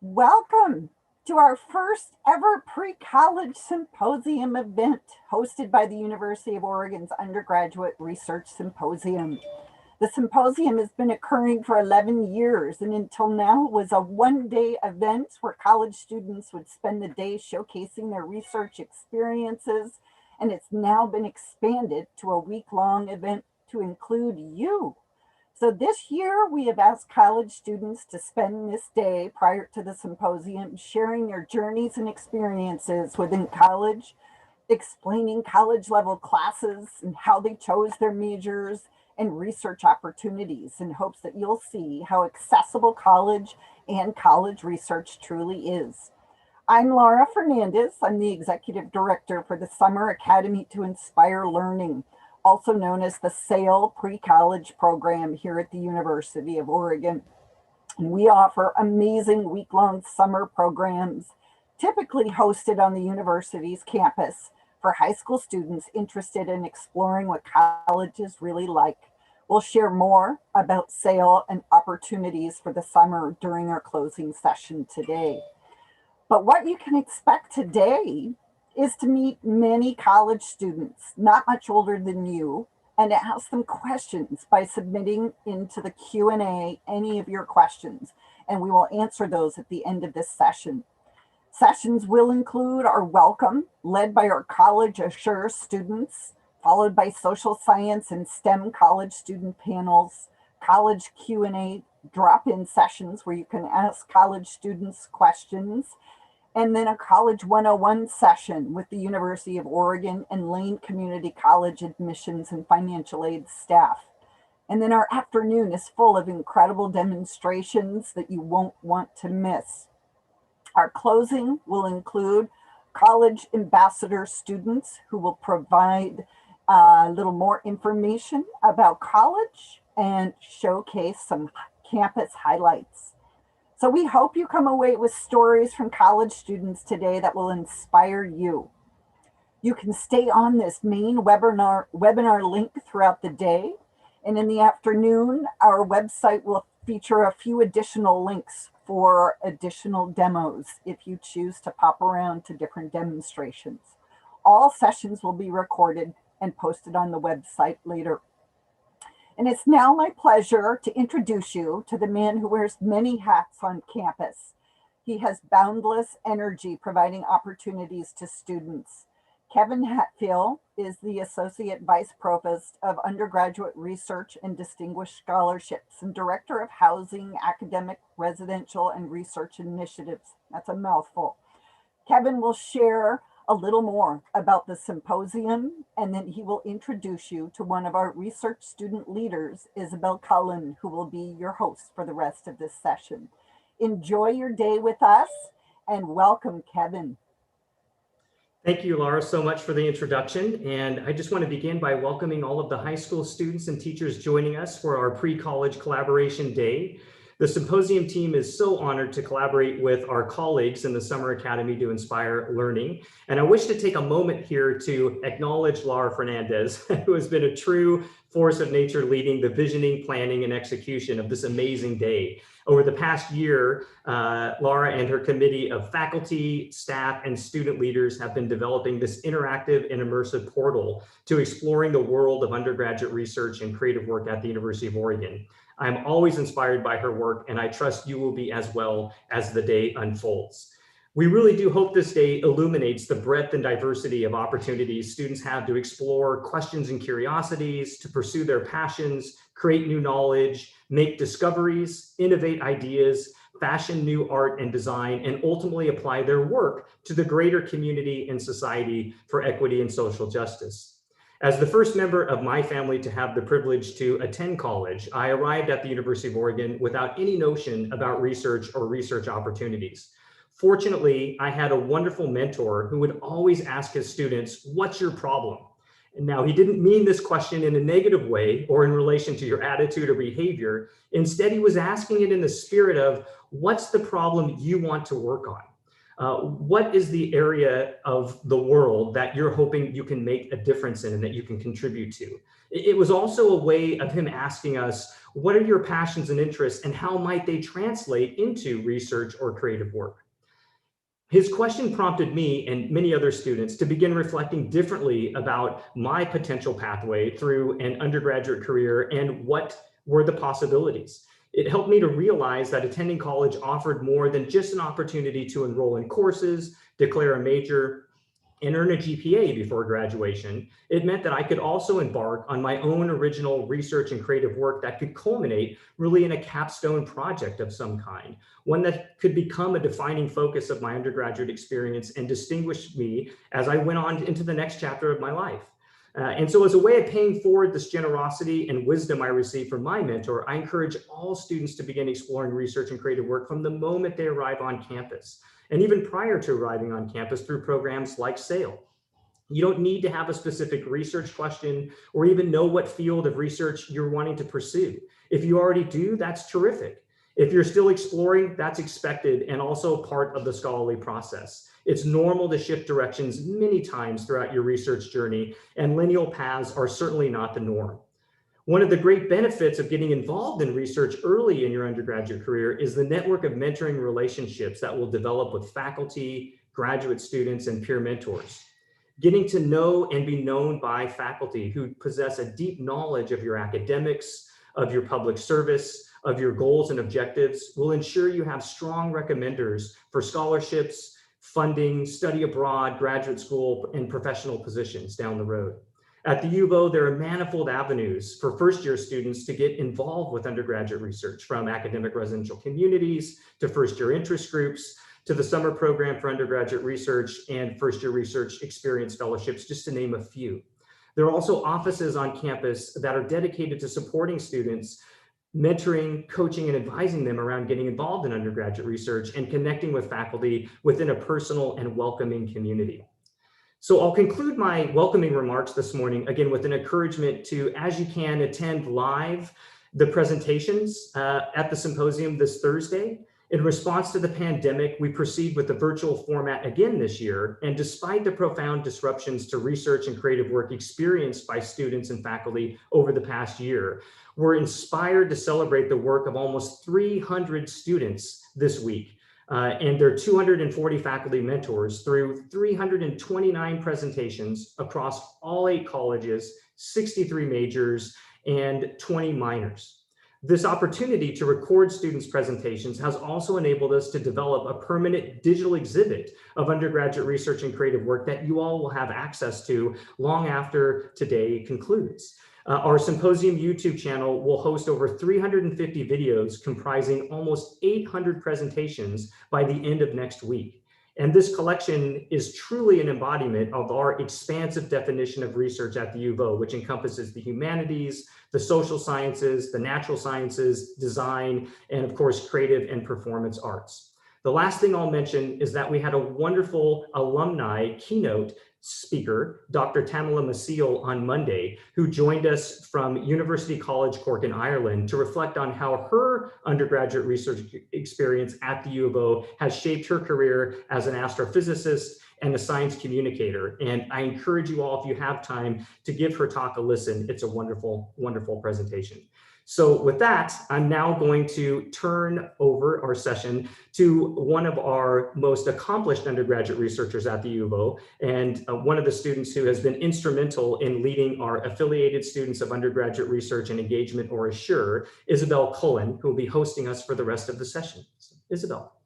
Welcome to our first ever pre-college symposium event hosted by the University of Oregon's Undergraduate Research Symposium. The symposium has been occurring for 11 years and until now was a one-day event where college students would spend the day showcasing their research experiences, and it's now been expanded to a week-long event to include you. So this year, we have asked college students to spend this day prior to the symposium sharing their journeys and experiences within college, explaining college level classes and how they chose their majors and research opportunities in hopes that you'll see how accessible college and college research truly is. I'm Laura Fernandez. I'm the Executive Director for the Summer Academy to Inspire Learning, also known as the SAIL Pre-College Program here at the University of Oregon. And we offer amazing week-long summer programs, typically hosted on the university's campus for high school students interested in exploring what college is really like. We'll share more about SAIL and opportunities for the summer during our closing session today. But what you can expect today is to meet many college students, not much older than you, and to ask them questions by submitting into the Q&A any of your questions, and we will answer those at the end of this session. Sessions will include our welcome, led by our College Assure students, followed by social science and STEM college student panels, college Q&A drop-in sessions where you can ask college students questions, and then a College 101 session with the University of Oregon and Lane Community College admissions and financial aid staff. And then our afternoon is full of incredible demonstrations that you won't want to miss. Our closing will include college ambassador students who will provide a little more information about college and showcase some campus highlights. So we hope you come away with stories from college students today that will inspire you. You can stay on this main webinar link throughout the day. And in the afternoon, our website will feature a few additional links for additional demos if you choose to pop around to different demonstrations. All sessions will be recorded and posted on the website later. And it's now my pleasure to introduce you to the man who wears many hats on campus. He has boundless energy providing opportunities to students. Kevin Hatfield is the Associate Vice Provost of Undergraduate Research and Distinguished Scholarships and Director of Housing, Academic, Residential, and Research Initiatives. That's a mouthful. Kevin will share a little more about the symposium, and then he will introduce you to one of our research student leaders, Isabel Cullen, who will be your host for the rest of this session. Enjoy your day with us, and welcome, Kevin. Thank you, Laura, so much for the introduction. And I just want to begin by welcoming all of the high school students and teachers joining us for our pre-college collaboration day. The symposium team is so honored to collaborate with our colleagues in the Summer Academy to Inspire Learning. And I wish to take a moment here to acknowledge Laura Fernandez, who has been a true force of nature leading the visioning, planning, and execution of this amazing day. Over the past year, Laura and her committee of faculty, staff, and student leaders have been developing this interactive and immersive portal to exploring the world of undergraduate research and creative work at the University of Oregon. I'm always inspired by her work, and I trust you will be as well as the day unfolds. We really do hope this day illuminates the breadth and diversity of opportunities students have to explore questions and curiosities, to pursue their passions, create new knowledge, make discoveries, innovate ideas, fashion new art and design, and ultimately apply their work to the greater community and society for equity and social justice. As the first member of my family to have the privilege to attend college, I arrived at the University of Oregon without any notion about research or research opportunities. Fortunately, I had a wonderful mentor who would always ask his students, "What's your problem?" And now, he didn't mean this question in a negative way or in relation to your attitude or behavior. Instead, he was asking it in the spirit of, what's the problem you want to work on? What is the area of the world that you're hoping you can make a difference in and that you can contribute to? It was also a way of him asking us, what are your passions and interests, and how might they translate into research or creative work? His question prompted me and many other students to begin reflecting differently about my potential pathway through an undergraduate career and what were the possibilities. It helped me to realize that attending college offered more than just an opportunity to enroll in courses, declare a major, and earn a GPA before graduation. It meant that I could also embark on my own original research and creative work that could culminate really in a capstone project of some kind, one that could become a defining focus of my undergraduate experience and distinguish me as I went on into the next chapter of my life. And so, as a way of paying forward this generosity and wisdom I received from my mentor, I encourage all students to begin exploring research and creative work from the moment they arrive on campus, and even prior to arriving on campus through programs like SAIL. You don't need to have a specific research question or even know what field of research you're wanting to pursue. If you already do, that's terrific. If you're still exploring, that's expected and also part of the scholarly process. It's normal to shift directions many times throughout your research journey, and lineal paths are certainly not the norm. One of the great benefits of getting involved in research early in your undergraduate career is the network of mentoring relationships that will develop with faculty, graduate students, and peer mentors. Getting to know and be known by faculty who possess a deep knowledge of your academics, of your public service, of your goals and objectives will ensure you have strong recommenders for scholarships, funding, study abroad, graduate school, and professional positions down the road. At the U of O, there are manifold avenues for first-year students to get involved with undergraduate research, from academic residential communities to first-year interest groups, to the summer program for undergraduate research and first-year research experience fellowships, just to name a few. There are also offices on campus that are dedicated to supporting students, mentoring, coaching, and advising them around getting involved in undergraduate research and connecting with faculty within a personal and welcoming community. So I'll conclude my welcoming remarks this morning, again, with an encouragement to, as you can, attend live the presentations at the symposium this Thursday. In response to the pandemic, we proceed with the virtual format again this year. And despite the profound disruptions to research and creative work experienced by students and faculty over the past year, we're inspired to celebrate the work of almost 300 students this week and their 240 faculty mentors through 329 presentations across all 8 colleges, 63 majors, and 20 minors. This opportunity to record students' presentations has also enabled us to develop a permanent digital exhibit of undergraduate research and creative work that you all will have access to long after today concludes. Our Symposium YouTube channel will host over 350 videos comprising almost 800 presentations by the end of next week. And this collection is truly an embodiment of our expansive definition of research at the U of O, which encompasses the humanities, the social sciences, the natural sciences, design, and of course, creative and performance arts. The last thing I'll mention is that we had a wonderful alumni keynote speaker, Dr. Tamala Masil, on Monday, who joined us from University College Cork in Ireland to reflect on how her undergraduate research experience at the U of O has shaped her career as an astrophysicist and a science communicator. And I encourage you all, if you have time, to give her talk a listen. It's a wonderful, wonderful presentation. So with that, I'm now going to turn over our session to one of our most accomplished undergraduate researchers at the U of O, and one of the students who has been instrumental in leading our affiliated students of undergraduate research and engagement, or ASSURE, Isabel Cullen, who will be hosting us for the rest of the session. So, Isabel.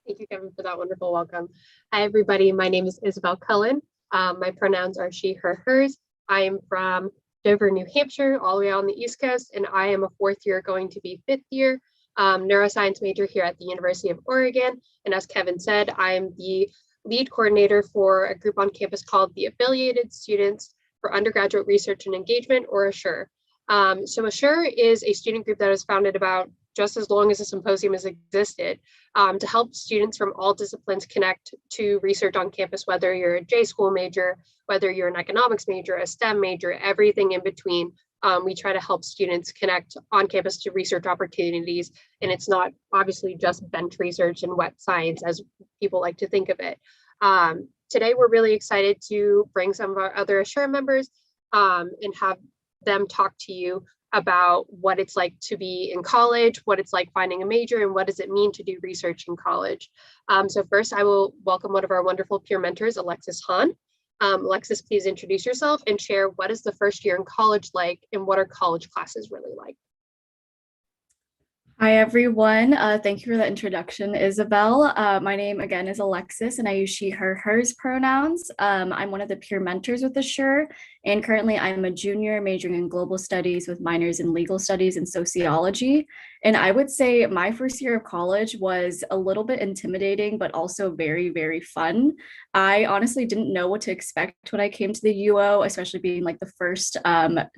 Thank you, Kevin, for that wonderful welcome. Hi, everybody. My name is Isabel Cullen. My pronouns are she, her, hers. I am from Dover, New Hampshire, all the way on the East Coast, and I am a 4th year, going to be 5th year neuroscience major here at the University of Oregon. And as Kevin said, I am the lead coordinator for a group on campus called the Affiliated Students for Undergraduate Research and Engagement, or ASSURE. So ASSURE is a student group that was founded about just as long as the symposium has existed, to help students from all disciplines connect to research on campus, whether you're a J school major, whether you're an economics major, a STEM major, everything in between. We try to help students connect on campus to research opportunities. And it's not obviously just bench research and wet science as people like to think of it. Today, we're really excited to bring some of our other ASSURE members and have them talk to you about what it's like to be in college, what it's like finding a major, and what does it mean to do research in college. So first, I will welcome one of our wonderful peer mentors, Alexis Hahn. Alexis, please introduce yourself and share what is the first year in college like and what are college classes really like? Hi, everyone. Thank you for the introduction, Isabel. My name again is Alexis, and I use she, her, hers pronouns. I'm one of the peer mentors with ASSURE, and currently I'm a junior majoring in global studies with minors in legal studies and sociology. And I would say my first year of college was a little bit intimidating, but also very, very fun. I honestly didn't know what to expect when I came to the UO, especially being like the first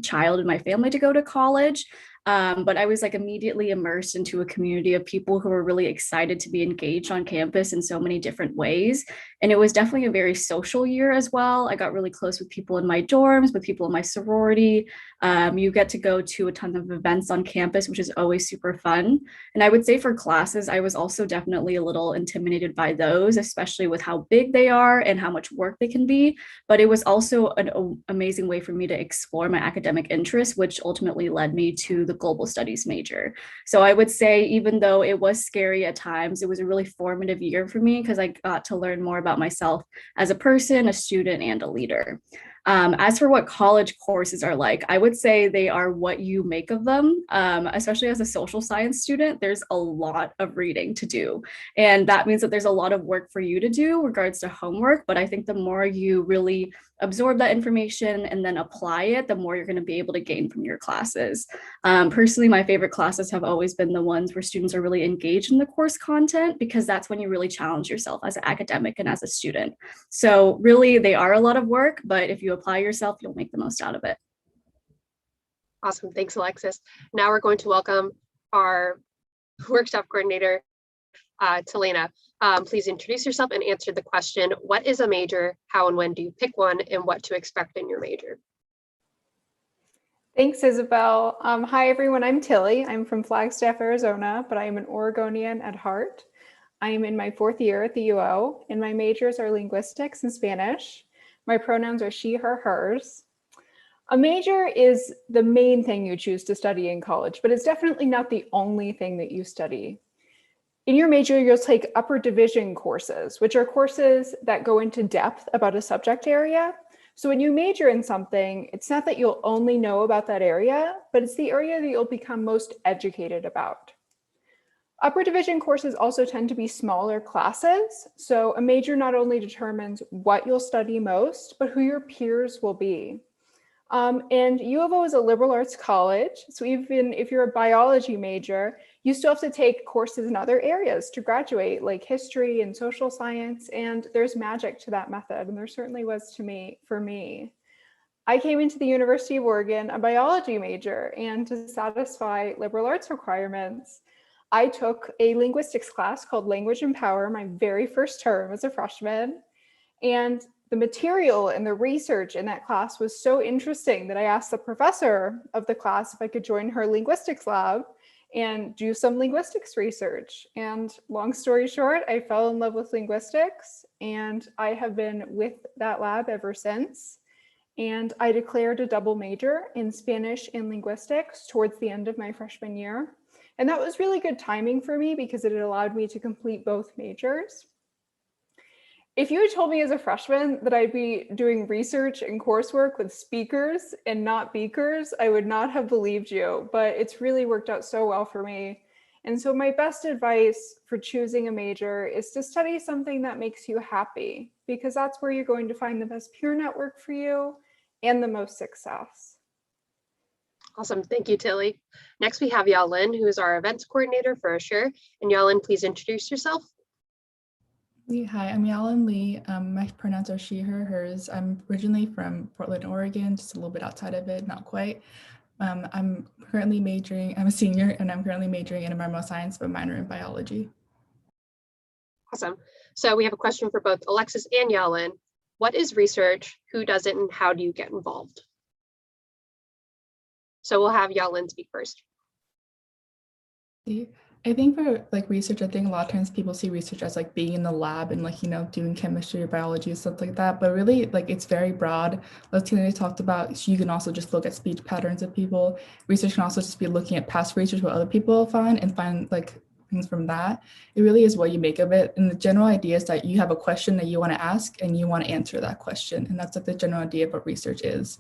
child in my family to go to college. But I was like immediately immersed into a community of people who were really excited to be engaged on campus in so many different ways. And it was definitely a very social year as well. I got really close with people in my dorms, with people in my sorority. You get to go to a ton of events on campus, which is always super fun. And I would say for classes, I was also definitely a little intimidated by those, especially with how big they are and how much work they can be. But it was also an amazing way for me to explore my academic interests, which ultimately led me to the global studies major. So I would say, even though it was scary at times, it was a really formative year for me because I got to learn more about myself as a person, a student, and a leader. As for what college courses are like, I would say they are what you make of them. Especially as a social science student, there's a lot of reading to do. And that means that there's a lot of work for you to do in regards to homework. But I think the more you really absorb that information and then apply it, the more you're going to be able to gain from your classes. Personally, my favorite classes have always been the ones where students are really engaged in the course content, because that's when you really challenge yourself as an academic and as a student. So really, they are a lot of work, but if you apply yourself, you'll make the most out of it. Awesome. Thanks, Alexis. Now we're going to welcome our workshop coordinator, Talena. Please introduce yourself and answer the question, what is a major, how and when do you pick one, and what to expect in your major? Thanks, Isabel. Hi, everyone. I'm Tilly. I'm from Flagstaff, Arizona, but I am an Oregonian at heart. I am in my 4th year at the UO, and my majors are linguistics and Spanish. My pronouns are she, her, hers. A major is the main thing you choose to study in college, but it's definitely not the only thing that you study. In your major, you'll take upper division courses, which are courses that go into depth about a subject area. So when you major in something, it's not that you'll only know about that area, but it's the area that you'll become most educated about. Upper division courses also tend to be smaller classes. So a major not only determines what you'll study most, but who your peers will be. And U of O is a liberal arts college. So even if you're a biology major, you still have to take courses in other areas to graduate, like history and social science. And there's magic to that method. And there certainly was for me. I came into the University of Oregon a biology major, and to satisfy liberal arts requirements, I took a linguistics class called Language and Power my very first term as a freshman. And the material and the research in that class was so interesting that I asked the professor of the class if I could join her linguistics lab and do some linguistics research. And long story short, I fell in love with linguistics, and I have been with that lab ever since. And I declared a double major in Spanish and linguistics towards the end of my freshman year. And that was really good timing for me because it allowed me to complete both majors. If you had told me as a freshman that I'd be doing research and coursework with speakers and not beakers, I would not have believed you, but it's really worked out so well for me. And so my best advice for choosing a major is to study something that makes you happy, because that's where you're going to find the best peer network for you and the most success. Awesome. Thank you, Tilly. Next, we have Yalin, who is our events coordinator for ASSURE. And Yalin, please introduce yourself. Hi, I'm Yalan Lee. My pronouns are she, her, hers. I'm originally from Portland, Oregon, just a little bit outside of it, not quite. I'm a senior, and I'm currently majoring in environmental science, but minor in biology. Awesome. So we have a question for both Alexis and Yalan. What is research? Who does it? And how do you get involved? So we'll have Yalan speak first. I think for like research, I think a lot of times people see research as like being in the lab and like, doing chemistry or biology and stuff like that. But really, like it's very broad. As Tina talked about, you can also just look at speech patterns of people. Research can also just be looking at past research, what other people find, and find like things from that. It really is what you make of it. And the general idea is that you have a question that you want to ask and you want to answer that question. And that's like the general idea of what research is.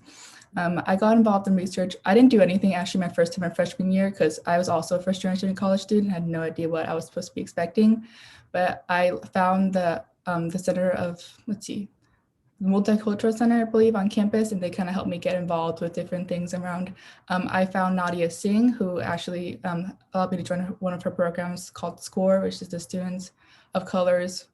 I got involved in research. I didn't do anything actually my first time my freshman year because I was also a first generation college student, had no idea what I was supposed to be expecting. But I found the center of, the Multicultural Center, I believe, on campus, and they kind of helped me get involved with different things around. I found Nadia Singh, who actually allowed me to join one of her programs called SCORE, which is the Students of Color's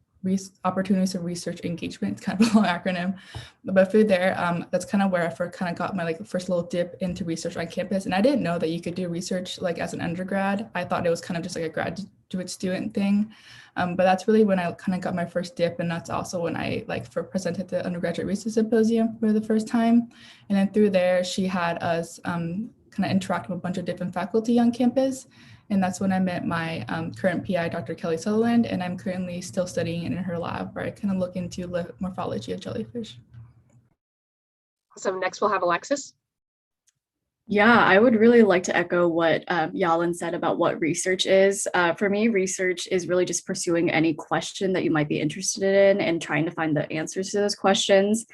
Opportunities of Research Engagement. It's kind of a long acronym, but through there, that's kind of where I first kind of got my first little dip into research on campus. And I didn't know that you could do research like as an undergrad. I thought it was kind of just like a graduate student thing. But that's really when I kind of got my first dip, and that's also when I presented the Undergraduate Research Symposium for the first time. And then through there, she had us kind of interact with a bunch of different faculty on campus. And that's when I met my current PI, Dr. Kelly Sutherland, and I'm currently still studying in her lab where I kind of look into the morphology of jellyfish. Awesome. Next, we'll have Alexis. Yeah, I would really like to echo what Yalan said about what research is. For me, research is really just pursuing any question that you might be interested in and trying to find the answers to those questions.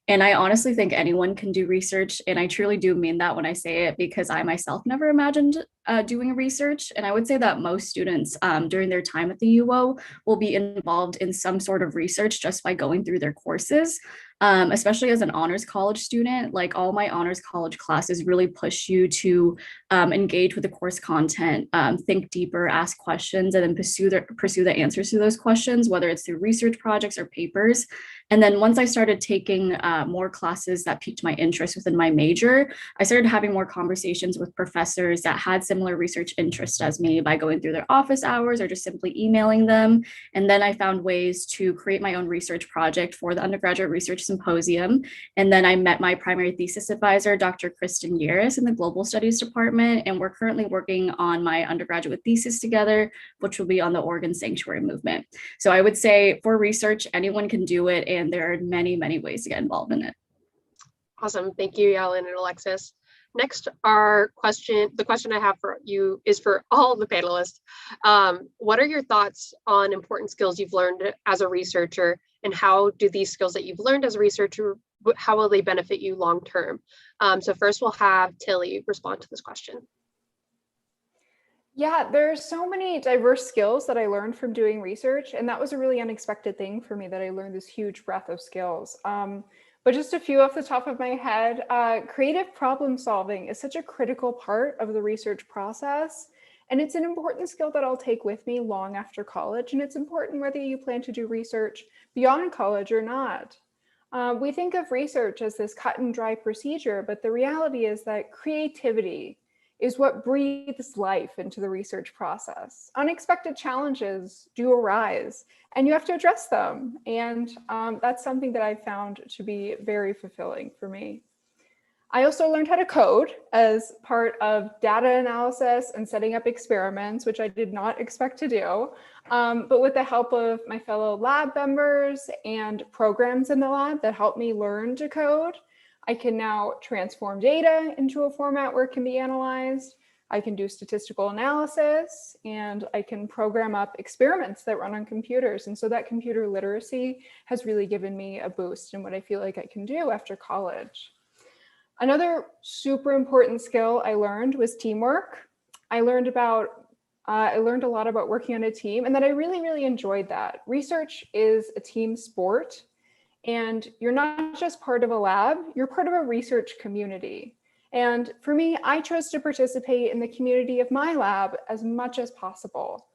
And I honestly think anyone can do research. And I truly do mean that when I say it, because I myself never imagined doing research. And I would say that most students during their time at the UO will be involved in some sort of research just by going through their courses. Especially as an honors college student, like all my honors college classes really push you to engage with the course content, think deeper, ask questions, and then pursue the answers to those questions, whether it's through research projects or papers. And then once I started taking more classes that piqued my interest within my major, I started having more conversations with professors that had similar research interests as me by going through their office hours or just simply emailing them. And then I found ways to create my own research project for the Undergraduate Research Symposium. And then I met my primary thesis advisor, Dr. Kristen Yaris, in the Global Studies Department. And we're currently working on my undergraduate thesis together, which will be on the Oregon Sanctuary Movement. So I would say for research, anyone can do it. And there are many, many ways to get involved in it. Awesome. Thank you, Yalan and Alexis. Next, the question I have for you is for all the panelists. What are your thoughts on important skills you've learned as a researcher, and how do these skills that you've learned as a researcher, how will they benefit you long-term? So first we'll have Tilly respond to this question. Yeah, there's so many diverse skills that I learned from doing research, and that was a really unexpected thing for me, that I learned this huge breadth of skills. But just a few off the top of my head, creative problem solving is such a critical part of the research process. And it's an important skill that I'll take with me long after college. And it's important whether you plan to do research beyond college or not. We think of research as this cut and dry procedure, but the reality is that creativity is what breathes life into the research process. Unexpected challenges do arise, and you have to address them. And that's something that I found to be very fulfilling for me. I also learned how to code as part of data analysis and setting up experiments, which I did not expect to do. But with the help of my fellow lab members and programs in the lab that helped me learn to code, I can now transform data into a format where it can be analyzed. I can do statistical analysis, and I can program up experiments that run on computers. And so that computer literacy has really given me a boost in what I feel like I can do after college. Another super important skill I learned was teamwork. I learned a lot about working on a team, and that I really, really enjoyed that. Research is a team sport. And you're not just part of a lab, you're part of a research community. And for me, I chose to participate in the community of my lab as much as possible.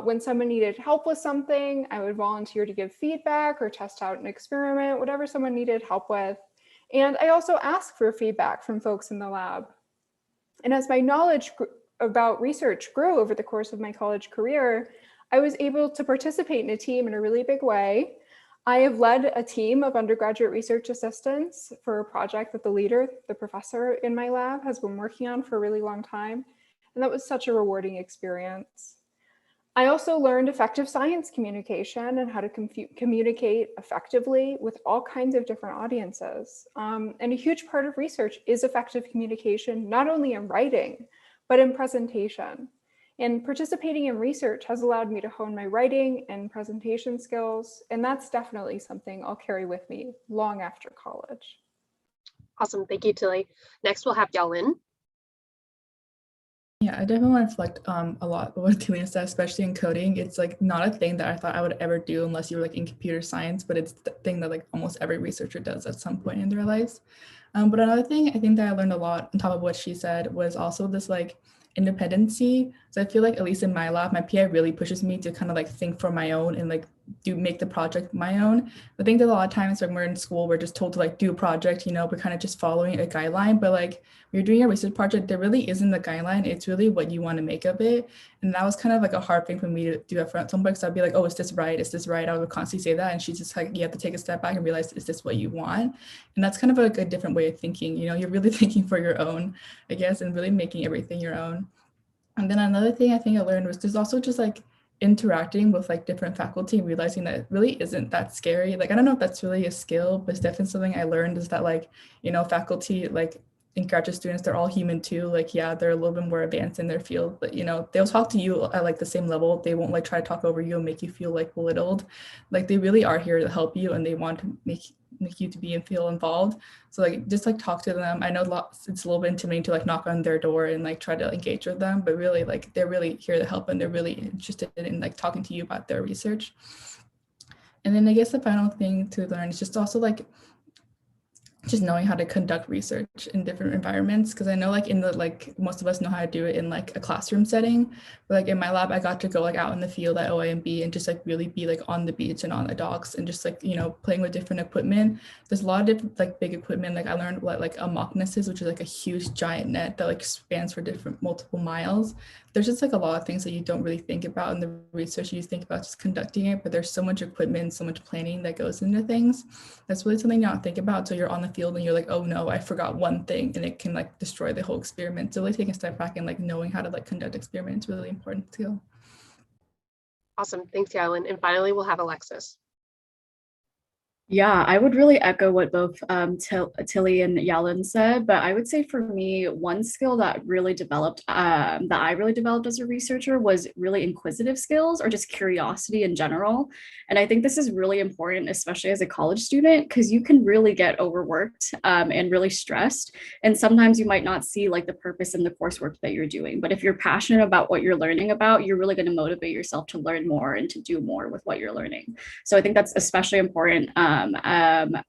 When someone needed help with something, I would volunteer to give feedback or test out an experiment, whatever someone needed help with. And I also asked for feedback from folks in the lab. And as my knowledge about research grew over the course of my college career, I was able to participate in a team in a really big way. I have led a team of undergraduate research assistants for a project that the leader, the professor in my lab, has been working on for a really long time. And that was such a rewarding experience. I also learned effective science communication and how to communicate effectively with all kinds of different audiences. And a huge part of research is effective communication, not only in writing, but in presentation. And participating in research has allowed me to hone my writing and presentation skills. And that's definitely something I'll carry with me long after college. Awesome, thank you, Tilly. Next, we'll have Yalin. Yeah, I definitely want to reflect a lot of what Tilly said, especially in coding. It's like not a thing that I thought I would ever do unless you were like in computer science, but it's the thing that like almost every researcher does at some point in their lives. But another thing I think that I learned a lot on top of what she said was also this like independency. So I feel like at least in my lab, my PI really pushes me to kind of like think for my own and like make the project my own. I think that a lot of times when we're in school, we're just told to like do a project, you know, we're kind of just following a guideline, but like when you're doing a research project, there really isn't a guideline. It's really what you want to make of it. And that was kind of like a hard thing for me to do at some point. So I'd be like, oh, is this right? Is this right? I would constantly say that. And she's just like, you have to take a step back and realize, is this what you want? And that's kind of like a different way of thinking. You know, you're really thinking for your own, I guess, and really making everything your own. And then another thing I think I learned was there's also just like interacting with like different faculty and realizing that it really isn't that scary. Like, I don't know if that's really a skill, but it's definitely something I learned is that like, you know, faculty, like and graduate students, they're all human too. Like, yeah, they're a little bit more advanced in their field, but you know, they'll talk to you at like the same level. They won't like try to talk over you and make you feel like belittled. Like they really are here to help you and they want to make you to be and feel involved. So like just like talk to them. I know it's a little bit intimidating to like knock on their door and like try to engage with them, but really like they're really here to help and they're really interested in like talking to you about their research. And then I guess the final thing to learn is just also like just knowing how to conduct research in different environments, because I know like in the like most of us know how to do it in like a classroom setting, but like in my lab I got to go like out in the field at OIMB and just like really be like on the beach and on the docks and just like, you know, playing with different equipment. There's a lot of different like big equipment. Like I learned what like a mockness is, which is like a huge giant net that like spans for different multiple miles. There's just like a lot of things that you don't really think about in the research. You just think about just conducting it, but there's so much equipment, so much planning that goes into things. That's really something you don't think about. So you're on the field and you're like, oh no, I forgot one thing, and it can like destroy the whole experiment. So really taking a step back and like knowing how to like conduct experiments is really important too. Awesome, thanks, Yalin. And finally, we'll have Alexis. Yeah, I would really echo what both Tilly and Yalin said, but I would say for me, one skill that really developed, that I really developed as a researcher was really inquisitive skills or just curiosity in general. And I think this is really important, especially as a college student, because you can really get overworked and really stressed. And sometimes you might not see like the purpose in the coursework that you're doing. But if you're passionate about what you're learning about, you're really going to motivate yourself to learn more and to do more with what you're learning. So I think that's especially important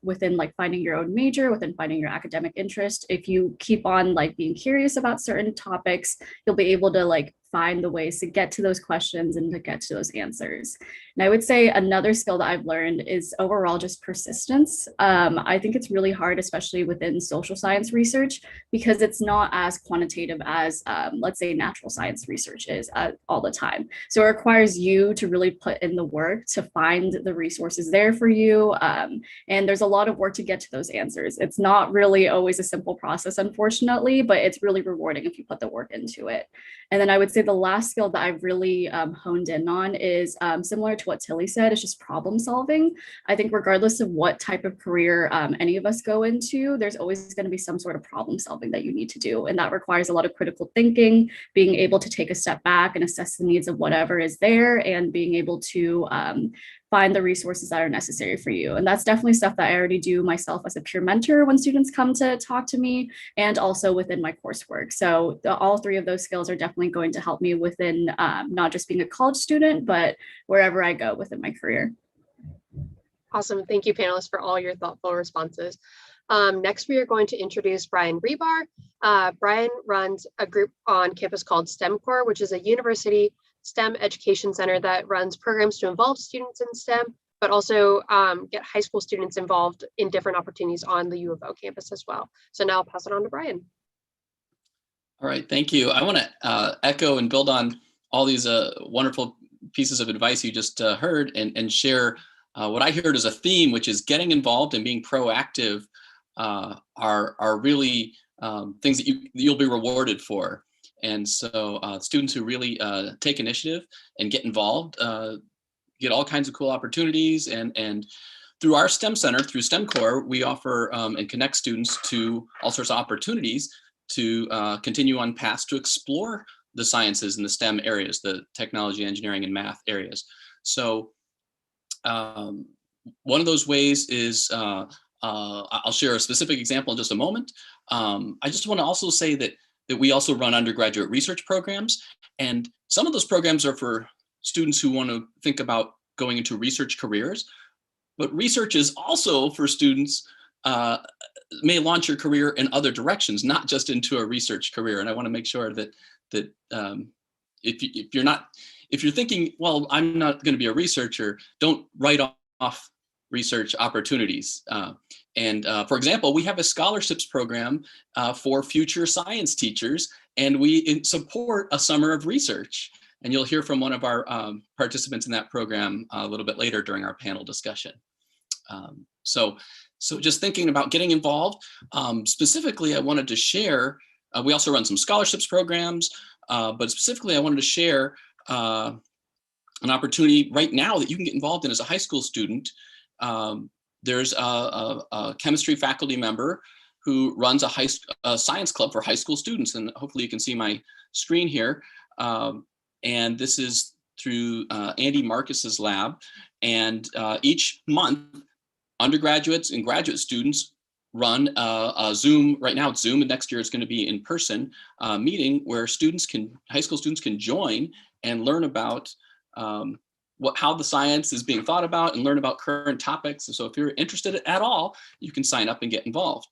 within like finding your own major, within finding your academic interest. If you keep on like being curious about certain topics, you'll be able to like find the ways to get to those questions and to get to those answers. And I would say another skill that I've learned is overall just persistence. I think it's really hard, especially within social science research, because it's not as quantitative as, let's say, natural science research is all the time. So it requires you to really put in the work to find the resources there for you. And there's a lot of work to get to those answers. It's not really always a simple process, unfortunately, but it's really rewarding if you put the work into it. And then I would say the last skill that I've really honed in on is similar to what Tilly said, is just problem solving. I think regardless of what type of career any of us go into, there's always going to be some sort of problem solving that you need to do. And that requires a lot of critical thinking, being able to take a step back and assess the needs of whatever is there, and being able to find the resources that are necessary for you. And that's definitely stuff that I already do myself as a peer mentor when students come to talk to me, and also within my coursework. So all three of those skills are definitely going to help me within not just being a college student, but wherever I go within my career. Awesome. Thank you, panelists, for all your thoughtful responses. Next, we are going to introduce Brian Rebar. Brian runs a group on campus called STEM Core, which is a university STEM education center that runs programs to involve students in STEM, but also get high school students involved in different opportunities on the U of O campus as well. So now I'll pass it on to Brian. All right, thank you. I want to echo and build on all these wonderful pieces of advice you just heard and share what I heard as a theme, which is getting involved and being proactive are really things that you'll be rewarded for. And so students who really take initiative and get involved get all kinds of cool opportunities. And through our STEM Center, through STEM Core, we offer and connect students to all sorts of opportunities to continue on paths to explore the sciences and the STEM areas, the technology, engineering, and math areas. So one of those ways is, I'll share a specific example in just a moment. I just want to also say that we also run undergraduate research programs, and some of those programs are for students who want to think about going into research careers, but research is also for students may launch your career in other directions, not just into a research career. And I want to make sure that if you're thinking, well, I'm not going to be a researcher, don't write off research opportunities. For example, we have a scholarships program for future science teachers, and we support a summer of research. And you'll hear from one of our participants in that program a little bit later during our panel discussion. So just thinking about getting involved, specifically, I wanted to share, we also run some scholarships programs, but specifically I wanted to share an opportunity right now that you can get involved in as a high school student. There's a chemistry faculty member who runs a science club for high school students, and hopefully you can see my screen here. And this is through Andy Marcus's lab, and each month, undergraduates and graduate students run a Zoom, right now it's Zoom, and next year it's going to be in person meeting where high school students can join and learn about how the science is being thought about and learn about current topics. And so if you're interested at all, you can sign up and get involved.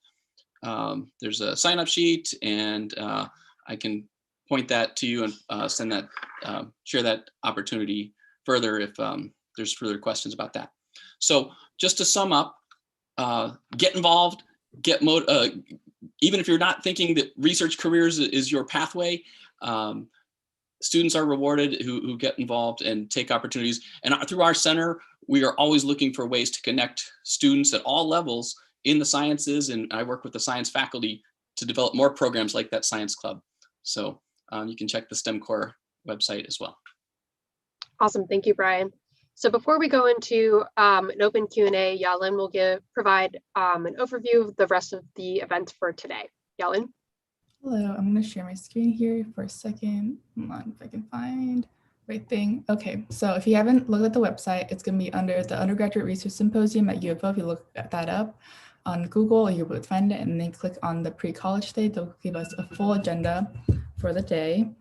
There's a sign up sheet, and I can point that to you and share that opportunity further if there's further questions about that. So just to sum up, get involved, even if you're not thinking that research careers is your pathway, students are rewarded who get involved and take opportunities. And through our center, we are always looking for ways to connect students at all levels in the sciences. And I work with the science faculty to develop more programs like that science club. So you can check the STEM Core website as well. Awesome, thank you, Brian. So before we go into an open Q&A, Yalin will provide an overview of the rest of the event for today. Yalin? Hello, I'm going to share my screen here for a second. Hold on, if I can find the right thing. Okay, so if you haven't looked at the website, it's going to be under the Undergraduate Research Symposium at U of O. If you look that up on Google, you'll be able to find it, and then click on the pre-college day. They'll give us a full agenda for the day.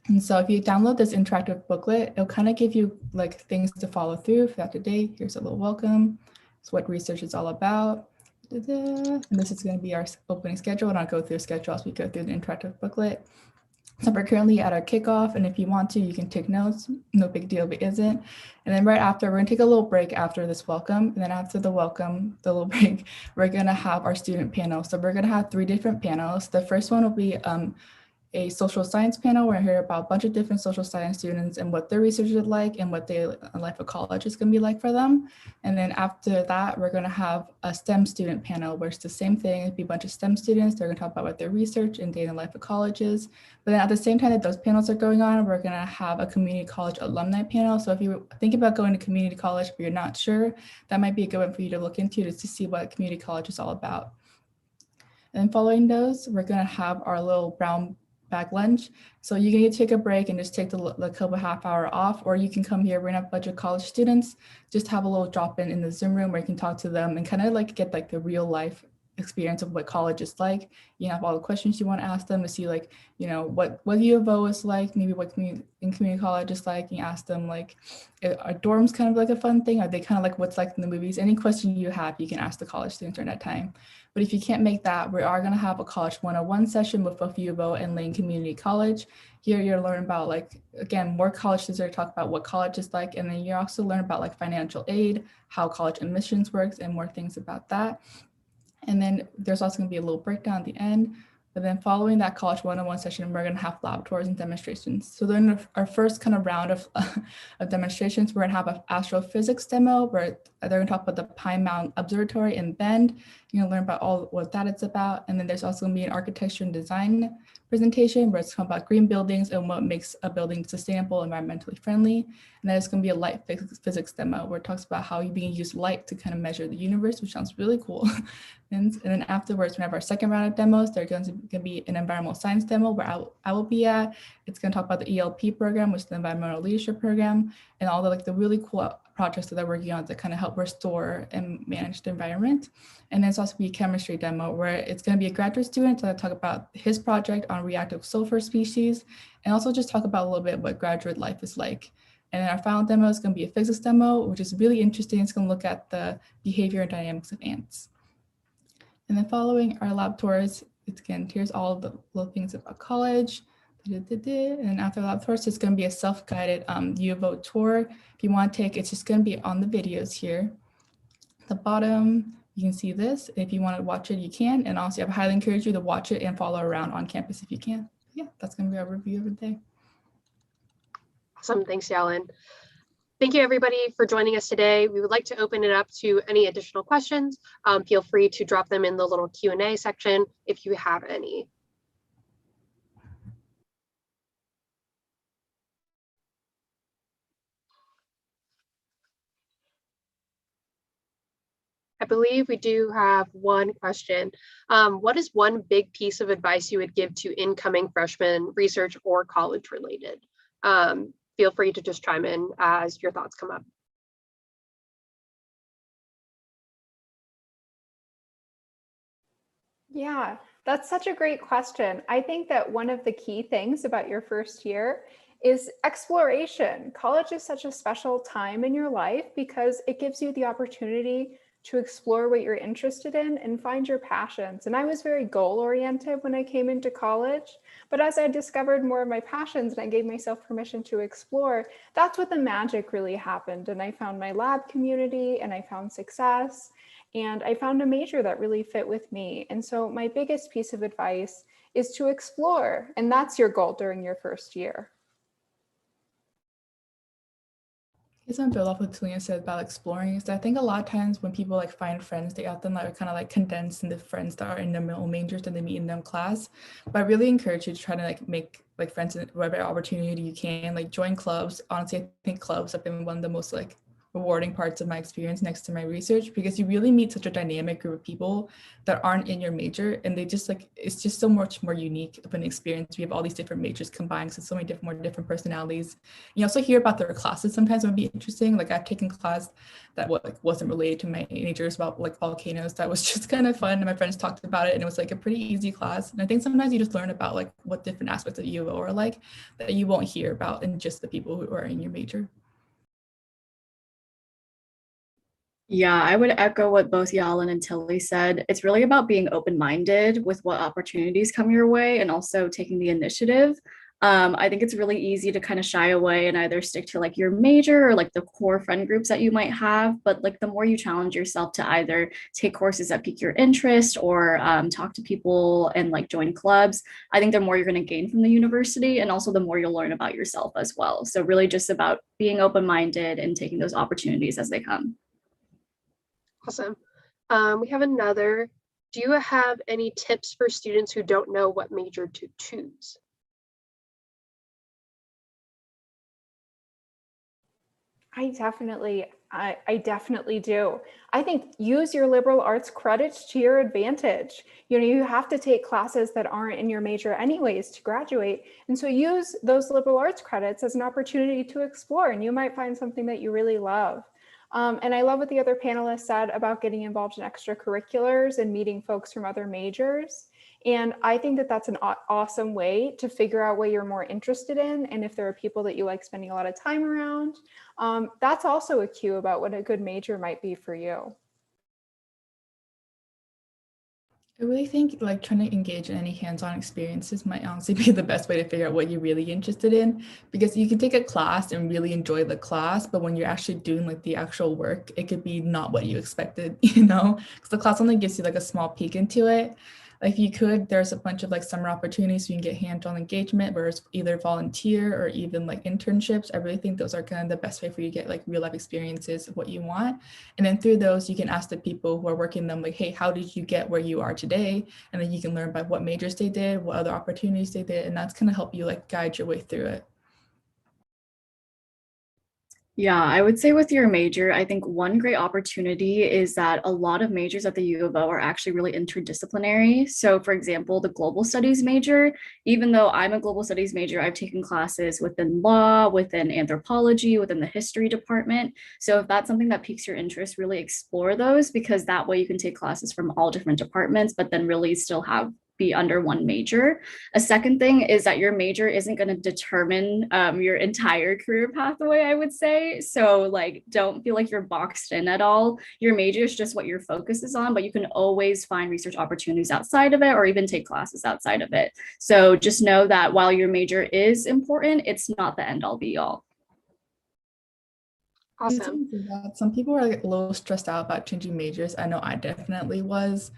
And so if you download this interactive booklet, it'll kind of give you like things to follow through throughout the day. Here's a little welcome. It's what research is all about. And this is going to be our opening schedule, and I'll go through the schedule as we go through the interactive booklet. So we're currently at our kickoff, and if you want to, you can take notes. No big deal if it isn't. And then right after, we're going to take a little break after this welcome. And then after the welcome, the little break, we're going to have our student panel. So we're going to have 3 different panels. The first one will be a social science panel where I hear about a bunch of different social science students and what their research is like and what their life of college is going to be like for them. And then after that, we're going to have a STEM student panel where it's the same thing. It'll be a bunch of STEM students. They're going to talk about what their research and day in the life of colleges. But then at the same time that those panels are going on, we're going to have a community college alumni panel. So if you think about going to community college, but you're not sure, that might be a good one for you to look into to see what community college is all about. And then following those, we're going to have our little brown bag lunch. So you can take a break and just take the couple half hour off, or you can come here. We're gonna have a bunch of college students, just have a little drop in the Zoom room where you can talk to them and kind of like get like the real life experience of what college is like. You have all the questions you want to ask them to see like, you know, what U of O is like, maybe what community college is like. You ask them like, are dorms kind of like a fun thing? Are they kind of like what's like in the movies? Any question you have, you can ask the college students during that time. But if you can't make that, we are going to have a college 101 session with both U of O and Lane Community College. Here you'll learn about like, again, more college students are talk about what college is like, and then you also learn about like financial aid, how college admissions works, and more things about that. And then there's also going to be a little breakdown at the end. But then following that college 101 session, we're going to have lab tours and demonstrations. So then our first kind of round of demonstrations, we're going to have an astrophysics demo where they're going to talk about the Pine Mountain Observatory in Bend. You're going to learn about all what that is about. And then there's also going to be an architecture and design presentation where it's talking about green buildings and what makes a building sustainable, environmentally friendly. And then it's going to be a light physics demo where it talks about how you can use light to kind of measure the universe, which sounds really cool. And then afterwards, we have our second round of demos. There's going to be an environmental science demo where I will be at. It's going to talk about the ELP program, which is the environmental leadership program, and all the like the really cool projects that they're working on to kind of help restore and manage the environment. And then it's also be a chemistry demo where it's going to be a graduate student to talk about his project on reactive sulfur species, and also just talk about a little bit what graduate life is like. And then our final demo is going to be a physics demo, which is really interesting. It's going to look at the behavior and dynamics of ants. And then following our lab tours, it's again, here's all the little things about college. And after lab tours, it's going to be a self-guided U of O tour. If you want to take, it's just going to be on the videos here. At the bottom, you can see this. If you want to watch it, you can. And also, I highly encourage you to watch it and follow around on campus if you can. Yeah, that's going to be our review of the day. Awesome. Thanks, Yellen. Thank you, everybody, for joining us today. We would like to open it up to any additional questions. Feel free to drop them in the little Q&A section if you have any. I believe we do have one question. What is one big piece of advice you would give to incoming freshmen, research or college related? Feel free to just chime in as your thoughts come up. Yeah, that's such a great question. I think that one of the key things about your first year is exploration. College is such a special time in your life because it gives you the opportunity to explore what you're interested in and find your passions. And I was very goal-oriented when I came into college, but as I discovered more of my passions and I gave myself permission to explore, that's what the magic really happened. And I found my lab community and I found success. And I found a major that really fit with me. And so my biggest piece of advice is to explore. And that's your goal during your first year. I just want to build off what Talia said about exploring. So I think a lot of times when people like find friends, they often like kind of like condense into friends that are in their own majors that they meet in their class. But I really encourage you to try to like make like friends in whatever opportunity you can, like join clubs. Honestly, I think clubs have been one of the most like rewarding parts of my experience next to my research, because you really meet such a dynamic group of people that aren't in your major, and they just like, it's just so much more unique of an experience. We have all these different majors combined, so many different personalities. You also hear about their classes sometimes. It would be interesting. Like I've taken class that wasn't related to my majors about like volcanoes. That was just kind of fun, and my friends talked about it, and it was like a pretty easy class. And I think sometimes you just learn about like what different aspects of U of O are like that you won't hear about in just the people who are in your major. Yeah, I would echo what both Yalin and Tilly said. It's really about being open-minded with what opportunities come your way and also taking the initiative. I think it's really easy to kind of shy away and either stick to like your major or like the core friend groups that you might have. But like the more you challenge yourself to either take courses that pique your interest or talk to people and like join clubs, I think the more you're going to gain from the university, and also the more you'll learn about yourself as well. So really just about being open-minded and taking those opportunities as they come. Awesome. We have another. Do you have any tips for students who don't know what major to choose? I definitely do. I think use your liberal arts credits to your advantage. You know, you have to take classes that aren't in your major anyways to graduate. And so use those liberal arts credits as an opportunity to explore, and you might find something that you really love. And I love what the other panelists said about getting involved in extracurriculars and meeting folks from other majors. And I think that that's an awesome way to figure out what you're more interested in. And if there are people that you like spending a lot of time around, that's also a cue about what a good major might be for you. I really think like trying to engage in any hands-on experiences might honestly be the best way to figure out what you're really interested in, because you can take a class and really enjoy the class, but when you're actually doing like the actual work, it could be not what you expected, because the class only gives you like a small peek into it. Like you could, there's a bunch of like summer opportunities so you can get hands-on engagement, where it's either volunteer or even like internships. I really think those are kind of the best way for you to get like real life experiences of what you want. And then through those, you can ask the people who are working them like, hey, how did you get where you are today? And then you can learn by what majors they did, what other opportunities they did, and that's gonna help you like guide your way through it. Yeah, I would say with your major, I think one great opportunity is that a lot of majors at the U of O are actually really interdisciplinary. So, for example, the global studies major, even though I'm a global studies major, I've taken classes within law, within anthropology, within the history department. So, if that's something that piques your interest, really explore those, because that way you can take classes from all different departments, but then really still be under one major. A second thing is that your major isn't going to determine your entire career pathway, I would say. So like, don't feel like you're boxed in at all. Your major is just what your focus is on, but you can always find research opportunities outside of it or even take classes outside of it. So just know that while your major is important, it's not the end all be all. Awesome. Some people are like a little stressed out about changing majors. I know I definitely was.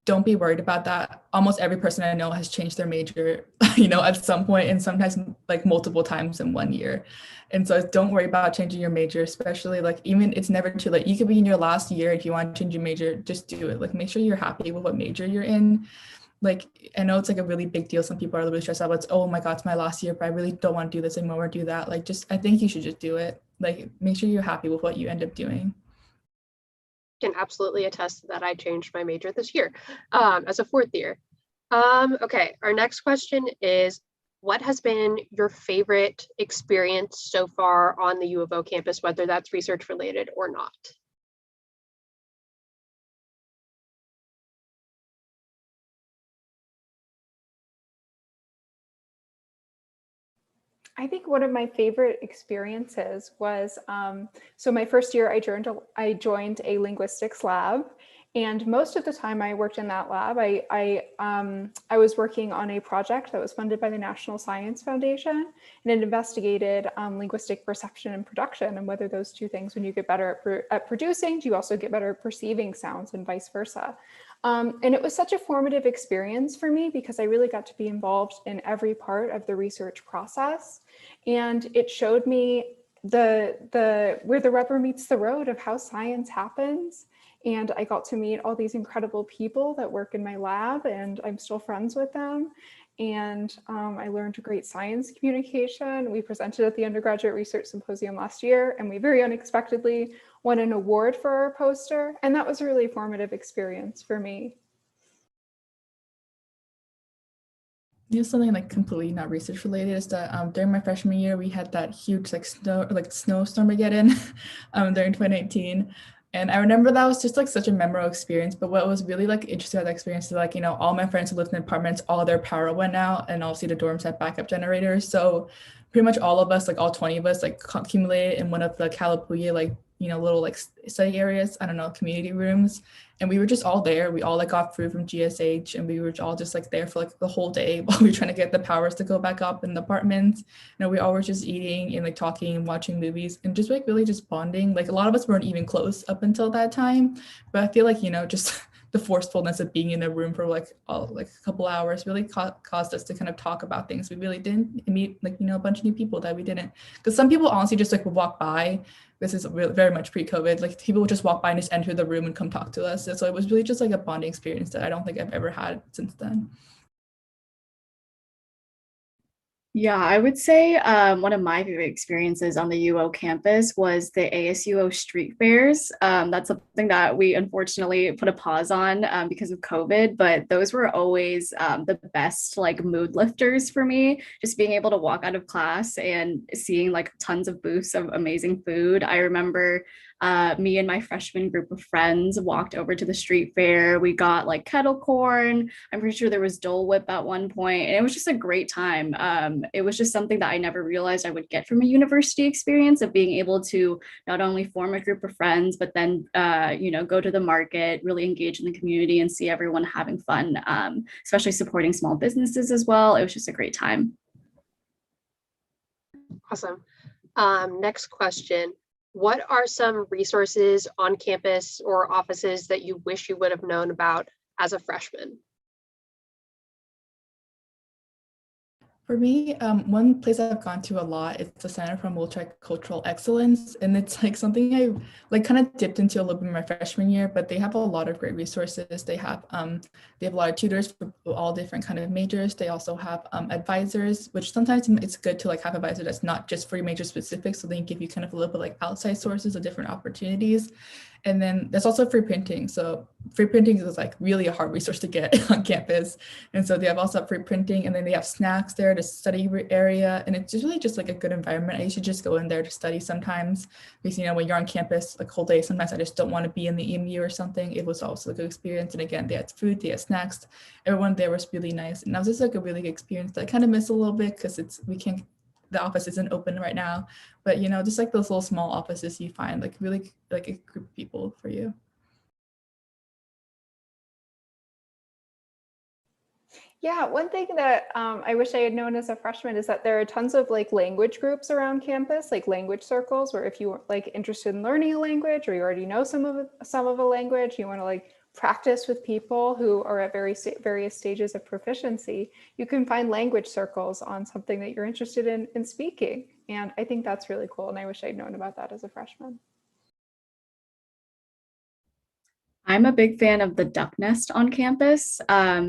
Don't be worried about that. Almost every person I know has changed their major, at some point, and sometimes like multiple times in 1 year. And so don't worry about changing your major, especially like even it's never too late. You could be in your last year. If you want to change your major, just do it. Like make sure you're happy with what major you're in. Like, I know it's like a really big deal. Some people are really stressed out. It's, oh my God, it's my last year, but I really don't want to do this anymore or do that. Like, I think you should just do it. Like, make sure you're happy with what you end up doing. Can absolutely attest to that. I changed my major this year as a fourth year. Okay, our next question is, what has been your favorite experience so far on the U of O campus, whether that's research related or not? I think one of my favorite experiences was, so my first year I joined a linguistics lab, and most of the time I worked in that lab, I was working on a project that was funded by the National Science Foundation, and it investigated linguistic perception and production, and whether those two things, when you get better at producing, do you also get better at perceiving sounds and vice versa. And it was such a formative experience for me because I really got to be involved in every part of the research process. And it showed me where the rubber meets the road of how science happens. And I got to meet all these incredible people that work in my lab, and I'm still friends with them. And I learned great science communication. We presented at the Undergraduate Research Symposium last year, and we very unexpectedly won an award for our poster. And that was a really formative experience for me. Something like completely not research related is that during my freshman year, we had that huge snowstorm Armageddon during 2019. And I remember that was just like such a memorable experience. But what was really like interesting about that experience is like, all my friends who lived in apartments, all their power went out, and obviously the dorms had backup generators. So pretty much all of us, like all 20 of us, like accumulated in one of the Calapooya, little like study areas, I don't know, community rooms. And we were just all there. We all like got food from GSH, and we were all just like there for like the whole day while we were trying to get the powers to go back up in the apartments. We all were just eating and like talking and watching movies and just like really just bonding. Like a lot of us weren't even close up until that time, but I feel like, just the forcefulness of being in a room for like a couple hours really caused us to kind of talk about things we really didn't, meet like, a bunch of new people that we didn't. Because some people honestly just like would walk by. This is very much pre-COVID. Like people would just walk by and just enter the room and come talk to us. And so it was really just like a bonding experience that I don't think I've ever had since then. Yeah, I would say one of my favorite experiences on the UO campus was the ASUO street fairs. That's something that we unfortunately put a pause on because of COVID, but those were always the best like mood lifters for me. Just being able to walk out of class and seeing like tons of booths of amazing food. I remember me and my freshman group of friends walked over to the street fair. We got like kettle corn. I'm pretty sure there was Dole Whip at one point, and it was just a great time. It was just something that I never realized I would get from a university experience of being able to not only form a group of friends, but then go to the market, really engage in the community, and see everyone having fun, especially supporting small businesses as well. It was just a great time. Awesome. Next question. What are some resources on campus or offices that you wish you would have known about as a freshman? For me, one place I've gone to a lot is the Center for Multicultural Excellence, and it's like something I like kind of dipped into a little bit in my freshman year. But they have a lot of great resources. They have a lot of tutors for all different kind of majors. They also have advisors, which sometimes it's good to like have advisor that's not just for your major specific, so they give you kind of a little bit like outside sources of different opportunities. And then there's also free printing. So free printing is like really a hard resource to get on campus. And so they have also free printing, and then they have snacks there, the study area. And it's really just like a good environment. I used to just go in there to study sometimes because, when you're on campus like whole day, sometimes I just don't want to be in the EMU or something. It was also a good experience. And again, they had food, they had snacks. Everyone there was really nice. And that was just like a really good experience that I kind of miss a little bit because the office isn't open right now, but just like those little small offices you find like really like a group of people for you. Yeah, one thing that I wish I had known as a freshman is that there are tons of like language groups around campus, like language circles, where if you are like interested in learning a language or you already know some of a language, you want to like practice with people who are at various stages of proficiency, you can find language circles on something that you're interested in speaking. And I think that's really cool. And I wish I'd known about that as a freshman. I'm a big fan of the Duck Nest on campus.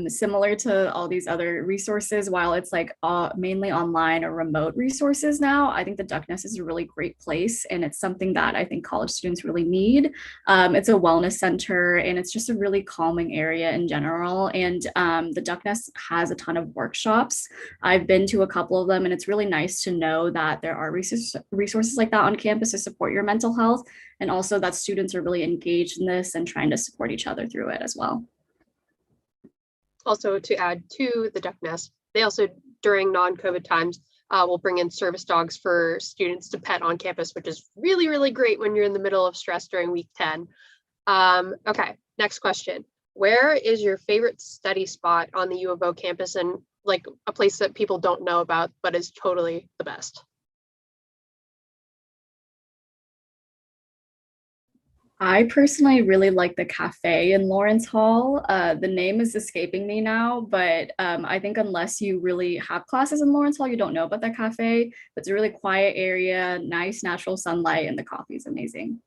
Similar to all these other resources, while it's like mainly online or remote resources now, I think the Duck Nest is a really great place, and it's something that I think college students really need. It's a wellness center, and it's just a really calming area in general. And the Duck Nest has a ton of workshops. I've been to a couple of them, and it's really nice to know that there are resources like that on campus to support your mental health, and also that students are really engaged in this and trying to support each other through it as well. Also, to add to the Duck Nest, they also, during non-COVID times, will bring in service dogs for students to pet on campus, which is really, really great when you're in the middle of stress during week 10. Okay, next question. Where is your favorite study spot on the U of O campus, and like a place that people don't know about, but is totally the best? I personally really like the cafe in Lawrence Hall. The name is escaping me now, but I think unless you really have classes in Lawrence Hall, you don't know about that cafe. It's a really quiet area, nice natural sunlight, and the coffee is amazing.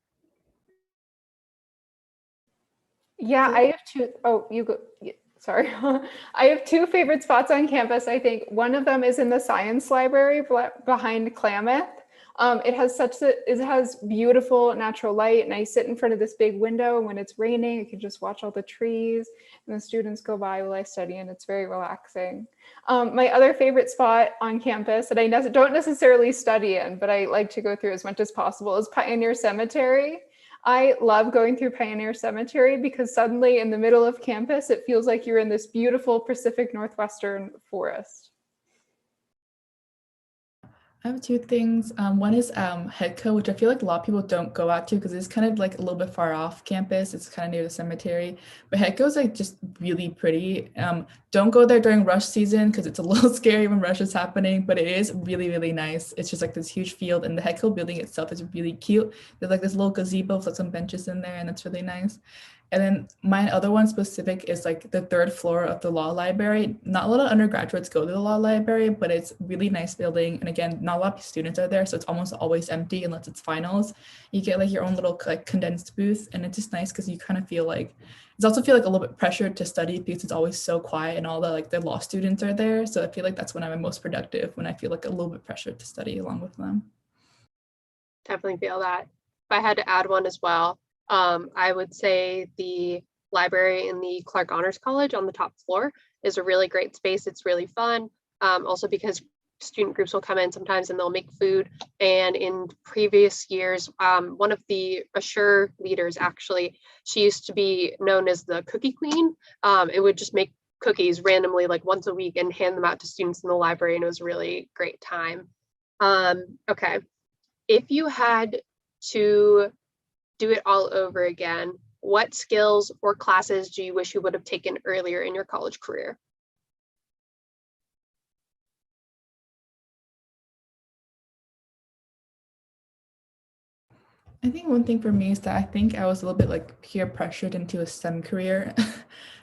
Yeah, I have two. Oh, you go. Sorry. I have two favorite spots on campus. I think one of them is in the science library behind Klamath. It has beautiful natural light, and I sit in front of this big window, and when it's raining, I can just watch all the trees and the students go by while I study, and it's very relaxing. My other favorite spot on campus that I don't necessarily study in, but I like to go through as much as possible, is Pioneer Cemetery. I love going through Pioneer Cemetery because suddenly in the middle of campus, it feels like you're in this beautiful Pacific Northwestern forest. I have two things. One is Headco, which I feel like a lot of people don't go out to because it's kind of like a little bit far off campus. It's kind of near the cemetery, but Headco is like just really pretty. Don't go there during rush season because it's a little scary when rush is happening, but it is really, really nice. It's just like this huge field, and the Headco building itself is really cute. There's like this little gazebo with like some benches in there, and it's really nice. And then my other one specific is like the third floor of the law library. Not a lot of undergraduates go to the law library, but it's really nice building. And again, not a lot of students are there, so it's almost always empty unless it's finals. You get like your own little like condensed booth, and it's just nice because you kind of feel like, it's also feel like a little bit pressured to study because it's always so quiet and all the like the law students are there. So I feel like that's when I'm most productive, when I feel like a little bit pressured to study along with them. Definitely feel that. If I had to add one as well, I would say the library in the Clark Honors College on the top floor is a really great space. It's really fun. Also because student groups will come in sometimes and they'll make food. And in previous years, one of the Assure leaders, actually, she used to be known as the Cookie Queen. It would just make cookies randomly like once a week and hand them out to students in the library. And it was a really great time. Okay. If you had to do it all over again, what skills or classes do you wish you would have taken earlier in your college career? I think one thing for me is that I think I was a little bit like peer pressured into a STEM career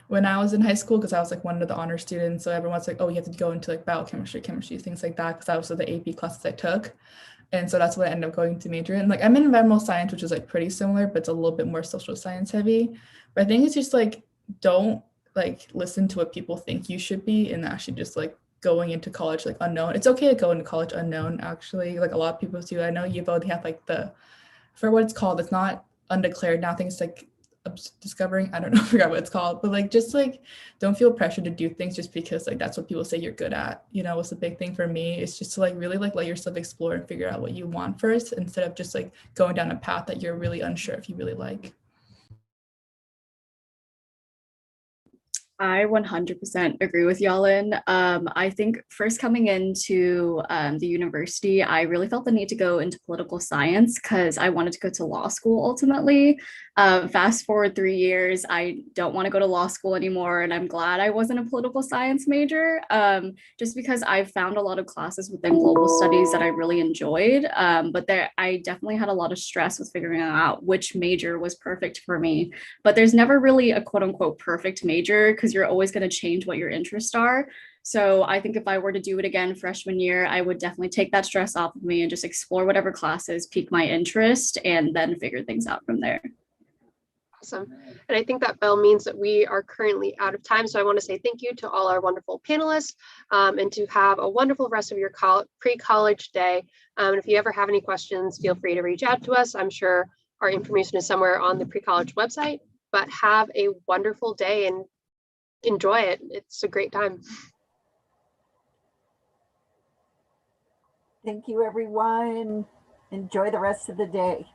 when I was in high school, because I was like one of the honor students. So everyone's like, oh, you have to go into like biochemistry, chemistry, things like that, because that was the AP classes I took. And so that's what I ended up going to major in. Like I'm in environmental science, which is like pretty similar, but it's a little bit more social science heavy. But I think it's just like, don't like listen to what people think you should be and actually just like going into college like unknown. It's okay to go into college unknown, actually. Like a lot of people do. I know you both have like for what it's called, it's not undeclared now. I think it's like discovering, I don't know, I forgot what it's called, but like just like don't feel pressure to do things just because like that's what people say you're good at. You know, what's the big thing for me is just to like really like let yourself explore and figure out what you want first, instead of just like going down a path that you're really unsure if you really like. I 100% agree with Yalin. I think first coming into the university, I really felt the need to go into political science because I wanted to go to law school ultimately. Fast forward 3 years, I don't want to go to law school anymore, and I'm glad I wasn't a political science major, just because I found a lot of classes within global studies that I really enjoyed. But there, I definitely had a lot of stress with figuring out which major was perfect for me. But there's never really a quote unquote perfect major because you're always going to change what your interests are. So I think if I were to do it again freshman year, I would definitely take that stress off of me and just explore whatever classes pique my interest and then figure things out from there. Awesome. And I think that bell means that we are currently out of time. So I want to say thank you to all our wonderful panelists, and to have a wonderful rest of your pre-college day. And if you ever have any questions, feel free to reach out to us. I'm sure our information is somewhere on the pre-college website, but have a wonderful day and enjoy it. It's a great time. Thank you, everyone. Enjoy the rest of the day.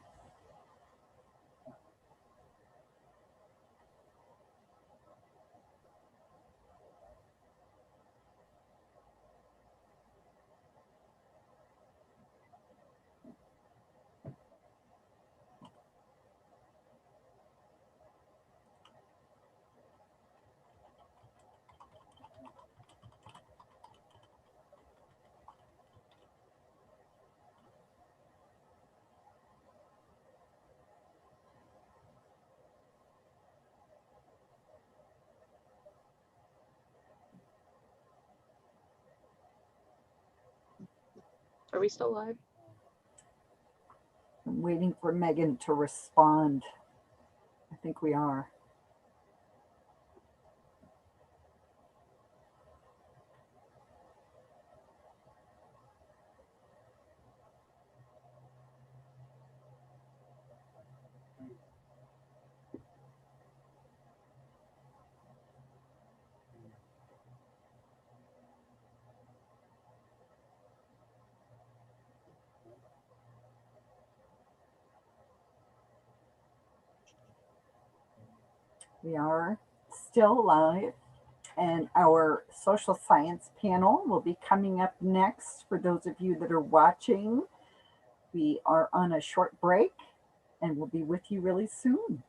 Are we still live? I'm waiting for Megan to respond. I think we are. We are still live, and our social science panel will be coming up next. For those of you that are watching, we are on a short break and we'll be with you really soon.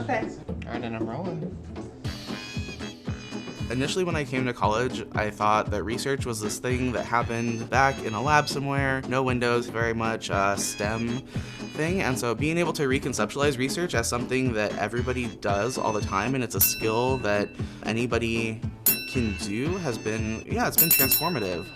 Okay. All right, and I'm rolling. Initially, when I came to college, I thought that research was this thing that happened back in a lab somewhere, no windows, very much STEM thing. And so being able to reconceptualize research as something that everybody does all the time, and it's a skill that anybody can do, has been, it's been transformative.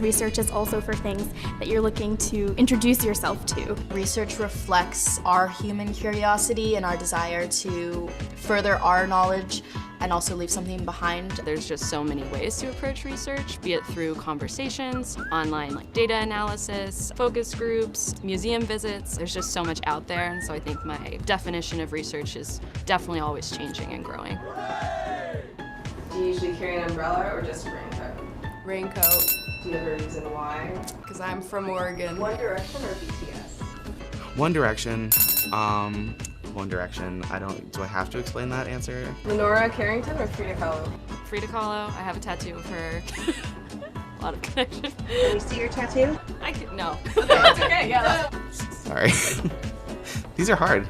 Research is also for things that you're looking to introduce yourself to. Research reflects our human curiosity and our desire to further our knowledge and also leave something behind. There's just so many ways to approach research, be it through conversations, online data analysis, focus groups, museum visits. There's just so much out there, and so I think my definition of research is definitely always changing and growing. Do you usually carry an umbrella or just a raincoat? Raincoat. Do you have a reason why? Because I'm from Oregon. One Direction or BTS? One Direction. One Direction. Do I have to explain that answer? Lenora Carrington or Frida Kahlo? Frida Kahlo. I have a tattoo of her. A lot of connection. Can we see your tattoo? No. Okay, that's okay, yeah. Sorry. These are hard.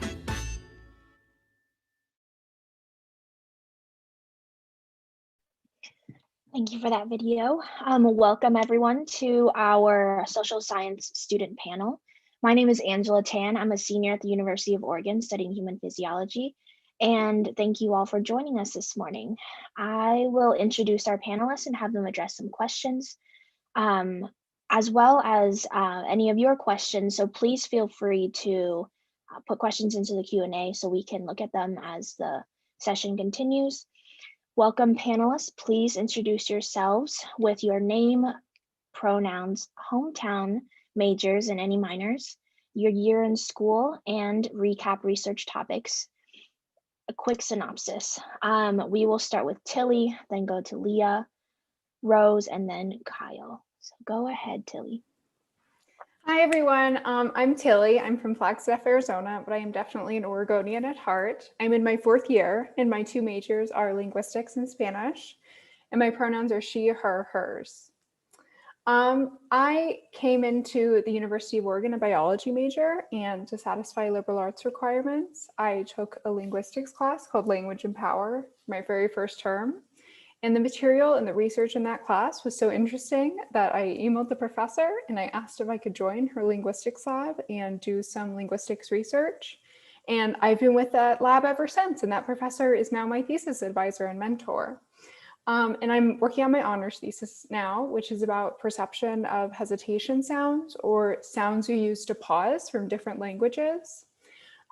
Thank you for that video. Welcome everyone to our social science student panel. My name is Angela Tan. I'm a senior at the University of Oregon studying human physiology. And thank you all for joining us this morning. I will introduce our panelists and have them address some questions, as well as any of your questions. So please feel free to put questions into the Q&A so we can look at them as the session continues. Welcome panelists, please introduce yourselves with your name, pronouns, hometown, majors and any minors, your year in school, and recap research topics. A quick synopsis. We will start with Tilly, then go to Leah, Rose, and then Kyle. So go ahead, Tilly. Hi, everyone. I'm Tilly. I'm from Flagstaff, Arizona, but I am definitely an Oregonian at heart. I'm in my 4th year, and my 2 majors are linguistics and Spanish, and my pronouns are she, her, hers. I came into the University of Oregon a biology major, and to satisfy liberal arts requirements, I took a linguistics class called Language and Power my very first term. And the material and the research in that class was so interesting that I emailed the professor and I asked if I could join her linguistics lab and do some linguistics research. And I've been with that lab ever since, and that professor is now my thesis advisor and mentor. And I'm working on my honors thesis now, which is about perception of hesitation sounds, or sounds you use to pause from different languages.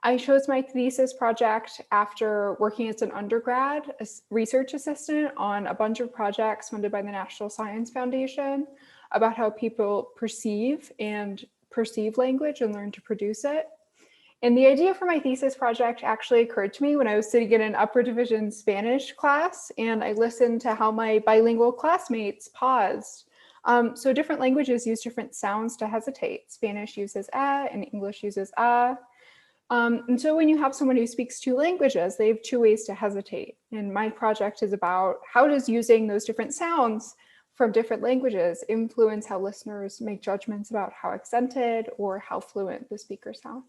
I chose my thesis project after working as an undergrad research assistant on a bunch of projects funded by the National Science Foundation about how people perceive language and learn to produce it. And the idea for my thesis project actually occurred to me when I was sitting in an upper division Spanish class, and I listened to how my bilingual classmates paused. So different languages use different sounds to hesitate. Spanish uses and English uses and so when you have someone who speaks 2 languages, they have 2 ways to hesitate. And my project is about how does using those different sounds from different languages influence how listeners make judgments about how accented or how fluent the speaker sounds.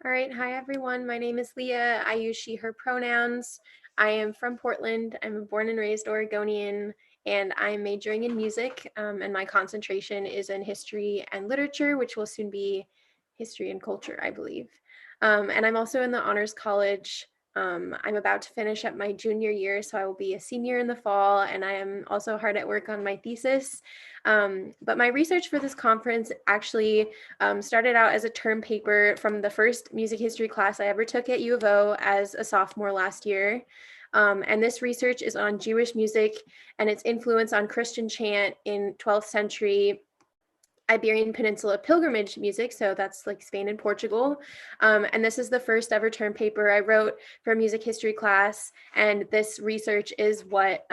All right, hi everyone. My name is Leah. I use she, her pronouns. I am from Portland. I'm a born and raised Oregonian, and I'm majoring in music, and my concentration is in history and literature, which will soon be history and culture, I believe. And I'm also in the Honors College. I'm about to finish up my junior year, so I will be a senior in the fall, and I am also hard at work on my thesis. But my research for this conference actually started out as a term paper from the first music history class I ever took at U of O as a sophomore last year. And this research is on Jewish music and its influence on Christian chant in 12th century Iberian Peninsula pilgrimage music. So that's like Spain and Portugal. And this is the first ever term paper I wrote for a music history class. And this research is what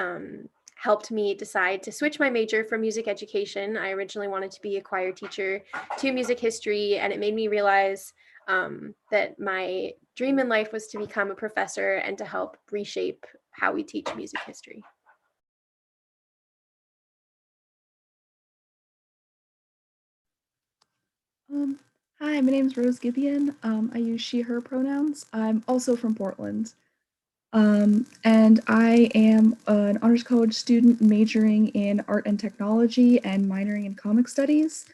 helped me decide to switch my major from music education. I originally wanted to be a choir teacher to music history, and it made me realize that my dream in life was to become a professor and to help reshape how we teach music history. Hi, my name is Rose Gibeon. I use she, her pronouns. I'm also from Portland. And I am an honors college student majoring in art and technology and minoring in comic studies.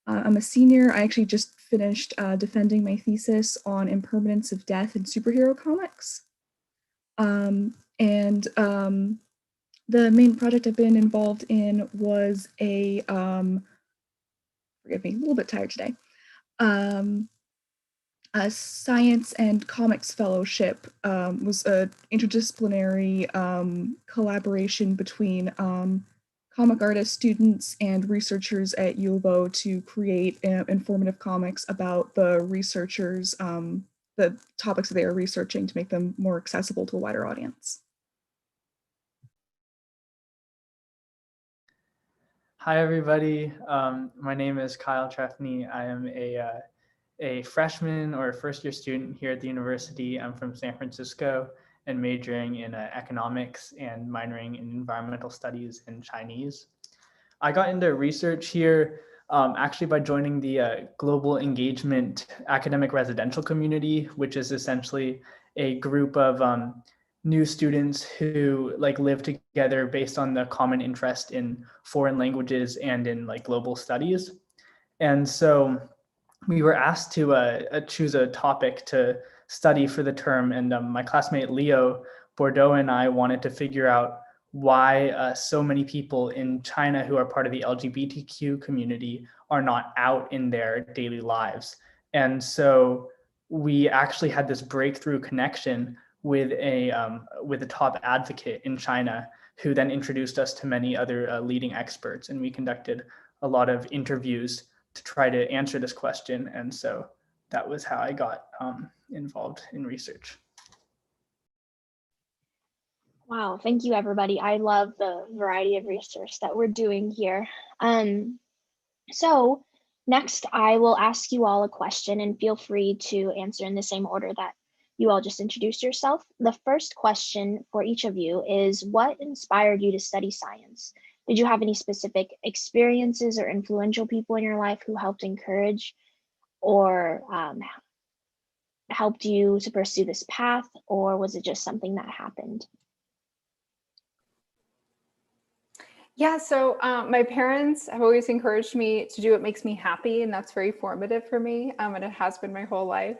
I'm a senior. I actually just finished defending my thesis on impermanence of death in superhero comics. The main project I've been involved in was forgive me, a little bit tired today. A science and comics fellowship was an interdisciplinary collaboration between comic artists, students, and researchers at U of O to create informative comics about the researchers, the topics that they are researching to make them more accessible to a wider audience. Hi, everybody. My name is Kyle Trefny. I am a freshman or first year student here at the university. I'm from San Francisco and majoring in economics and minoring in environmental studies and Chinese. I got into research here actually by joining the Global Engagement Academic Residential Community, which is essentially a group of new students who live together based on the common interest in foreign languages and in global studies. And so we were asked to choose a topic to study for the term, and my classmate Leo Bordeaux and I wanted to figure out why so many people in China who are part of the LGBTQ community are not out in their daily lives. And so we actually had this breakthrough connection with a top advocate in China, who then introduced us to many other leading experts, and we conducted a lot of interviews to try to answer this question. And so that was how I got involved in research. Wow, thank you, everybody. I love the variety of research that we're doing here. So next, I will ask you all a question, and feel free to answer in the same order that you all just introduced yourself. The first question for each of you is, what inspired you to study science? Did you have any specific experiences or influential people in your life who helped encourage or helped you to pursue this path, or was it just something that happened? Yeah, so my parents have always encouraged me to do what makes me happy, and that's very formative for me, and it has been my whole life.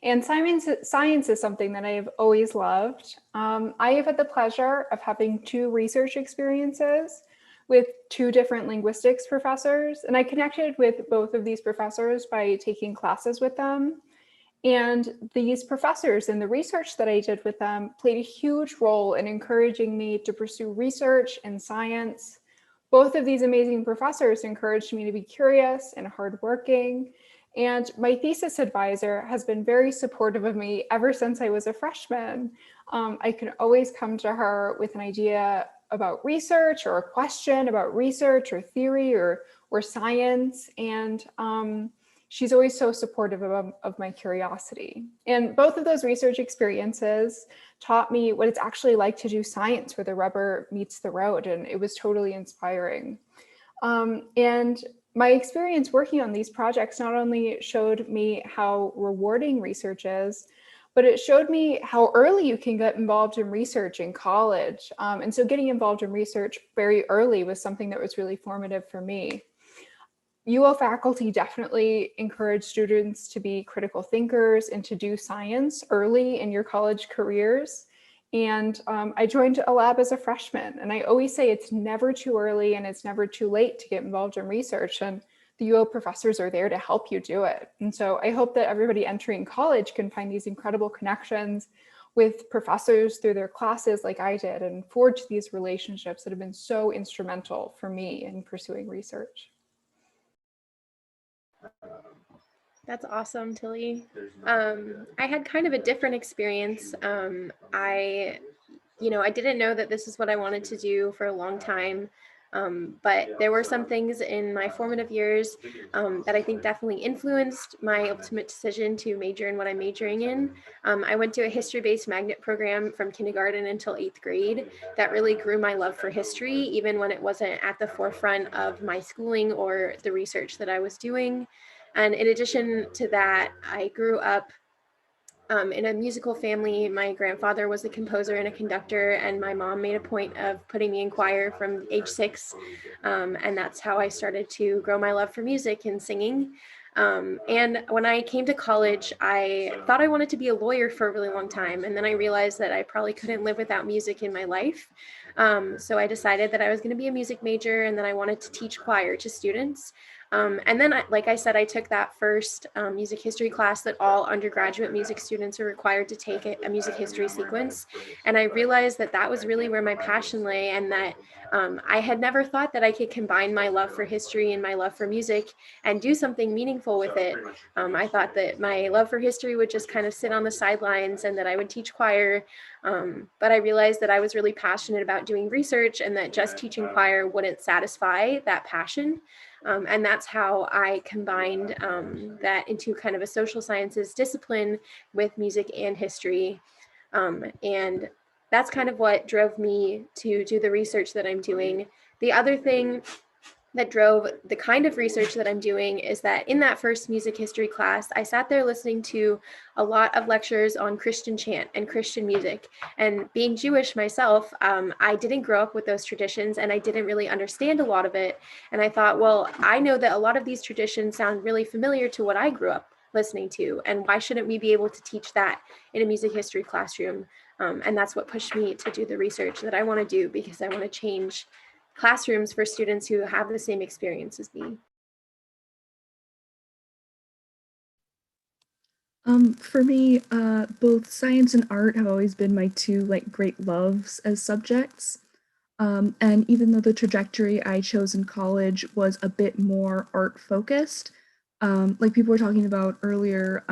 And science is something that I have always loved. I have had the pleasure of having 2 research experiences with 2 different linguistics professors, and I connected with both of these professors by taking classes with them. And these professors and the research that I did with them played a huge role in encouraging me to pursue research and science. Both of these amazing professors encouraged me to be curious and hardworking. And my thesis advisor has been very supportive of me ever since I was a freshman. I can always come to her with an idea about research or a question about research or theory or science. And she's always so supportive of my curiosity. And both of those research experiences taught me what it's actually like to do science where the rubber meets the road, and it was totally inspiring. And my experience working on these projects not only showed me how rewarding research is, but it showed me how early you can get involved in research in college. And so getting involved in research very early was something that was really formative for me. UO faculty definitely encourage students to be critical thinkers and to do science early in your college careers. And I joined a lab as a freshman, and I always say it's never too early and it's never too late to get involved in research, and the UO professors are there to help you do it. And so I hope that everybody entering college can find these incredible connections with professors through their classes like I did, and forge these relationships that have been so instrumental for me in pursuing research. That's awesome, Tilly. I had kind of a different experience. I didn't know that this is what I wanted to do for a long time. But there were some things in my formative years that I think definitely influenced my ultimate decision to major in what I'm majoring in. I went to a history-based magnet program from kindergarten until 8th grade that really grew my love for history, even when it wasn't at the forefront of my schooling or the research that I was doing. And in addition to that, I grew up in a musical family. My grandfather was a composer and a conductor, and my mom made a point of putting me in choir from age 6. And that's how I started to grow my love for music and singing. And when I came to college, I thought I wanted to be a lawyer for a really long time. And then I realized that I probably couldn't live without music in my life. So I decided that I was going to be a music major, and then I wanted to teach choir to students. And then, like I said, I took that first music history class that all undergraduate music students are required to take, a music history sequence. And I realized that that was really where my passion lay, and that I had never thought that I could combine my love for history and my love for music and do something meaningful with it. I thought that my love for history would just kind of sit on the sidelines and that I would teach choir. But I realized that I was really passionate about doing research, and that just teaching choir wouldn't satisfy that passion. And that's how I combined that into kind of a social sciences discipline with music and history. And that's kind of what drove me to do the research that I'm doing. The other thing that drove the kind of research that I'm doing is that in that first music history class, I sat there listening to a lot of lectures on Christian chant and Christian music. And being Jewish myself, I didn't grow up with those traditions, and I didn't really understand a lot of it. And I thought, well, I know that a lot of these traditions sound really familiar to what I grew up listening to, and why shouldn't we be able to teach that in a music history classroom? And that's what pushed me to do the research that I want to do, because I want to change classrooms for students who have the same experience as me. For me, both science and art have always been my two great loves as subjects. And even though the trajectory I chose in college was a bit more art focused, like people were talking about earlier,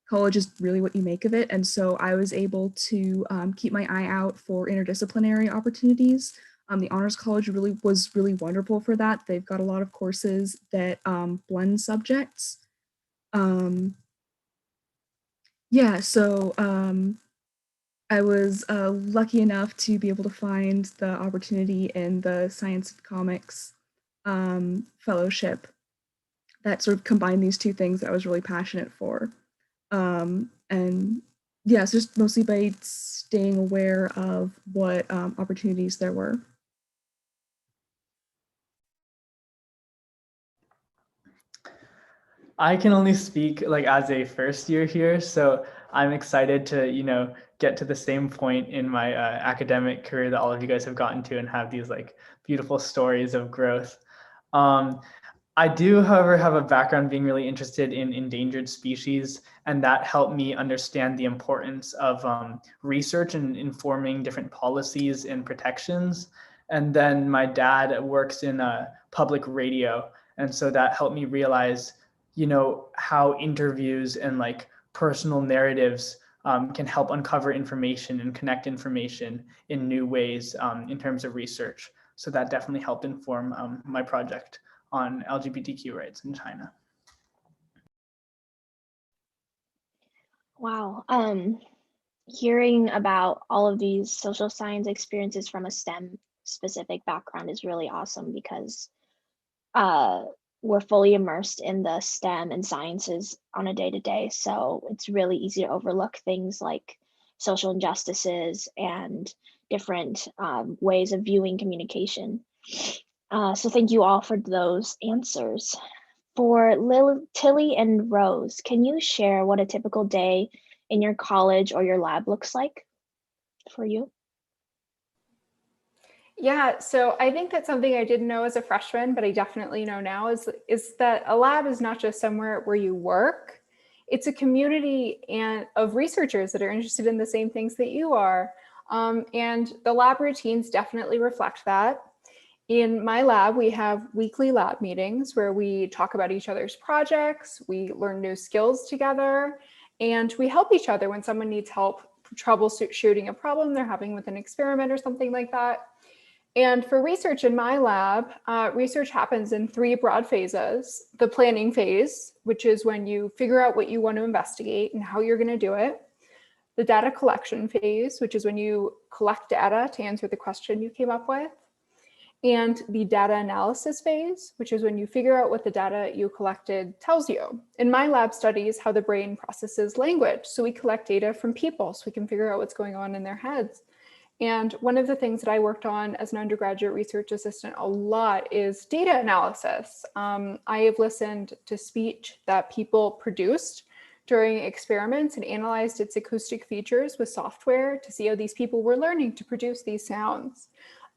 college is really what you make of it. And so I was able to keep my eye out for interdisciplinary opportunities. The Honors College was really wonderful for that. They've got a lot of courses that blend subjects. Yeah, so I was lucky enough to be able to find the opportunity in the Science and Comics fellowship that sort of combined these two things that I was really passionate for. And yeah, so just mostly by staying aware of what opportunities there were. I can only speak as a first year here, so I'm excited to get to the same point in my academic career that all of you guys have gotten to, and have these beautiful stories of growth. I do, however, have a background being really interested in endangered species, and that helped me understand the importance of research and informing different policies and protections. And then my dad works in public radio, and so that helped me realize how interviews and personal narratives can help uncover information and connect information in new ways in terms of research. So that definitely helped inform my project on LGBTQ rights in China. Wow. Hearing about all of these social science experiences from a STEM specific background is really awesome, because we're fully immersed in the STEM and sciences on a day-to-day. So it's really easy to overlook things like social injustices and different ways of viewing communication. So thank you all for those answers. For Tilly and Rose, can you share what a typical day in your college or your lab looks like for you? Yeah, so I think that's something I didn't know as a freshman, but I definitely know now is that a lab is not just somewhere where you work. It's a community of researchers that are interested in the same things that you are. And the lab routines definitely reflect that. In my lab, we have weekly lab meetings where we talk about each other's projects, we learn new skills together, and we help each other when someone needs help troubleshooting a problem they're having with an experiment or something like that. And for research in my lab, research happens in 3 broad phases. The planning phase, which is when you figure out what you want to investigate and how you're going to do it. The data collection phase, which is when you collect data to answer the question you came up with. and the data analysis phase, which is when you figure out what the data you collected tells you. In my lab studies, how the brain processes language. So we collect data from people so we can figure out what's going on in their heads. And one of the things that I worked on as an undergraduate research assistant a lot is data analysis. I have listened to speech that people produced during experiments and analyzed its acoustic features with software to see how these people were learning to produce these sounds.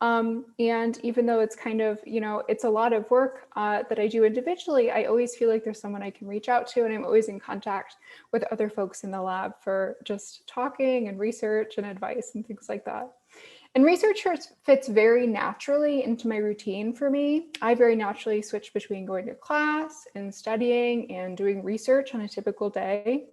And even though it's kind of, it's a lot of work that I do individually, I always feel like there's someone I can reach out to, and I'm always in contact with other folks in the lab for just talking and research and advice and things like that. And research fits very naturally into my routine for me. I very naturally switch between going to class and studying and doing research on a typical day.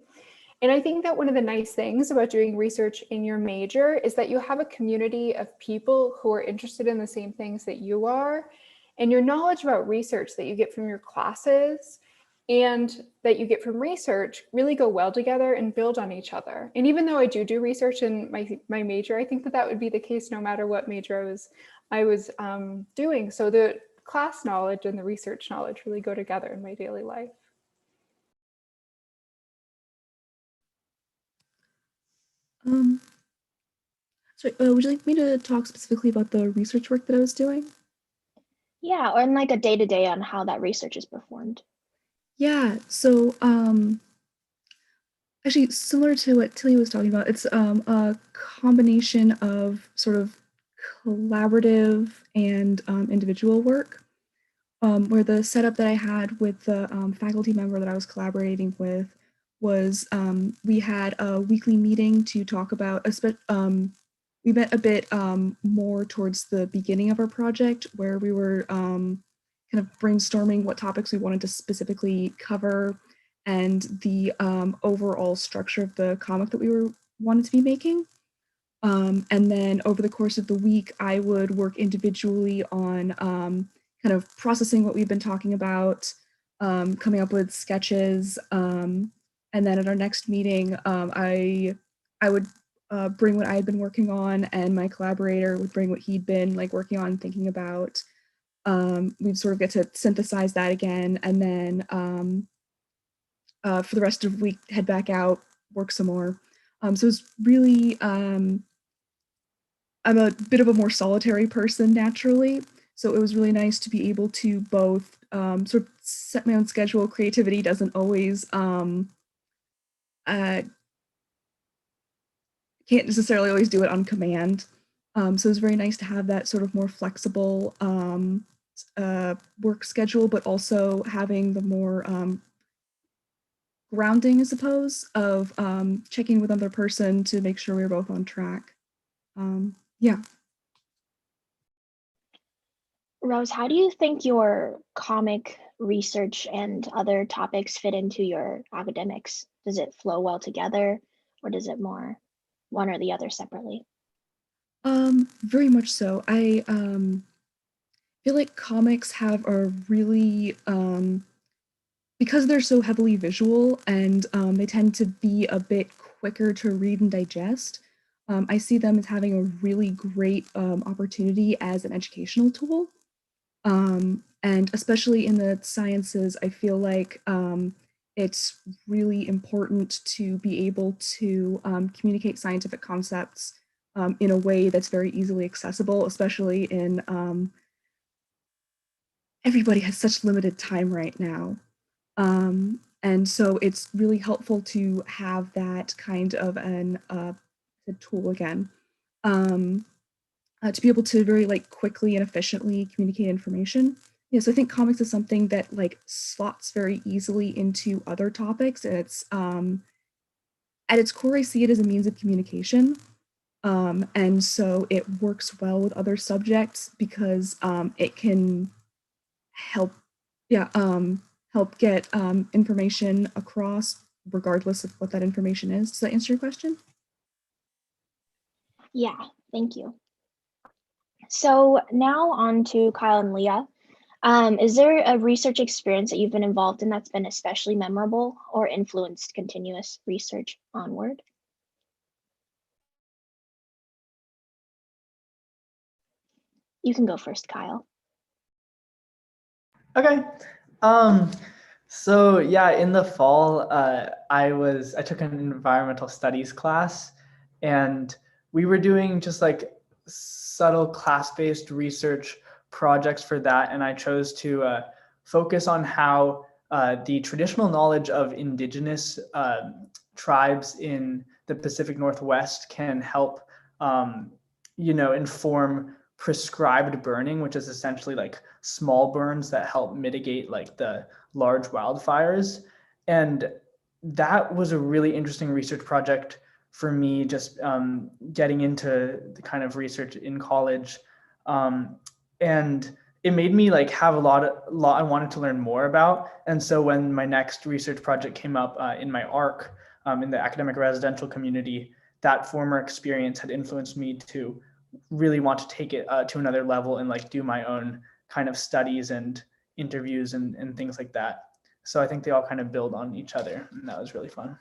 And I think that one of the nice things about doing research in your major is that you have a community of people who are interested in the same things that you are, and your knowledge about research that you get from your classes and that you get from research really go well together and build on each other. And even though I do research in my major, I think that would be the case no matter what major I was doing. So the class knowledge and the research knowledge really go together in my daily life. Would you like me to talk specifically about the research work that I was doing? Yeah, or in like a day-to-day on how that research is performed. Yeah, so actually similar to what Tilly was talking about, it's a combination of sort of collaborative and individual work, where the setup that I had with the faculty member that I was collaborating with was we had a weekly meeting to talk about, we met a bit more towards the beginning of our project, where we were kind of brainstorming what topics we wanted to specifically cover and the overall structure of the comic that we wanted to be making. And then over the course of the week, I would work individually on kind of processing what we've been talking about, coming up with sketches, and then at our next meeting, I would bring what I had been working on, and my collaborator would bring what he'd been working on, thinking about. We'd sort of get to synthesize that again, and then for the rest of the week, head back out, work some more. So it's really, I'm a bit of a more solitary person naturally, so it was really nice to be able to both sort of set my own schedule. Creativity doesn't always can't necessarily always do it on command. So it's very nice to have that sort of more flexible work schedule, but also having the more grounding, I suppose, of checking with another person to make sure we're both on track. Yeah. Rose, how do you think your comic research and other topics fit into your academics? Does it flow well together, or does it more one or the other separately? Very much so. I feel like comics have a really because they're so heavily visual and they tend to be a bit quicker to read and digest. I see them as having a really great opportunity as an educational tool. And especially in the sciences, I feel like it's really important to be able to communicate scientific concepts in a way that's very easily accessible, especially in everybody has such limited time right now. And so it's really helpful to have that kind of an a tool again, to be able to very quickly and efficiently communicate information. Yeah, so I think comics is something that slots very easily into other topics, and it's at its core, I see it as a means of communication. And so it works well with other subjects because it can help, yeah, help get information across regardless of what that information is. Does that answer your question? Yeah, thank you. So now on to Kyle and Leah. Is there a research experience that you've been involved in that's been especially memorable or influenced continuous research onward? You can go first, Kyle. Okay. So yeah, in the fall, I took an environmental studies class, and we were doing just like subtle class-based research projects for that. And I chose to focus on how the traditional knowledge of indigenous tribes in the Pacific Northwest can help, inform prescribed burning, which is essentially like small burns that help mitigate like the large wildfires. And that was a really interesting research project for me, just getting into the kind of research in college. And it made me like have a lot I wanted to learn more about. And so when my next research project came up in my ARC, in the academic residential community, that former experience had influenced me to really want to take it to another level and like do my own kind of studies and interviews and things like that. So I think they all kind of build on each other, and that was really fun.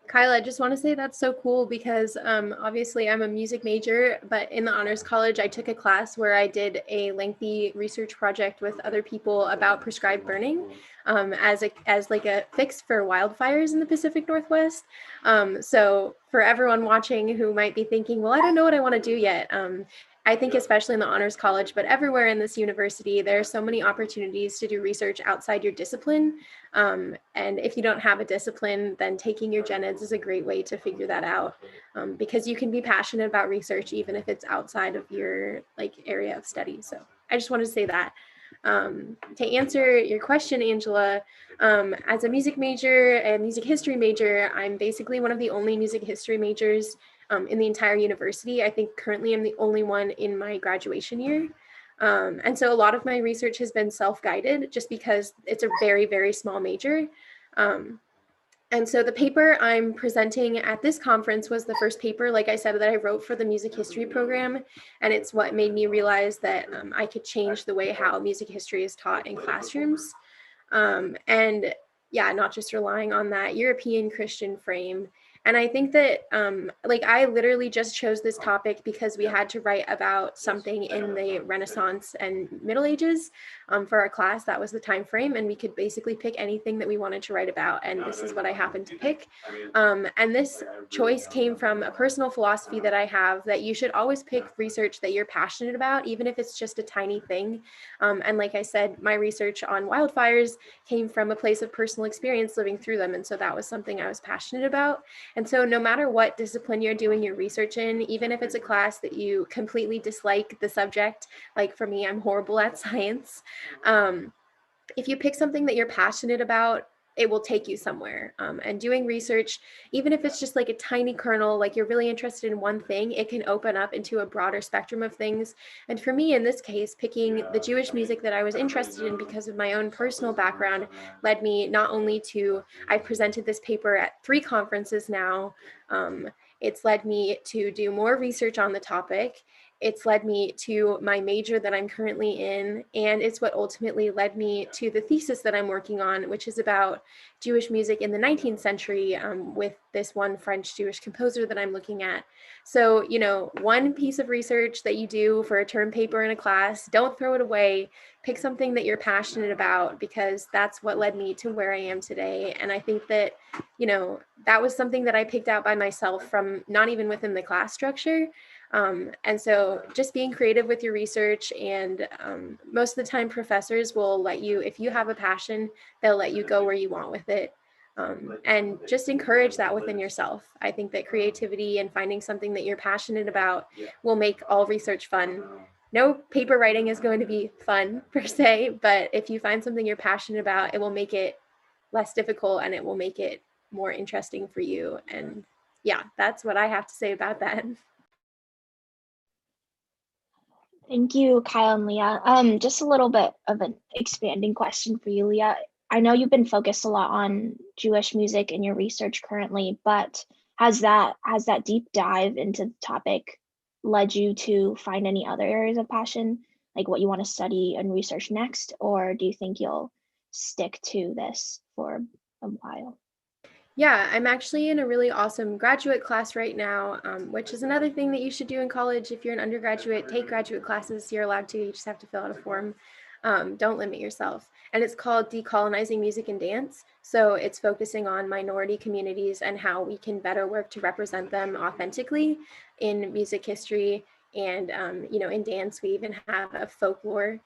Kyle, I just want to say that's so cool because obviously I'm a music major, but in the Honors College, I took a class where I did a lengthy research project with other people about prescribed burning as like a fix for wildfires in the Pacific Northwest. So for everyone watching who might be thinking, well, I don't know what I want to do yet. I think especially in the Honors College, but everywhere in this university, there are so many opportunities to do research outside your discipline. And if you don't have a discipline, then taking your gen eds is a great way to figure that out, because you can be passionate about research even if it's outside of your like area of study. So I just wanted to say that. To answer your question, Angela, as a music major and music history major, I'm basically one of the only music history majors in the entire university. I think currently I'm the only one in my graduation year. And so a lot of my research has been self-guided just because it's a very, very small major. And so the paper I'm presenting at this conference was the first paper, like I said, that I wrote for the music history program. And it's what made me realize that I could change the way how music history is taught in classrooms. And yeah, not just relying on that European Christian frame. And I think that like I literally just chose this topic because we had to write about something in the Renaissance and Middle Ages for our class. That was the time frame, and we could basically pick anything that we wanted to write about. And this is what I happened to pick. And this choice came from a personal philosophy that I have, that you should always pick research that you're passionate about, even if it's just a tiny thing. And like I said, my research on wildfires came from a place of personal experience living through them. And so that was something I was passionate about. And so no matter what discipline you're doing your research in, even if it's a class that you completely dislike the subject, like for me, I'm horrible at science. If you pick something that you're passionate about, it will take you somewhere. And doing research, even if it's just like a tiny kernel, like you're really interested in one thing, it can open up into a broader spectrum of things. And for me, in this case, picking the Jewish music that I was interested in because of my own personal background led me not only to, I've presented this paper at 3 conferences now. It's led me to do more research on the topic. It's led me to my major that I'm currently in, and it's what ultimately led me to the thesis that I'm working on, which is about Jewish music in the 19th century with this one French Jewish composer that I'm looking at. So, you know, one piece of research that you do for a term paper in a class, don't throw it away. Pick something that you're passionate about, because that's what led me to where I am today. And I think that, you know, that was something that I picked out by myself from not even within the class structure. And so just being creative with your research, and most of the time professors will let you, if you have a passion, they'll let you go where you want with it. And just encourage that within yourself. I think that creativity and finding something that you're passionate about will make all research fun. No paper writing is going to be fun per se, but if you find something you're passionate about, it will make it less difficult and it will make it more interesting for you. And yeah, that's what I have to say about that. Thank you, Kyle and Leah. Just a little bit of an expanding question for you, Leah. I know you've been focused a lot on Jewish music in your research currently, but has that deep dive into the topic led you to find any other areas of passion, like what you want to study and research next, or do you think you'll stick to this for a while? Yeah, I'm actually in a really awesome graduate class right now, which is another thing that you should do in college. If you're an undergraduate, take graduate classes. You're allowed to, you just have to fill out a form. Don't limit yourself. And it's called Decolonizing Music and Dance. So it's focusing on minority communities and how we can better work to represent them authentically in music history. And, in dance, we even have a folklore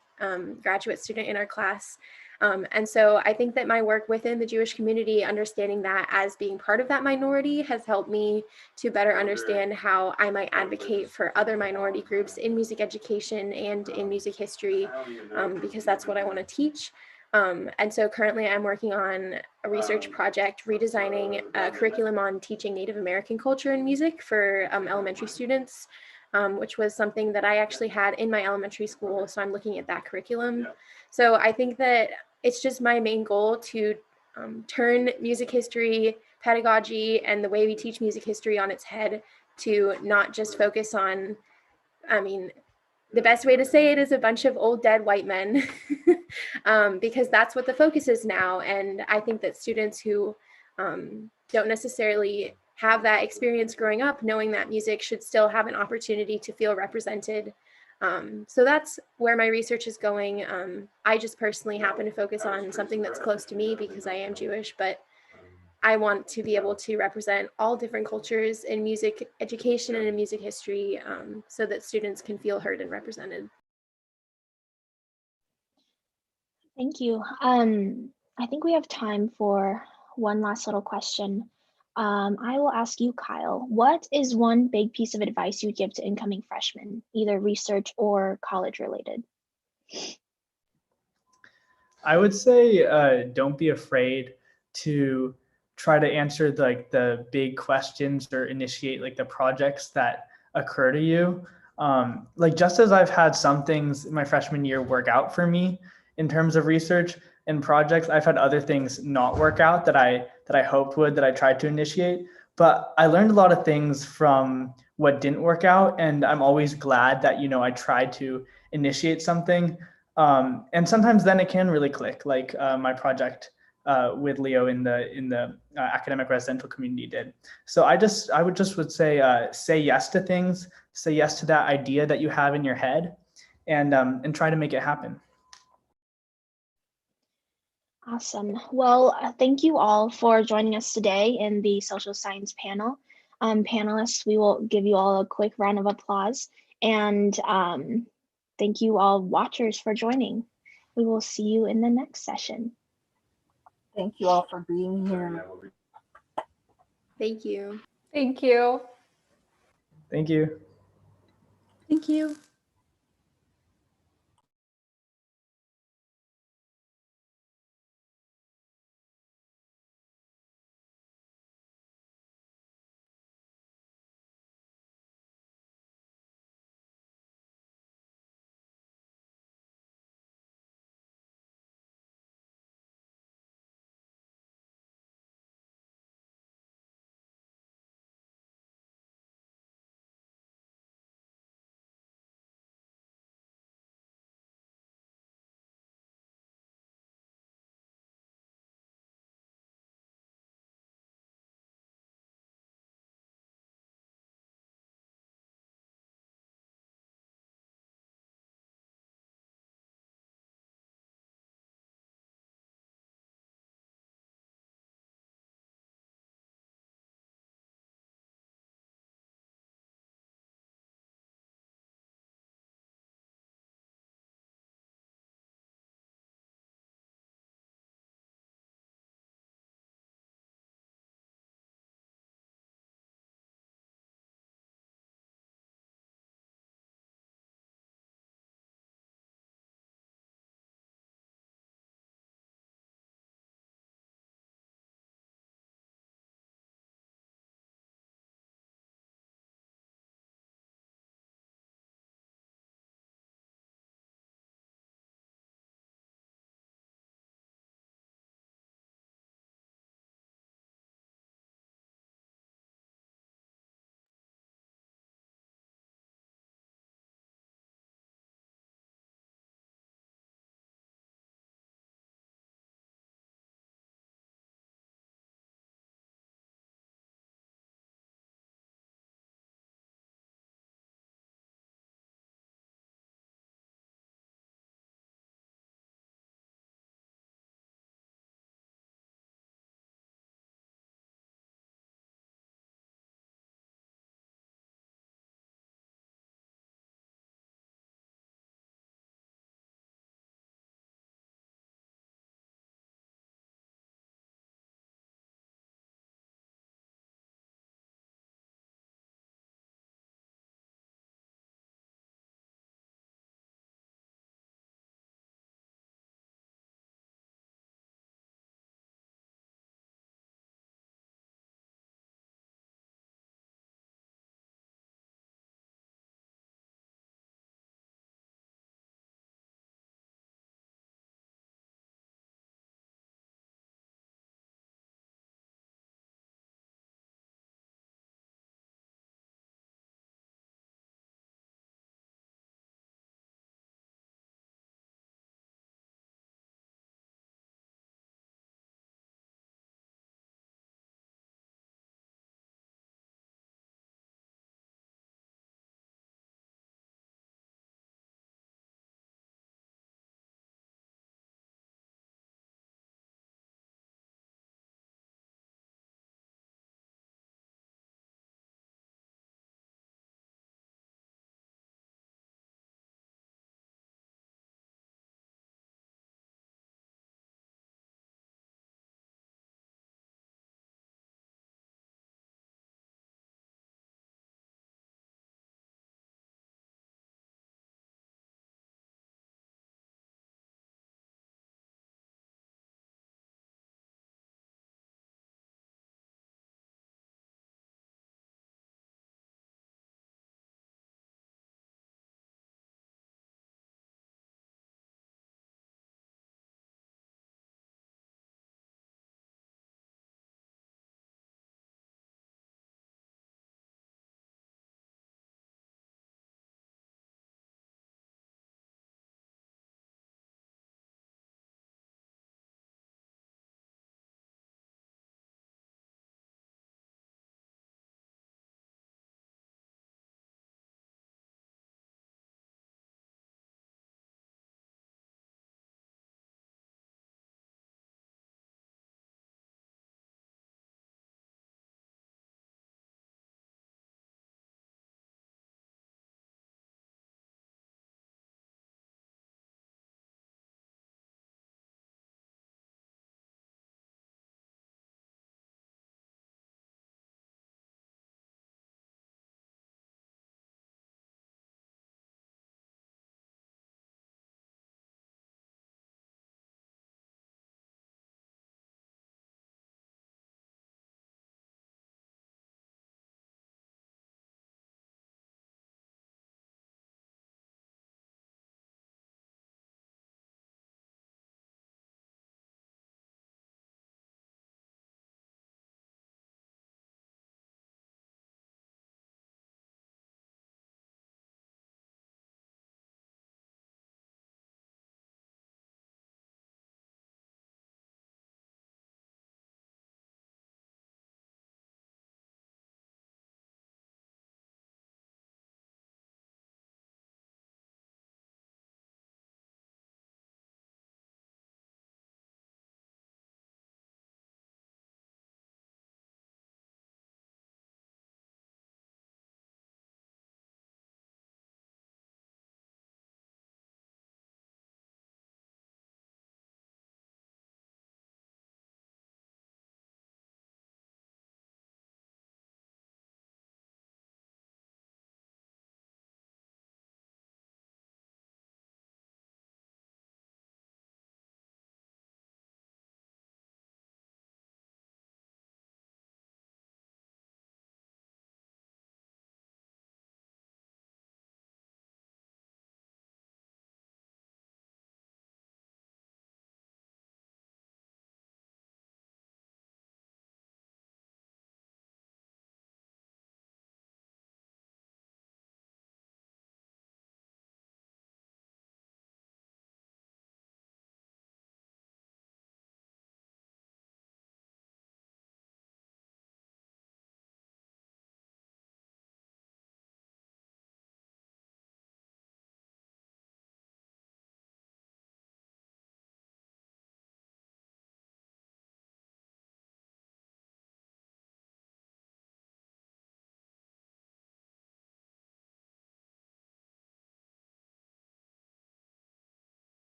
graduate student in our class. And so I think that my work within the Jewish community, understanding that as being part of that minority, has helped me to better understand how I might advocate for other minority groups in music education and in music history, because that's what I want to teach. And so currently I'm working on a research project redesigning a curriculum on teaching Native American culture and music for elementary students, which was something that I actually had in my elementary school. So I'm looking at that curriculum. So I think that it's just my main goal to turn music history, pedagogy, and the way we teach music history on its head, to not just focus on, the best way to say it is a bunch of old dead white men, because that's what the focus is now. And I think that students who don't necessarily have that experience growing up, knowing that music should still have an opportunity to feel represented. So that's where my research is going. I just personally happen to focus on something that's close to me because I am Jewish, but I want to be able to represent all different cultures in music education and in music history, so that students can feel heard and represented. Thank you. I think we have time for one last little question. I will ask you, Kyle, what is one big piece of advice you would give to incoming freshmen, either research or college related? I would say don't be afraid to try to answer the big questions or initiate like the projects that occur to you. Like just as I've had some things in my freshman year work out for me in terms of research and projects, I've had other things not work out that I hoped would, that I tried to initiate. But I learned a lot of things from what didn't work out, and I'm always glad that I tried to initiate something. And sometimes then it can really click, like my project with Leo in the academic residential community did. So I would say yes to things, say yes to that idea that you have in your head, and try to make it happen. Awesome. Well, thank you all for joining us today in the social science panel. Panelists, we will give you all a quick round of applause. And thank you all watchers for joining. We will see you in the next session. Thank you all for being here. Thank you. Thank you. Thank you. Thank you.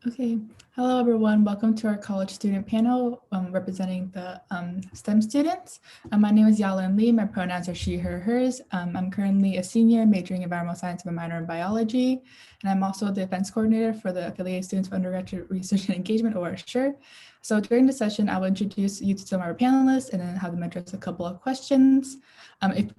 Okay, hello everyone. Welcome to our college student panel representing the STEM students. My name is Yalin Lee. My pronouns are she, her, hers. I'm currently a senior majoring in environmental science with a minor in biology. And I'm also the events coordinator for the Affiliated Students for Undergraduate Research and Engagement, or SURE. So during the session, I will introduce you to some of our panelists and then have them address a couple of questions.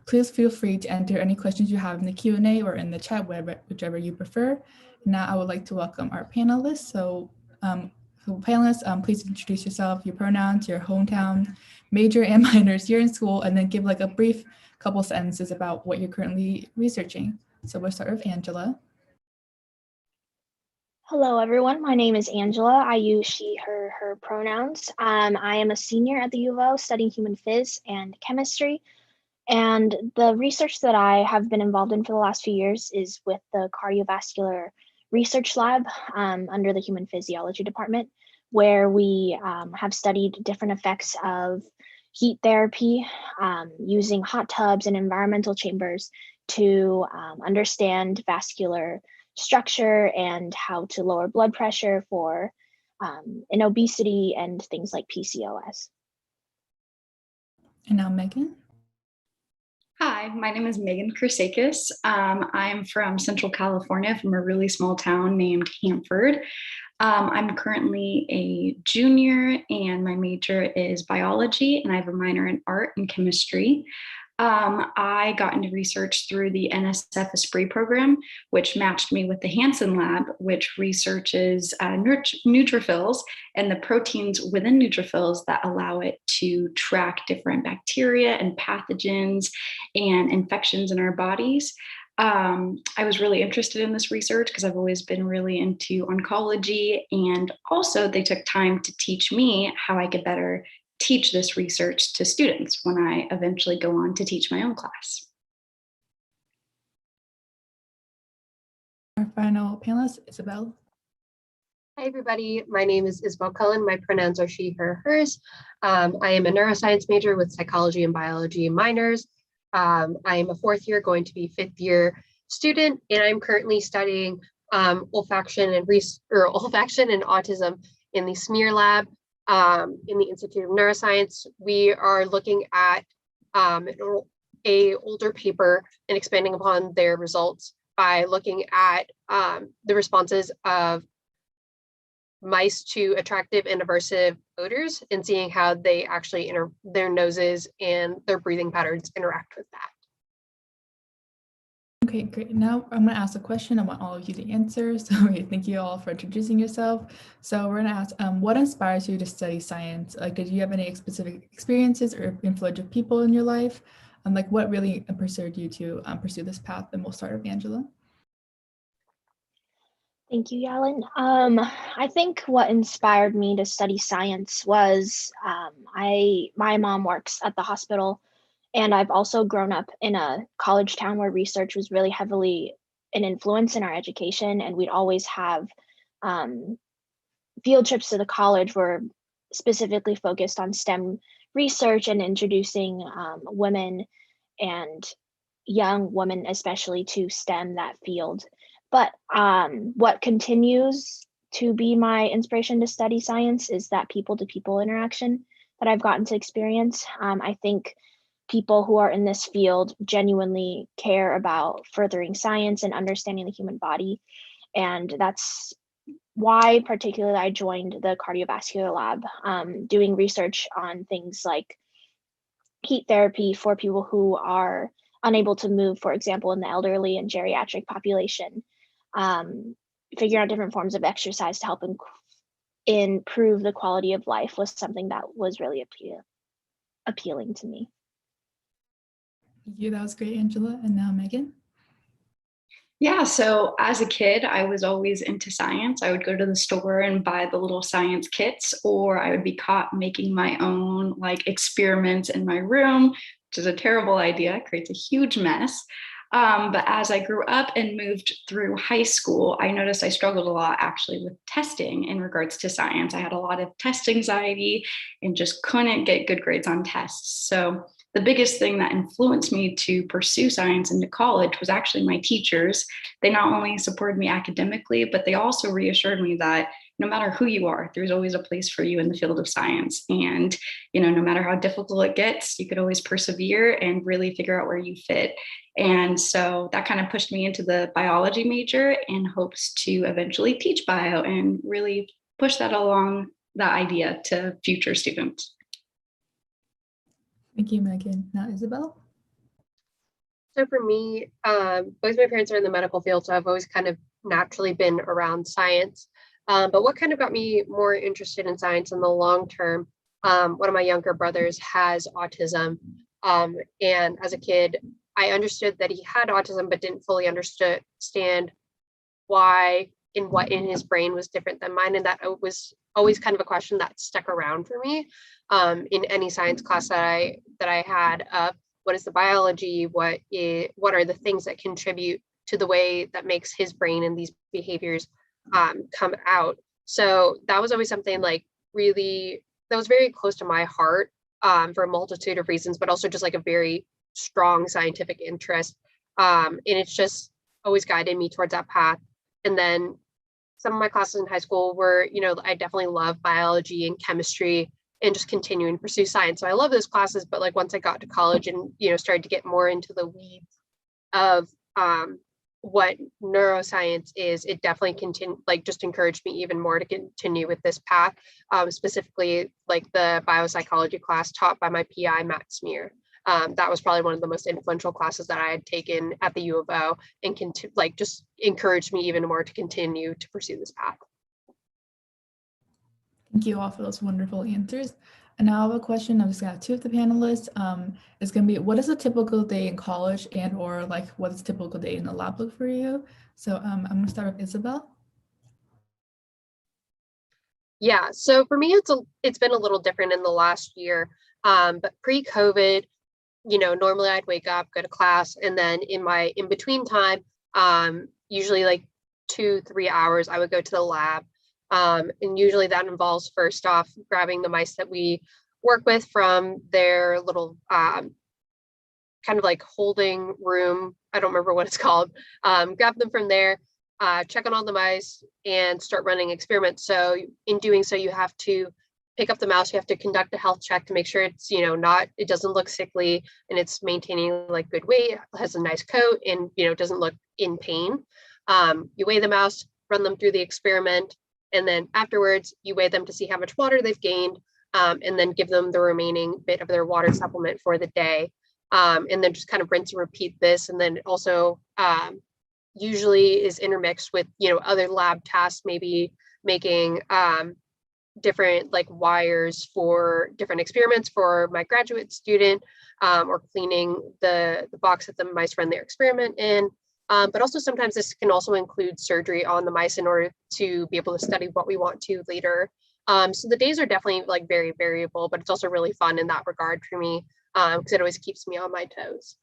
Please feel free to enter any questions you have in the Q&A or in the chat, whichever you prefer. Now I would like to welcome our panelists. So panelists, please introduce yourself, your pronouns, your hometown, major and minors you're in school, and then give like a brief couple sentences about what you're currently researching. So we'll start with Angela. Hello, everyone. My name is Angela. I use she, her pronouns. I am a senior at the U of O studying human phys and chemistry. And the research that I have been involved in for the last few years is with the cardiovascular research lab under the human physiology department, where we have studied different effects of heat therapy using hot tubs and environmental chambers to understand vascular structure and how to lower blood pressure for in obesity and things like PCOS. And now Megan. Hi, my name is Megan Krusakis. I'm from Central California, from a really small town named Hanford. I'm currently a junior and my major is biology, and I have a minor in art and chemistry. I got into research through the NSF Esprit program, which matched me with the Hansen Lab, which researches neutrophils and the proteins within neutrophils that allow it to track different bacteria and pathogens and infections in our bodies. I was really interested in this research because I've always been really into oncology, and also they took time to teach me how I could better teach this research to students when I eventually go on to teach my own class. Our final panelist, Isabel. Hi, everybody. My name is Isabel Cullen. My pronouns are she, her, hers. I am a neuroscience major with psychology and biology minors. I am a fourth year, going to be fifth year student, and I'm currently studying olfaction and autism in the SMEAR lab in the Institute of Neuroscience. We are looking at a older paper and expanding upon their results by looking at the responses of mice to attractive and aversive odors and seeing how they actually their noses and their breathing patterns interact with that. Okay, great. Now I'm going to ask a question. I want all of you to answer. So thank you all for introducing yourself. So we're going to ask, what inspires you to study science? Like, did you have any specific experiences or influential people in your life? Like, what really pursued you to pursue this path? And we'll start with Angela. Thank you, Yalin. I think what inspired me to study science was my mom works at the hospital, and I've also grown up in a college town where research was really heavily an influence in our education, and we'd always have field trips to the college were specifically focused on STEM research and introducing women and young women especially to STEM, that field. But what continues to be my inspiration to study science is that people-to-people interaction that I've gotten to experience. I think people who are in this field genuinely care about furthering science and understanding the human body. And that's why particularly I joined the cardiovascular lab, doing research on things like heat therapy for people who are unable to move, for example, in the elderly and geriatric population. Figuring out different forms of exercise to help improve the quality of life was something that was really appealing to me. Thank you. That was great, Angela. And now Megan. Yeah, so as a kid, I was always into science. I would go to the store and buy the little science kits, or I would be caught making my own like experiments in my room, which is a terrible idea, creates a huge mess. But as I grew up and moved through high school, I noticed I struggled a lot actually with testing in regards to science. I had a lot of test anxiety and just couldn't get good grades on tests. So the biggest thing that influenced me to pursue science into college was actually my teachers. They not only supported me academically, but they also reassured me that no matter who you are, there's always a place for you in the field of science. And, no matter how difficult it gets, you could always persevere and really figure out where you fit. And so that kind of pushed me into the biology major in hopes to eventually teach bio and really push that along, that idea, to future students. Thank you, Megan. Now, Isabel? So for me, both my parents are in the medical field, so I've always kind of naturally been around science. But what kind of got me more interested in science in the long term, one of my younger brothers has autism. And as a kid, I understood that he had autism, but didn't fully understand why and what in his brain was different than mine. And that was always kind of a question that stuck around for me in any science class that I had of what is the biology, what are the things that contribute to the way that makes his brain and these behaviors come out. So that was always something like really, that was very close to my heart for a multitude of reasons, but also just like a very strong scientific interest. And it's just always guided me towards that path. And then some of my classes in high school were, I definitely love biology and chemistry and just continuing to pursue science. So I love those classes, but like once I got to college and, started to get more into the weeds of what neuroscience is, it definitely just encouraged me even more to continue with this path, specifically like the biopsychology class taught by my PI, Matt Smear. That was probably one of the most influential classes that I had taken at the U of O, and just encouraged me even more to continue to pursue this path. Thank you all for those wonderful answers. And now I have a question. I've just got two of the panelists. It's going to be, what is a typical day in college, and or like what is a typical day in the lab look for you? So I'm going to start with Isabel. Yeah, so for me, it's been a little different in the last year, but pre-COVID, normally I'd wake up, go to class, and then in between time, usually like 2-3 hours, I would go to the lab. And usually that involves first off grabbing the mice that we work with from their little kind of like holding room. I don't remember what it's called. Grab them from there, check on all the mice, and start running experiments. So in doing so, you have to pick up the mouse, you have to conduct a health check to make sure it's, it doesn't look sickly and it's maintaining like good weight, has a nice coat, and, doesn't look in pain. You weigh the mouse, run them through the experiment, and then afterwards you weigh them to see how much water they've gained, and then give them the remaining bit of their water supplement for the day. And then just kind of rinse and repeat this. And then also usually is intermixed with, other lab tasks, maybe making different like wires for different experiments for my graduate student, or cleaning the box that the mice run their experiment in. But also sometimes this can also include surgery on the mice in order to be able to study what we want to later. So the days are definitely like very variable, but it's also really fun in that regard for me, because it always keeps me on my toes.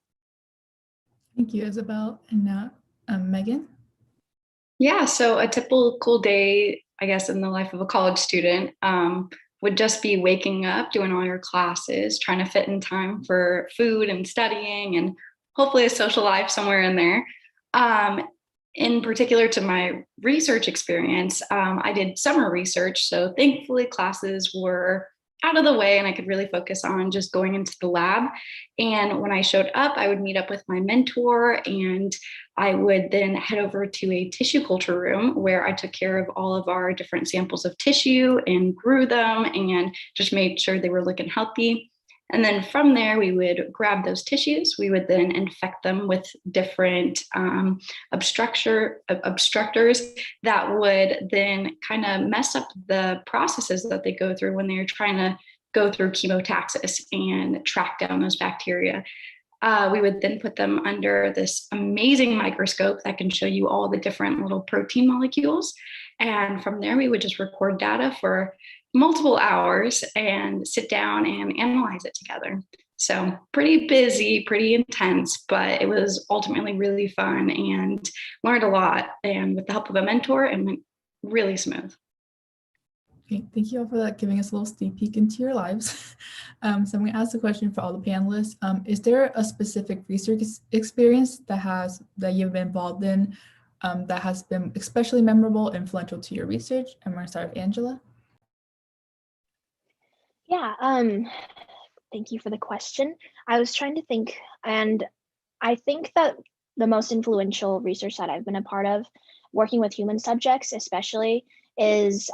Thank you, Isabel. And now Megan. Yeah, so a typical day, I guess, in the life of a college student would just be waking up, doing all your classes, trying to fit in time for food and studying, and hopefully a social life somewhere in there. In particular to my research experience, I did summer research. So thankfully classes were out of the way and I could really focus on just going into the lab. And when I showed up, I would meet up with my mentor, and I would then head over to a tissue culture room where I took care of all of our different samples of tissue and grew them and just made sure they were looking healthy. And then from there, we would grab those tissues. We would then infect them with different obstructors that would then kind of mess up the processes that they go through when they're trying to go through chemotaxis and track down those bacteria. We would then put them under this amazing microscope that can show you all the different little protein molecules. And from there, we would just record data for multiple hours and sit down and analyze it together. So pretty busy, pretty intense, but it was ultimately really fun and learned a lot. And with the help of a mentor, it went really smooth. Okay, thank you all for that, giving us a little sneak peek into your lives. So I'm going to ask a question for all the panelists. Is there a specific research experience that you've been involved in that has been especially memorable, influential to your research? I'm going to start with Angela. Yeah, thank you for the question. I was trying to think, and I think that the most influential research that I've been a part of, working with human subjects especially, is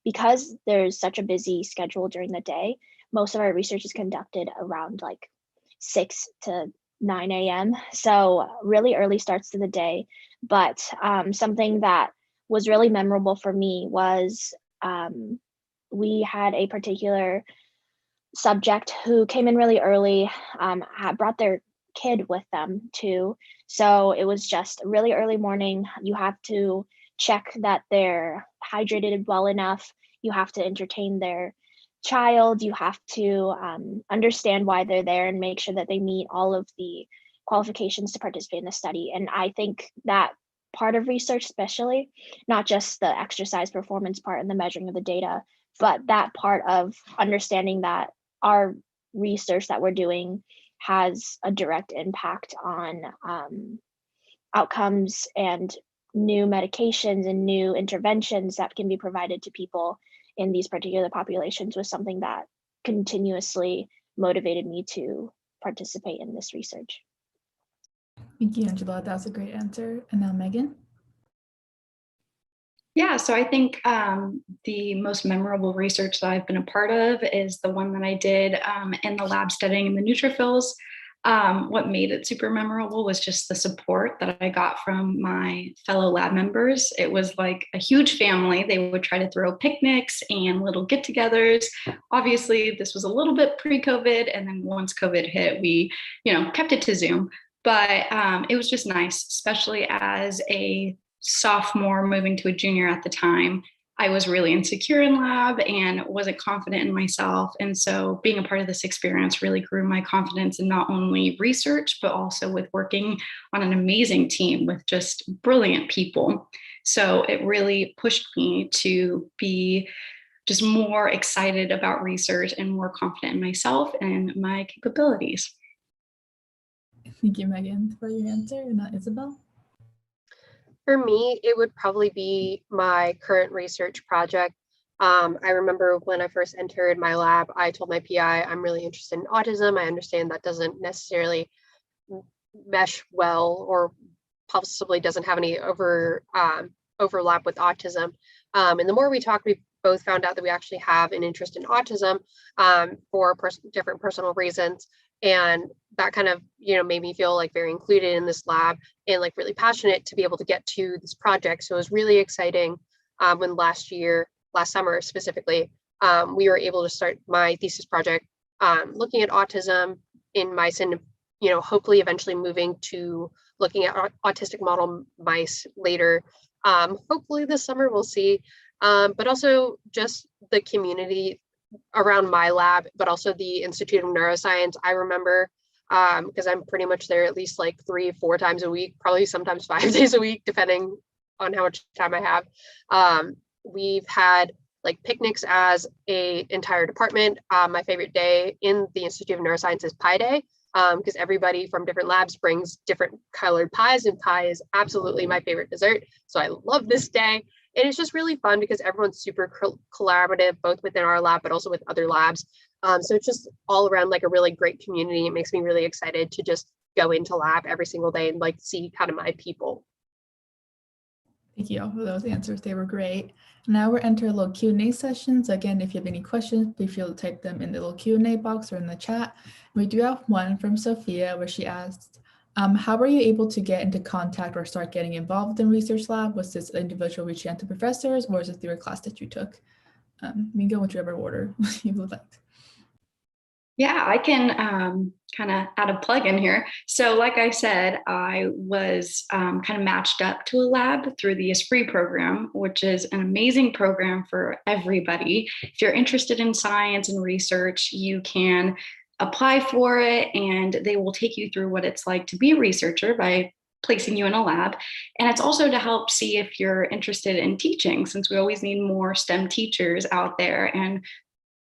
because there's such a busy schedule during the day, most of our research is conducted around like 6 to 9 a.m. So really early starts to the day. But something that was really memorable for me was we had a particular subject who came in really early, had brought their kid with them too. So it was just really early morning. You have to check that they're hydrated well enough. You have to entertain their child. You have to understand why they're there and make sure that they meet all of the qualifications to participate in the study. And I think that part of research, especially, not just the exercise performance part and the measuring of the data, but that part of understanding that our research that we're doing has a direct impact on outcomes and new medications and new interventions that can be provided to people in these particular populations was something that continuously motivated me to participate in this research. Thank you, Angela. That was a great answer. And now Megan. Yeah, so I think the most memorable research that I've been a part of is the one that I did in the lab studying the neutrophils. What made it super memorable was just the support that I got from my fellow lab members. It was like a huge family. They would try to throw picnics and little get-togethers. Obviously, this was a little bit pre-COVID, and then once COVID hit, we, kept it to Zoom. But it was just nice, especially as a sophomore moving to a junior at the time. I was really insecure in lab and wasn't confident in myself. And so being a part of this experience really grew my confidence in not only research, but also with working on an amazing team with just brilliant people. So it really pushed me to be just more excited about research and more confident in myself and my capabilities. Thank you, Megan, for your answer. And now Isabel. For me, it would probably be my current research project. I remember when I first entered my lab, I told my PI, I'm really interested in autism. I understand that doesn't necessarily mesh well or possibly doesn't have any overlap with autism. And the more we talked, we both found out that we actually have an interest in autism for different personal reasons. And that kind of, made me feel like very included in this lab and like really passionate to be able to get to this project. So it was really exciting when last summer specifically, we were able to start my thesis project looking at autism in mice and, hopefully eventually moving to looking at autistic model mice later. Hopefully this summer, we'll see. But also just the community around my lab, but also the Institute of Neuroscience. I remember, because I'm pretty much there at least like 3-4 times a week, probably sometimes 5 days a week, depending on how much time I have. We've had like picnics as a entire department. My favorite day in the Institute of Neuroscience is Pie Day, because everybody from different labs brings different colored pies, and pie is absolutely my favorite dessert. So I love this day. And it's just really fun because everyone's super collaborative, both within our lab, but also with other labs. So it's just all around like a really great community. It makes me really excited to just go into lab every single day and like see kind of my people. Thank you all for those answers. They were great. Now we're entering a little Q&A session. So again, if you have any questions, please feel to type them in the little Q&A box or in the chat. We do have one from Sophia where she asked, how were you able to get into contact or start getting involved in research lab? Was this individual reaching out to professors, or is it through a class that you took? You can go in whichever order you would like. Yeah, I can kind of add a plug in here. So like I said, I was kind of matched up to a lab through the Esprit program, which is an amazing program for everybody. If you're interested in science and research, you can apply for it and they will take you through what it's like to be a researcher by placing you in a lab. And it's also to help see if you're interested in teaching, since we always need more STEM teachers out there and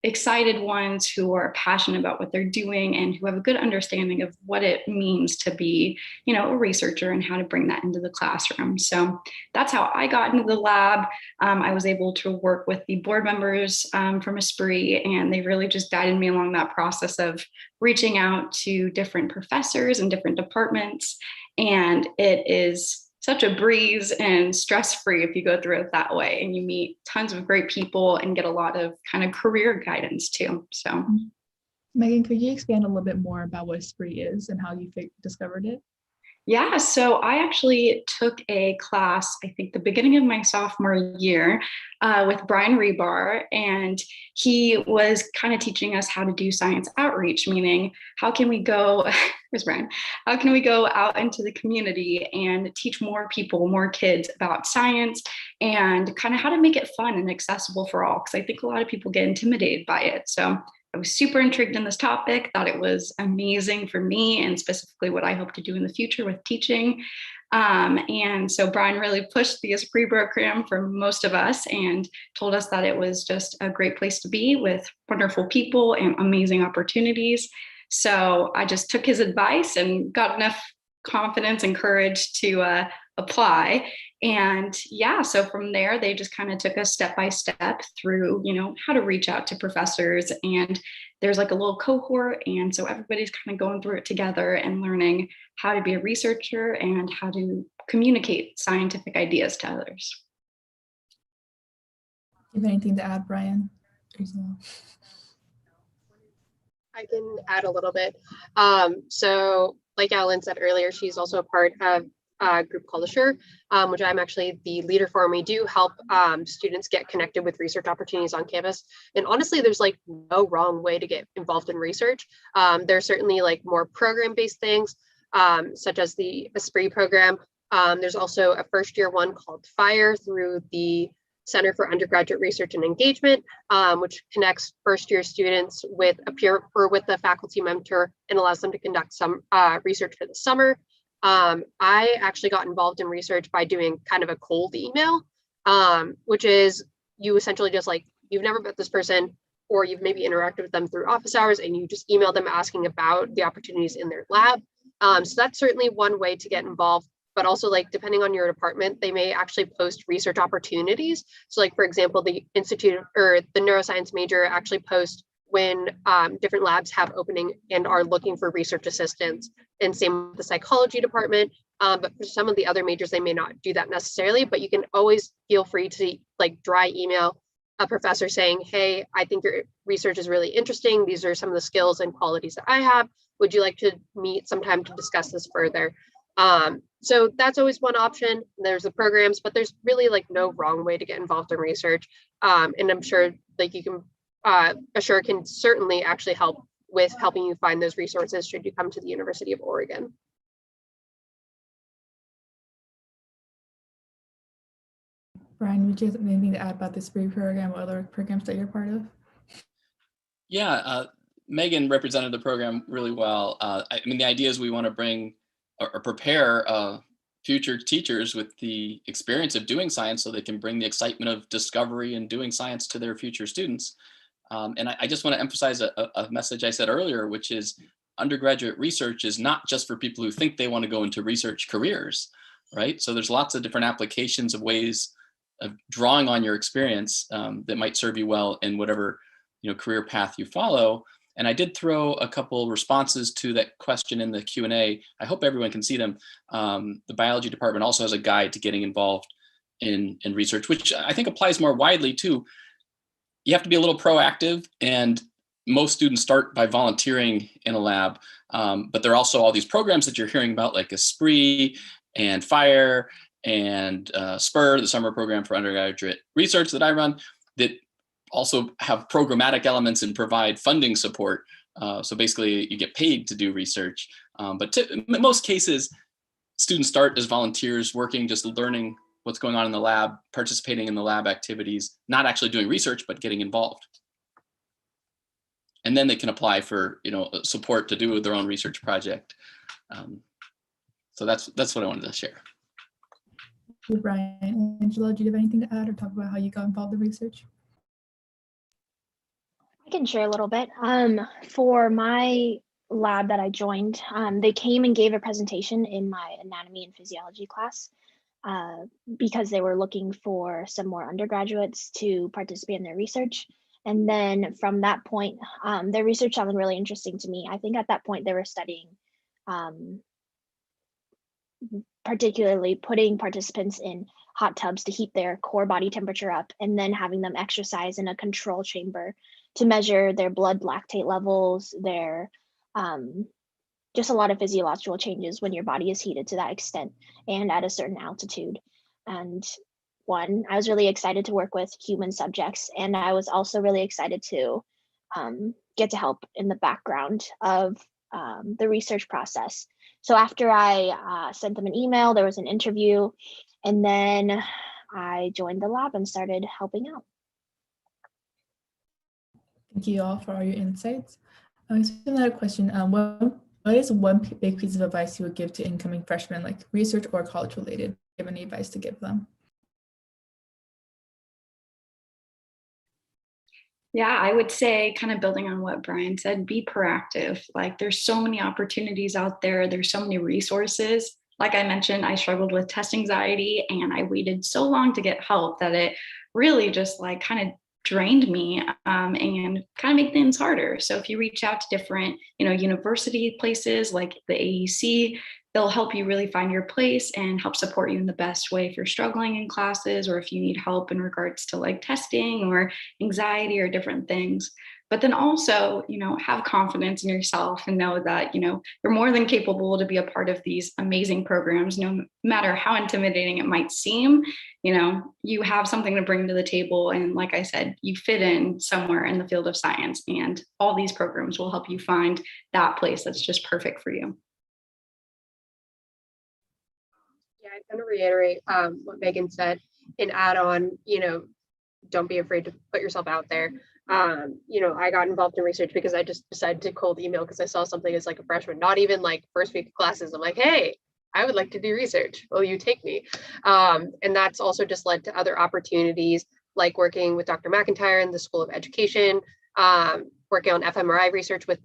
excited ones who are passionate about what they're doing and who have a good understanding of what it means to be, a researcher and how to bring that into the classroom. So that's how I got into the lab. I was able to work with the board members from Esprit, and they really just guided me along that process of reaching out to different professors and different departments. And it is such a breeze and stress-free if you go through it that way, and you meet tons of great people and get a lot of kind of career guidance too. So Megan, could you expand a little bit more about what Esprit is and how you discovered it? yeah, so I actually took a class, I think the beginning of my sophomore year with Brian Rebar, and he was kind of teaching us how to do science outreach, meaning how can we go, here's Brian, how can we go out into the community and teach more people, more kids about science and kind of how to make it fun and accessible for all, because I think a lot of people get intimidated by it. So I was super intrigued in this topic, thought it was amazing for me and specifically what I hope to do in the future with teaching. And so Brian really pushed the Esprit program for most of us and told us that it was just a great place to be with wonderful people and amazing opportunities. So I just took his advice and got enough confidence and courage to apply. And yeah, so from there, they just kind of took us step by step through, how to reach out to professors. And there's like a little cohort. And so everybody's kind of going through it together and learning how to be a researcher and how to communicate scientific ideas to others. Do you have anything to add, Brian? I can add a little bit. So like Alan said earlier, she's also a part of a group called Assure, which I'm actually the leader for. And we do help students get connected with research opportunities on campus. And honestly, there's like no wrong way to get involved in research. There's certainly like more program-based things, such as the Esprit program. There's also a first year one called FIRE through the Center for Undergraduate Research and Engagement, which connects first year students with a peer or with a faculty mentor and allows them to conduct some research for the summer. I actually got involved in research by doing kind of a cold email, which is you essentially just like, you've never met this person or you've maybe interacted with them through office hours and you just email them asking about the opportunities in their lab. So that's certainly one way to get involved, but also like depending on your department, they may actually post research opportunities. So like, for example, the institute or the neuroscience major actually posts when different labs have opening and are looking for research assistants, and same with the psychology department. But for some of the other majors, they may not do that necessarily, but you can always feel free to like dry email a professor saying, hey, I think your research is really interesting. These are some of the skills and qualities that I have. Would you like to meet sometime to discuss this further? So that's always one option. There's the programs, but there's really like no wrong way to get involved in research. And I'm sure like you can, Assure can certainly actually help with helping you find those resources should you come to the University of Oregon. Brian, would you have anything to add about this Esprit program or other programs that you're part of? Yeah, Megan represented the program really well. I mean, the idea is we want to bring or prepare future teachers with the experience of doing science so they can bring the excitement of discovery and doing science to their future students. And I just want to emphasize a message I said earlier, which is undergraduate research is not just for people who think they want to go into research careers, right? So there's lots of different applications of ways of drawing on your experience that might serve you well in whatever career path you follow. And I did throw a couple responses to that question in the Q&A. I hope everyone can see them. The biology department also has a guide to getting involved in research, which I think applies more widely too. You have to be a little proactive, and most students start by volunteering in a lab, but there are also all these programs that you're hearing about like Esprit and FIRE and SPUR, the summer program for undergraduate research that I run, that also have programmatic elements and provide funding support. So basically you get paid to do research. But in most cases, students start as volunteers working, just learning what's going on in the lab, participating in the lab activities, not actually doing research, but getting involved. And then they can apply for support to do their own research project. So that's what I wanted to share. Brian, Angela, do you have anything to add or talk about how you got involved in research? I can share a little bit. For my lab that I joined, they came and gave a presentation in my anatomy and physiology class because they were looking for some more undergraduates to participate in their research. And then from that point, their research sounded really interesting to me. I think at that point they were studying particularly putting participants in hot tubs to heat their core body temperature up and then having them exercise in a control chamber to measure their blood lactate levels, their just a lot of physiological changes when your body is heated to that extent and at a certain altitude. And I was really excited to work with human subjects, and I was also really excited to get to help in the background of the research process. So after I sent them an email, there was an interview, and then I joined the lab and started helping out. Thank you all for all your insights. Another question, what is one big piece of advice you would give to incoming freshmen, like research or college related? Do you have any advice to give them? Yeah, I would say, kind of building on what Brian said, be proactive. Like there's so many opportunities out there. There's so many resources. Like I mentioned, I struggled with test anxiety and I waited so long to get help that it really just like kind of drained me and kind of make things harder. So if you reach out to different, university places like the AEC, they'll help you really find your place and help support you in the best way if you're struggling in classes or if you need help in regards to like testing or anxiety or different things. But then also, have confidence in yourself and know that, you're more than capable to be a part of these amazing programs, no matter how intimidating it might seem. You have something to bring to the table. And like I said, you fit in somewhere in the field of science, and all these programs will help you find that place that's just perfect for you. Yeah, I'm going to reiterate what Megan said and add on, don't be afraid to put yourself out there. I got involved in research because I just decided to cold email because I saw something as like a freshman, not even like first week of classes. I'm like, hey, I would like to do research. Will you take me? And that's also just led to other opportunities like working with Dr. McIntyre in the School of Education, working on fMRI research with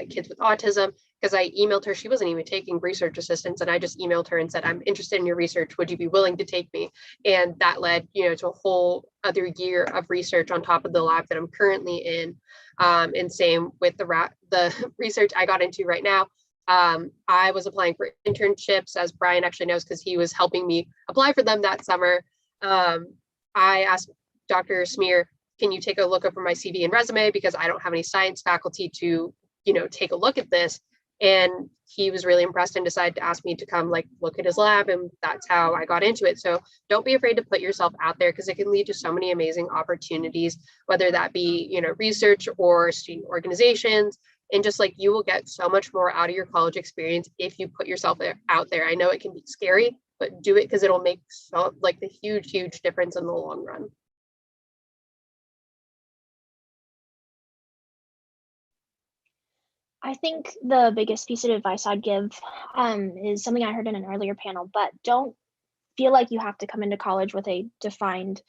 kids with autism, because I emailed her. She wasn't even taking research assistants, and I just emailed her and said, I'm interested in your research. Would you be willing to take me? And that led, to a whole other year of research on top of the lab that I'm currently in. And same with the research I got into right now. I was applying for internships, as Brian actually knows, because he was helping me apply for them that summer. I asked Dr. Smear, can you take a look over my CV and resume, because I don't have any science faculty to, take a look at this. And he was really impressed and decided to ask me to come look at his lab. And that's how I got into it. So don't be afraid to put yourself out there, because it can lead to so many amazing opportunities, whether that be, research or student organizations. And just you will get so much more out of your college experience if you put yourself out there. I know it can be scary, but do it, because it'll make the huge difference in the long run. I think the biggest piece of advice I'd give is something I heard in an earlier panel, but don't feel like you have to come into college with a defined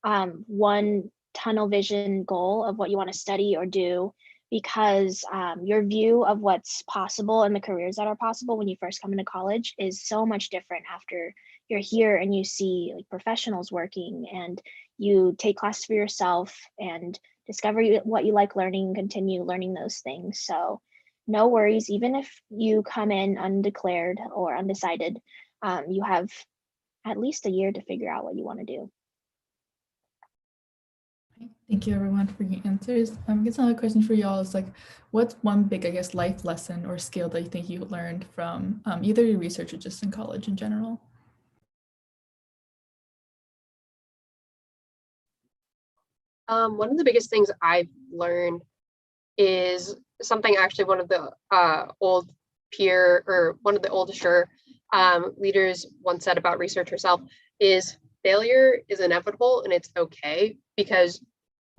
one tunnel vision goal of what you want to study or do, because your view of what's possible and the careers that are possible when you first come into college is so much different after you're here and you see professionals working and you take classes for yourself and discover what you like learning and continue learning those things. So no worries, even if you come in undeclared or undecided, you have at least a year to figure out what you want to do. Thank you everyone for your answers. I guess another question for y'all is what's one big, life lesson or skill that you think you learned from either your research or just in college in general? One of the biggest things I've learned is something actually one of the old Assure leaders once said about research herself, is failure is inevitable and it's okay, because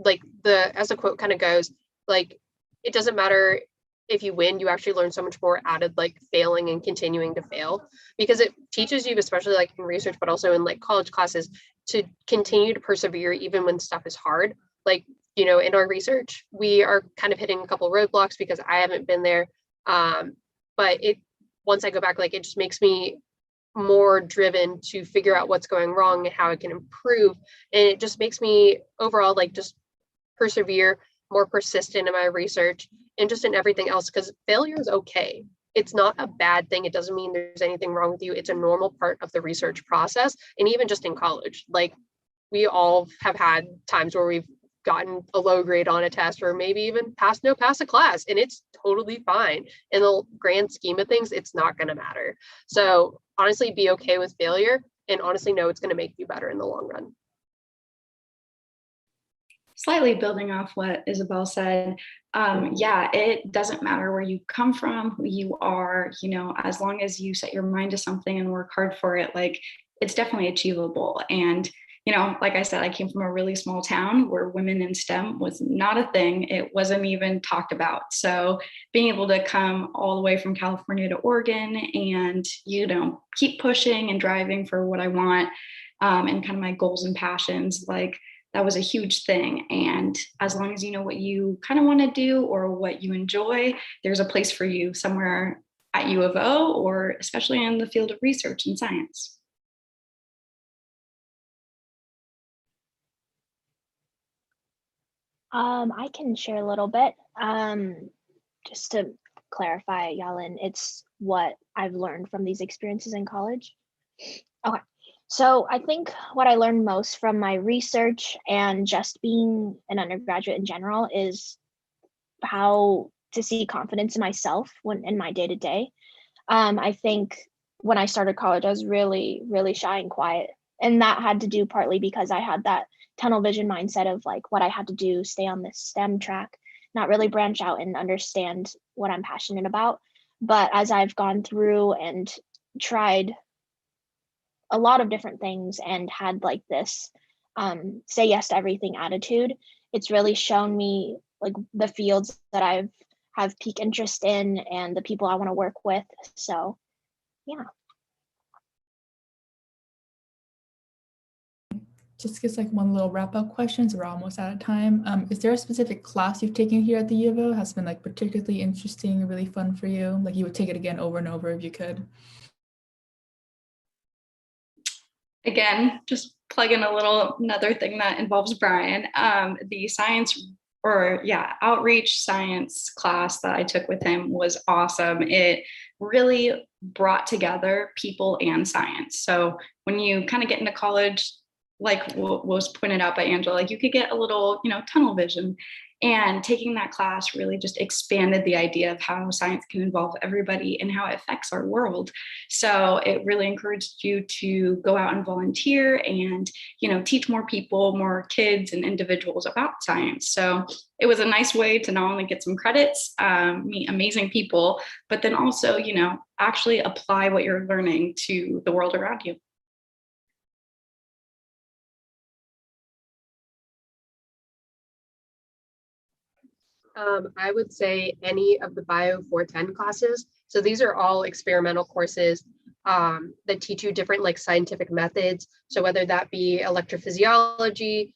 as the quote kind of goes, it doesn't matter if you win, you actually learn so much more out of like failing and continuing to fail, because it teaches you, especially like in research, but also in like college classes, to continue to persevere even when stuff is hard. Like, you know, in our research, we are kind of hitting a couple roadblocks because I haven't been there. But once I go back, like it just makes me more driven to figure out what's going wrong and how I can improve. And it just makes me overall like just persevere, more persistent in my research and just in everything else, because failure is okay. It's not a bad thing. It doesn't mean there's anything wrong with you. It's a normal part of the research process. And even just in college, like we all have had times where we've gotten a low grade on a test or maybe even pass a class, and it's totally fine. In the grand scheme of things, it's not going to matter. So honestly, be okay with failure, and honestly know it's going to make you better in the long run. Slightly building off what Isabel said, yeah, it doesn't matter where you come from, who you are, you know, as long as you set your mind to something and work hard for it, like it's definitely achievable. And, you know, like I said, I came from a really small town where women in STEM was not a thing. It wasn't even talked about. So being able to come all the way from California to Oregon and, you know, keep pushing and driving for what I want, and kind of my goals and passions, like that was a huge thing. And as long as you know what you kind of want to do or what you enjoy, there's a place for you somewhere at U of O, or especially in the field of research and science. I can share a little bit. Just to clarify, Yalin, it's what I've learned from these experiences in college. Okay. So I think what I learned most from my research and just being an undergraduate in general is how to see confidence in myself when in my day-to-day. I think when I started college, I was really, really shy and quiet. And that had to do partly because I had that tunnel vision mindset of like what I had to do, stay on this STEM track, not really branch out and understand what I'm passionate about. But as I've gone through and tried a lot of different things and had like this say yes to everything attitude, it's really shown me like the fields that I've have peak interest in and the people I want to work with. So yeah. Just gets like one little wrap up question, so we're almost out of time. Is there a specific class you've taken here at the U of O has been like particularly interesting or really fun for you? Like you would take it again over and over if you could? Again, just plug in another thing that involves Brian, the science outreach science class that I took with him was awesome. It really brought together people and science. So when you kind of get into college, like what was pointed out by Angela, like you could get a little, tunnel vision. And taking that class really just expanded the idea of how science can involve everybody and how it affects our world. So it really encouraged you to go out and volunteer and, teach more people, more kids and individuals about science. So it was a nice way to not only get some credits, meet amazing people, but then also, actually apply what you're learning to the world around you. I would say any of the Bio 410 classes. So these are all experimental courses that teach you different like scientific methods. So whether that be electrophysiology,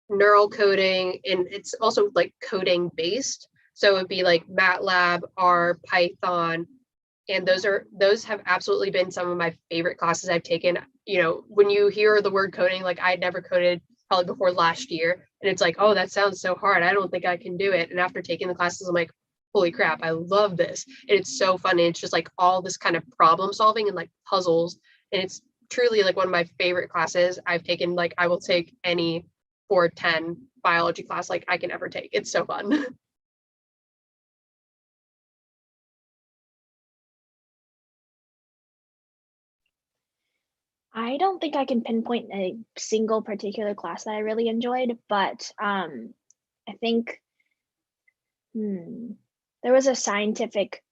neural coding, and it's also like coding based. So it would be like MATLAB, R, Python, and those have absolutely been some of my favorite classes I've taken. When you hear the word coding, like I had never coded probably before last year. And it's like, oh, that sounds so hard. I don't think I can do it. And after taking the classes, I'm like, holy crap, I love this. And it's so fun. And it's just like all this kind of problem solving and like puzzles. And it's truly like one of my favorite classes I've taken. Like I will take any 410 biology class like I can ever take. It's so fun. I don't think I can pinpoint a single particular class that I really enjoyed, but I think there was a scientific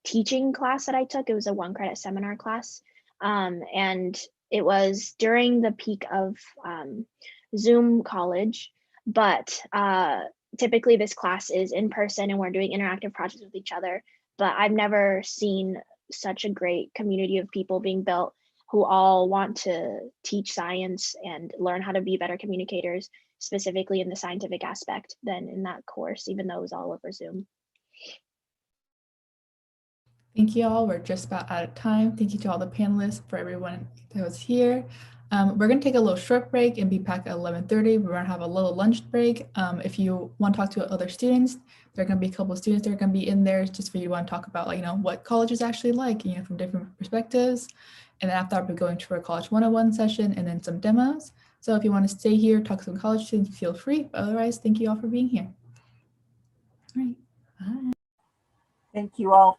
teaching class that I took. It was a 1-credit seminar class, and it was during the peak of Zoom college, but typically this class is in person and we're doing interactive projects with each other, but I've never seen such a great community of people being built who all want to teach science and learn how to be better communicators, specifically in the scientific aspect, than in that course, even though it was all over Zoom. Thank you all. We're just about out of time. Thank you to all the panelists, for everyone that was here. We're going to take a little short break and be back at 11:30. We're going to have a little lunch break. If you want to talk to other students, there are going to be a couple of students that are going to be in there just for you to want to talk about, like, what college is actually like, from different perspectives. And then after that, we're going to our college 101 session and then some demos. So if you want to stay here, talk to some college students, feel free. But otherwise, thank you all for being here. All right. Bye. Thank you all.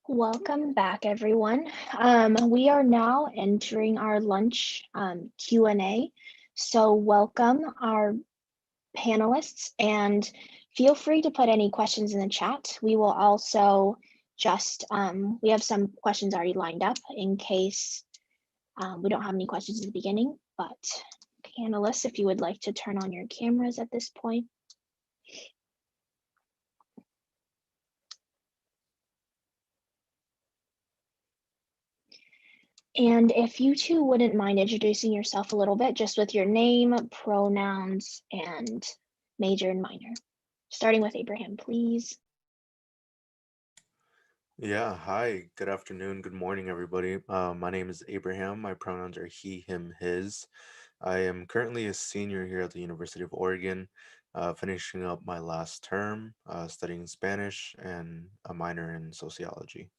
Welcome back, everyone. We are now entering our lunch Q&A. So welcome our panelists, and feel free to put any questions in the chat. We will also just, we have some questions already lined up in case we don't have any questions at the beginning, but panelists, if you would like to turn on your cameras at this point. And if you two wouldn't mind introducing yourself a little bit, just with your name, pronouns, and major and minor. Starting with Abraham, please. Yeah, hi, good afternoon, good morning, everybody. My name is Abraham. My pronouns are he, him, his. I am currently a senior here at the University of Oregon, finishing up my last term, studying Spanish and a minor in sociology.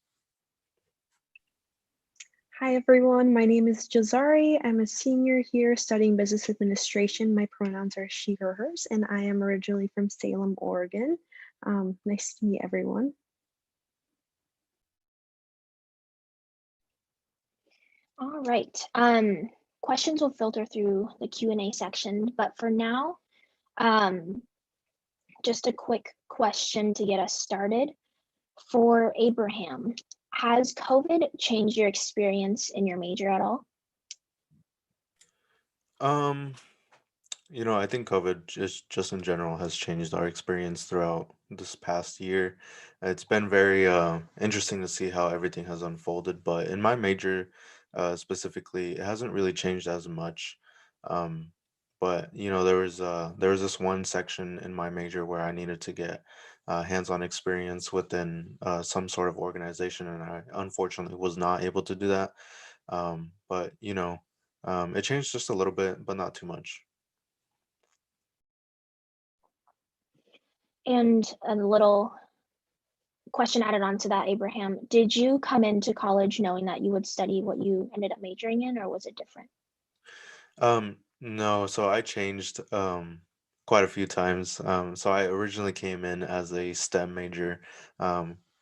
Hi everyone, my name is Jazari. I'm a senior here studying business administration. My pronouns are she, her, hers, and I am originally from Salem, Oregon. Nice to meet everyone. All right, questions will filter through the Q&A section, but for now, just a quick question to get us started. For Abraham, has COVID changed your experience in your major at all? I think COVID just in general has changed our experience throughout this past year. It's been very interesting to see how everything has unfolded, but in my major specifically, it hasn't really changed as much. Um, but there was this one section in my major where I needed to get hands-on experience within some sort of organization, and I unfortunately was not able to do that. But it changed just a little bit, but not too much. And a little question added on to that, Abraham, did you come into college knowing that you would study what you ended up majoring in, or was it different? No, so I changed quite a few times. So I originally came in as a STEM major,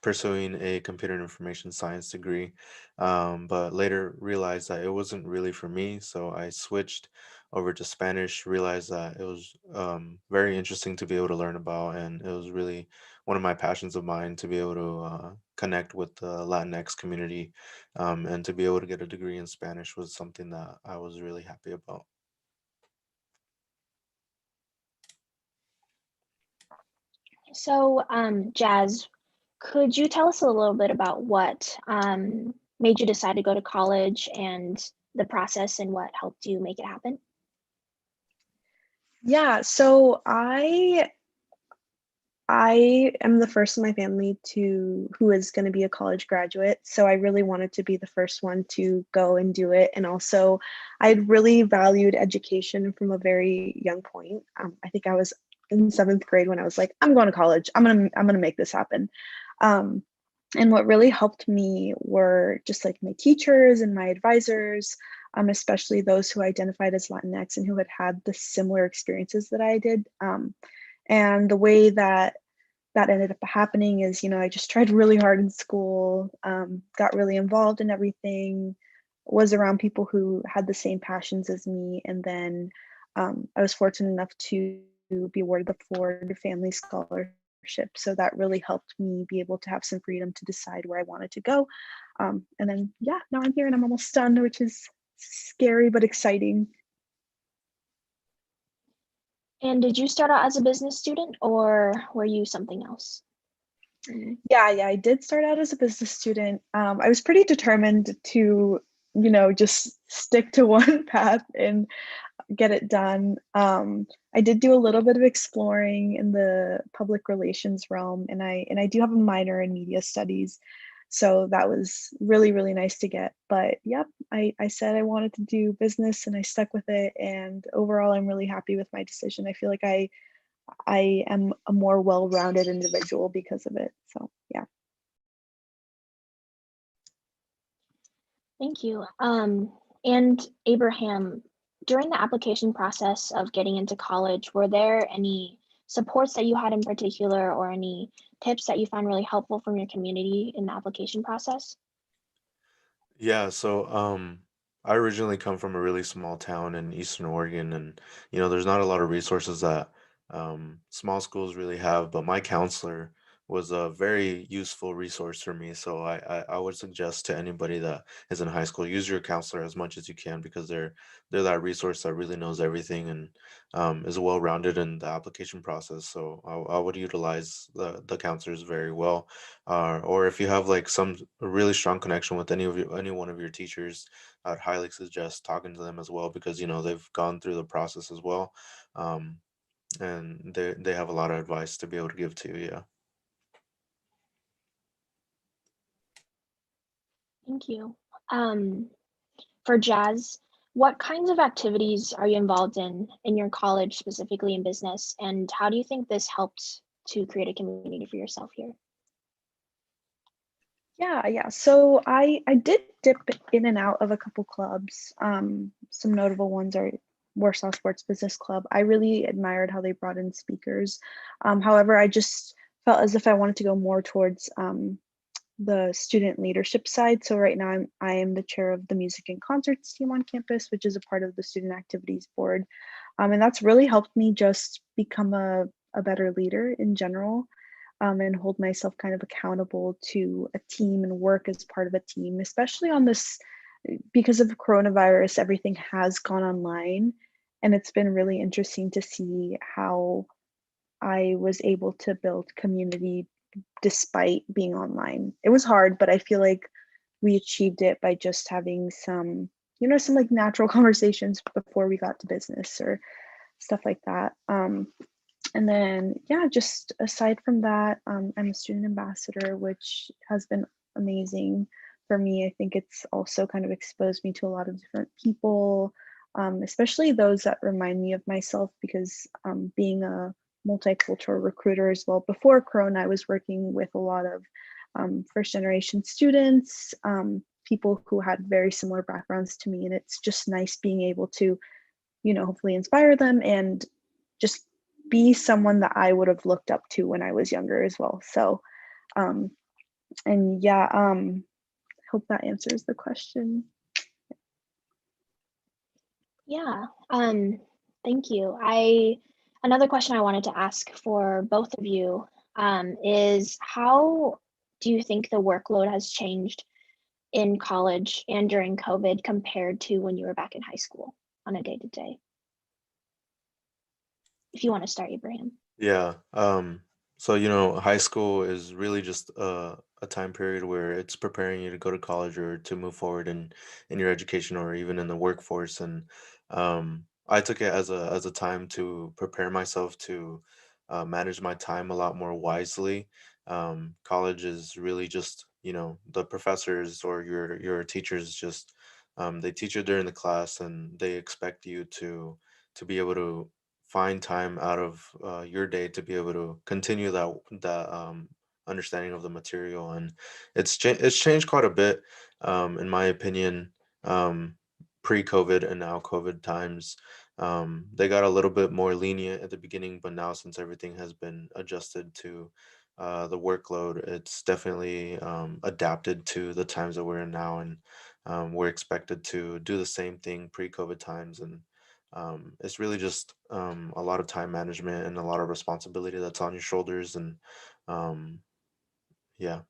pursuing a computer and information science degree, but later realized that it wasn't really for me. So I switched over to Spanish, realized that it was very interesting to be able to learn about, and it was really one of my passions of mine to be able to connect with the Latinx community, and to be able to get a degree in Spanish was something that I was really happy about. So, Jazz, could you tell us a little bit about what made you decide to go to college and the process and what helped you make it happen? Yeah, so I am the first in my family who is going to be a college graduate. So I really wanted to be the first one to go and do it. And also I really valued education from a very young point. I think I was in 7th grade when I was like, I'm going to college. I'm gonna make this happen. And what really helped me were just like my teachers and my advisors, especially those who identified as Latinx and who had the similar experiences that I did. And the way that ended up happening is, I just tried really hard in school, got really involved in everything, was around people who had the same passions as me. And then I was fortunate enough to be awarded the Ford Family Scholarship. So that really helped me be able to have some freedom to decide where I wanted to go. And then, yeah, now I'm here and I'm almost done, which is scary but exciting. And did you start out as a business student or were you something else? Yeah, I did start out as a business student. I was pretty determined to, just stick to one path and get it done. I did do a little bit of exploring in the public relations realm, and I do have a minor in media studies. So that was really, really nice to get. But yep, I said I wanted to do business and I stuck with it. And overall, I'm really happy with my decision. I feel like I am a more well-rounded individual because of it. So yeah. Thank you. And Abraham, during the application process of getting into college, were there any supports that you had in particular, or any tips that you found really helpful from your community in the application process? Yeah, so I originally come from a really small town in Eastern Oregon, and there's not a lot of resources that small schools really have. But my counselor was a very useful resource for me. So I would suggest to anybody that is in high school, use your counselor as much as you can, because they're that resource that really knows everything and is well rounded in the application process. So I would utilize the counselors very well. Or if you have like some really strong connection with any one of your teachers, I'd highly suggest talking to them as well, because they've gone through the process as well, and they have a lot of advice to be able to give to you. Yeah. Thank you. For Jazz, what kinds of activities are you involved in your college, specifically in business, and how do you think this helped to create a community for yourself here? Yeah. So I did dip in and out of a couple clubs. Some notable ones are Warsaw Sports Business Club. I really admired how they brought in speakers. However, I just felt as if I wanted to go more towards the student leadership side. So right now I am the chair of the music and concerts team on campus, which is a part of the student activities board. And that's really helped me just become a better leader in general, and hold myself kind of accountable to a team and work as part of a team, especially on this, because of coronavirus, everything has gone online. And it's been really interesting to see how I was able to build community despite being online. It was hard, but I feel like we achieved it by just having some like natural conversations before we got to business or stuff like that. And then, yeah, just aside from that, I'm a student ambassador, which has been amazing for me. I think it's also kind of exposed me to a lot of different people, especially those that remind me of myself, because being a multicultural recruiter as well, before Corona, I was working with a lot of first generation students, people who had very similar backgrounds to me. And it's just nice being able to, hopefully inspire them and just be someone that I would have looked up to when I was younger as well. So, and yeah, hope that answers the question. Yeah, thank you. Another question I wanted to ask for both of you is, how do you think the workload has changed in college and during COVID compared to when you were back in high school on a day-to-day? If you want to start, Ibrahim. Yeah. So, high school is really just a time period where it's preparing you to go to college or to move forward in your education or even in the workforce. And I took it as a time to prepare myself to manage my time a lot more wisely. College is really just, the professors or your teachers just they teach you during the class, and they expect you to be able to find time out of your day to be able to continue that understanding of the material. And it's changed quite a bit, in my opinion, pre-COVID and now COVID times. They got a little bit more lenient at the beginning, but now, since everything has been adjusted to the workload, it's definitely adapted to the times that we're in now. And we're expected to do the same thing pre-COVID times. And it's really just a lot of time management and a lot of responsibility that's on your shoulders. And um, yeah.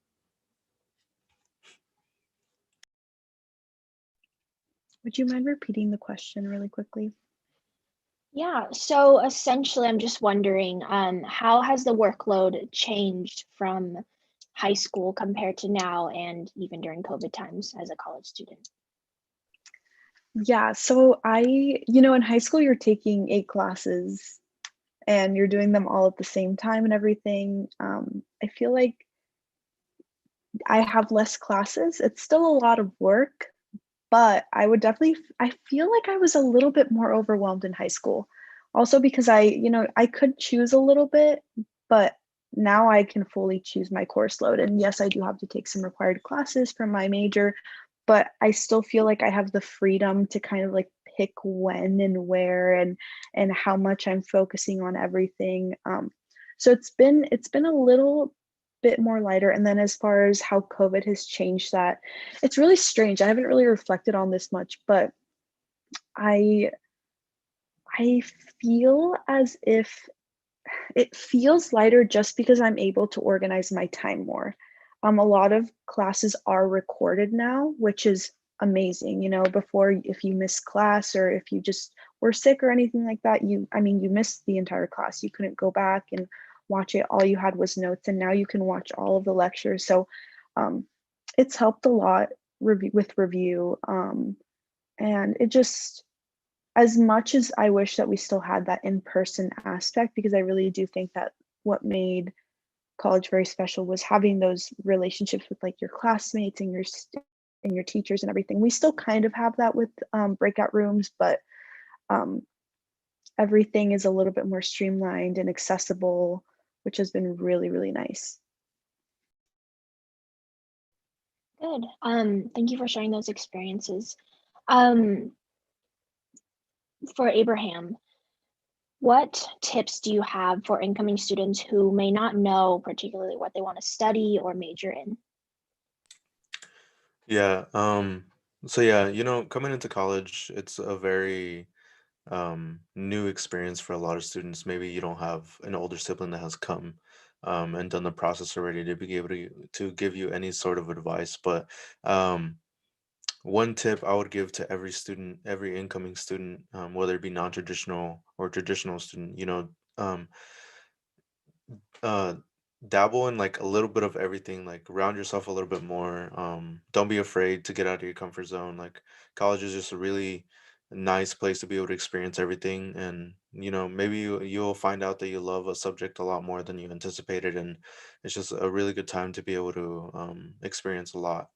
Would you mind repeating the question really quickly? Yeah, so essentially, I'm just wondering, how has the workload changed from high school compared to now, and even during COVID times as a college student? Yeah, so in high school, you're taking 8 classes and you're doing them all at the same time and everything. I feel like I have less classes. It's still a lot of work, but I feel like I was a little bit more overwhelmed in high school. Also because I could choose a little bit, but now I can fully choose my course load. And yes, I do have to take some required classes from my major, but I still feel like I have the freedom to kind of like pick when and where and how much I'm focusing on everything. So it's been a little bit more lighter. And then as far as how COVID has changed that, it's really strange. I haven't really reflected on this much, but I I feel as if it feels lighter just because I'm able to organize my time more. A lot of classes are recorded now, which is amazing. You know, before, if you miss class or if you just were sick or anything like that, I mean, you missed the entire class. You couldn't go back and watch it. All you had was notes, and now you can watch all of the lectures. So um, it's helped a lot with review. And it just, as much as I wish that we still had that in-person aspect, because I really do think that what made college very special was having those relationships with like your classmates and and your teachers and everything. We still kind of have that with breakout rooms, but um, everything is a little bit more streamlined and accessible, which has been really, really nice. Good. Thank you for sharing those experiences. Um, for Abraham, what tips do you have for incoming students who may not know particularly what they want to study or major in? Yeah. So yeah, coming into college, it's a very new experience for a lot of students. Maybe you don't have an older sibling that has come and done the process already to be able to give you any sort of advice. But um, one tip I would give to every student, every incoming student, whether it be non-traditional or traditional student, um, uh dabble in like a little bit of everything, like round yourself a little bit more. Don't be afraid to get out of your comfort zone. Like college is just a really nice place to be able to experience everything, and maybe you'll find out that you love a subject a lot more than you anticipated, and it's just a really good time to be able to experience a lot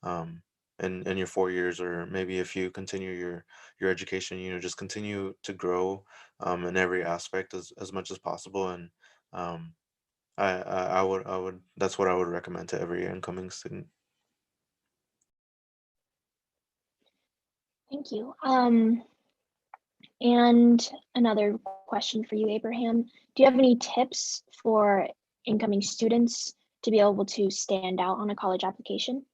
um in your 4 years. Or maybe if you continue your education, just continue to grow in every aspect as much as possible. And um I would that's what I would recommend to every incoming student. Thank you. And another question for you, Abraham. Do you have any tips for incoming students to be able to stand out on a college application?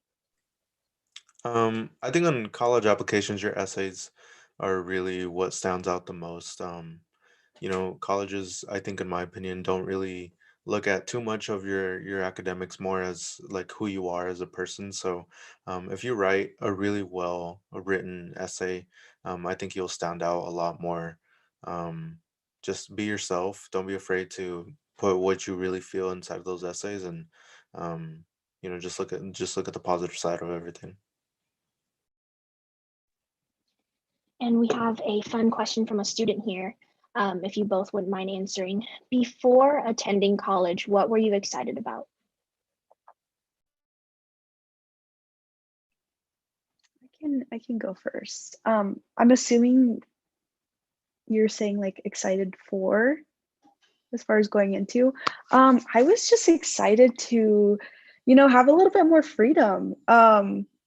I think on college applications, your essays are really what stands out the most. Colleges, I think, in my opinion, don't really look at too much of your academics, more as like who you are as a person. So, if you write a really well written essay, I think you'll stand out a lot more. Um, just be yourself. Don't be afraid to put what you really feel inside of those essays, and um, just look at the positive side of everything. And we have a fun question from a student here, if you both wouldn't mind answering. Before attending college, what were you excited about? I can go first. I'm assuming you're saying like excited for, as far as going into. I was just excited to, have a little bit more freedom.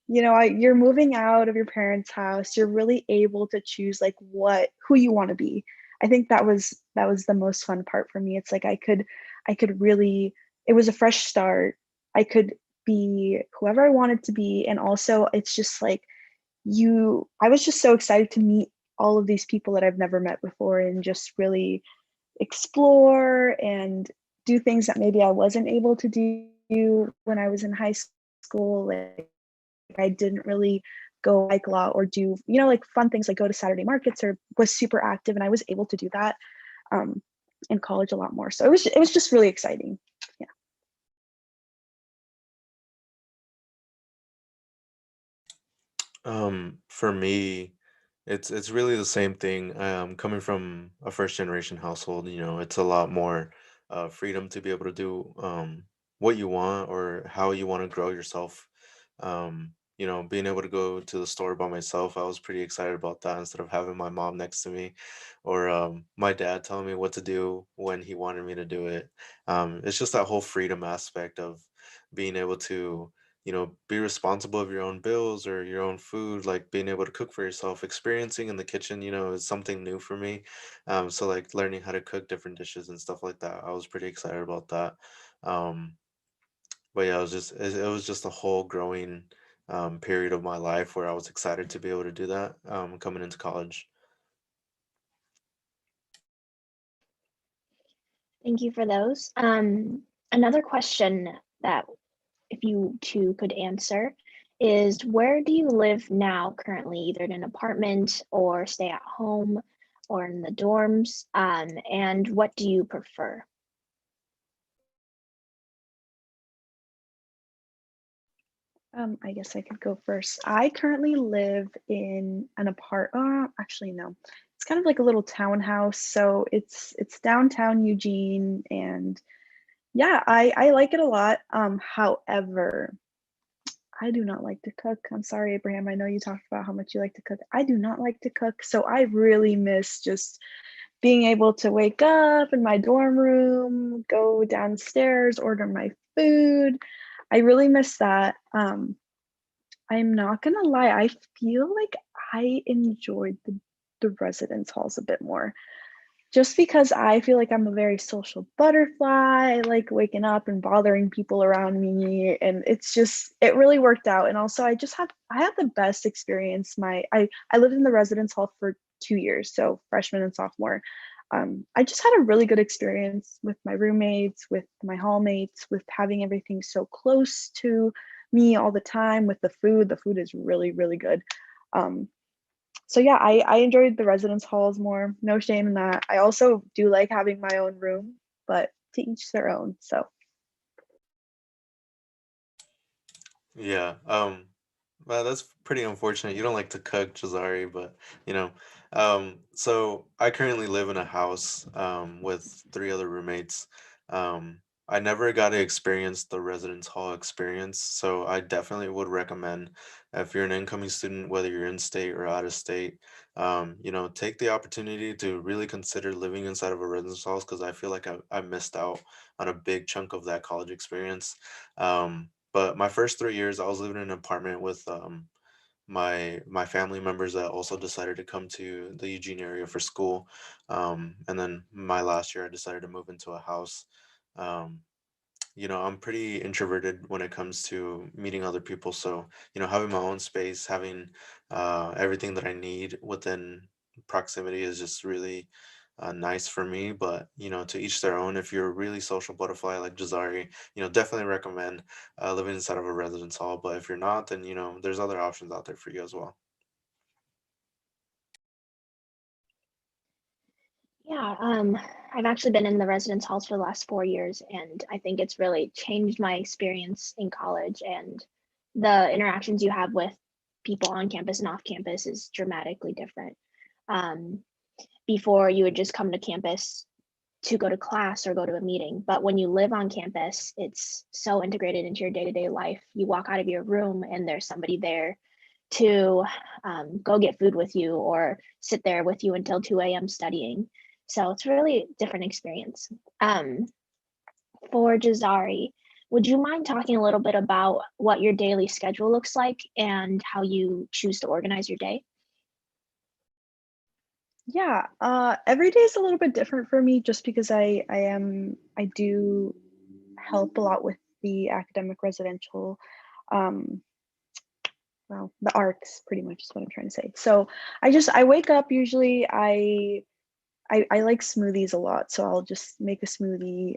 You're moving out of your parents' house. You're really able to choose like who you want to be. I think that was the most fun part for me. It's like I could really, it was a fresh start. I could be whoever I wanted to be, and also it's just like I was just so excited to meet all of these people that I've never met before and just really explore and do things that maybe I wasn't able to do when I was in high school. Like I didn't really go like a lot or do, like fun things like go to Saturday markets, or was super active, and I was able to do that um, in college a lot more. So it was just really exciting. Yeah. For me, it's really the same thing. Coming from a first generation household, it's a lot more freedom to be able to do what you want or how you want to grow yourself. Being able to go to the store by myself, I was pretty excited about that, instead of having my mom next to me, or my dad telling me what to do when he wanted me to do it. It's just that whole freedom aspect of being able to be responsible of your own bills or your own food, like being able to cook for yourself, experiencing in the kitchen, is something new for me. So like learning how to cook different dishes and stuff like that, I was pretty excited about that. Um, but yeah, it was just a whole growing period of my life where I was excited to be able to do that coming into college. Thank you for those. Another question that if you two could answer is, where do you live now currently, either in an apartment or stay at home or in the dorms? And what do you prefer? I guess I could go first. I currently live in an actually no. It's kind of like a little townhouse. So it's downtown Eugene, and yeah, I like it a lot. However, I do not like to cook. I'm sorry, Abraham. I know you talked about how much you like to cook. I do not like to cook. So I really miss just being able to wake up in my dorm room, go downstairs, order my food. I really miss that. I'm not gonna lie, I feel like I enjoyed the residence halls a bit more. Just because I feel like I'm a very social butterfly. I like waking up and bothering people around me, and it really worked out. And also I had the best experience. I lived in the residence hall for 2 years, so freshman and sophomore. I just had a really good experience with my roommates, with my hallmates, with having everything so close to me all the time. With the food is really, really good. So yeah, I enjoyed the residence halls more. No shame in that. I also do like having my own room, but to each their own. So Yeah. Well, that's pretty unfortunate. You don't like to cook, Jazari, but so I currently live in a house with three other roommates. I never got to experience the residence hall experience, so I definitely would recommend if you're an incoming student, whether you're in state or out of state, take the opportunity to really consider living inside of a residence hall because I feel like I missed out on a big chunk of that college experience. But my first 3 years, I was living in an apartment with my family members that also decided to come to the Eugene area for school. And then my last year, I decided to move into a house. Um, I'm pretty introverted when it comes to meeting other people. So, having my own space, having everything that I need within proximity is just really nice for me. But, to each their own. If you're a really social butterfly like Jazari, definitely recommend living inside of a residence hall. But if you're not, then, there's other options out there for you as well. Yeah, I've actually been in the residence halls for the last 4 years, and I think it's really changed my experience in college, and the interactions you have with people on campus and off campus is dramatically different. Um, Before you would just come to campus to go to class or go to a meeting, but when you live on campus, it's so integrated into your day-to-day life. You walk out of your room and there's somebody there to go get food with you or sit there with you until 2 a.m. studying. So it's really a different experience. Um, for Jazari, would you mind talking a little bit about what your daily schedule looks like and how you choose to organize your day? yeah, every day is a little bit different for me just because I do help a lot with the academic residential, um, well, the arts pretty much is what I'm trying to say. So I wake up usually. I like smoothies a lot, so I'll just make a smoothie.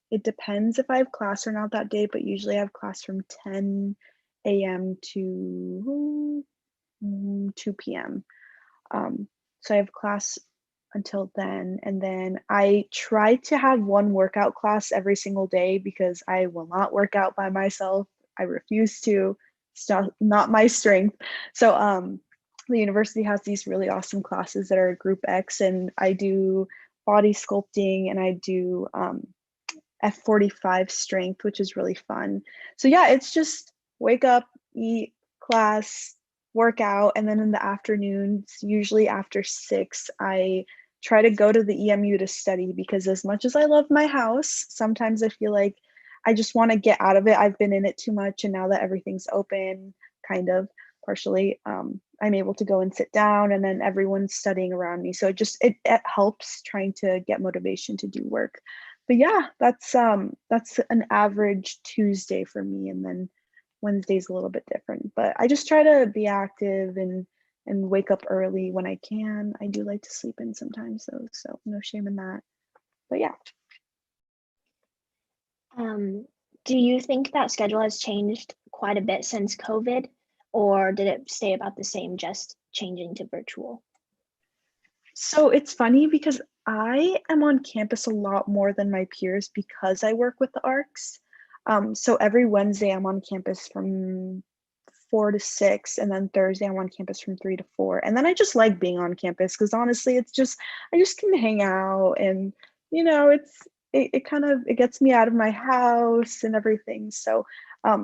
It depends if I have class or not that day, but usually I have class from 10 a.m. to 2 p.m. So I have class until then, and then I try to have one workout class every single day because I will not work out by myself. I refuse to. It's not my strength. So the university has these really awesome classes that are Group X, and I do body sculpting and I do F45 strength, which is really fun. So yeah, it's just wake up, eat, class, work out, and then in the afternoons, usually after 6, I try to go to the EMU to study because as much as I love my house, sometimes I feel like I just want to get out of it. I've been in it too much, and now that everything's open, kind of partially, I'm able to go and sit down, and then everyone's studying around me. So it helps trying to get motivation to do work. But yeah, that's an average Tuesday for me, and then Wednesday's a little bit different. But I just try to be active and wake up early when I can. I do like to sleep in sometimes though, so no shame in that. But yeah. Do you think that schedule has changed quite a bit since COVID, or did it stay about the same, just changing to virtual? So it's funny because I am on campus a lot more than my peers because I work with the ARCs. So every Wednesday I'm on campus from 4 to 6, and then Thursday I'm on campus from 3 to 4. And then I just like being on campus because honestly, I just can hang out, and it kind of it gets me out of my house and everything. So I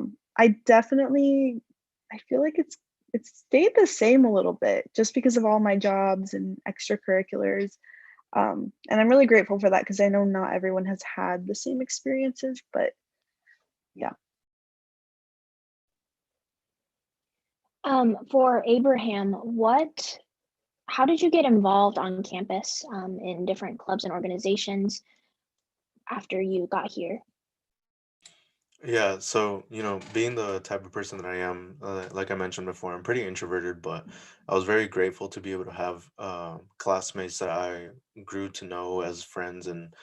feel like it's stayed the same a little bit just because of all my jobs and extracurriculars. And I'm really grateful for that because I know not everyone has had the same experiences, but yeah. For Abraham, how did you get involved on campus in different clubs and organizations after you got here? Yeah, so being the type of person that I am, like I mentioned before, I'm pretty introverted, but I was very grateful to be able to have classmates that I grew to know as friends and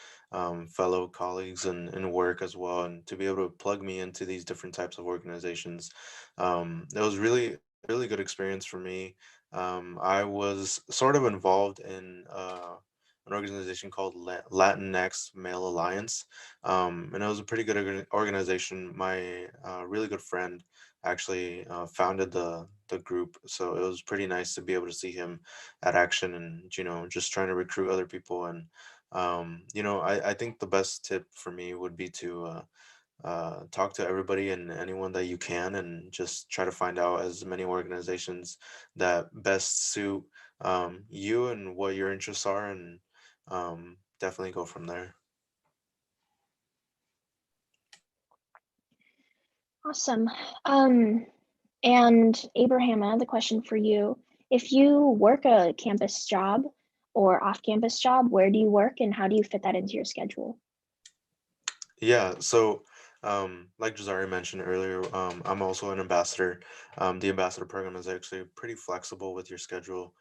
fellow colleagues and work as well, and to be able to plug me into these different types of organizations. It was really, really good experience for me. I was sort of involved in an organization called Latinx Male Alliance, and it was a pretty good organization. My really good friend actually founded the group, so it was pretty nice to be able to see him at action, and just trying to recruit other people. And I think the best tip for me would be to talk to everybody and anyone that you can, and just try to find out as many organizations that best suit you and what your interests are, and definitely go from there. Awesome. And Abraham, another question for you. If you work a campus job or off-campus job, where do you work and how do you fit that into your schedule? Yeah, so like Jazari mentioned earlier, I'm also an ambassador. The ambassador program is actually pretty flexible with your schedule.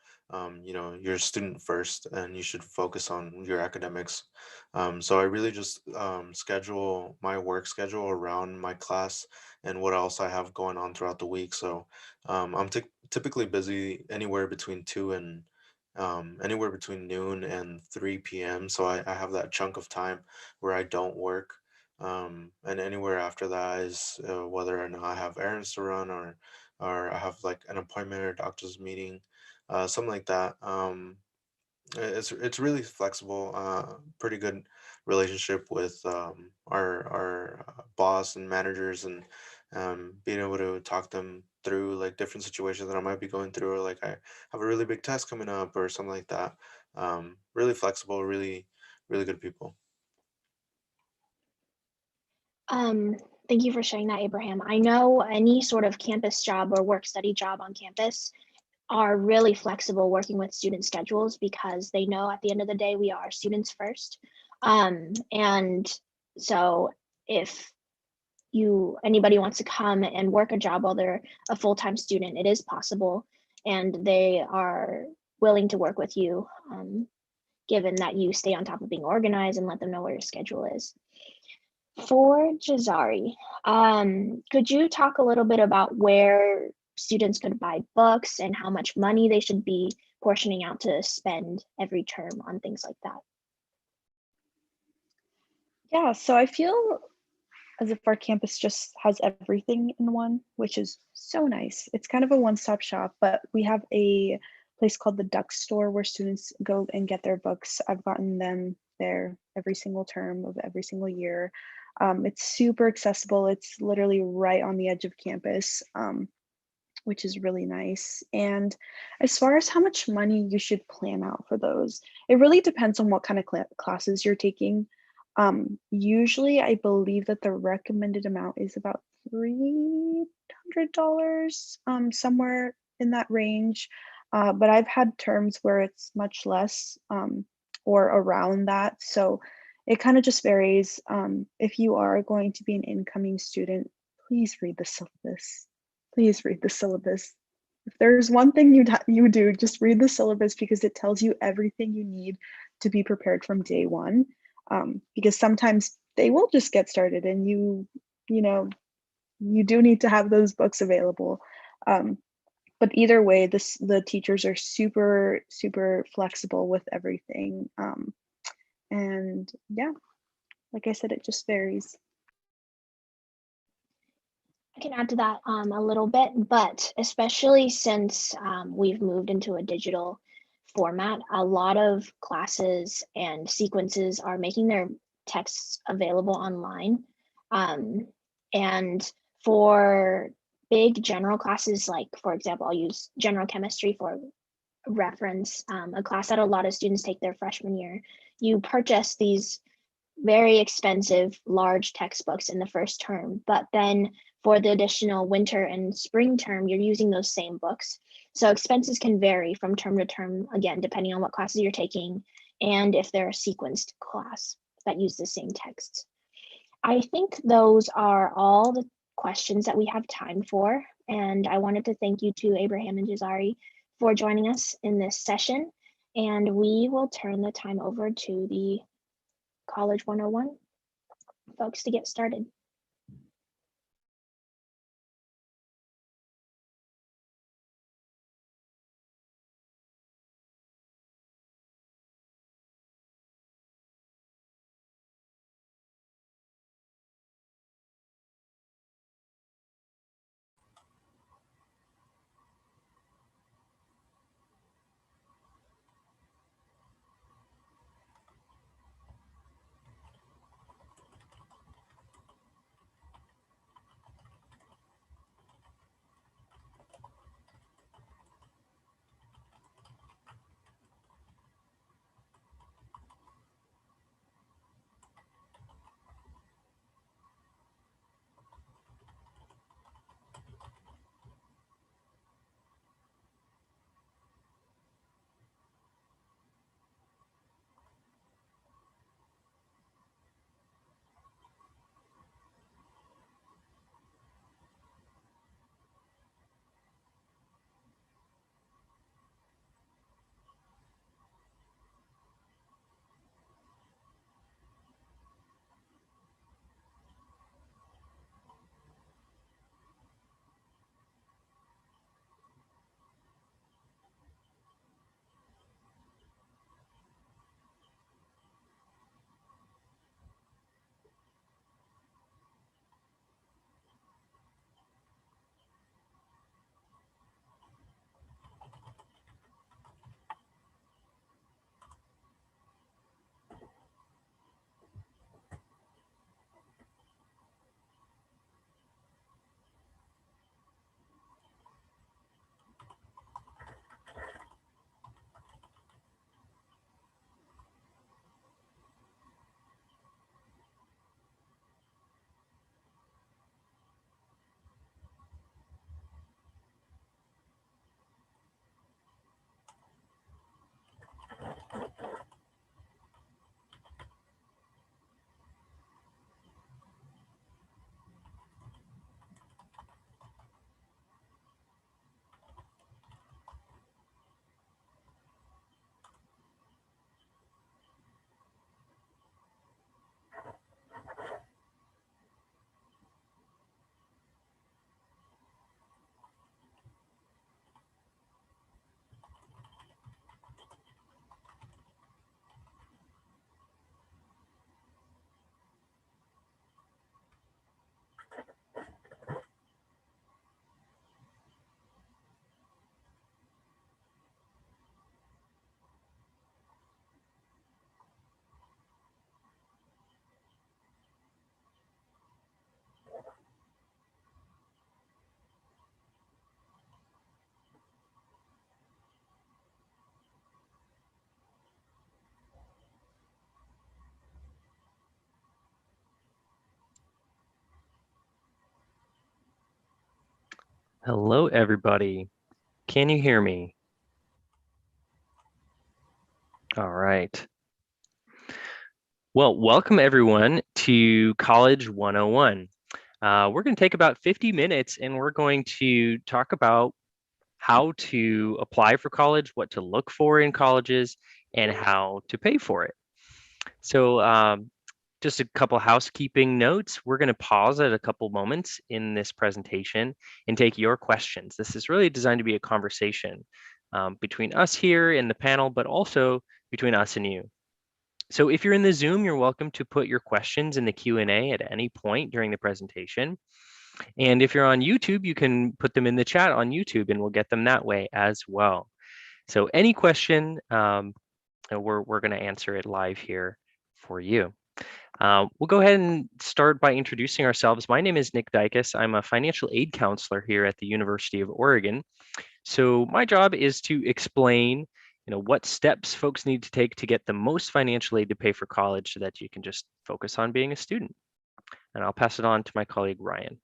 You're a student first, and you should focus on your academics. So I really just schedule my work schedule around my class and what else I have going on throughout the week. So I'm typically busy anywhere between noon and 3 p.m. So I have that chunk of time where I don't work. And anywhere after that is whether or not I have errands to run, or I have like an appointment or a doctor's meeting, something like that. It's really flexible. Pretty good relationship with our boss and managers, and being able to talk them through like different situations that I might be going through, or like I have a really big test coming up or something like that. Really flexible, really, really good people. Thank you for sharing that, Abraham. I know any sort of campus job or work study job on campus are really flexible working with student schedules because they know at the end of the day we are students first. And so if anybody wants to come and work a job while they're a full-time student, it is possible, and they are willing to work with you, given that you stay on top of being organized and let them know where your schedule is. For Jazari, could you talk a little bit about where students could buy books and how much money they should be portioning out to spend every term on things like that? Yeah, so I feel as if our campus just has everything in one, which is so nice. It's kind of a one-stop shop, but we have a place called the Duck Store where students go and get their books. I've gotten them there every single term of every single year. It's super accessible. It's literally right on the edge of campus, which is really nice. And as far as how much money you should plan out for those, it really depends on what kind of classes you're taking. Usually, I believe that the recommended amount is about $300, somewhere in that range. But I've had terms where it's much less, or around that. So it kind of just varies. If you are going to be an incoming student, please read the syllabus. Please read the syllabus. If there's one thing you do, just read the syllabus, because it tells you everything you need to be prepared from day one. Because sometimes they will just get started, and you know, you do need to have those books available. But either way, the teachers are super, super flexible with everything. And yeah, like I said, it just varies. I can add to that a little bit, but especially since we've moved into a digital format, a lot of classes and sequences are making their texts available online. And for big general classes, like for example, I'll use general chemistry for reference, a class that a lot of students take their freshman year. You purchase these very expensive, large textbooks in the first term, but then for the additional winter and spring term, you're using those same books. So expenses can vary from term to term, again, depending on what classes you're taking and if they're a sequenced class that use the same texts. I think those are all the questions that we have time for. And I wanted to thank you to Abraham and Jazari for joining us in this session. And we will turn the time over to the College 101 folks to get started. Hello, everybody. Can you hear me? All right. Well, welcome everyone to College 101. We're going to take about 50 minutes and we're going to talk about how to apply for college, what to look for in colleges, and how to pay for it. So just a couple housekeeping notes. We're going to pause at a couple moments in this presentation and take your questions. This is really designed to be a conversation between us here in the panel, but also between us and you. So if you're in the Zoom, you're welcome to put your questions in the Q&A at any point during the presentation. And if you're on YouTube, you can put them in the chat on YouTube and we'll get them that way as well. So any question, we're going to answer it live here for you. We'll go ahead and start by introducing ourselves. My name is Nick Dykes. I'm a financial aid counselor here at the University of Oregon. So my job is to explain, what steps folks need to take to get the most financial aid to pay for college so that you can just focus on being a student. And I'll pass it on to my colleague, Ryan.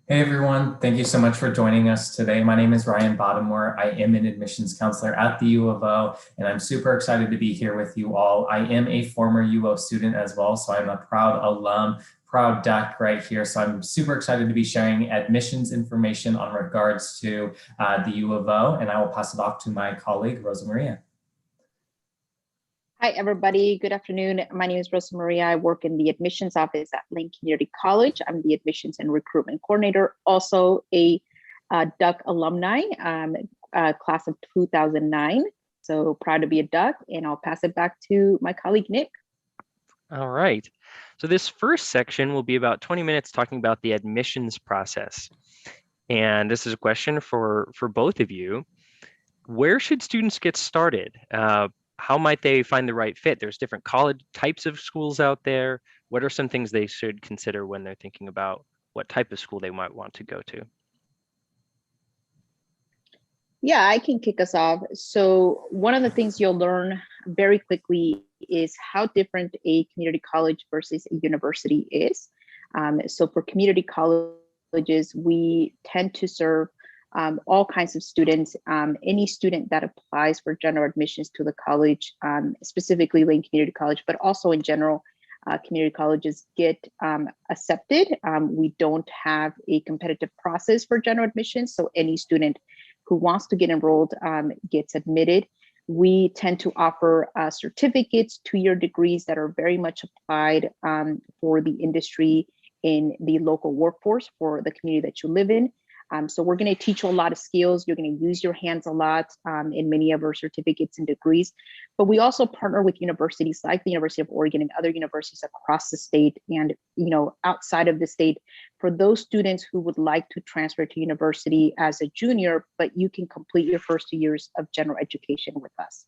Hey everyone, thank you so much for joining us today. My name is Ryan Bottomore. I am an admissions counselor at the U of O, and I'm super excited to be here with you all. I am a former U of O student as well, so I'm a proud alum, proud duck right here. So I'm super excited to be sharing admissions information on regards to the U of O, and I will pass it off to my colleague, Rosa Maria. Hi, everybody. Good afternoon. My name is Rosa Maria. I work in the admissions office at Lane Community College. I'm the admissions and recruitment coordinator, also a Duck alumni, class of 2009. So proud to be a Duck, and I'll pass it back to my colleague, Nick. All right. So this first section will be about 20 minutes talking about the admissions process. And this is a question for both of you. Where should students get started? How might they find the right fit? There's different college types of schools out there. What are some things they should consider when they're thinking about what type of school they might want to go to? Yeah, I can kick us off. So one of the things you'll learn very quickly is how different a community college versus a university is. So for community colleges, we tend to serve all kinds of students. Any student that applies for general admissions to the college, specifically Lane Community College, but also in general, community colleges get accepted. We don't have a competitive process for general admissions, so any student who wants to get enrolled gets admitted. We tend to offer certificates, 2-year degrees that are very much applied for the industry in the local workforce for the community that you live in. So we're going to teach you a lot of skills. You're going to use your hands a lot in many of our certificates and degrees. But we also partner with universities like the University of Oregon and other universities across the state and outside of the state for those students who would like to transfer to university as a junior, but you can complete your first 2 years of general education with us.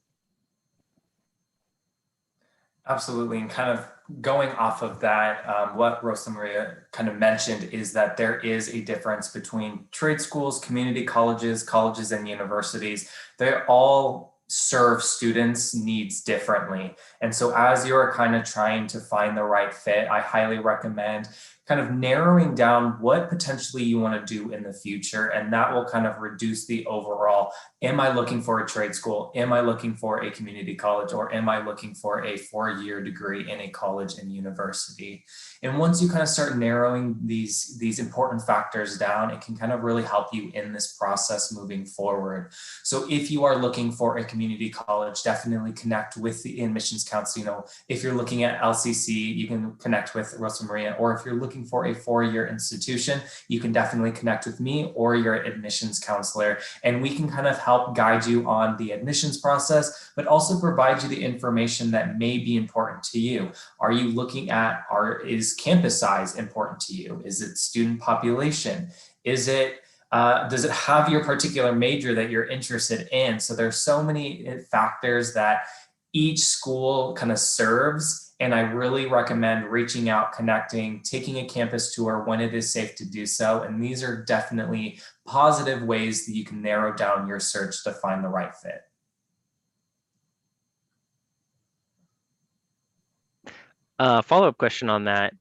Absolutely, and kind of going off of that, what Rosa Maria kind of mentioned is that there is a difference between trade schools, community colleges, colleges and universities. They all serve students' needs differently. And so as you're kind of trying to find the right fit, I highly recommend kind of narrowing down what potentially you want to do in the future. And that will kind of reduce the overall, am I looking for a trade school? Am I looking for a community college? Or am I looking for a 4-year degree in a college and university? And once you kind of start narrowing these important factors down, it can kind of really help you in this process moving forward. So if you are looking for a community college, definitely connect with the admissions council. If you're looking at LCC, you can connect with Rosa Maria, or if you're looking for a 4-year institution, you can definitely connect with me or your admissions counselor, and we can kind of help guide you on the admissions process, but also provide you the information that may be important to you. Are you looking at, is campus size important to you? Is it student population? Is it does it have your particular major that you're interested in? So there's so many factors that each school kind of serves. And I really recommend reaching out, connecting, taking a campus tour when it is safe to do so. And these are definitely positive ways that you can narrow down your search to find the right fit. Follow-up question on that.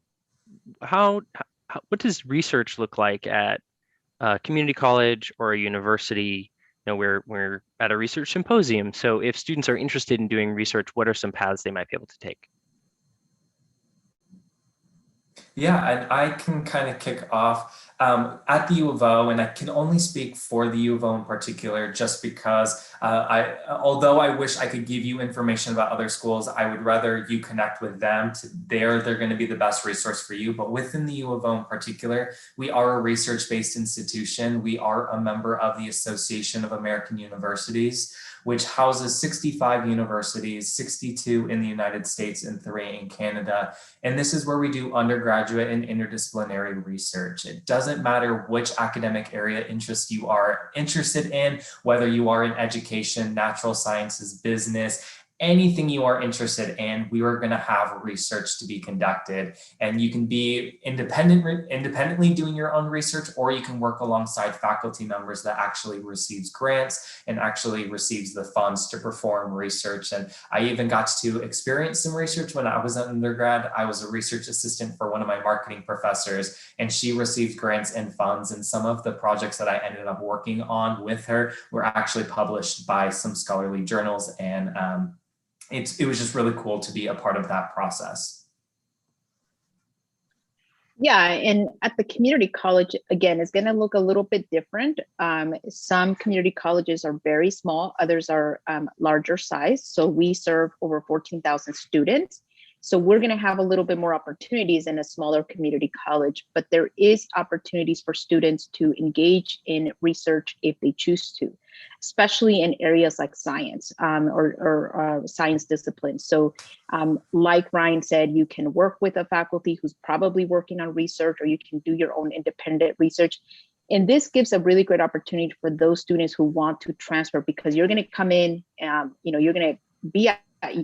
What does research look like at community college or a university, we're at a research symposium. So if students are interested in doing research, what are some paths they might be able to take? Yeah, and I can kind of kick off at the U of O, and I can only speak for the U of O in particular, just because although I wish I could give you information about other schools, I would rather you connect with them. They're going to be the best resource for you. But within the U of O in particular, we are a research-based institution. We are a member of the Association of American Universities, which houses 65 universities, 62 in the United States and 3 in Canada. And this is where we do undergraduate and interdisciplinary research. It doesn't matter which academic area interest you are interested in, whether you are in education, natural sciences, business, anything you are interested in, we are going to have research to be conducted. And you can be independently doing your own research, or you can work alongside faculty members that actually receives grants and actually receives the funds to perform research. And I even got to experience some research when I was an undergrad. I was a research assistant for one of my marketing professors, and she received grants and funds. And some of the projects that I ended up working on with her were actually published by some scholarly journals. And it was just really cool to be a part of that process. Yeah, and at the community college, again, it's going to look a little bit different. Some community colleges are very small, others are larger size. So we serve over 14,000 students. So we're going to have a little bit more opportunities in a smaller community college, but there is opportunities for students to engage in research if they choose to, especially in areas like science or science disciplines. So like Ryan said, you can work with a faculty who's probably working on research, or you can do your own independent research. And this gives a really great opportunity for those students who want to transfer, because you're going to come in, you're going to be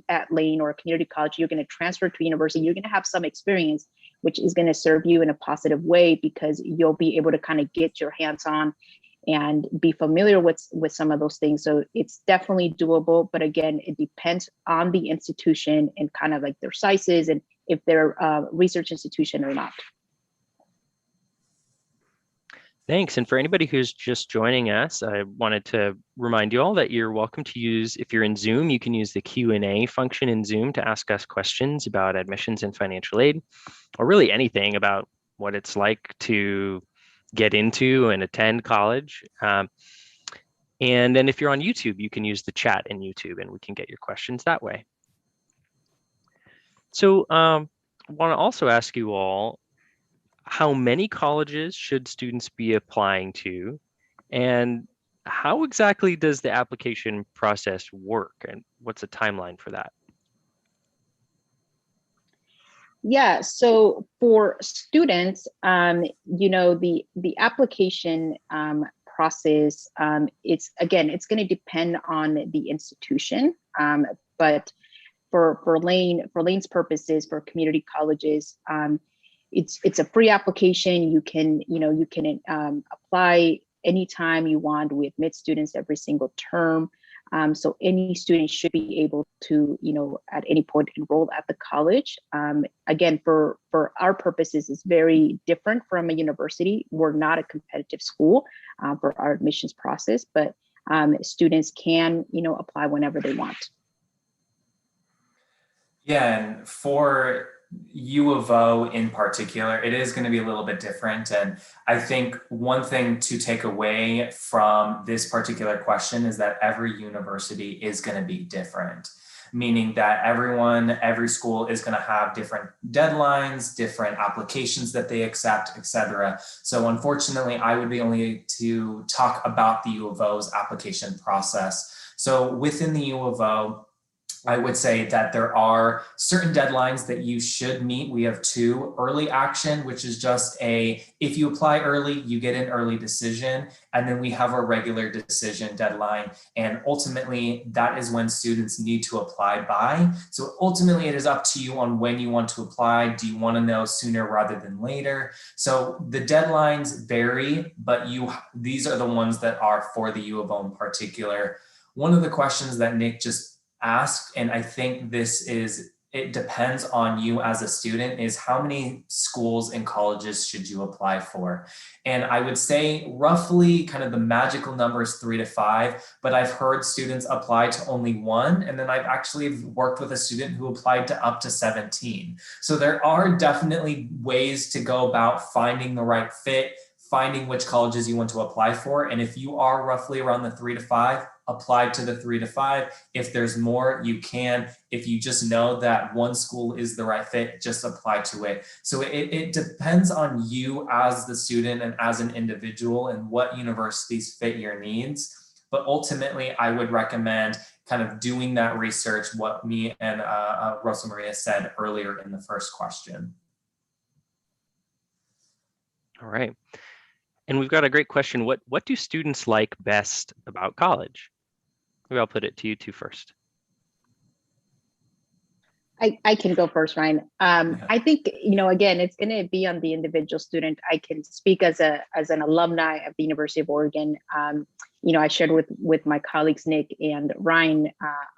at Lane or a community college, you're going to transfer to university, you're going to have some experience, which is going to serve you in a positive way, because you'll be able to kind of get your hands on and be familiar with some of those things. So it's definitely doable, but again, it depends on the institution and kind of like their sizes and if they're a research institution or not. Thanks. And for anybody who's just joining us, I wanted to remind you all that you're welcome to use, if you're in Zoom, you can use the Q&A function in Zoom to ask us questions about admissions and financial aid, or really anything about what it's like to get into and attend college. And then if you're on YouTube, you can use the chat in YouTube and we can get your questions that way. So I want to also ask you all, how many colleges should students be applying to, and how exactly does the application process work, and what's the timeline for that? Yeah, so for students, the application process, it's going to depend on the institution, but for Lane's purposes, for community colleges, it's a free application. You can apply anytime you want. We admit students every single term. So any student should be able to, at any point enroll at the college. Again, for our purposes, it's very different from a university. We're not a competitive school for our admissions process, but students can, apply whenever they want. Yeah, and for U of O in particular, it is going to be a little bit different. And I think one thing to take away from this particular question is that every university is going to be different, meaning that every school is going to have different deadlines, different applications that they accept, etc. So unfortunately, I would be only to talk about the U of O's application process. So within the U of O, I would say that there are certain deadlines that you should meet. We have 2: early action, which is just if you apply early, you get an early decision. And then we have a regular decision deadline. And ultimately, that is when students need to apply by. So ultimately, it is up to you on when you want to apply. Do you want to know sooner rather than later? So the deadlines vary, but these are the ones that are for the U of O in particular. One of the questions that Nick just asked, and I think this is it depends on you as a student is how many schools and colleges should you apply for? And I would say roughly kind of the magical number is 3 to 5, but I've heard students apply to only 1. And then I've actually worked with a student who applied to up to 17. So there are definitely ways to go about finding the right fit, finding which colleges you want to apply for. And if you are roughly around the 3 to 5, apply to the 3 to 5. If there's more, you can. If you just know that one school is the right fit, just apply to it. So it depends on you as the student and as an individual and what universities fit your needs. But ultimately, I would recommend kind of doing that research, what me and Rosa Maria said earlier in the first question. All right. And we've got a great question. What do students like best about college? Maybe I'll put it to you two first. I can go first, Ryan. I think, again, it's going to be on the individual student. I can speak as an alumni of the University of Oregon. I shared with my colleagues, Nick and Ryan,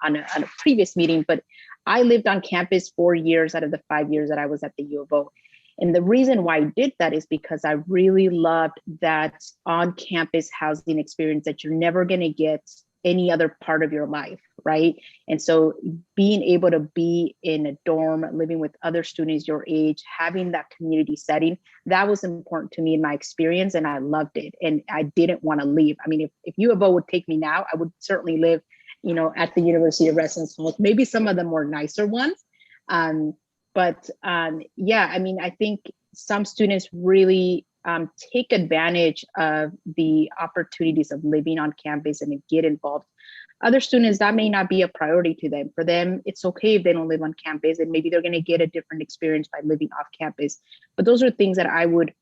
on a previous meeting, but I lived on campus 4 years out of the 5 years that I was at the U of O. And the reason why I did that is because I really loved that on-campus housing experience that you're never going to get any other part of your life, right? And so being able to be in a dorm, living with other students your age, having that community setting, that was important to me in my experience, and I loved it. And I didn't want to leave. I mean, if U of O would take me now, I would certainly live, at the University of Residence Halls, maybe some of the more nicer ones. Yeah, I mean, I think some students really take advantage of the opportunities of living on campus and get involved. Other students, that may not be a priority to them. For them, it's okay if they don't live on campus, and maybe they're going to get a different experience by living off campus. But those are things that I would,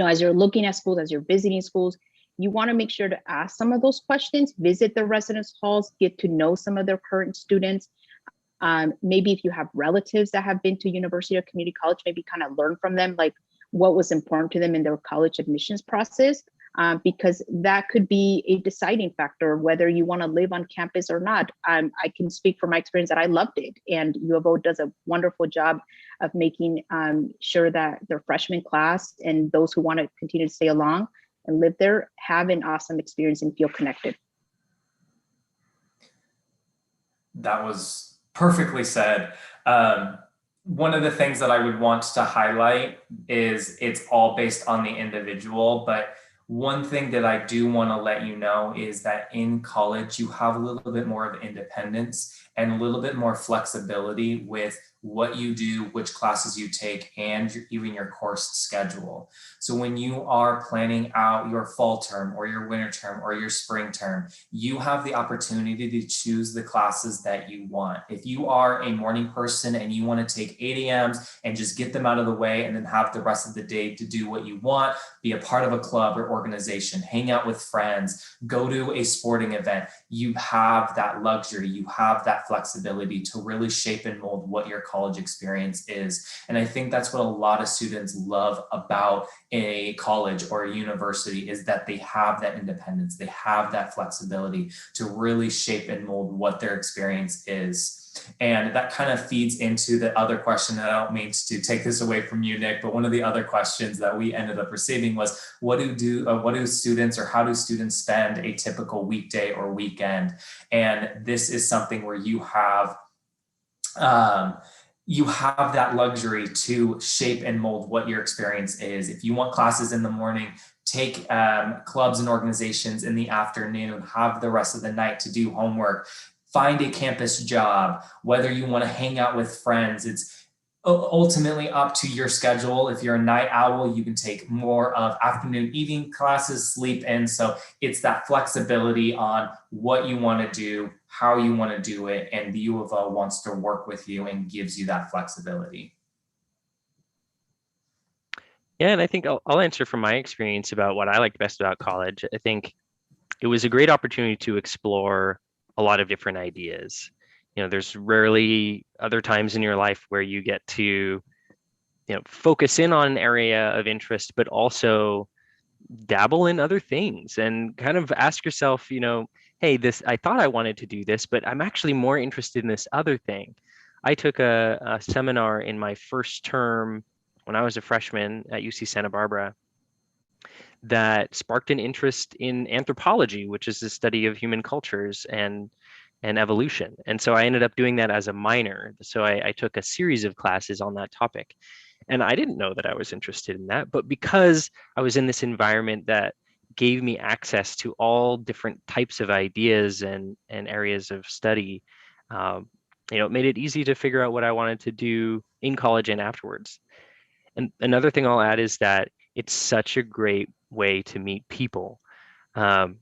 as you're looking at schools, as you're visiting schools, you want to make sure to ask some of those questions, visit the residence halls, get to know some of their current students. Maybe if you have relatives that have been to university or community college, maybe kind of learn from them, like what was important to them in their college admissions process, because that could be a deciding factor whether you want to live on campus or not. I can speak from my experience that I loved it, and U of O does a wonderful job of making sure that their freshman class and those who want to continue to stay along and live there have an awesome experience and feel connected. That was perfectly said. One of the things that I would want to highlight is it's all based on the individual, but one thing that I do want to let you know is that in college, you have a little bit more of independence and a little bit more flexibility with what you do, which classes you take, and even your course schedule. So when you are planning out your fall term or your winter term or your spring term, you have the opportunity to choose the classes that you want. If you are a morning person and you want to take 8 a.m.s and just get them out of the way and then have the rest of the day to do what you want, be a part of a club or organization, hang out with friends, go to a sporting event, you have that luxury, you have that flexibility to really shape and mold what your college experience is. And I think that's what a lot of students love about a college or a university, is that they have that independence, they have that flexibility to really shape and mold what their experience is. And that kind of feeds into the other question, and I don't mean to take this away from you, Nick, but one of the other questions that we ended up receiving was, what do students, or how do students spend a typical weekday or weekend? And this is something where you have that luxury to shape and mold what your experience is. If you want classes in the morning, take clubs and organizations in the afternoon, have the rest of the night to do homework, find a campus job, whether you want to hang out with friends. It's ultimately up to your schedule. If you're a night owl, you can take more of afternoon, evening classes, sleep in. So it's that flexibility on what you want to do, how you want to do it, and the U of O wants to work with you and gives you that flexibility. Yeah, and I think I'll answer from my experience about what I liked best about college. I think it was a great opportunity to explore a lot of different ideas. There's rarely other times in your life where you get to, focus in on an area of interest, but also dabble in other things and kind of ask yourself, hey, I thought I wanted to do this, but I'm actually more interested in this other thing. I took a seminar in my first term when I was a freshman at UC Santa Barbara that sparked an interest in anthropology, which is the study of human cultures and evolution. And so I ended up doing that as a minor. So I took a series of classes on that topic. And I didn't know that I was interested in that, but because I was in this environment that gave me access to all different types of ideas and areas of study, it made it easy to figure out what I wanted to do in college and afterwards. And another thing I'll add is that it's such a great way to meet people. Um,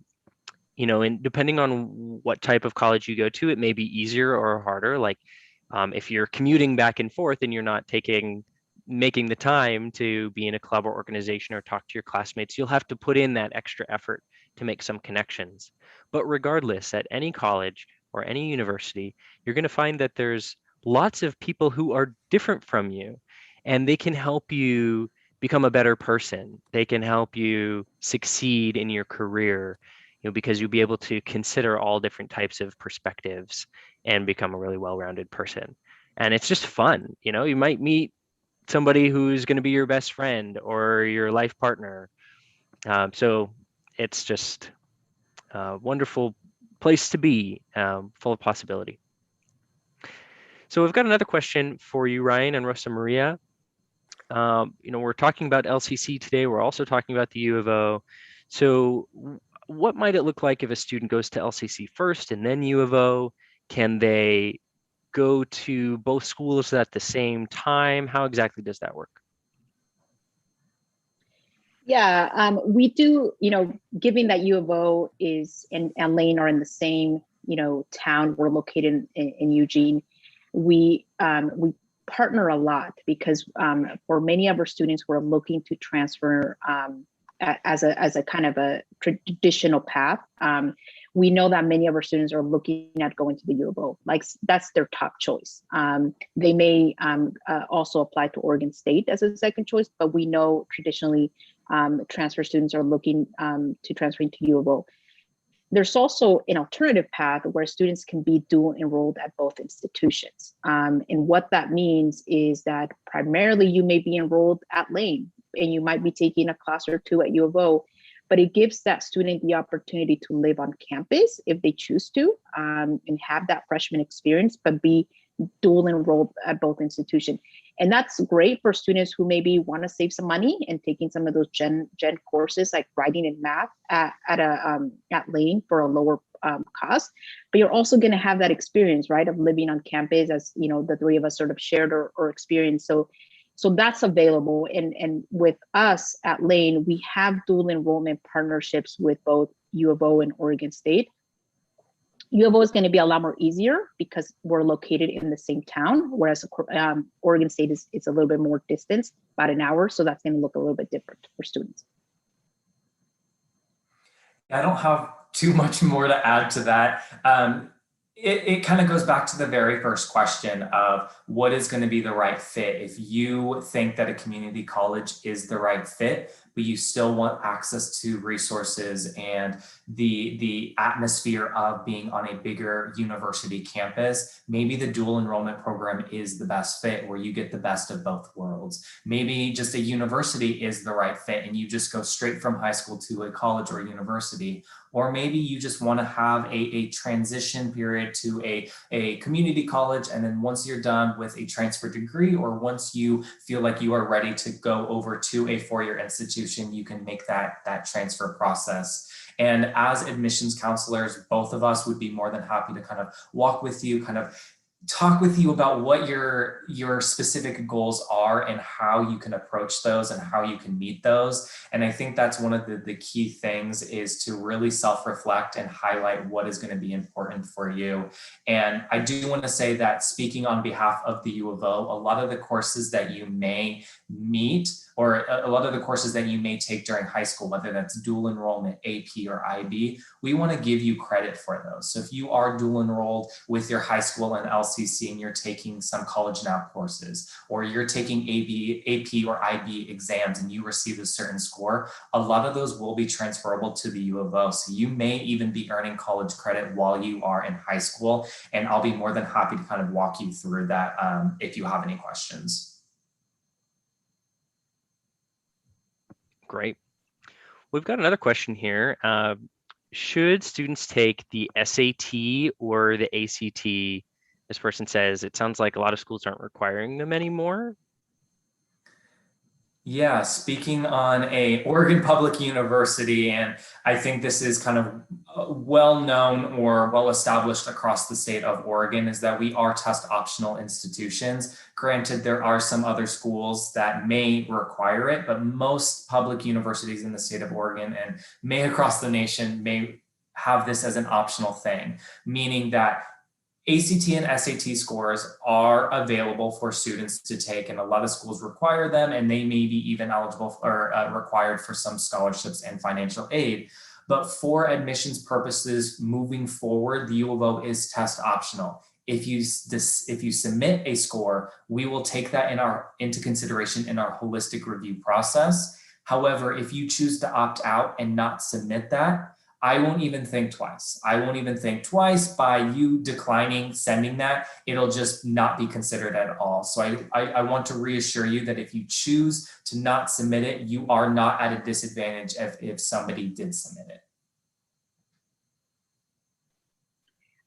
and depending on what type of college you go to, it may be easier or harder. Like if you're commuting back and forth and you're not making the time to be in a club or organization or talk to your classmates, you'll have to put in that extra effort to make some connections. But regardless, at any college or any university, you're going to find that there's lots of people who are different from you, and they can help you become a better person. They can help you succeed in your career, because you'll be able to consider all different types of perspectives and become a really well-rounded person. And it's just fun. You might meet somebody who's going to be your best friend or your life partner. So it's just a wonderful place to be, full of possibility. So we've got another question for you, Ryan and Rosa Maria. We're talking about LCC today. We're also talking about the U of O. So what might it look like if a student goes to LCC first and then U of O? Can they go to both schools at the same time? How exactly does that work? Yeah, we do, given that U of O is and Lane are in the same, town, we're located in Eugene, we partner a lot because for many of our students who are looking to transfer as a kind of a traditional path, we know that many of our students are looking at going to the U of O. Like that's their top choice. They may also apply to Oregon State as a second choice, but we know traditionally transfer students are looking to transferring to U of O. There's also an alternative path where students can be dual enrolled at both institutions. And what that means is that primarily you may be enrolled at Lane and you might be taking a class or two at U of O, but it gives that student the opportunity to live on campus if they choose to, and have that freshman experience, but be dual enrolled at both institutions. And that's great for students who maybe want to save some money and taking some of those gen courses like writing and math at Lane for a lower cost. But you're also going to have that experience, right, of living on campus, as the three of us sort of shared or experienced. So that's available. And with us at Lane, we have dual enrollment partnerships with both U of O and Oregon State. U of O is going to be a lot more easier because we're located in the same town, whereas Oregon State is a little bit more distance, about an hour. So that's going to look a little bit different for students. I don't have too much more to add to that. It kind of goes back to the very first question of what is going to be the right fit. If you think that a community college is the right fit, but you still want access to resources and the atmosphere of being on a bigger university campus, maybe the dual enrollment program is the best fit where you get the best of both worlds. Maybe just a university is the right fit and you just go straight from high school to a college or a university. Or maybe you just want to have a transition period to a community college. And then once you're done with a transfer degree, or once you feel like you are ready to go over to a four-year institution, you can make that transfer process. And as admissions counselors, both of us would be more than happy to kind of walk with you, kind of talk with you about what your specific goals are and how you can approach those and how you can meet those. And I think that's one of the key things, is to really self-reflect and highlight what is going to be important for you. And I do want to say that, speaking on behalf of the U of O, a lot of the courses that you may meet, or a lot of the courses that you may take during high school, whether that's dual enrollment, AP, or IB, we want to give you credit for those. So if you are dual enrolled with your high school and LC LCC and you're taking some College Now courses, or you're taking AP or IB exams and you receive a certain score, a lot of those will be transferable to the U of O. So you may even be earning college credit while you are in high school. And I'll be more than happy to kind of walk you through that if you have any questions. Great. We've got another question here. Should students take the SAT or the ACT? This person says, it sounds like a lot of schools aren't requiring them anymore. Yeah, speaking on a Oregon Public University, and I think this is kind of well-known or well-established across the state of Oregon, is that we are test optional institutions. Granted, there are some other schools that may require it, but most public universities in the state of Oregon and may across the nation may have this as an optional thing, meaning that ACT and SAT scores are available for students to take, and a lot of schools require them, and they may be even eligible or required for some scholarships and financial aid. But for admissions purposes moving forward, the U of O is test optional. If you submit a score, we will take that into consideration in our holistic review process. However, if you choose to opt out and not submit that, I won't even think twice. I won't even think twice by you declining sending that. It'll just not be considered at all. So I want to reassure you that if you choose to not submit it, you are not at a disadvantage if somebody did submit it.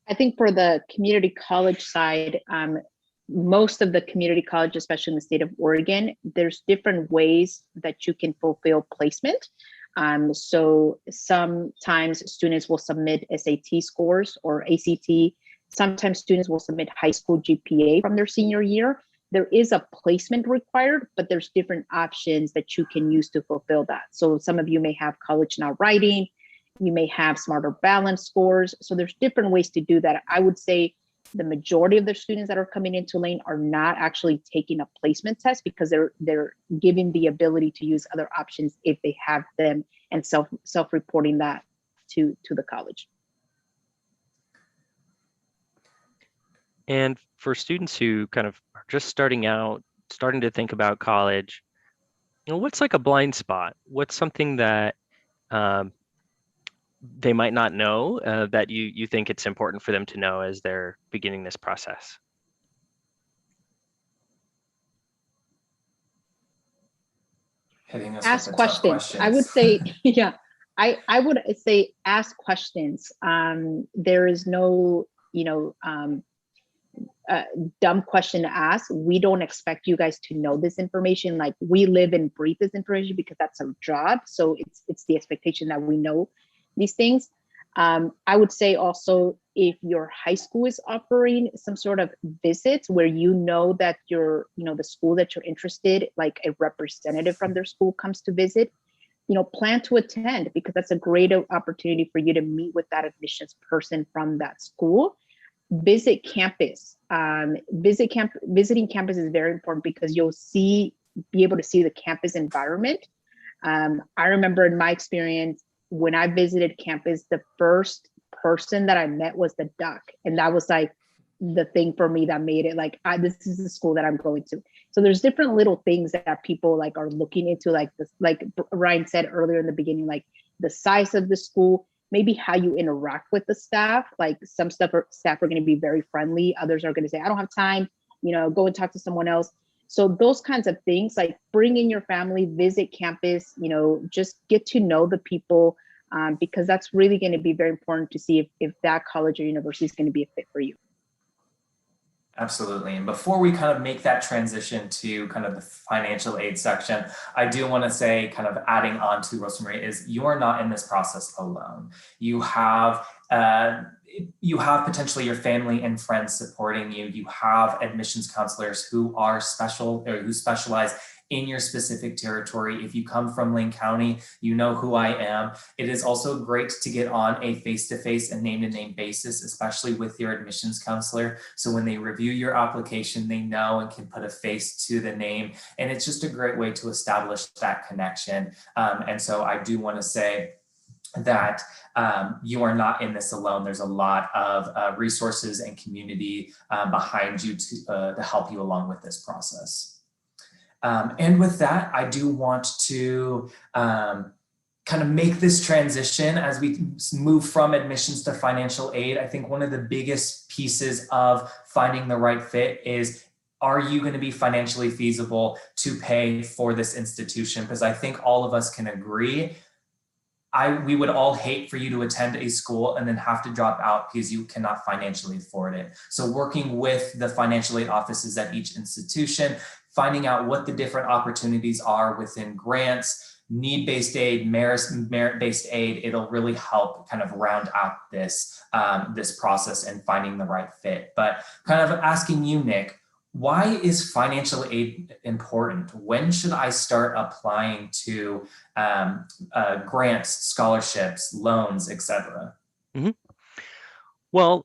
I think for the community college side, most of the community colleges, especially in the state of Oregon, there's different ways that you can fulfill placement. So sometimes students will submit SAT scores or ACT. Sometimes students will submit high school GPA from their senior year. There is a placement required, but there's different options that you can use to fulfill that. So some of you may have College Now writing, you may have Smarter Balance scores. So there's different ways to do that. I would say the majority of the students that are coming into Tulane are not actually taking a placement test because they're given the ability to use other options if they have them and self-reporting that to the college. And for students who kind of are just starting out, starting to think about college, what's like a blind spot? What's something that they might not know that you think it's important for them to know as they're beginning this process? Hitting us Ask with the questions. tough questions. I would say, yeah, I would say ask questions. There is no, dumb question to ask. We don't expect you guys to know this information. Like, we live and breathe this information because that's our job. So it's the expectation that we know these things. I would say also, if your high school is offering some sort of visits where that the school that you're interested, like a representative from their school comes to visit, plan to attend, because that's a great opportunity for you to meet with that admissions person from that school. Visit campus. Visiting campus is very important because you'll be able to see the campus environment. I remember in my experience, when I visited campus, the first person that I met was the duck. And that was like the thing for me that made it like, this is the school that I'm going to. So there's different little things that people like are looking into, like this, like Ryan said earlier in the beginning, like the size of the school, maybe how you interact with the staff. Like some staff are going to be very friendly. Others are going to say, I don't have time, go and talk to someone else. So those kinds of things, like bring in your family, visit campus, just get to know the people, because that's really going to be very important to see if that college or university is going to be a fit for you. Absolutely. And before we kind of make that transition to kind of the financial aid section, I do want to say, kind of adding on to Rosemarie, is you're not in this process alone. You have potentially your family and friends supporting you. You have admissions counselors who are who specialize in your specific territory. If you come from Lane County, you know who I am. It is also great to get on a face-to-face and name-to-name basis, especially with your admissions counselor. So when they review your application, they know and can put a face to the name. And it's just a great way to establish that connection. And so I do want to say, that you are not in this alone. There's a lot of resources and community behind you to help you along with this process. And with that, I do want to kind of make this transition as we move from admissions to financial aid. I think one of the biggest pieces of finding the right fit is, are you going to be financially feasible to pay for this institution? Because I think all of us can agree, we would all hate for you to attend a school and then have to drop out because you cannot financially afford it. So working with the financial aid offices at each institution, finding out what the different opportunities are within grants, need-based aid, merit-based aid, it'll really help kind of round out this, this process and finding the right fit. But kind of asking you, Nick, why is financial aid important? When should I start applying to grants, scholarships, loans, etc.? Mm-hmm. Well,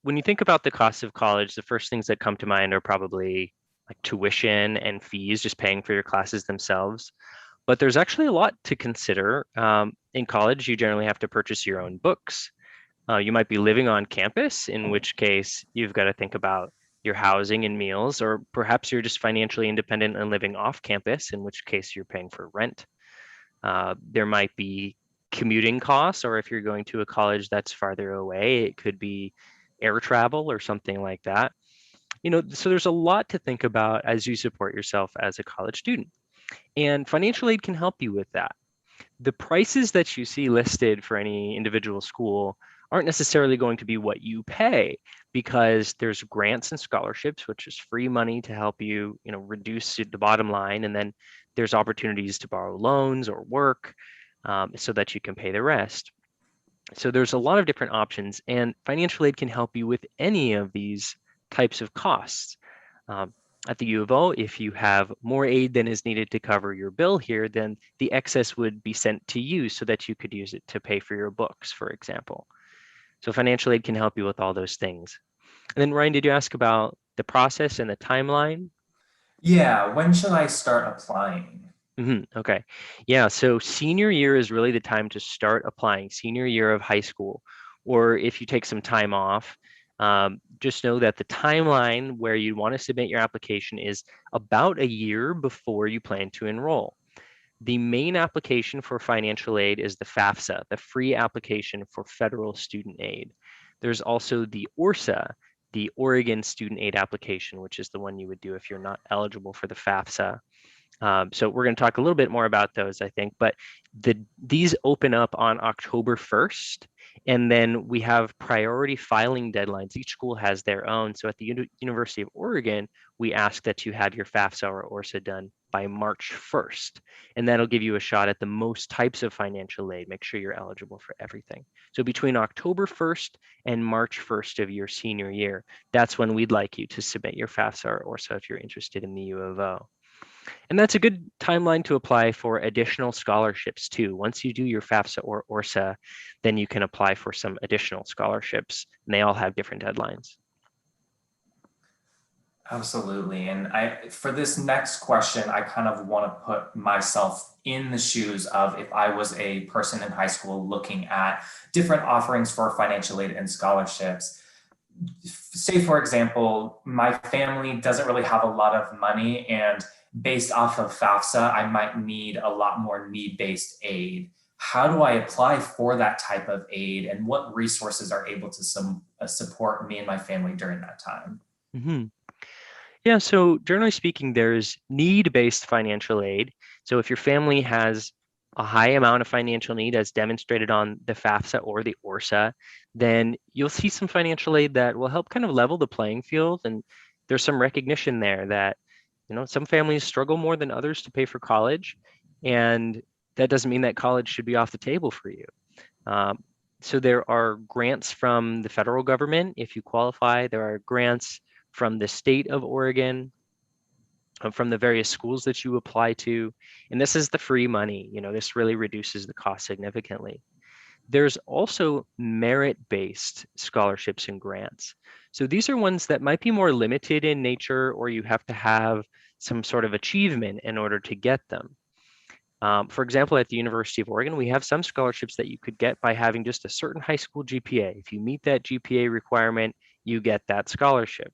when you think about the cost of college, the first things that come to mind are probably like tuition and fees, just paying for your classes themselves. But there's actually a lot to consider. In college, you generally have to purchase your own books. You might be living on campus, in which case you've got to think about your housing and meals, or perhaps you're just financially independent and living off campus, in which case you're paying for rent. There might be commuting costs, or if you're going to a college that's farther away, it could be air travel or something like that. So there's a lot to think about as you support yourself as a college student. And financial aid can help you with that. The prices that you see listed for any individual school aren't necessarily going to be what you pay, because there's grants and scholarships, which is free money to help you, reduce the bottom line. And then there's opportunities to borrow loans or work so that you can pay the rest. So there's a lot of different options, and financial aid can help you with any of these types of costs. At the U of O, if you have more aid than is needed to cover your bill here, then the excess would be sent to you so that you could use it to pay for your books, for example. So financial aid can help you with all those things. And then Ryan, did you ask about the process and the timeline? Yeah, when should I start applying? Okay. Yeah, so senior year is really the time to start applying, senior year of high school. Or if you take some time off, just know that the timeline where you want to submit your application is about a year before you plan to enroll. The main application for financial aid is the FAFSA, the free application for federal student aid. There's also the ORSA, the Oregon Student Aid application, which is the one you would do if you're not eligible for the FAFSA. So we're going to talk a little bit more about those, I think, but these open up on October 1st, and then we have priority filing deadlines. Each school has their own. So at the University of Oregon, we ask that you have your FAFSA or ORSA done by March 1st, and that'll give you a shot at the most types of financial aid. Make sure you're eligible for everything. So between October 1st and March 1st of your senior year, that's when we'd like you to submit your FAFSA or ORSA if you're interested in the U of O. And that's a good timeline to apply for additional scholarships too. Once you do your FAFSA or ORSA, then you can apply for some additional scholarships, and they all have different deadlines. Absolutely. And for this next question, I kind of want to put myself in the shoes of if I was a person in high school looking at different offerings for financial aid and scholarships. Say, for example, my family doesn't really have a lot of money, and based off of FAFSA, I might need a lot more need-based aid. How do I apply for that type of aid, and what resources are able to support me and my family during that time? Yeah, so generally speaking, there's need-based financial aid. So if your family has a high amount of financial need as demonstrated on the FAFSA or the ORSA, then you'll see some financial aid that will help kind of level the playing field. And there's some recognition there that, some families struggle more than others to pay for college. And that doesn't mean that college should be off the table for you. So there are grants from the federal government if you qualify. There are grants from the state of Oregon, from the various schools that you apply to. And this is the free money. This really reduces the cost significantly. There's also merit-based scholarships and grants. So these are ones that might be more limited in nature, or you have to have some sort of achievement in order to get them. For example, at the University of Oregon, we have some scholarships that you could get by having just a certain high school GPA. If you meet that GPA requirement, you get that scholarship.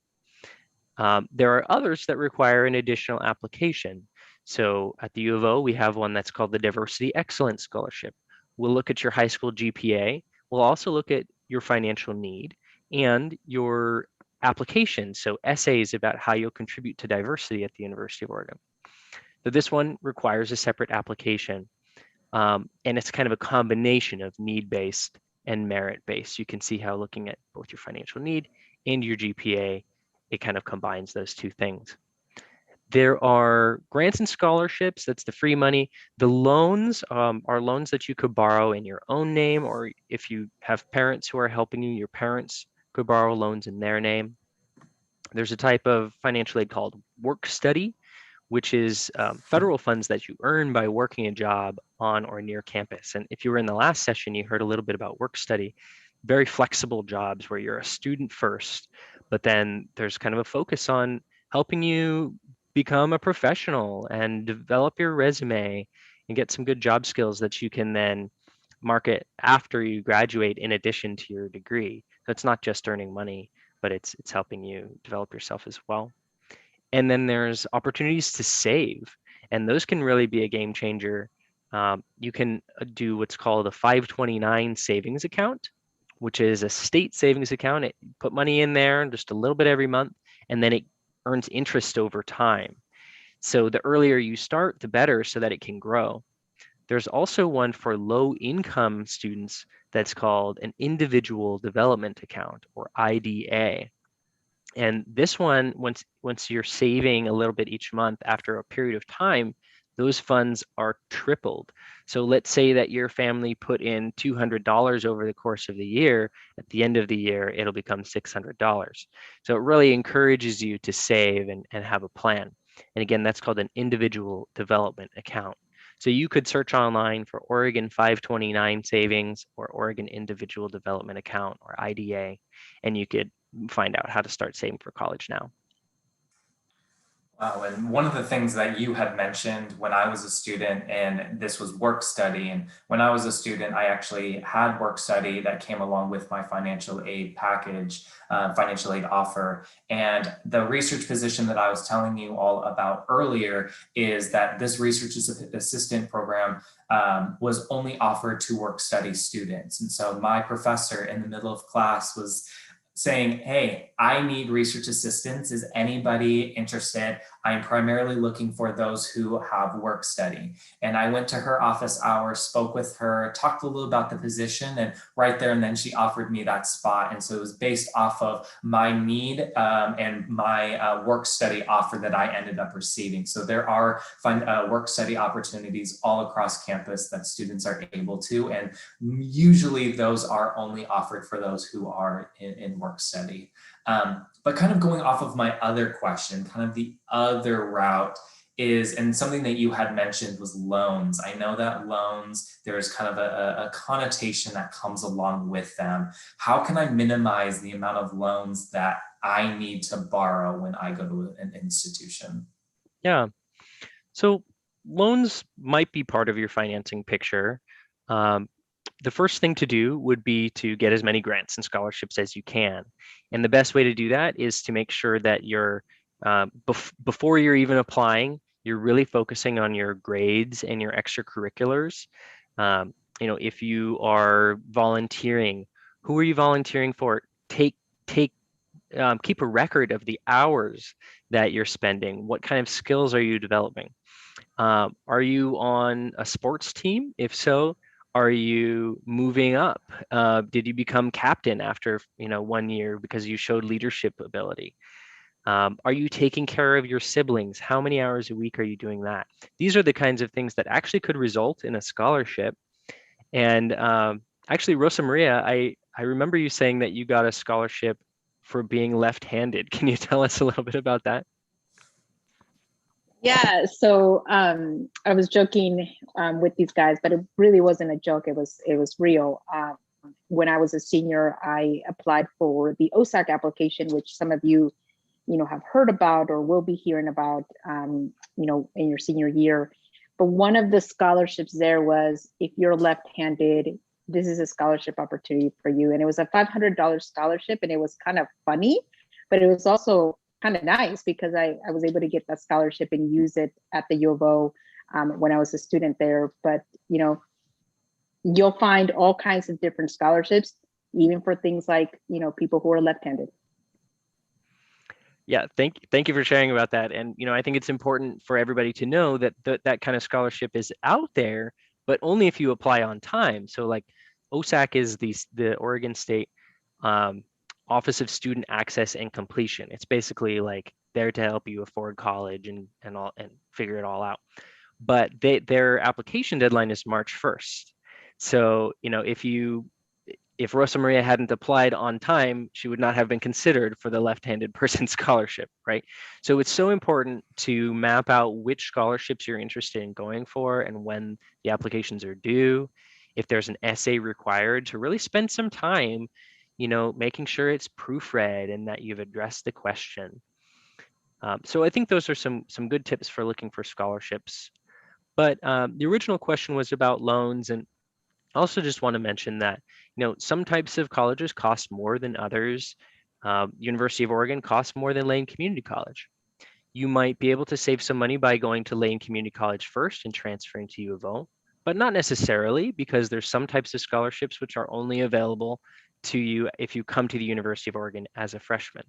There are others that require an additional application. So at the U of O, we have one that's called the Diversity Excellence Scholarship. We'll look at your high school GPA. We'll also look at your financial need and your application, so essays about how you'll contribute to diversity at the University of Oregon. So this one requires a separate application, and it's kind of a combination of need-based and merit-based. You can see how looking at both your financial need and your GPA, it kind of combines those two things. There are grants and scholarships, that's the free money. The loans are loans that you could borrow in your own name, or if you have parents who are helping you, your parents could borrow loans in their name. There's a type of financial aid called work study, which is federal funds that you earn by working a job on or near campus. And if you were in the last session, you heard a little bit about work study, very flexible jobs where you're a student first, but then there's kind of a focus on helping you become a professional and develop your resume and get some good job skills that you can then market after you graduate in addition to your degree. So it's not just earning money, but it's helping you develop yourself as well. And then there's opportunities to save, and those can really be a game changer. You can do what's called a 529 savings account, which is a state savings account. It put money in there, just a little bit every month, and then it earns interest over time. So the earlier you start, the better, so that it can grow. There's also one for low income students that's called an individual development account, or IDA. And this one, once you're saving a little bit each month, after a period of time, those funds are tripled. So let's say that your family put in $200 over the course of the year. At the end of the year, it'll become $600. So it really encourages you to save and have a plan. And again, that's called an individual development account. So you could search online for Oregon 529 savings or Oregon individual development account, or IDA, and you could find out how to start saving for college now. Wow, and one of the things that you had mentioned when I was a student, and this was work study, and when I was a student, I actually had work study that came along with my financial aid package, financial aid offer. And the research position that I was telling you all about earlier is that this research assistant program was only offered to work study students. And so my professor in the middle of class was saying, hey, I need research assistance. Is anybody interested? I'm primarily looking for those who have work study. And I went to her office hours, spoke with her, talked a little about the position, and right there and then she offered me that spot. And so it was based off of my need and my work study offer that I ended up receiving. So there are work study opportunities all across campus that students are able to, and usually those are only offered for those who are in work study. But kind of going off of my other question, kind of the other route is, and something that you had mentioned was loans. I know that loans, there's kind of a connotation that comes along with them. How can I minimize the amount of loans that I need to borrow when I go to an institution? Yeah, so loans might be part of your financing picture. The first thing to do would be to get as many grants and scholarships as you can. And the best way to do that is to make sure that you're, before you're even applying, you're really focusing on your grades and your extracurriculars. If you are volunteering, who are you volunteering for? Keep a record of the hours that you're spending. What kind of skills are you developing? Are you on a sports team? If so, are you moving up? Did you become captain after 1 year because you showed leadership ability? Are you taking care of your siblings? How many hours a week are you doing that? These are the kinds of things that actually could result in a scholarship. And actually, Rosa Maria, I remember you saying that you got a scholarship for being left-handed. Can you tell us a little bit about that? Yeah, so I was joking with these guys, but it really wasn't a joke. It was real. When I was a senior, I applied for the OSAC application, which some of you, have heard about or will be hearing about, in your senior year. But one of the scholarships there was, if you're left-handed, this is a scholarship opportunity for you. And it was a $500 scholarship, and it was kind of funny, but it was also kind of nice because I was able to get that scholarship and use it at the U of O when I was a student there. But, you know, you'll find all kinds of different scholarships, even for things like, you know, people who are left-handed. Yeah, thank you for sharing about that. And I think it's important for everybody to know that that kind of scholarship is out there, but only if you apply on time. So like OSAC is the Oregon State Office of Student Access and Completion. It's basically like there to help you afford college and figure it all out. But their application deadline is March 1st. So if Rosa Maria hadn't applied on time, she would not have been considered for the left-handed person scholarship, right? So it's so important to map out which scholarships you're interested in going for and when the applications are due. If there's an essay required, to really spend some time, making sure it's proofread and that you've addressed the question. So I think those are some good tips for looking for scholarships. But the original question was about loans, and I also just want to mention that, some types of colleges cost more than others. University of Oregon costs more than Lane Community College. You might be able to save some money by going to Lane Community College first and transferring to U of O, but not necessarily, because there's some types of scholarships which are only available to you if you come to the University of Oregon as a freshman.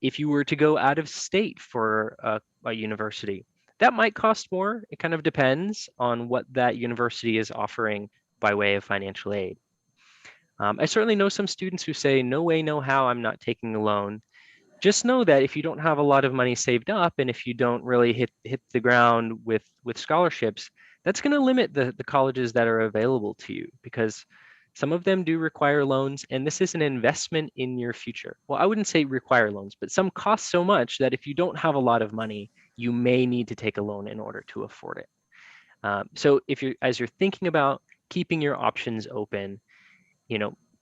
If you were to go out of state for a university, that might cost more. It kind of depends on what that university is offering by way of financial aid. I certainly know some students who say, no way, no how, I'm not taking a loan. Just know that if you don't have a lot of money saved up, and if you don't really hit the ground with scholarships, that's going to limit the colleges that are available to you, because some of them do require loans, and this is an investment in your future. Well, I wouldn't say require loans, but some cost so much that if you don't have a lot of money, you may need to take a loan in order to afford it. So as you're thinking about keeping your options open,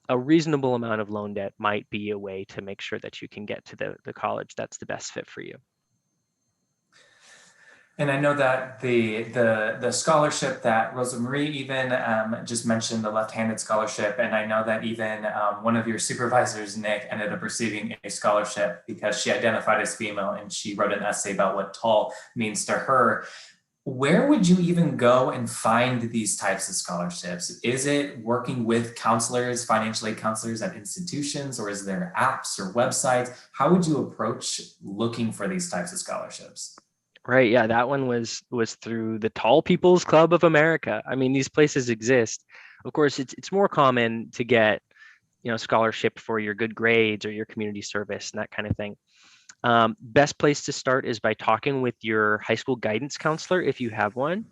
a reasonable amount of loan debt might be a way to make sure that you can get to the college that's the best fit for you. And I know that the scholarship that Rosa Marie even just mentioned, the left-handed scholarship, and I know that even one of your supervisors, Nick, ended up receiving a scholarship because she identified as female and she wrote an essay about what tall means to her. Where would you even go and find these types of scholarships? Is it working with counselors, financial aid counselors at institutions, or is there apps or websites? How would you approach looking for these types of scholarships? Right. Yeah, that one was through the Tall People's Club of America. I mean, these places exist. Of course, it's more common to get, scholarship for your good grades or your community service and that kind of thing. Best place to start is by talking with your high school guidance counselor if you have one,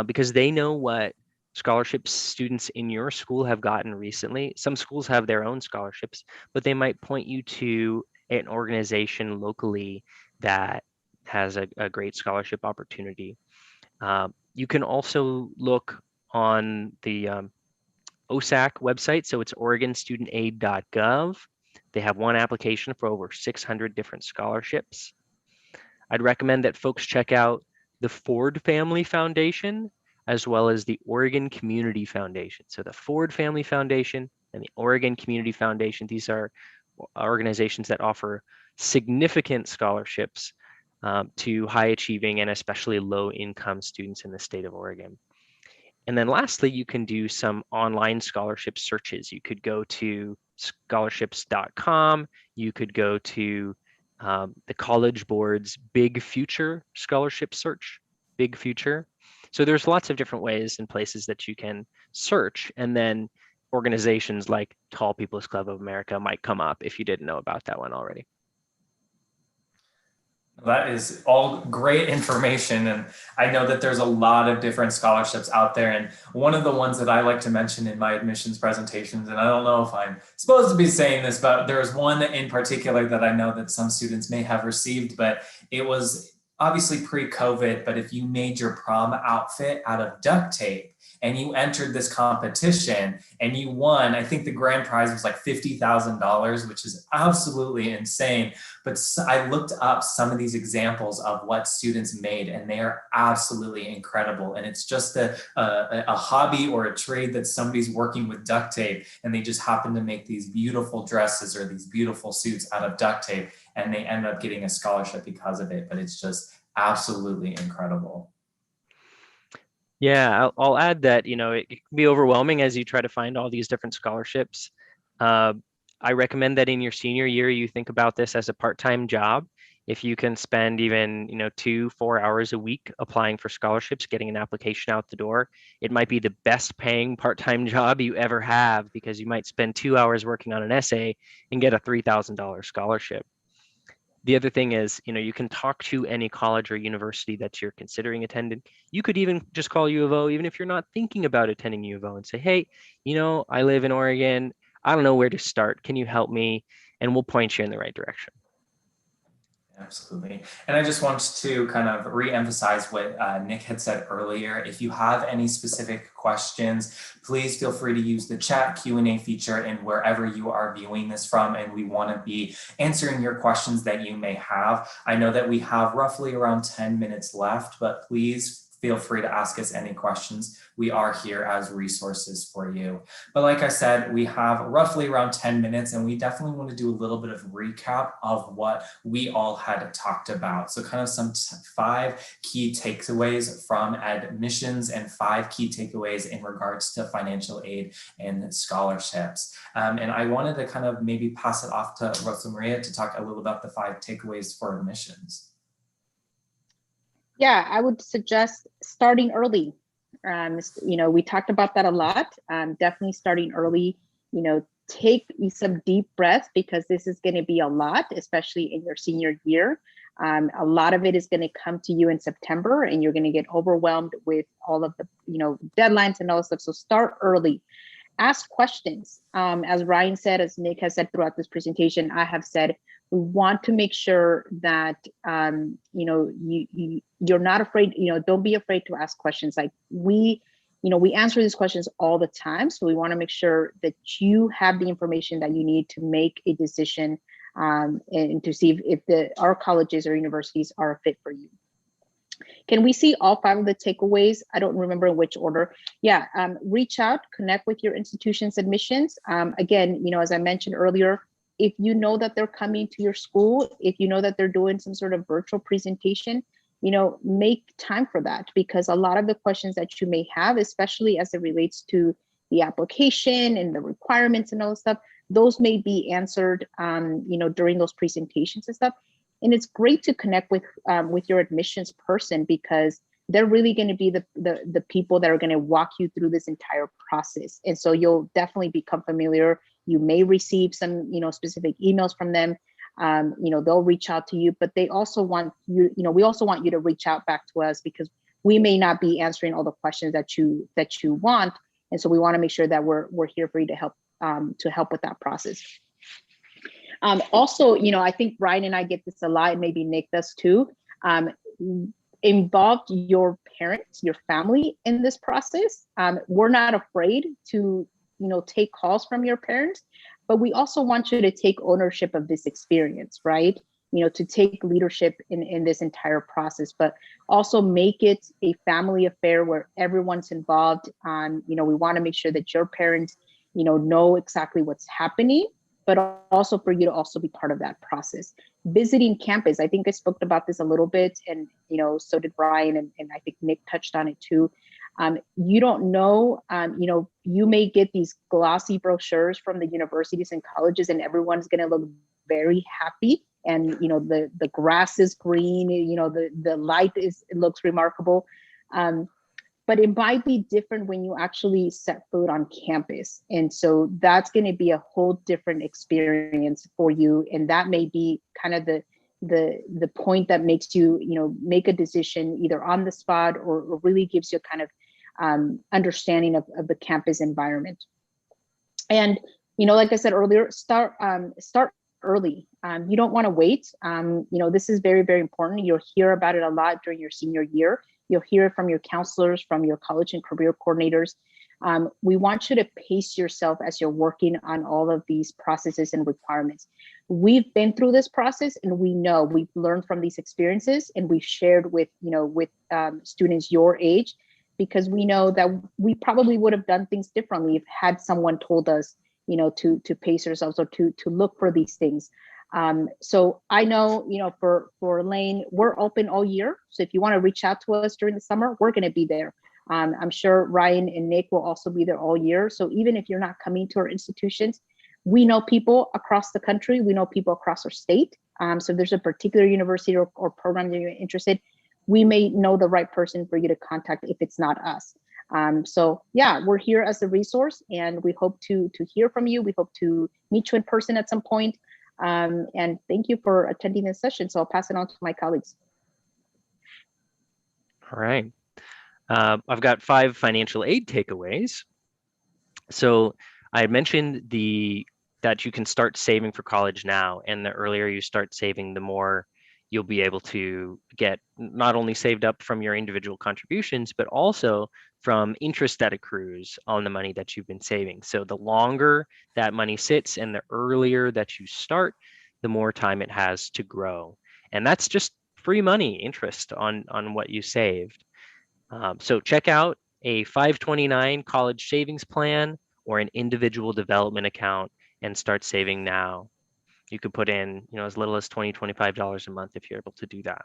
because they know what scholarships students in your school have gotten recently. Some schools have their own scholarships, but they might point you to an organization locally that has a great scholarship opportunity. You can also look on the OSAC website. So it's oregonstudentaid.gov. They have one application for over 600 different scholarships. I'd recommend that folks check out the Ford Family Foundation as well as the Oregon Community Foundation. So the Ford Family Foundation and the Oregon Community Foundation, these are organizations that offer significant scholarships to high achieving and especially low income students in the state of Oregon. And then lastly, you can do some online scholarship searches. You could go to scholarships.com. You could go to the College Board's Big Future scholarship search, Big Future. So there's lots of different ways and places that you can search, and then organizations like Tall People's Club of America might come up if you didn't know about that one already. That is all great information. And I know that there's a lot of different scholarships out there. And one of the ones that I like to mention in my admissions presentations, and I don't know if I'm supposed to be saying this, but there's one in particular that I know that some students may have received, but it was obviously pre-COVID, but if you made your prom outfit out of duct tape, and you entered this competition and you won. I think the grand prize was like $50,000, which is absolutely insane. But I looked up some of these examples of what students made, and they are absolutely incredible. And it's just a hobby or a trade that somebody's working with duct tape, and they just happen to make these beautiful dresses or these beautiful suits out of duct tape, and they end up getting a scholarship because of it. But it's just absolutely incredible. Yeah, I'll add that, it can be overwhelming as you try to find all these different scholarships. I recommend that in your senior year, you think about this as a part-time job. If you can spend even, 2-4 hours a week applying for scholarships, getting an application out the door, it might be the best paying part-time job you ever have, because you might spend 2 hours working on an essay and get a $3,000 scholarship. The other thing is, you can talk to any college or university that you're considering attending. You could even just call U of O, even if you're not thinking about attending U of O, and say, hey, I live in Oregon. I don't know where to start. Can you help me? And we'll point you in the right direction. Absolutely. And I just want to kind of re-emphasize what Nick had said earlier. If you have any specific questions, please feel free to use the chat Q&A feature in wherever you are viewing this from, and we want to be answering your questions that you may have. I know that we have roughly around 10 minutes left, but please feel free to ask us any questions. We are here as resources for you. But like I said, we have roughly around 10 minutes, and we definitely want to do a little bit of recap of what we all had talked about. So kind of some 5 key takeaways from admissions and 5 key takeaways in regards to financial aid and scholarships. And I wanted to kind of maybe pass it off to Rosa Maria to talk a little about the 5 takeaways for admissions. Yeah, I would suggest starting early. We talked about that a lot. Definitely starting early. Take some deep breaths, because this is going to be a lot, especially in your senior year. A lot of it is going to come to you in September, and you're going to get overwhelmed with all of the, deadlines and all that stuff. So start early. Ask questions. As Ryan said, as Nick has said throughout this presentation, I have said, we want to make sure that you're not afraid. Don't be afraid to ask questions. Like we answer these questions all the time, so we want to make sure that you have the information that you need to make a decision and to see if our colleges or universities are a fit for you. Can we see all 5 of the takeaways? I don't remember in which order. Yeah, reach out, connect with your institution's admissions. Again, as I mentioned earlier, if you know that they're coming to your school, if you know that they're doing some sort of virtual presentation, make time for that, because a lot of the questions that you may have, especially as it relates to the application and the requirements and all that stuff, those may be answered, during those presentations and stuff. And it's great to connect with your admissions person, because they're really going to be the people that are going to walk you through this entire process. And so you'll definitely become familiar. You may receive some, specific emails from them. They'll reach out to you, but they also want you, we also want you to reach out back to us, because we may not be answering all the questions that you want. And so we want to make sure that we're here for you to help with that process. Also, I think Brian and I get this a lot, and maybe Nick does too. Involve your parents, your family in this process. We're not afraid to, take calls from your parents, but we also want you to take ownership of this experience, right? To take leadership in this entire process, but also make it a family affair where everyone's involved. We want to make sure that your parents, know exactly what's happening, but also for you to also be part of that process. Visiting campus, I think I spoke about this a little bit, and so did Brian, and I think Nick touched on it too. You don't know, you may get these glossy brochures from the universities and colleges, and everyone's going to look very happy, and the grass is green, the light looks remarkable. But it might be different when you actually set foot on campus. And so that's going to be a whole different experience for you. And that may be kind of the point that makes you, make a decision either on the spot or really gives you a kind of understanding of the campus environment. And, like I said earlier, start early. You don't want to wait. This is very, very important. You'll hear about it a lot during your senior year. You'll hear it from your counselors, from your college and career coordinators. We want you to pace yourself as you're working on all of these processes and requirements. We've been through this process, and we know we've learned from these experiences, and we've shared with students your age, because we know that we probably would have done things differently if had someone told us, to pace ourselves or to look for these things. So I know, for Elaine, we're open all year. So if you want to reach out to us during the summer, we're going to be there. I'm sure Ryan and Nick will also be there all year. So even if you're not coming to our institutions, we know people across the country, we know people across our state. So if there's a particular university or program that you're interested, we may know the right person for you to contact if it's not us. So yeah, we're here as a resource, and we hope to hear from you. We hope to meet you in person at some point. And thank you for attending this session. So I'll pass it on to my colleagues. All right. I've got 5 financial aid takeaways. So I had mentioned that you can start saving for college now, and the earlier you start saving, the more you'll be able to get not only saved up from your individual contributions, but also from interest that accrues on the money that you've been saving. So the longer that money sits and the earlier that you start, the more time it has to grow. And that's just free money, interest on what you saved. So check out a 529 college savings plan or an individual development account and start saving now. You could put in, as little as $20, $25 a month if you're able to do that.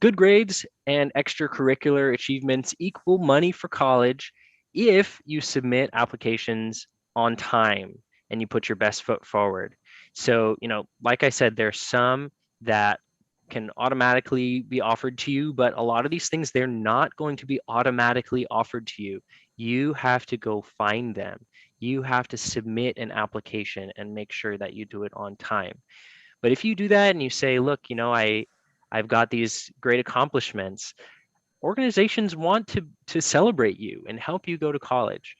Good grades and extracurricular achievements equal money for college if you submit applications on time and you put your best foot forward. So, like I said, there's some that can automatically be offered to you, but a lot of these things, they're not going to be automatically offered to you. You have to go find them. You have to submit an application and make sure that you do it on time. But if you do that and you say, look, I've got these great accomplishments, organizations want to celebrate you and help you go to college.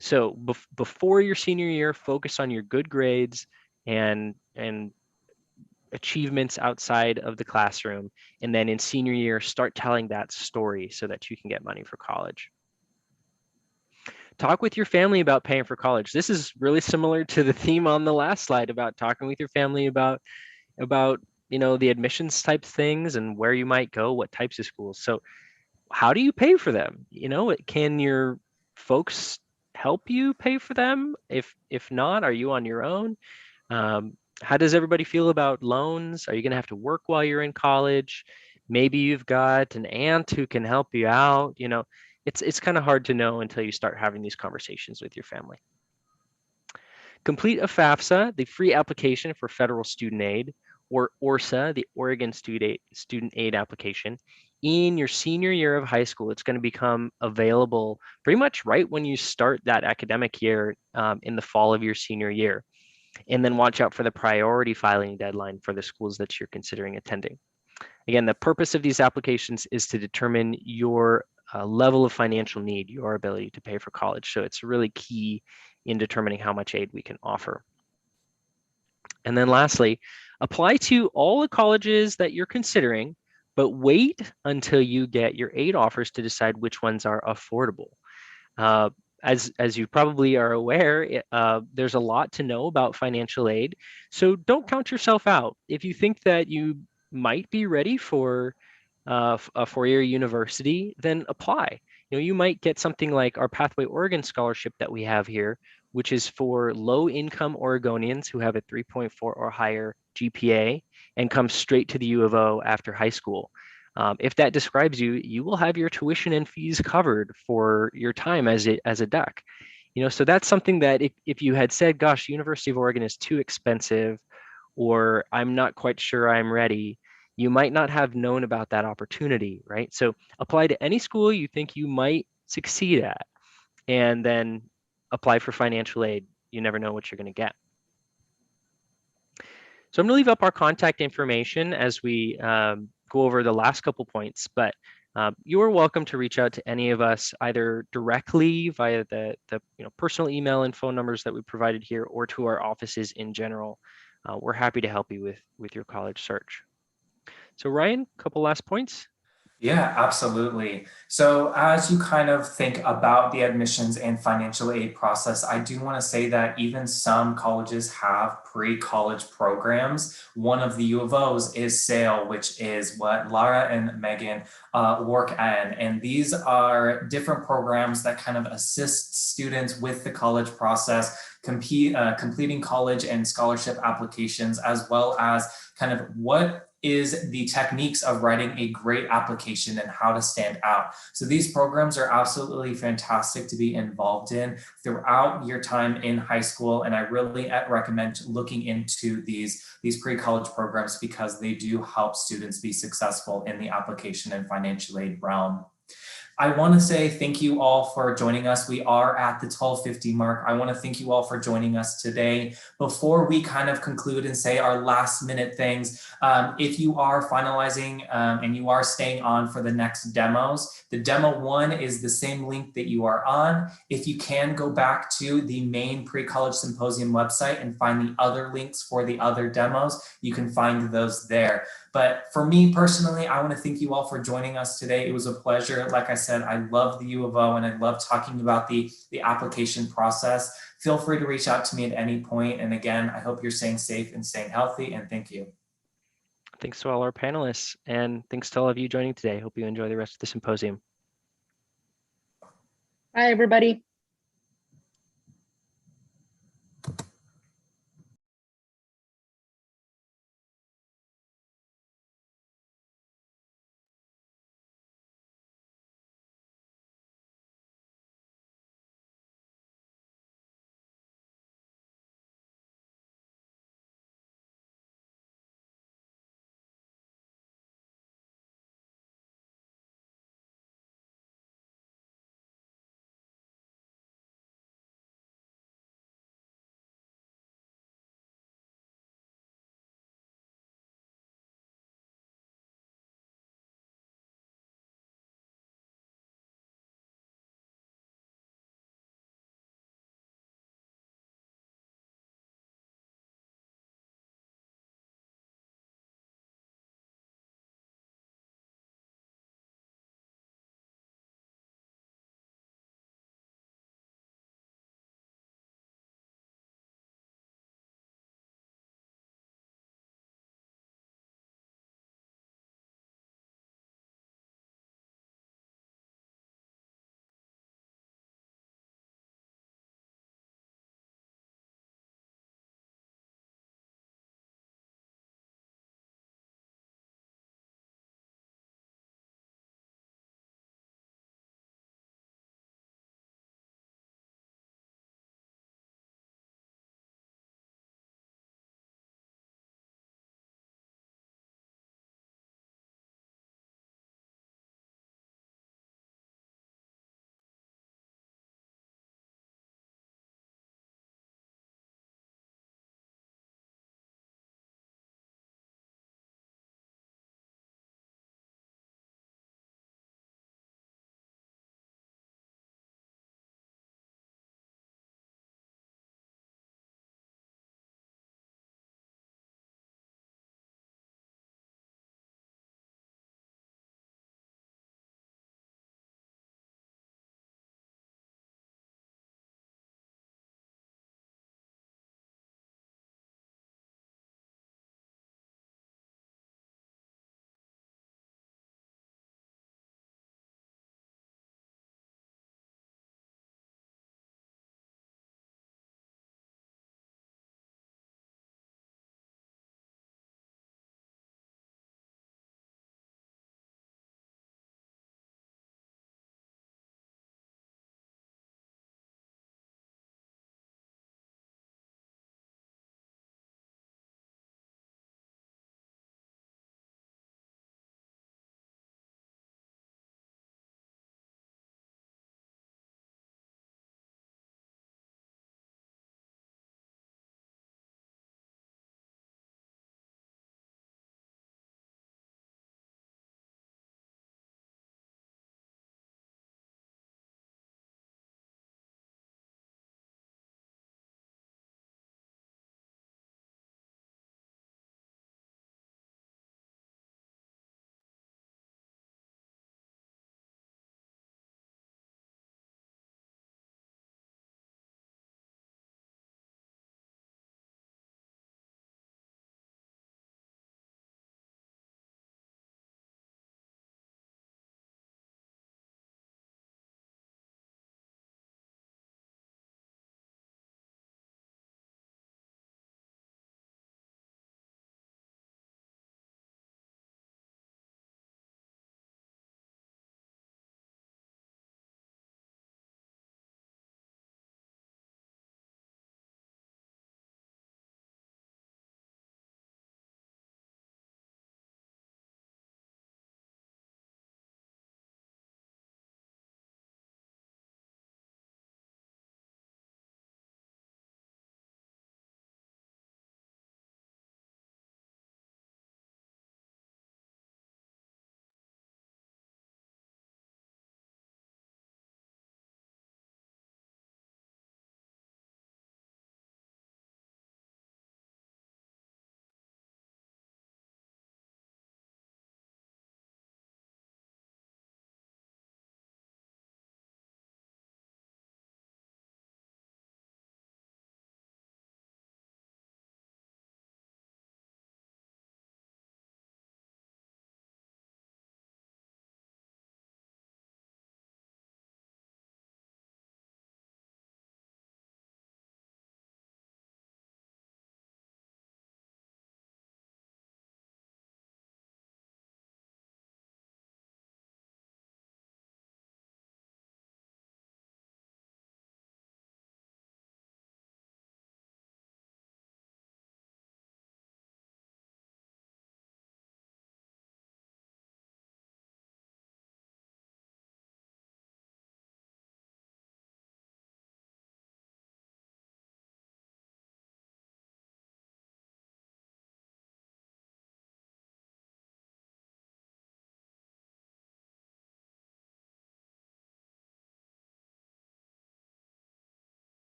So before your senior year, focus on your good grades and achievements outside of the classroom. And then in senior year, start telling that story so that you can get money for college. Talk with your family about paying for college. This is really similar to the theme on the last slide about talking with your family about the admissions type things and where you might go, what types of schools. So how do you pay for them? Can your folks help you pay for them? If not, are you on your own? How does everybody feel about loans? Are you going to have to work while you're in college? Maybe you've got an aunt who can help you out. It's kind of hard to know until you start having these conversations with your family. Complete a FAFSA, the free application for federal student aid, or ORSA, the Oregon Student Aid application, in your senior year of high school. It's going to become available pretty much right when you start that academic year in the fall of your senior year. And then watch out for the priority filing deadline for the schools that you're considering attending. Again, the purpose of these applications is to determine your level of financial need, your ability to pay for college. So it's really key in determining how much aid we can offer. And then lastly, apply to all the colleges that you're considering, but wait until you get your aid offers to decide which ones are affordable. As you probably are aware, there's a lot to know about financial aid. So don't count yourself out. If you think that you might be ready for a four-year university, then apply. You might get something like our Pathway Oregon scholarship that we have here, which is for low-income Oregonians who have a 3.4 or higher GPA and come straight to the U of O after high school. If that describes you, you will have your tuition and fees covered for your time as a duck. So that's something that if you had said, gosh, University of Oregon is too expensive, or I'm not quite sure I'm ready, you might not have known about that opportunity, right? So apply to any school you think you might succeed at, and then apply for financial aid. You never know what you're going to get. So I'm going to leave up our contact information as we go over the last couple points, but you are welcome to reach out to any of us either directly via the personal email and phone numbers that we provided here, or to our offices in general. We're happy to help you with your college search. So Ryan, a couple last points. Yeah, absolutely. So as you kind of think about the admissions and financial aid process, I do want to say that even some colleges have pre-college programs. One of the U of O's is SAIL, which is what Lara and Megan work in. And these are different programs that kind of assist students with the college process, completing college and scholarship applications, as well as kind of what is the techniques of writing a great application and how to stand out. So these programs are absolutely fantastic to be involved in throughout your time in high school. And I really recommend looking into these pre-college programs because they do help students be successful in the application and financial aid realm. I want to say thank you all for joining us. We are at the 12:50 mark. I want to thank you all for joining us today. Before we kind of conclude and say our last minute things, if you are finalizing and you are staying on for the next demos, the demo 1 is the same link that you are on. If you can go back to the main pre-college symposium website and find the other links for the other demos, you can find those there. But for me personally, I want to thank you all for joining us today. It was a pleasure. Like I said, I love the U of O and I love talking about the application process. Feel free to reach out to me at any point. And again, I hope you're staying safe and staying healthy, and thank you. Thanks to all our panelists, and thanks to all of you joining today. Hope you enjoy the rest of the symposium. Bye, everybody.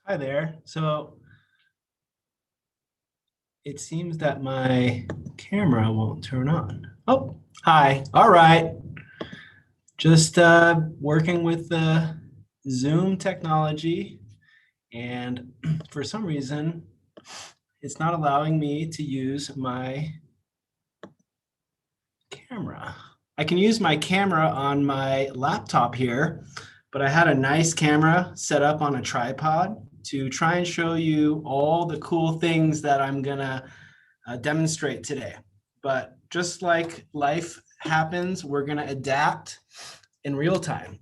Hi there. So it seems that my camera won't turn on. Oh, hi. All right. Just working with the Zoom technology, and for some reason, it's not allowing me to use my camera. I can use my camera on my laptop here, but I had a nice camera set up on a tripod to try and show you all the cool things that I'm gonna demonstrate today. But just like life happens, we're gonna adapt in real time.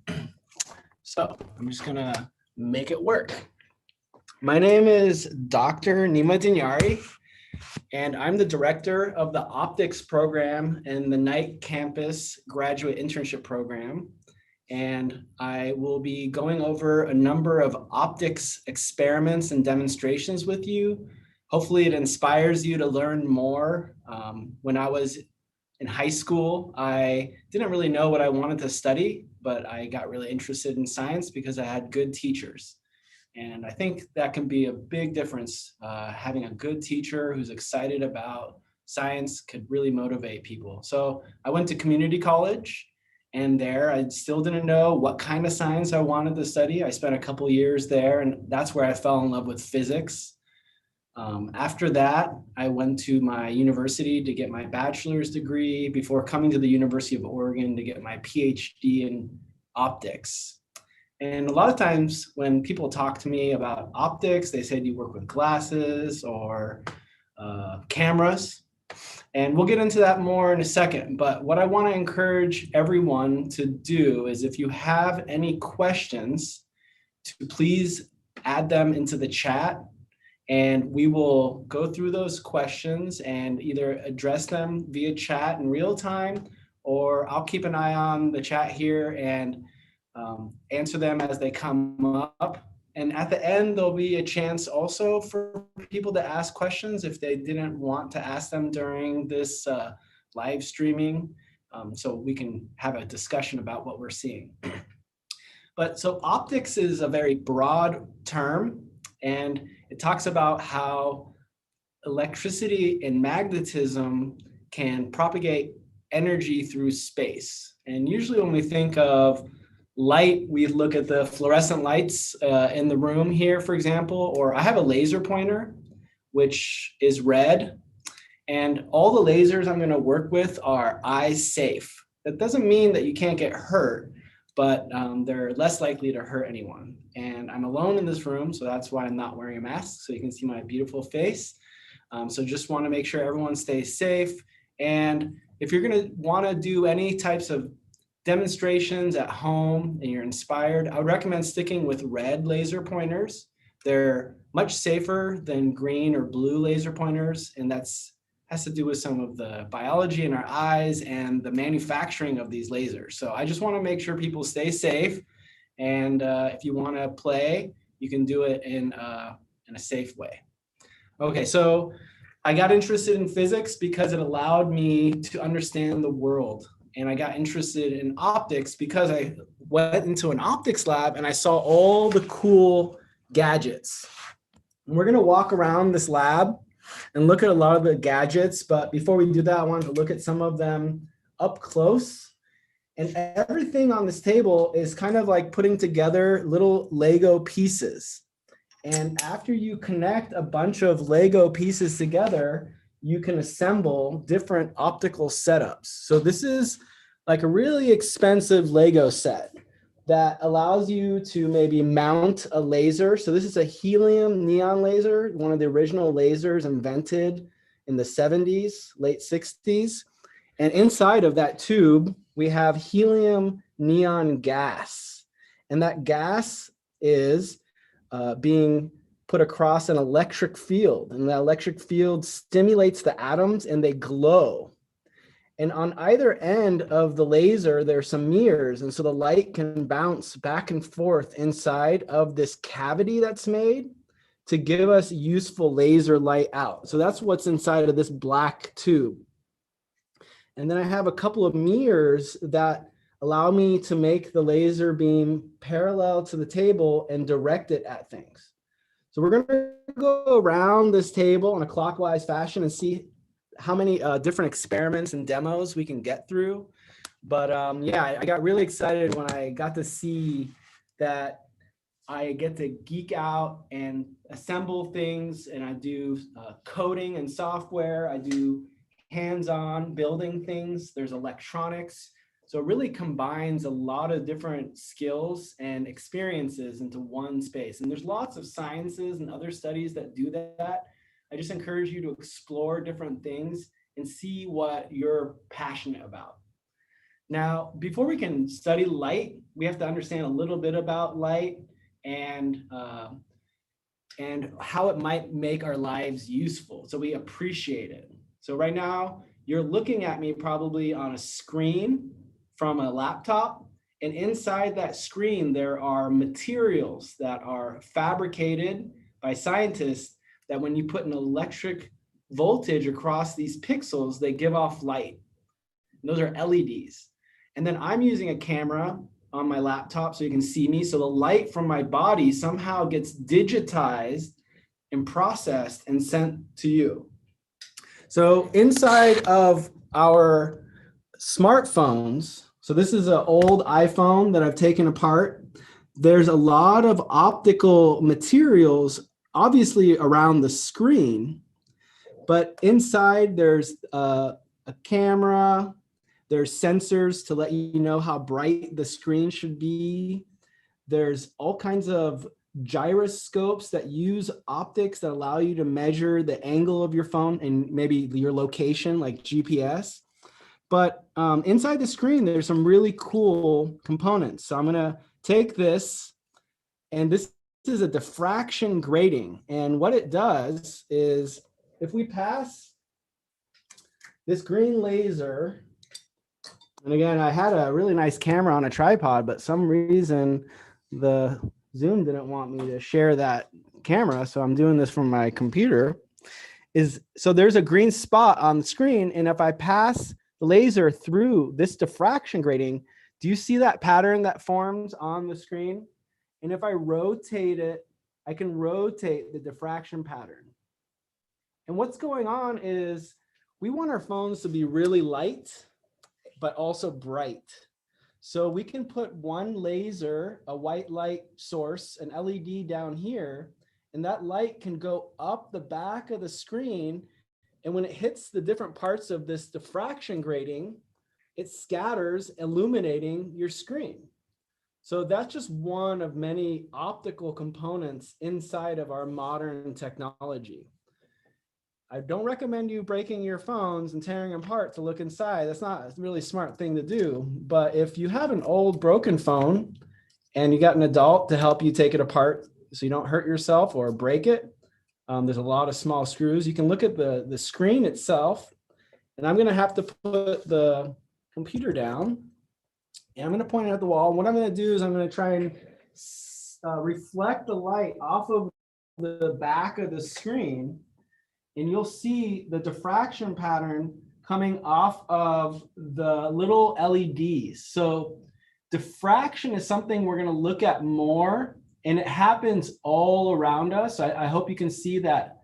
So I'm just gonna make it work. My name is Dr. Nima Dinyari, and I'm the director of the optics program in the Knight Campus Graduate Internship Program. And I will be going over a number of optics experiments and demonstrations with you. Hopefully it inspires you to learn more. When I was in high school, I didn't really know what I wanted to study, but I got really interested in science because I had good teachers. And I think that can be a big difference. Having a good teacher who's excited about science could really motivate people. So I went to community college, and there I still didn't know what kind of science I wanted to study. I spent a couple years there, and that's where I fell in love with physics. After that, I went to my university to get my bachelor's degree before coming to the University of Oregon to get my PhD in optics. And a lot of times when people talk to me about optics, they say, do you work with glasses or cameras? And we'll get into that more in a second. But what I want to encourage everyone to do is, if you have any questions, to please add them into the chat. And we will go through those questions and either address them via chat in real time, or I'll keep an eye on the chat here and answer them as they come up. And at the end, there'll be a chance also for people to ask questions if they didn't want to ask them during this live streaming, so we can have a discussion about what we're seeing. But so optics is a very broad term, and it talks about how electricity and magnetism can propagate energy through space. And usually when we think of light, we look at the fluorescent lights in the room here, for example, or I have a laser pointer, which is red. And all the lasers I'm going to work with are eye safe. That doesn't mean that you can't get hurt, but they're less likely to hurt anyone. And I'm alone in this room, so that's why I'm not wearing a mask, so you can see my beautiful face. So just want to make sure everyone stays safe. And if you're going to want to do any types of demonstrations at home and you're inspired, I would recommend sticking with red laser pointers. They're much safer than green or blue laser pointers, and that's has to do with some of the biology in our eyes and the manufacturing of these lasers. So I just want to make sure people stay safe, and if you want to play, you can do it in a safe way. Okay, so I got interested in physics because it allowed me to understand the world. And I got interested in optics because I went into an optics lab and I saw all the cool gadgets. And we're gonna walk around this lab and look at a lot of the gadgets. But before we do that, I wanted to look at some of them up close. And everything on this table is kind of like putting together little Lego pieces. And after you connect a bunch of Lego pieces together, you can assemble different optical setups. So this is like a really expensive Lego set that allows you to maybe mount a laser. So this is a helium neon laser, one of the original lasers invented in the 70s, late 60s. And inside of that tube, we have helium neon gas. And that gas is being put across an electric field, and the electric field stimulates the atoms and they glow. And on either end of the laser, there's some mirrors, and so the light can bounce back and forth inside of this cavity that's made to give us useful laser light out. So that's what's inside of this black tube. And then I have a couple of mirrors that allow me to make the laser beam parallel to the table and direct it at things. So we're going to go around this table in a clockwise fashion and see how many different experiments and demos we can get through. But yeah, I got really excited when I got to see that I get to geek out and assemble things, and I do coding and software. I do hands-on building things. There's electronics. So it really combines a lot of different skills and experiences into one space. And there's lots of sciences and other studies that do that. I just encourage you to explore different things and see what you're passionate about. Now, before we can study light, we have to understand a little bit about light and how it might make our lives useful, so we appreciate it. So right now, you're looking at me probably on a screen from a laptop, and inside that screen, there are materials that are fabricated by scientists that when you put an electric voltage across these pixels, they give off light. And those are LEDs. And then I'm using a camera on my laptop so you can see me. So the light from my body somehow gets digitized and processed and sent to you. So inside of our smartphones, so this is an old iPhone that I've taken apart. There's a lot of optical materials, obviously around the screen, but inside there's a camera. There's sensors to let you know how bright the screen should be. There's all kinds of gyroscopes that use optics that allow you to measure the angle of your phone and maybe your location, like GPS. But inside the screen, there's some really cool components. So I'm gonna take this, and this is a diffraction grating. And what it does is if we pass this green laser, and again, I had a really nice camera on a tripod, but some reason the Zoom didn't want me to share that camera. So I'm doing this from my computer. So there's a green spot on the screen. And if I pass the laser through this diffraction grating, do you see that pattern that forms on the screen? And if I rotate it, I can rotate the diffraction pattern. And what's going on is we want our phones to be really light, but also bright. So we can put one laser, a white light source, an LED down here, and that light can go up the back of the screen. And when it hits the different parts of this diffraction grating, it scatters, illuminating your screen. So that's just one of many optical components inside of our modern technology. I don't recommend you breaking your phones and tearing them apart to look inside. That's not a really smart thing to do. But if you have an old broken phone and you got an adult to help you take it apart so you don't hurt yourself or break it, there's a lot of small screws. You can look at the screen itself. And I'm going to have to put the computer down. And I'm going to point it at the wall. What I'm going to do is I'm going to try and reflect the light off of the back of the screen. And you'll see the diffraction pattern coming off of the little LEDs. So diffraction is something we're going to look at more, and it happens all around us. I hope you can see that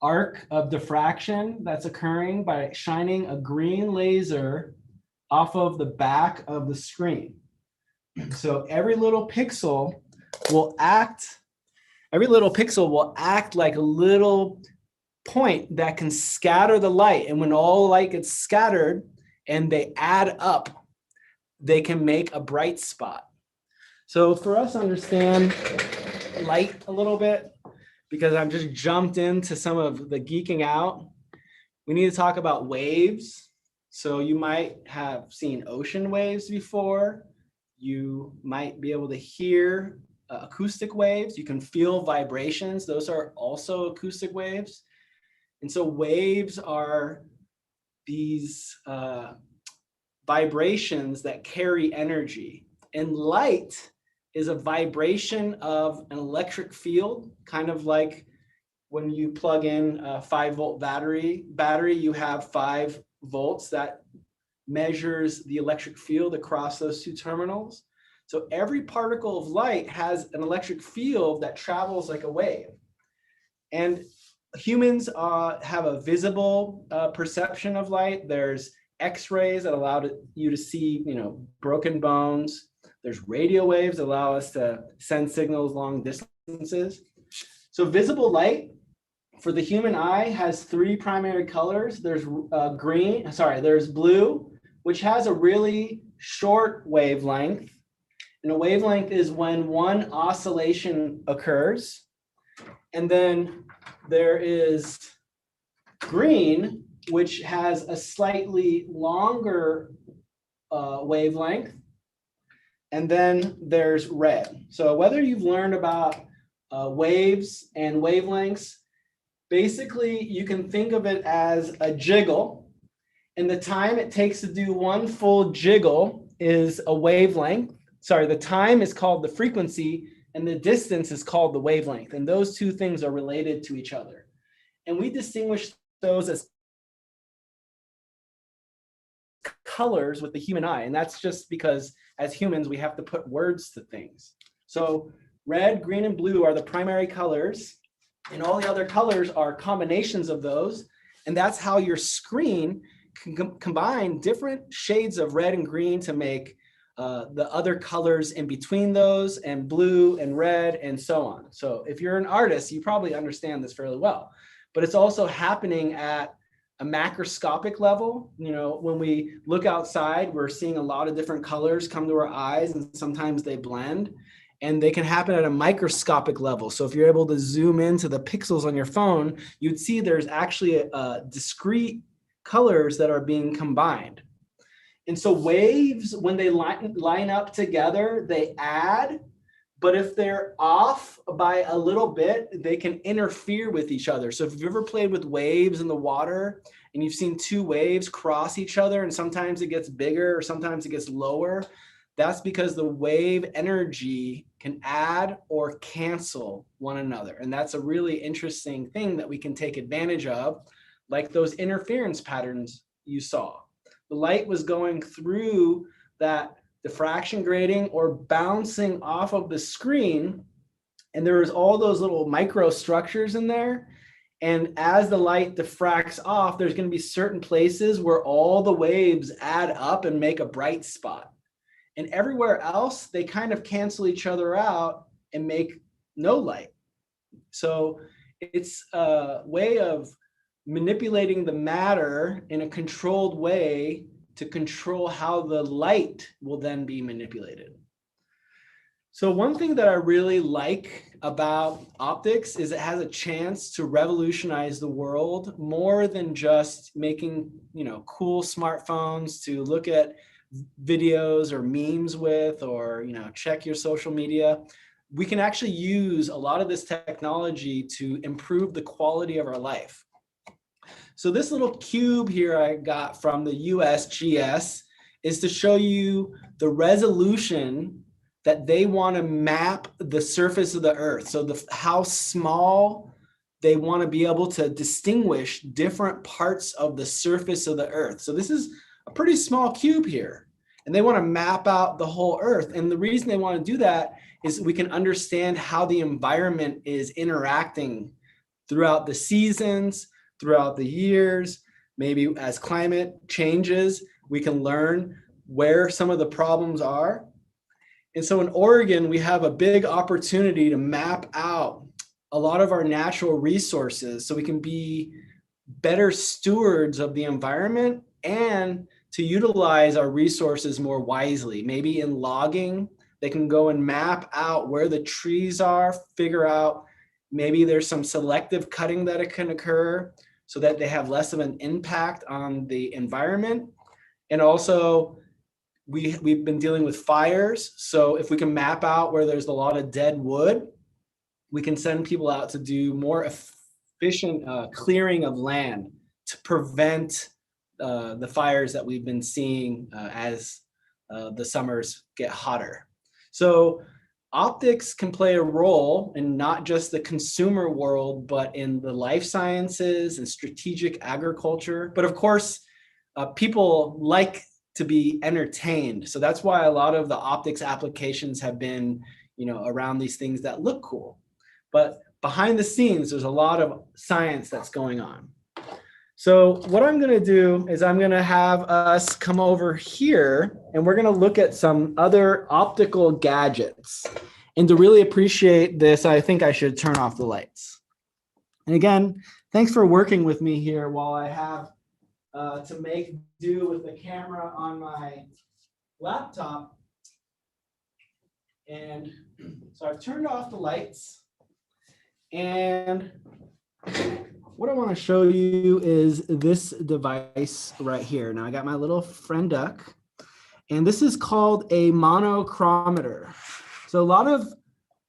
arc of diffraction that's occurring by shining a green laser off of the back of the screen. So every little pixel will act like a little point that can scatter the light. And when all light gets scattered and they add up, they can make a bright spot. So for us to understand light a little bit, because I've just jumped into some of the geeking out, we need to talk about waves. So you might have seen ocean waves before. You might be able to hear acoustic waves. You can feel vibrations. Those are also acoustic waves. And so waves are these vibrations that carry energy. And light is a vibration of an electric field, kind of like when you plug in a 5-volt battery, you have 5 volts that measures the electric field across those 2 terminals. So every particle of light has an electric field that travels like a wave. And humans have a visible perception of light. There's X-rays that allow you to see, broken bones. There's radio waves that allow us to send signals long distances. So visible light for the human eye has three primary colors. There's there's blue, which has a really short wavelength. And a wavelength is when one oscillation occurs. And then there is green, which has a slightly longer wavelength. And then there's red. So whether you've learned about waves and wavelengths, basically you can think of it as a jiggle. And the time it takes to do one full jiggle is a wavelength. Sorry, the time is called the frequency, and the distance is called the wavelength. And those two things are related to each other. And we distinguish those as colors with the human eye. And that's just because as humans, we have to put words to things. So red, green, and blue are the primary colors. And all the other colors are combinations of those. And that's how your screen can combine different shades of red and green to make the other colors in between those, and blue and red and so on. So if you're an artist, you probably understand this fairly well, but it's also happening at a macroscopic level. When we look outside, we're seeing a lot of different colors come to our eyes, and sometimes they blend, and they can happen at a microscopic level. So if you're able to zoom into the pixels on your phone, you'd see there's actually discrete colors that are being combined. And so waves, when they line up together, they add, but if they're off by a little bit, they can interfere with each other. So if you've ever played with waves in the water and you've seen two waves cross each other, and sometimes it gets bigger or sometimes it gets lower, that's because the wave energy can add or cancel one another. And that's a really interesting thing that we can take advantage of, like those interference patterns you saw. The light was going through that diffraction grating or bouncing off of the screen, and there was all those little microstructures in there. And as the light diffracts off, there's going to be certain places where all the waves add up and make a bright spot. And everywhere else, they kind of cancel each other out and make no light. So it's a way of manipulating the matter in a controlled way to control how the light will then be manipulated. So one thing that I really like about optics is it has a chance to revolutionize the world more than just making, cool smartphones to look at videos or memes with, or, check your social media. We can actually use a lot of this technology to improve the quality of our life. So this little cube here I got from the USGS is to show you the resolution that they want to map the surface of the earth. So how small they want to be able to distinguish different parts of the surface of the earth. So this is a pretty small cube here, and they want to map out the whole earth. And the reason they want to do that is we can understand how the environment is interacting throughout the seasons, throughout the years. Maybe as climate changes, we can learn where some of the problems are. And so in Oregon, we have a big opportunity to map out a lot of our natural resources so we can be better stewards of the environment and to utilize our resources more wisely. Maybe in logging, they can go and map out where the trees are, figure out maybe there's some selective cutting that it can occur so that they have less of an impact on the environment. And also, we've been dealing with fires. So if we can map out where there's a lot of dead wood, we can send people out to do more efficient clearing of land to prevent the fires that we've been seeing as the summers get hotter. So optics can play a role in not just the consumer world, but in the life sciences and strategic agriculture. But of course, people like to be entertained. So that's why a lot of the optics applications have been, around these things that look cool. But behind the scenes, there's a lot of science that's going on. So what I'm going to do is I'm going to have us come over here and we're going to look at some other optical gadgets. And to really appreciate this, I think I should turn off the lights. And again, thanks for working with me here while I have to make do with the camera on my laptop. And so I've turned off the lights. And what I want to show you is this device right here. Now I got my little friend duck, and this is called a monochromator. So a lot of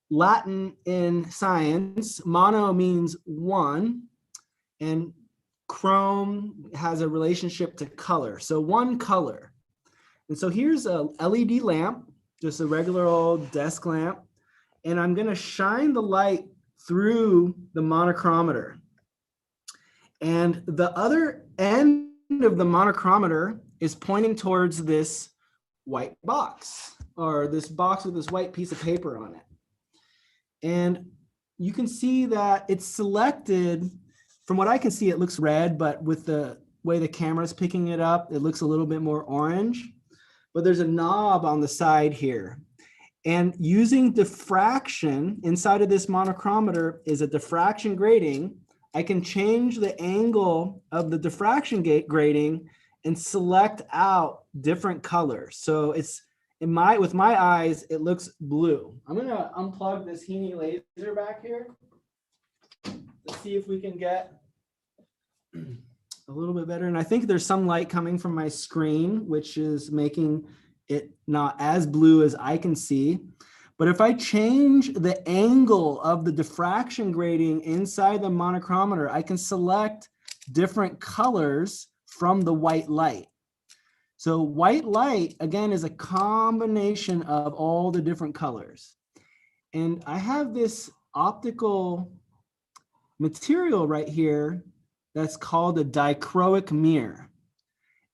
Latin in science, mono means one, and chrome has a relationship to color. So one color. And so here's a LED lamp, just a regular old desk lamp, and I'm going to shine the light through the monochromator. And the other end of the monochromator is pointing towards this white box, or this box with this white piece of paper on it. And you can see that it's selected, from what I can see, it looks red, but with the way the camera is picking it up, it looks a little bit more orange. But there's a knob on the side here. And using diffraction inside of this monochromator is a diffraction grating. I can change the angle of the diffraction grating and select out different colors. So it's with my eyes, it looks blue. I'm gonna unplug this Heaney laser back here to see if we can get a little bit better. And I think there's some light coming from my screen, which is making it not as blue as I can see. But if I change the angle of the diffraction grating inside the monochromator, I can select different colors from the white light. So white light, again, is a combination of all the different colors. And I have this optical material right here that's called a dichroic mirror.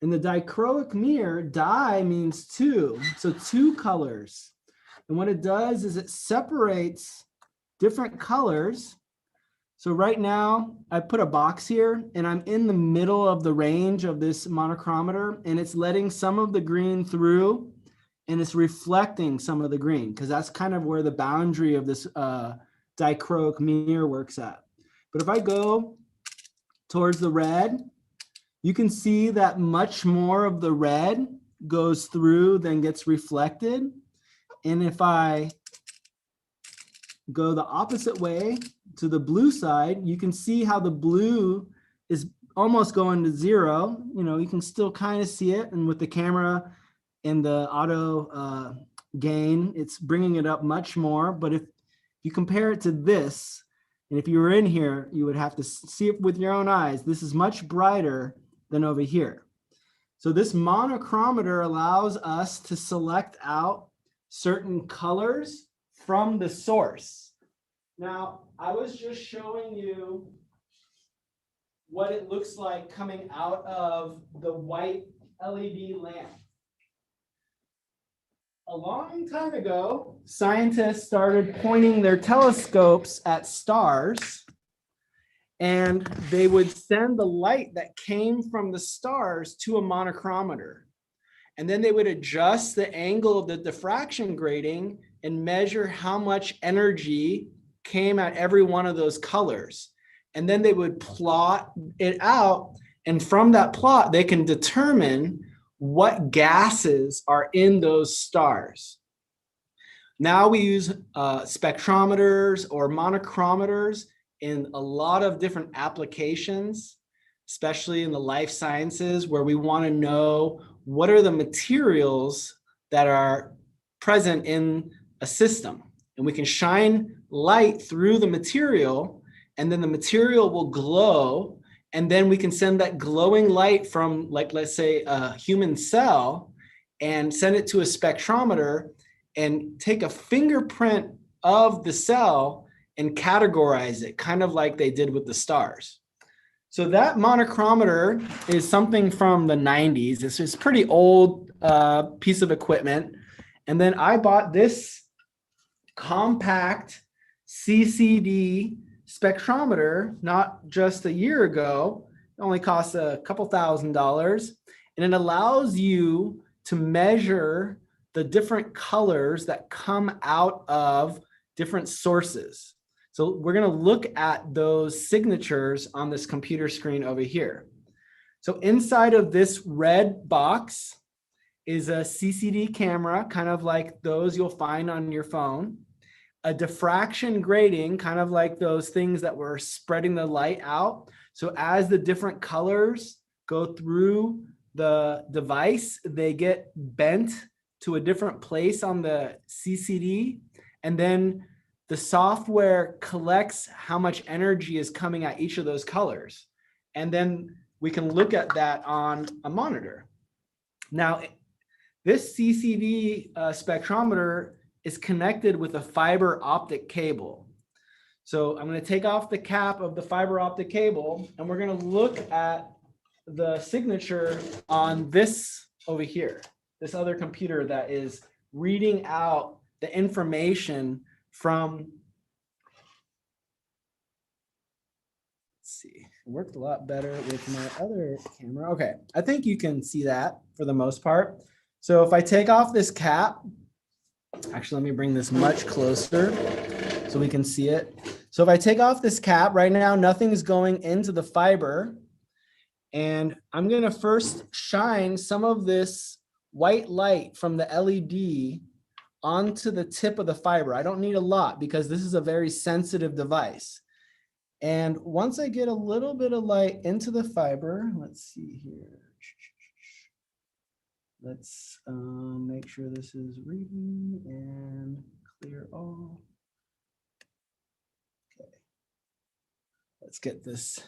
And the dichroic mirror, di means two, so two colors. And what it does is it separates different colors. So right now I put a box here and I'm in the middle of the range of this monochromator, and it's letting some of the green through and it's reflecting some of the green, because that's kind of where the boundary of this dichroic mirror works at. But if I go towards the red, you can see that much more of the red goes through than gets reflected. And if I go the opposite way to the blue side, you can see how the blue is almost going to zero. You know, you can still kind of see it. And with the camera and the auto gain, it's bringing it up much more. But if you compare it to this, and if you were in here, you would have to see it with your own eyes. This is much brighter than over here. So this monochromator allows us to select out certain colors from the source. Now, I was just showing you what it looks like coming out of the white LED lamp. A long time ago, scientists started pointing their telescopes at stars, and they would send the light that came from the stars to a monochromator. And then they would adjust the angle of the diffraction grating and measure how much energy came at every one of those colors. And then they would plot it out. And from that plot, they can determine what gases are in those stars. Now we use spectrometers or monochromators in a lot of different applications, especially in the life sciences, where we want to know what are the materials that are present in a system. And we can shine light through the material, and then the material will glow. And then we can send that glowing light from, like, let's say a human cell, and send it to a spectrometer and take a fingerprint of the cell and categorize it, kind of like they did with the stars. So that monochromator is something from the 90s. It's just pretty old piece of equipment. And then I bought this compact CCD spectrometer, not just a year ago, it only costs a couple $1,000s, and it allows you to measure the different colors that come out of different sources. So we're going to look at those signatures on this computer screen over here. So inside of this red box is a CCD camera, kind of like those you'll find on your phone. A diffraction grating, kind of like those things that were spreading the light out. So as the different colors go through the device, they get bent to a different place on the CCD. And then the software collects how much energy is coming at each of those colors. And then we can look at that on a monitor. Now, this CCD spectrometer is connected with a fiber optic cable. So I'm going to take off the cap of the fiber optic cable, and we're going to look at the signature on this over here, this other computer that is reading out the information from, let's see, it worked a lot better with my other camera. Okay, I think you can see that for the most part. So if I take off this cap, actually, let me bring this much closer so we can see it. So if I take off this cap, right now, nothing's going into the fiber. And I'm going to first shine some of this white light from the LED onto the tip of the fiber. I don't need a lot because this is a very sensitive device. And once I get a little bit of light into the fiber, let's see here. Let's make sure this is reading and clear all. Okay. Let's get this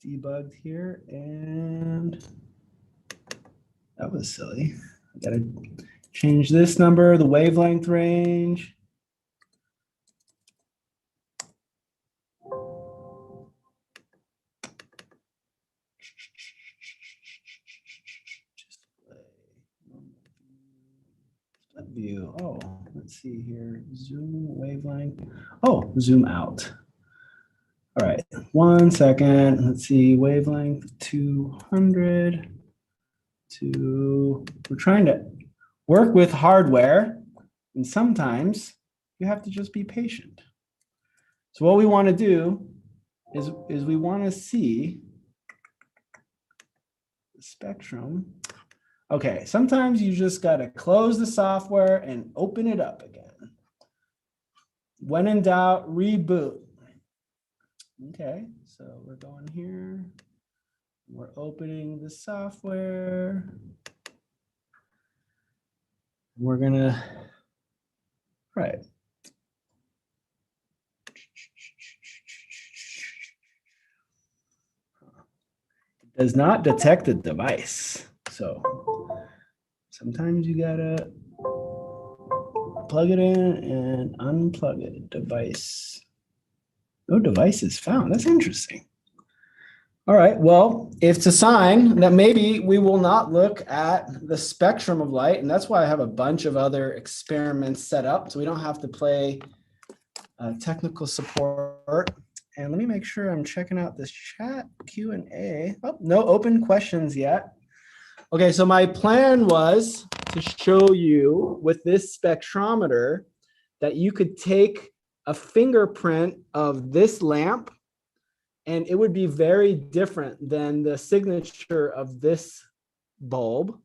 debugged here, and that was silly. I gotta change this number, the wavelength range. View. Oh, let's see here. Zoom wavelength. Oh, zoom out. All right, 1 second. Let's see, wavelength 200 to, we're trying to work with hardware, and sometimes you have to just be patient. So what we want to do is we want to see the spectrum. Okay, sometimes you just got to close the software and open it up again. When in doubt, reboot. Okay, so we're going here. We're opening the software. We're gonna, right. It does not detect the device. So sometimes you gotta plug it in and unplug it. Device. No device is found. That's interesting. All right, well, it's a sign that maybe we will not look at the spectrum of light, and that's why I have a bunch of other experiments set up, so we don't have to play technical support. And let me make sure I'm checking out this chat Q&A. Oh, no open questions yet. Okay, so my plan was to show you with this spectrometer that you could take a fingerprint of this lamp, and it would be very different than the signature of this bulb.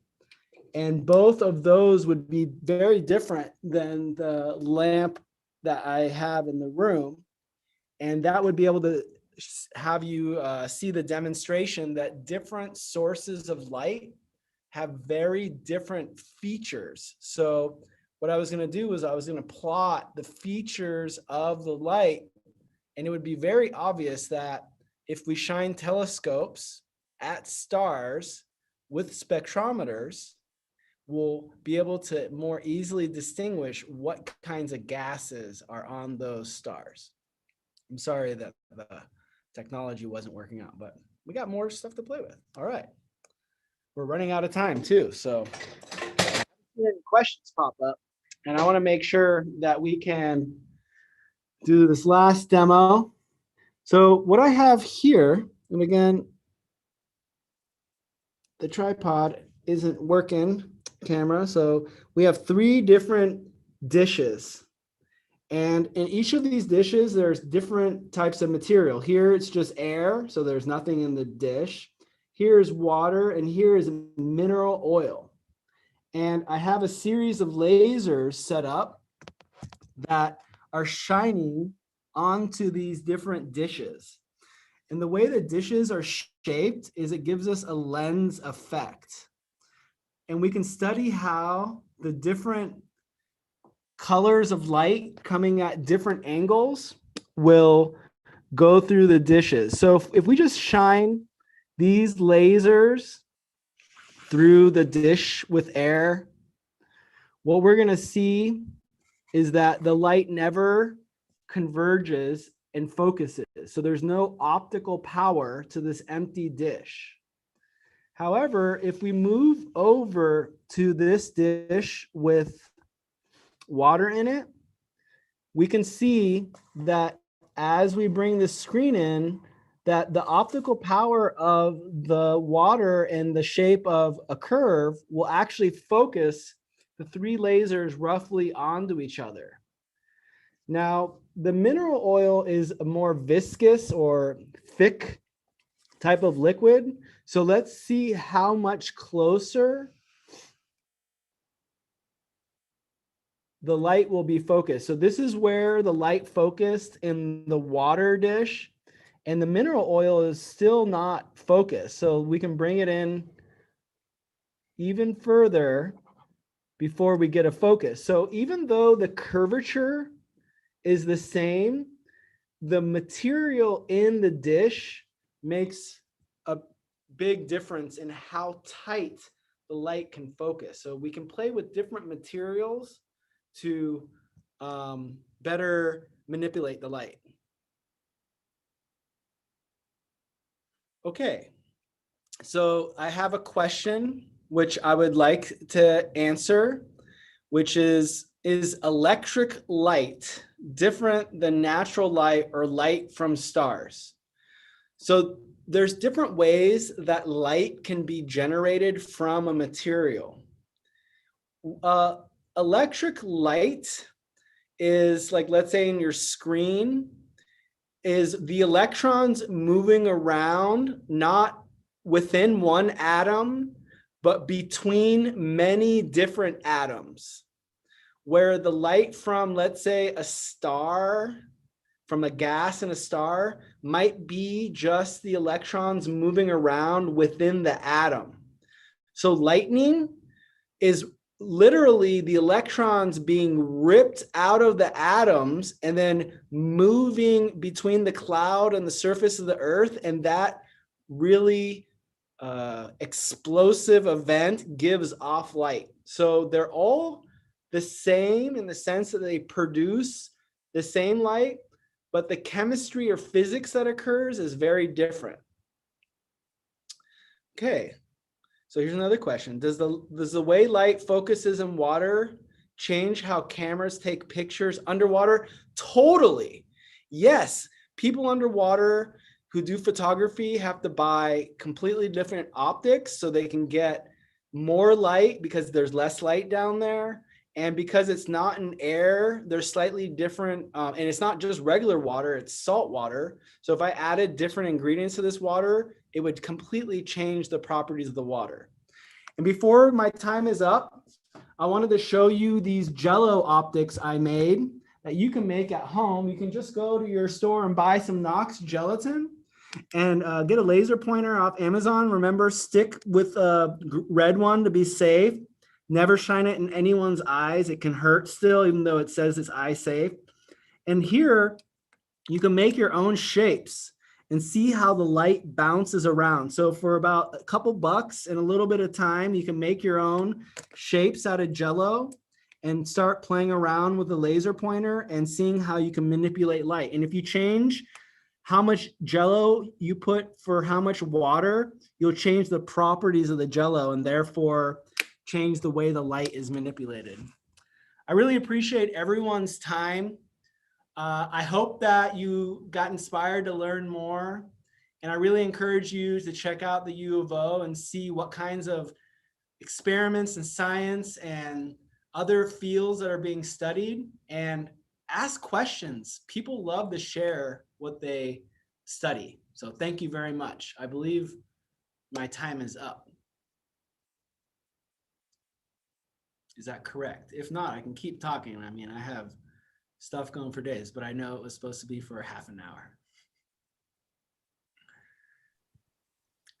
And both of those would be very different than the lamp that I have in the room. And that would be able to have you see the demonstration that different sources of light have very different features. So what I was going to do was I was going to plot the features of the light, and it would be very obvious that if we shine telescopes at stars with spectrometers, we'll be able to more easily distinguish what kinds of gases are on those stars. I'm sorry that the technology wasn't working out, but we got more stuff to play with. All right. We're running out of time too, so any questions pop up, and I want to make sure that we can do this last demo. So what I have here, and again, the tripod isn't working, camera. So we have 3 different dishes. And in each of these dishes, there's different types of material. Here it's just air, so there's nothing in the dish. Here's water, and here is mineral oil. And I have a series of lasers set up that are shining onto these different dishes. And the way the dishes are shaped is it gives us a lens effect. And we can study how the different colors of light coming at different angles will go through the dishes. So if we just shine these lasers through the dish with air, what we're going to see is that the light never converges and focuses. So there's no optical power to this empty dish. However, if we move over to this dish with water in it, we can see that as we bring the screen in, that the optical power of the water and the shape of a curve will actually focus the 3 lasers roughly onto each other. Now, the mineral oil is a more viscous or thick type of liquid. So let's see how much closer the light will be focused. So this is where the light focused in the water dish, and the mineral oil is still not focused. So we can bring it in even further before we get a focus. So even though the curvature is the same, the material in the dish makes a big difference in how tight the light can focus. So we can play with different materials to better manipulate the light. Okay, so I have a question which I would like to answer, which is electric light different than natural light or light from stars? So there's different ways that light can be generated from a material. Electric light is like, let's say in your screen, is the electrons moving around, not within one atom, but between many different atoms. Where the light from, let's say, a star, from a gas in a star, might be just the electrons moving around within the atom. So lightning is literally the electrons being ripped out of the atoms and then moving between the cloud and the surface of the earth. And that really explosive event gives off light. So they're all the same in the sense that they produce the same light, but the chemistry or physics that occurs is very different. Okay. So here's another question. Does the way light focuses in water change how cameras take pictures underwater? Totally. Yes. People underwater who do photography have to buy completely different optics so they can get more light because there's less light down there. And because it's not in air, there's slightly different, and it's not just regular water, it's salt water. So if I added different ingredients to this water, it would completely change the properties of the water. And before my time is up, I wanted to show you these Jello optics I made that you can make at home. You can just go to your store and buy some Knox gelatin and get a laser pointer off Amazon. Remember, stick with a red one to be safe. Never shine it in anyone's eyes. It can hurt still, even though it says it's eye safe. And here, you can make your own shapes and see how the light bounces around. So for about a couple bucks and a little bit of time, you can make your own shapes out of Jello and start playing around with the laser pointer and seeing how you can manipulate light. And if you change how much Jello you put for how much water, you'll change the properties of the Jello and therefore change the way the light is manipulated. I really appreciate everyone's time. I hope that you got inspired to learn more. And I really encourage you to check out the U of O and see what kinds of experiments in science and other fields that are being studied, and ask questions. People love to share what they study. So thank you very much. I believe my time is up. Is that correct? If not, I can keep talking. I mean, I have stuff going for days, but I know it was supposed to be for half an hour.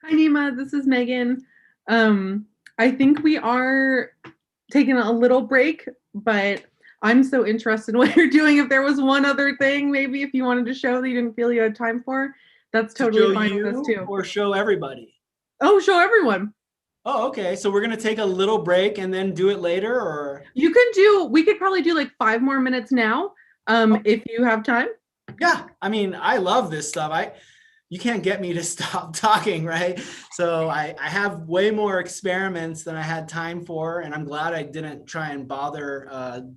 Hi, Nima. This is Megan. I think we are taking a little break, but I'm so interested in what you're doing. If there was one other thing, maybe if you wanted to show that you didn't feel you had time for, that's totally fine with us too. Or show everybody? Oh, show everyone. Oh, okay. So we're going to take a little break and then do it later, or? We could probably do like 5 more minutes now, if you have time. Yeah. I mean, I love this stuff. You can't get me to stop talking, right? So I have way more experiments than I had time for, and I'm glad I didn't try and bother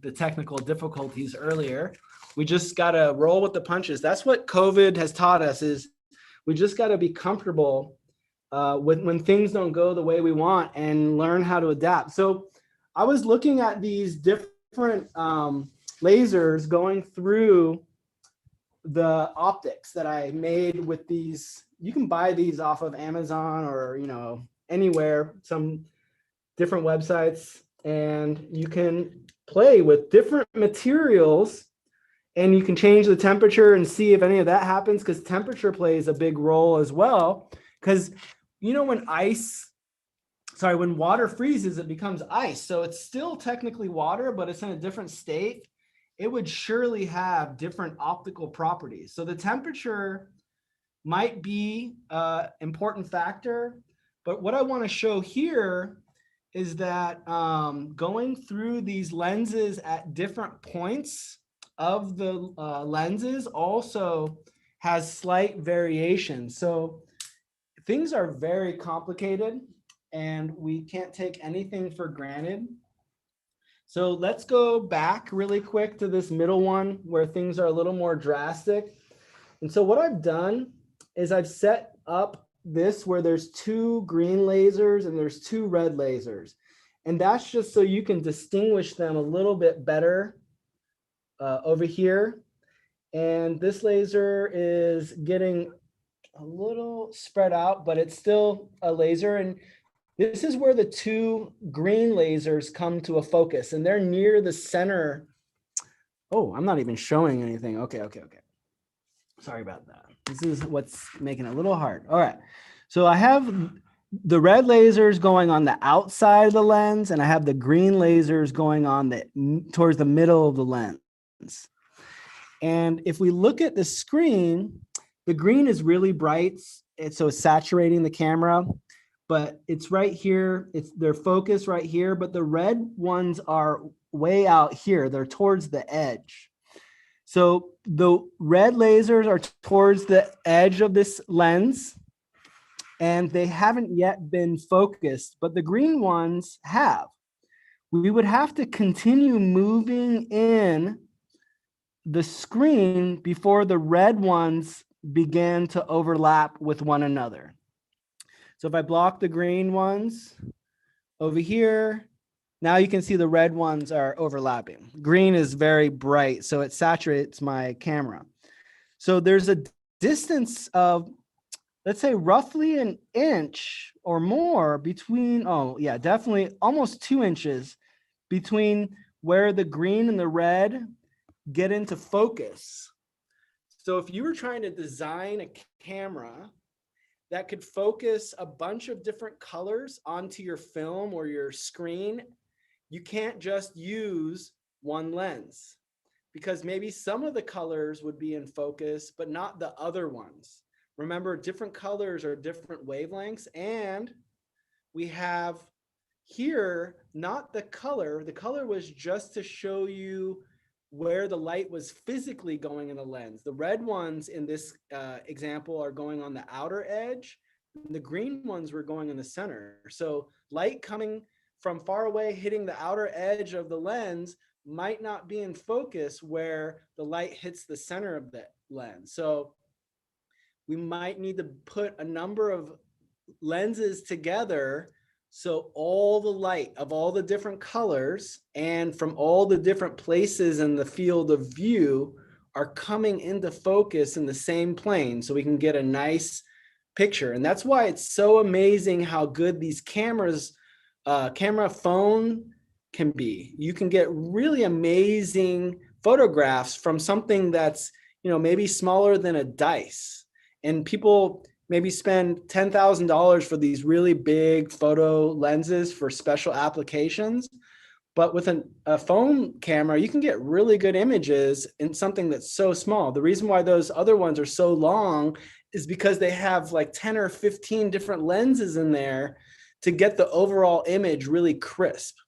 the technical difficulties earlier. We just got to roll with the punches. That's what COVID has taught us, is we just got to be comfortable when things don't go the way we want and learn how to adapt. So I was looking at these different lasers going through the optics that I made with these. You can buy these off of Amazon or, anywhere, some different websites, and you can play with different materials, and you can change the temperature and see if any of that happens, because temperature plays a big role as well. Because when water freezes, it becomes ice. So it's still technically water, but it's in a different state. It would surely have different optical properties. So the temperature might be an important factor, but what I want to show here is that going through these lenses at different points of the lenses also has slight variations. So things are very complicated, and we can't take anything for granted. So let's go back really quick to this middle one where things are a little more drastic. And so what I've done is I've set up this where there's 2 green lasers and there's 2 red lasers. And that's just so you can distinguish them a little bit better over here. And this laser is getting a little spread out, but it's still a laser. And this is where the 2 green lasers come to a focus, and they're near the center. Oh, I'm not even showing anything. Okay. Sorry about that. This is what's making it a little hard. All right. So I have the red lasers going on the outside of the lens, and I have the green lasers going on towards the middle of the lens. And if we look at the screen, the green is really bright. So it's saturating the camera. But it's right here. They're focused right here, but the red ones are way out here. They're towards the edge. So the red lasers are towards the edge of this lens, and they haven't yet been focused, but the green ones have. We would have to continue moving in the screen before the red ones begin to overlap with one another. So if I block the green ones over here, now you can see the red ones are overlapping. Green is very bright, so it saturates my camera. So there's a distance of, let's say, roughly an inch or more between, definitely almost 2 inches between where the green and the red get into focus. So if you were trying to design a camera that could focus a bunch of different colors onto your film or your screen, you can't just use one lens, because maybe some of the colors would be in focus, but not the other ones. Remember, different colors are different wavelengths, and we have here, not the color. The color was just to show you where the light was physically going in the lens. The red ones in this example are going on the outer edge, and the green ones were going in the center. So light coming from far away hitting the outer edge of the lens might not be in focus where the light hits the center of the lens. So we might need to put a number of lenses together so all the light of all the different colors and from all the different places in the field of view are coming into focus in the same plane so we can get a nice picture. And that's why it's so amazing how good these cameras, camera phone can be. You can get really amazing photographs from something that's, maybe smaller than a dice. And people maybe spend $10,000 for these really big photo lenses for special applications. But with a phone camera, you can get really good images in something that's so small. The reason why those other ones are so long is because they have like 10 or 15 different lenses in there to get the overall image really crisp.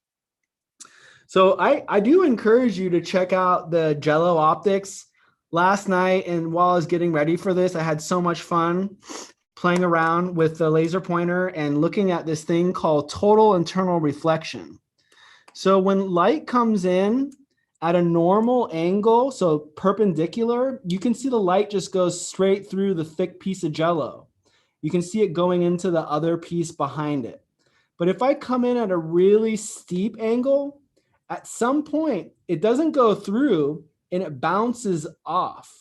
So I do encourage you to check out the Jello optics. Last night, and while I was getting ready for this, I had so much fun playing around with the laser pointer and looking at this thing called total internal reflection. So when light comes in at a normal angle, so perpendicular, you can see the light just goes straight through the thick piece of Jello. You can see it going into the other piece behind it. But if I come in at a really steep angle, at some point, it doesn't go through and it bounces off.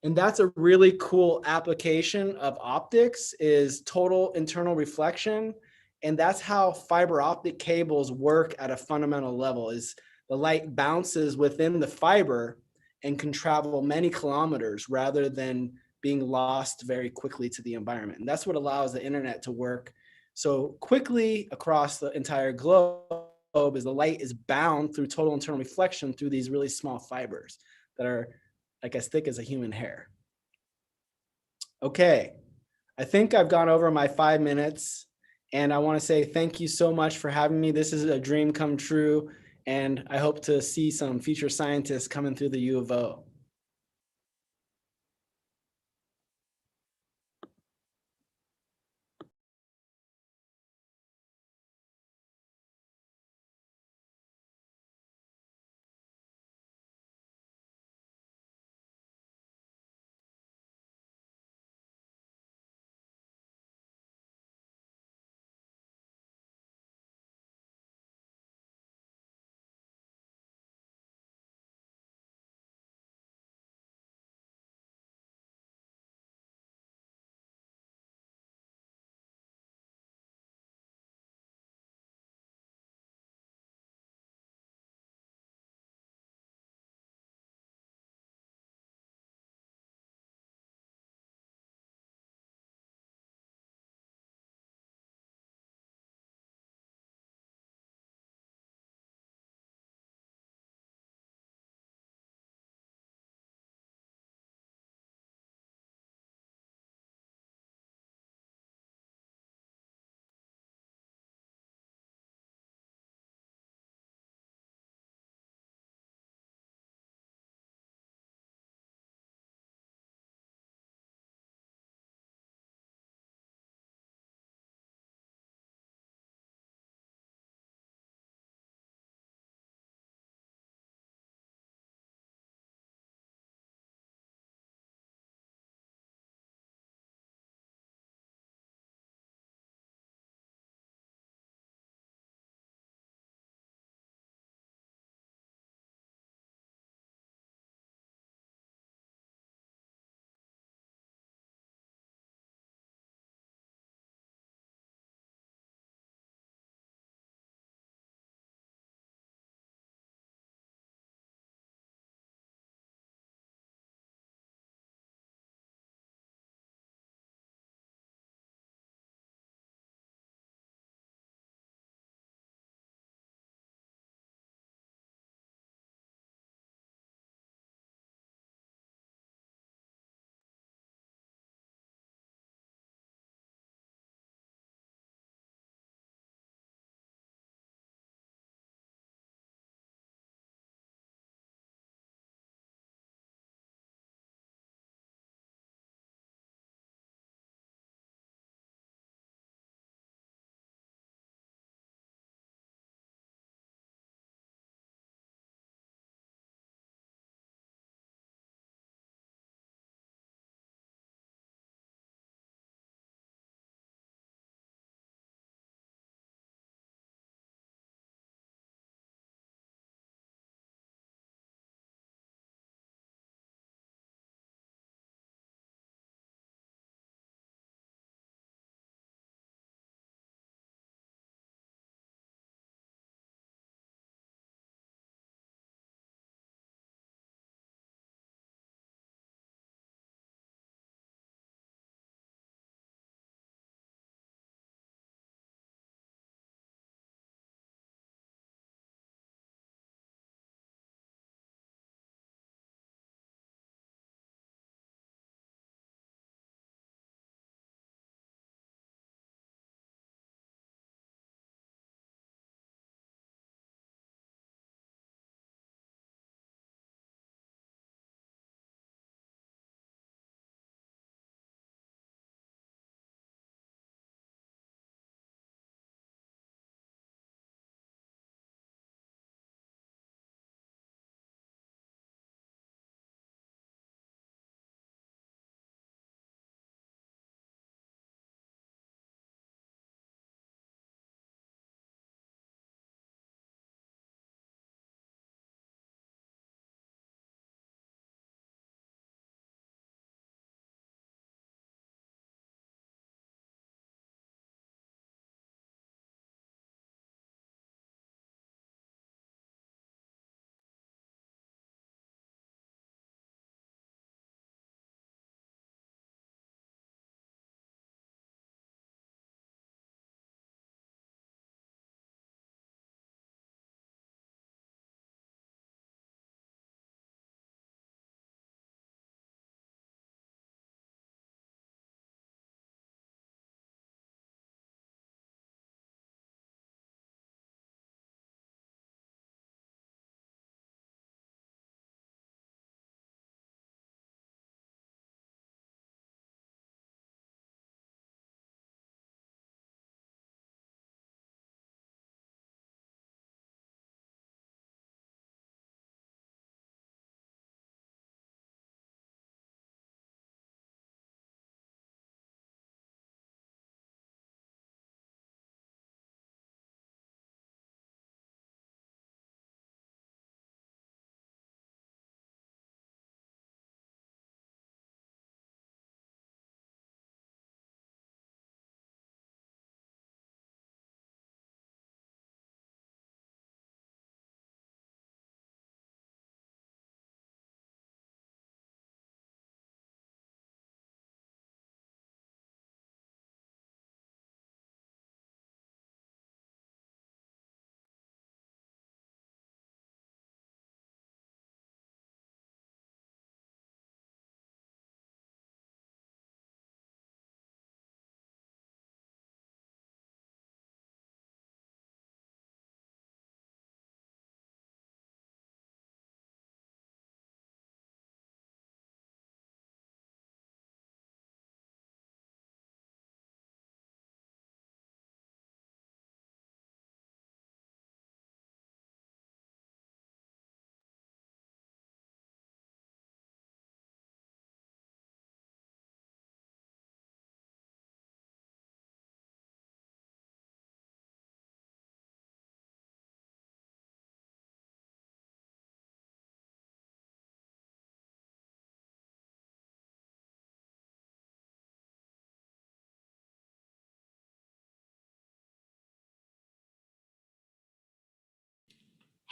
And that's a really cool application of optics is total internal reflection. And that's how fiber optic cables work at a fundamental level is the light bounces within the fiber and can travel many kilometers rather than being lost very quickly to the environment. And that's what allows the internet to work so quickly across the entire globe is the light is bound through total internal reflection through these really small fibers that are like as thick as a human hair. Okay, I think I've gone over my 5 minutes and I want to say thank you so much for having me. This is a dream come true and I hope to see some future scientists coming through the U of O.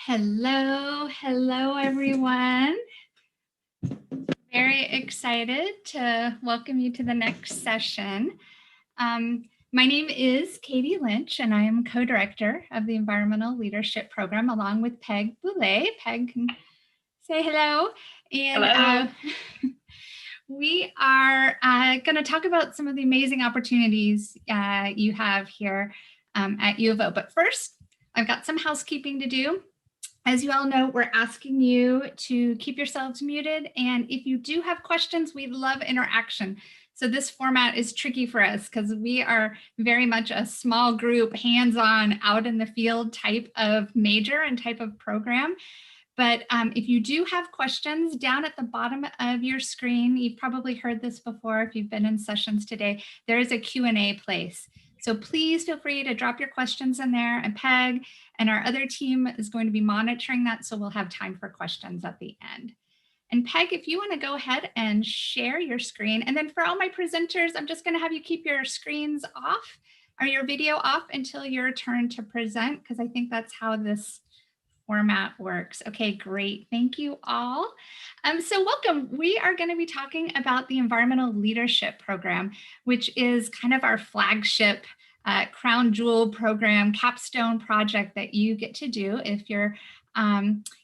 Hello everyone. Very excited to welcome you to the next session. My name is Katie Lynch, and I am co-director of the Environmental Leadership Program, along with Peg Boulay. Peg can say hello. And Hello. we are going to talk about some of the amazing opportunities you have here at U of O. But first, I've got some housekeeping to do. As you all know, we're asking you to keep yourselves muted. And if you do have questions, we love interaction. So this format is tricky for us because we are very much a small group, hands-on, out in the field type of major and type of program. But if you do have questions, down at the bottom of your screen, you've probably heard this before if you've been in sessions today, there is a Q&A place. So please feel free to drop your questions in there, and Peg and our other team is going to be monitoring that, so we'll have time for questions at the end. And Peg, if you want to go ahead and share your screen, and then for all my presenters, I'm just going to have you keep your screens off or your video off until your turn to present, because I think that's how this format works. Okay, great. Thank you all. So welcome. We are going to be talking about the Environmental Leadership Program, which is kind of our flagship crown jewel program, capstone project that you get to do if you're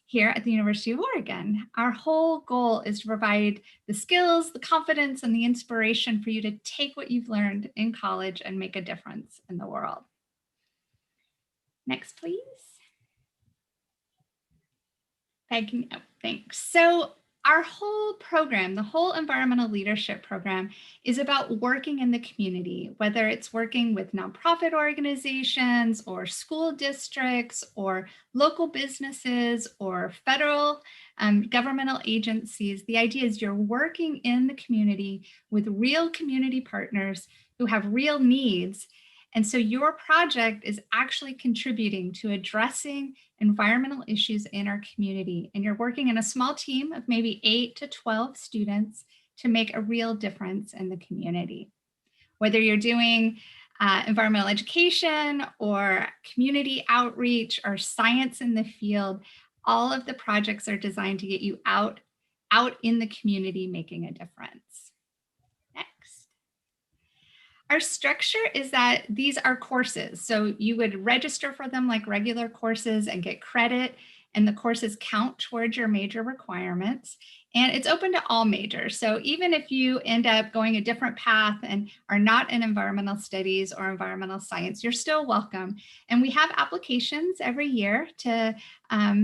here at the University of Oregon. Our whole goal is to provide the skills, the confidence, and the inspiration for you to take what you've learned in college and make a difference in the world. Next, please. Oh, thanks. So our whole program, the whole environmental leadership program, is about working in the community, whether it's working with nonprofit organizations or school districts or local businesses or federal governmental agencies. The idea is you're working in the community with real community partners who have real needs. And so your project is actually contributing to addressing environmental issues in our community. And you're working in a small team of maybe 8 to 12 students to make a real difference in the community. Whether you're doing environmental education or community outreach or science in the field, all of the projects are designed to get you out in the community making a difference. Our structure is that these are courses. So you would register for them like regular courses and get credit, and the courses count towards your major requirements. And it's open to all majors. So even if you end up going a different path and are not in environmental studies or environmental science, you're still welcome. And we have applications every year to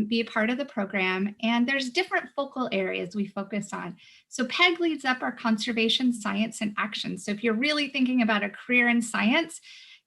be a part of the program. And there's different focal areas we focus on. So Peg leads up our conservation, science, and action. So if you're really thinking about a career in science,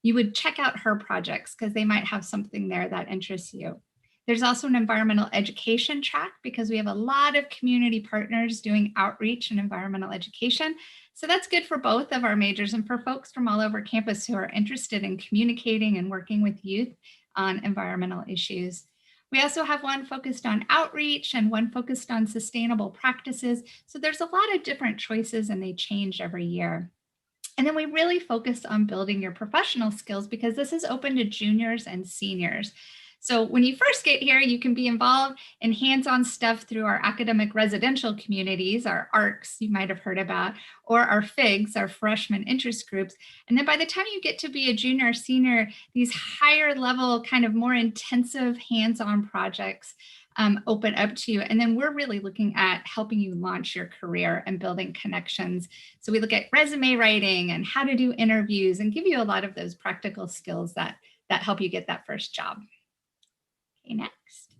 you would check out her projects because they might have something there that interests you. There's also an environmental education track because we have a lot of community partners doing outreach and environmental education. So that's good for both of our majors and for folks from all over campus who are interested in communicating and working with youth on environmental issues. We also have one focused on outreach and one focused on sustainable practices. So there's a lot of different choices and they change every year. And then we really focus on building your professional skills because this is open to juniors and seniors. So when you first get here, you can be involved in hands-on stuff through our academic residential communities, our ARCs you might have heard about, or our FIGs, our freshman interest groups. And then by the time you get to be a junior or senior, these higher level, kind of more intensive hands-on projects open up to you. And then we're really looking at helping you launch your career and building connections. So we look at resume writing and how to do interviews and give you a lot of those practical skills that help you get that first job. Okay, next.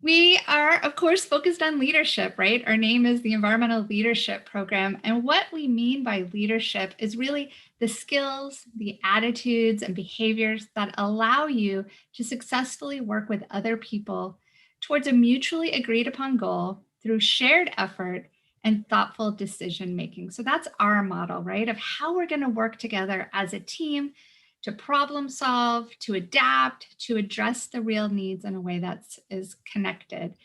We are, of course, focused on leadership, right? Our name is the Environmental Leadership Program. And what we mean by leadership is really the skills, the attitudes, and behaviors that allow you to successfully work with other people towards a mutually agreed upon goal through shared effort and thoughtful decision making. So that's our model, right? Of how we're going to work together as a team to problem solve, to adapt, to address the real needs in a way that is connected.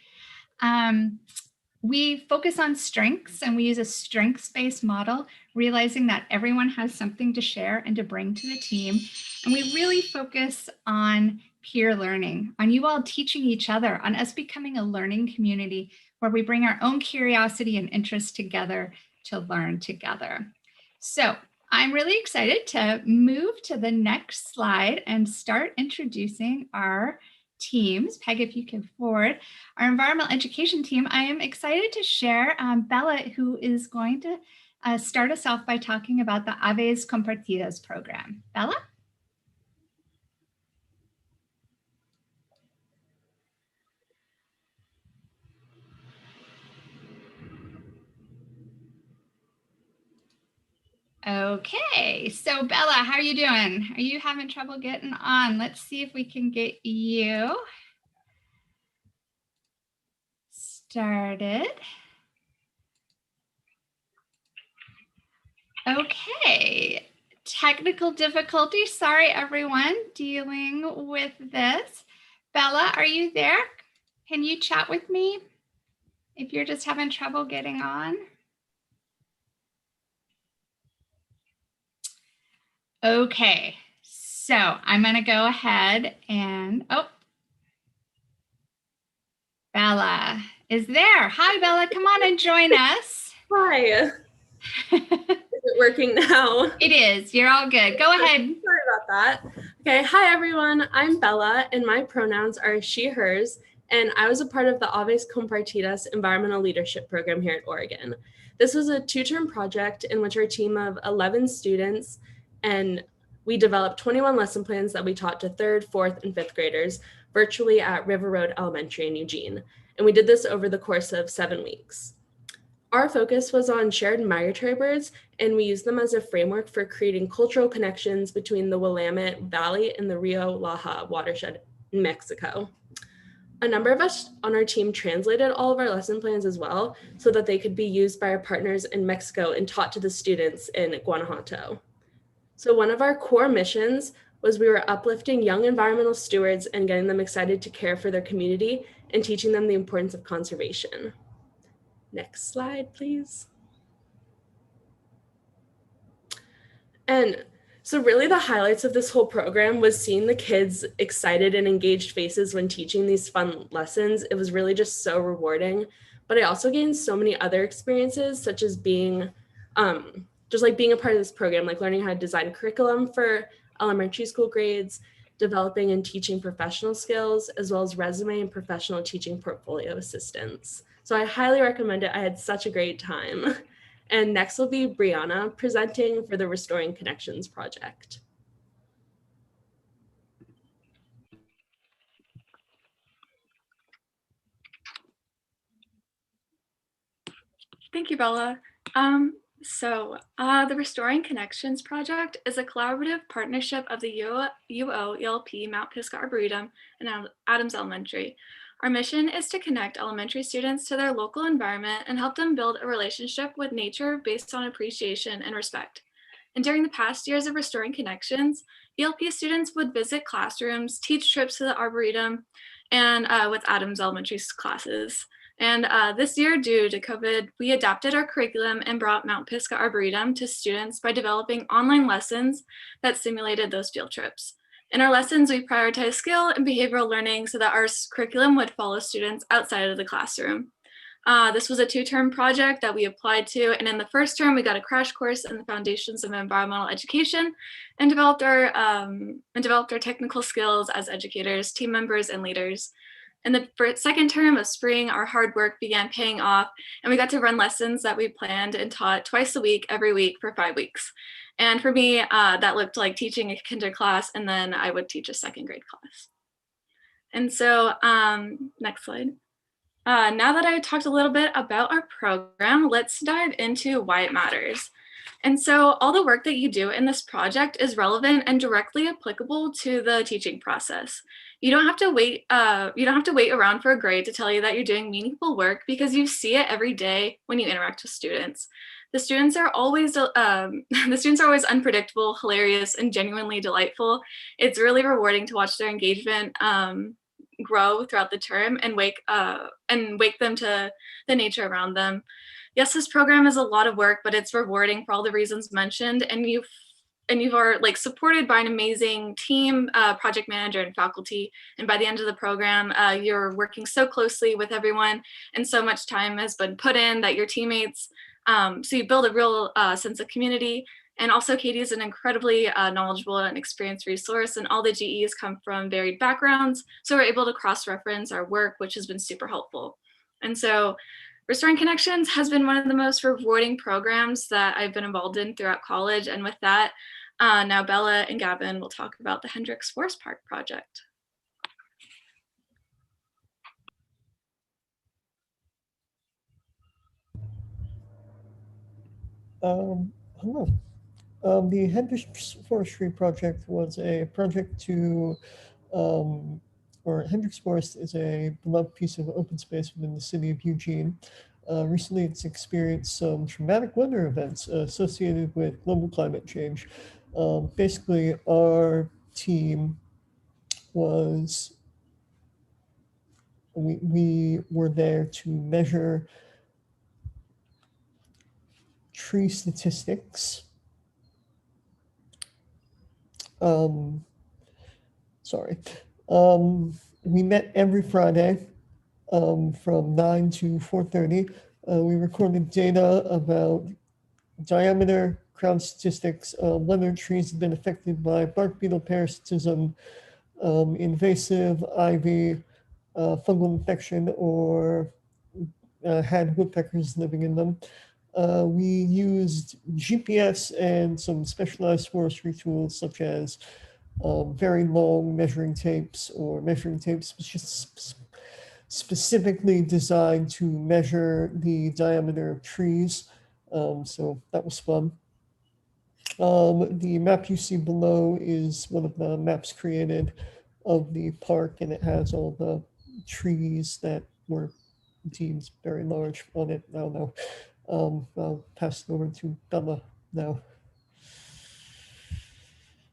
We focus on strengths and we use a strengths-based model, realizing that everyone has something to share and to bring to the team. And we really focus on peer learning, on you all teaching each other, on us becoming a learning community where we bring our own curiosity and interest together to learn together. So I'm really excited to move to the next slide and start introducing our teams. Peg, if you can forward our environmental education team. I am excited to share Bella, who is going to start us off by talking about the Aves Compartidas program. Bella? Okay, so Bella, how are you doing? Are you having trouble getting on? Let's see if we can get you started. Okay, technical difficulty. Sorry, everyone, dealing with this. Bella, are you there? Can you chat with me if you're just having trouble getting on? Okay, so I'm going to go ahead and, oh, Bella is there. Hi, Bella, come on and join us. Hi. Is it working now? It is. You're all good. Go ahead. Sorry about that. Okay. Hi, everyone. I'm Bella, and my pronouns are she, hers, and I was a part of the Aves Compartidas Environmental Leadership Program here at Oregon. This was a 2-term project in which our team of 11 students, and we developed 21 lesson plans that we taught to 3rd, 4th, and 5th graders virtually at River Road Elementary in Eugene. And we did this over the course of 7 weeks. Our focus was on shared migratory birds, and we used them as a framework for creating cultural connections between the Willamette Valley and the Rio Laja watershed in Mexico. A number of us on our team translated all of our lesson plans as well, so that they could be used by our partners in Mexico and taught to the students in Guanajuato. So one of our core missions was we were uplifting young environmental stewards and getting them excited to care for their community and teaching them the importance of conservation. Next slide, please. And so really the highlights of this whole program was seeing the kids' excited and engaged faces when teaching these fun lessons. It was really just so rewarding. But I also gained so many other experiences, such as being just like being a part of this program, like learning how to design curriculum for elementary school grades, developing and teaching professional skills, as well as resume and professional teaching portfolio assistance. So I highly recommend it. I had such a great time. And next will be Brianna presenting for the Restoring Connections project. Thank you, Bella. The Restoring Connections project is a collaborative partnership of the UO ELP Mount Pisgah Arboretum and Adams Elementary. Our mission is to connect elementary students to their local environment and help them build a relationship with nature based on appreciation and respect. And during the past years of Restoring Connections, ELP students would visit classrooms, teach trips to the Arboretum, and with Adams Elementary's classes. And this year, due to COVID, we adapted our curriculum and brought Mount Pisgah Arboretum to students by developing online lessons that simulated those field trips. In our lessons, we prioritize skill and behavioral learning so that our curriculum would follow students outside of the classroom. This was a 2-term project that we applied to, and in the first term, we got a crash course in the foundations of environmental education and developed our technical skills as educators, team members, and leaders. In the second term of spring, our hard work began paying off, and we got to run lessons that we planned and taught twice a week, every week for 5 weeks. And for me, that looked like teaching a kinder class, and then I would teach a 2nd grade class. And so, next slide. Now that I talked a little bit about our program, let's dive into why it matters. And so all the work that you do in this project is relevant and directly applicable to the teaching process. You don't have to wait around for a grade to tell you that you're doing meaningful work, because you see it every day when you interact with students. The students are always unpredictable, hilarious, and genuinely delightful. It's really rewarding to watch their engagement grow throughout the term and wake them to the nature around them. Yes, this program is a lot of work, but it's rewarding for all the reasons mentioned, and and you are like supported by an amazing team, project manager and faculty. And by the end of the program, you're working so closely with everyone, and so much time has been put in that your teammates, so you build a real sense of community. And also Katie is an incredibly knowledgeable and experienced resource, and all the GEs come from varied backgrounds. So we're able to cross-reference our work, which has been super helpful. And so Restoring Connections has been one of the most rewarding programs that I've been involved in throughout college. And with that, now Bella and Gavin will talk about the Hendricks Forest Park project. Hello. The Hendricks Forestry Project was a project to, or Hendricks Forest is a beloved piece of open space within the city of Eugene. Recently, it's experienced some traumatic weather events associated with global climate change. Basically, our team was, we were there to measure tree statistics. We met every Friday from 9 to 4:30. We recorded data about diameter, crown statistics, whether trees have been affected by bark beetle parasitism, invasive ivy, fungal infection, or had woodpeckers living in them. We used GPS and some specialized forestry tools such as very long measuring tapes, or measuring tapes just specifically designed to measure the diameter of trees. So that was fun. The map you see below is one of the maps created of the park, and it has all the trees that were deemed very large on it. I don't know. I'll pass it over to Bella now.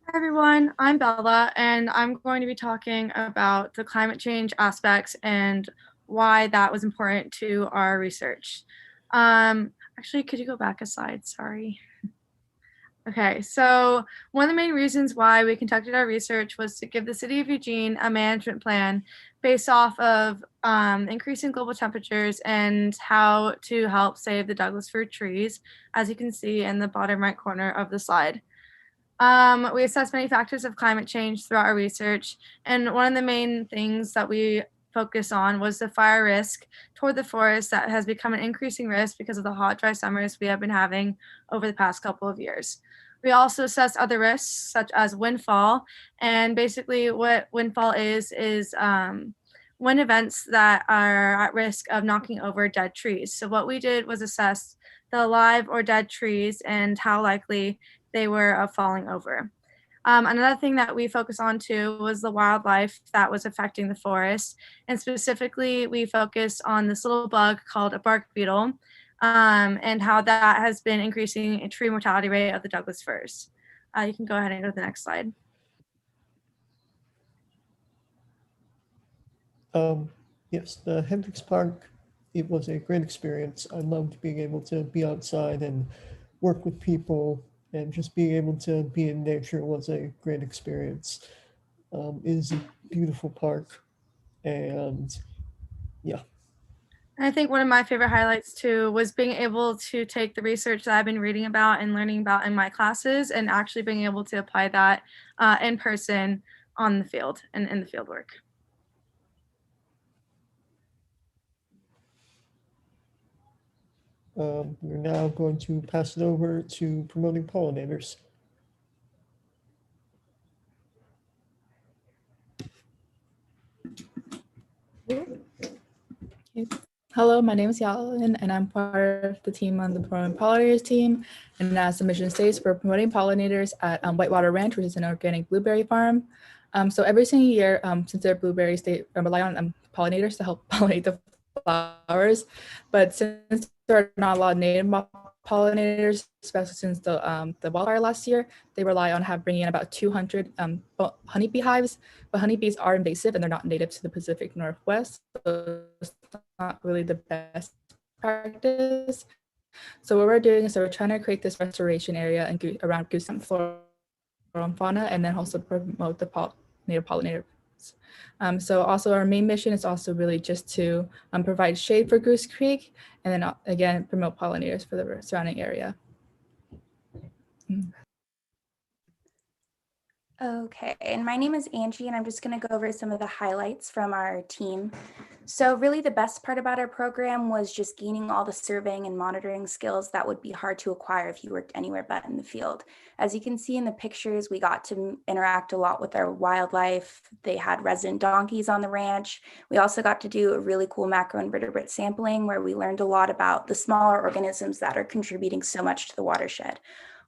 Hi everyone, I'm Bella, and I'm going to be talking about the climate change aspects and why that was important to our research. Actually, could you go back a slide? Sorry. Okay, so one of the main reasons why we conducted our research was to give the city of Eugene a management plan based off of increasing global temperatures and how to help save the Douglas fir trees, as you can see in the bottom right corner of the slide. We assessed many factors of climate change throughout our research, and one of the main things that we focus on was the fire risk toward the forest that has become an increasing risk because of the hot, dry summers we have been having over the past couple of years. We also assessed other risks such as windfall, and basically what windfall is wind events that are at risk of knocking over dead trees. So what we did was assess the live or dead trees and how likely they were of falling over. Another thing that we focused on too was the wildlife that was affecting the forest. And specifically, we focused on this little bug called a bark beetle, and how that has been increasing a tree mortality rate of the Douglas firs. You can go ahead and go to the next slide. Yes, the Hendricks Park, it was a great experience. I loved being able to be outside and work with people, and just being able to be in nature was a great experience. It is a beautiful park, and yeah. I think one of my favorite highlights too was being able to take the research that I've been reading about and learning about in my classes and actually being able to apply that in person on the field and in the field work. We're now going to pass it over to promoting pollinators. Hello, my name is Yalin, and I'm part of the team on the Promoting Pollinators team. And as the mission states, we're promoting pollinators at Whitewater Ranch, which is an organic blueberry farm. So every single year, since they're blueberries, they rely on pollinators to help pollinate the flowers. But since there are not a lot of native pollinators, especially since the wildfire last year, they rely on bringing in about 200 honeybee hives. But honeybees are invasive and they're not native to the Pacific Northwest, so it's not really the best practice. So what we're doing is we're trying to create this restoration area and around Goose Florida and fauna, and then also promote the native pollinators. So also our main mission is also really just to provide shade for Goose Creek, and then again, promote pollinators for the surrounding area. Okay, and my name is Angie, and I'm just going to go over some of the highlights from our team. So really the best part about our program was just gaining all the surveying and monitoring skills that would be hard to acquire if you worked anywhere but in the field. As you can see in the pictures, we got to interact a lot with our wildlife. They had resident donkeys on the ranch. We also got to do a really cool macroinvertebrate sampling where we learned a lot about the smaller organisms that are contributing so much to the watershed.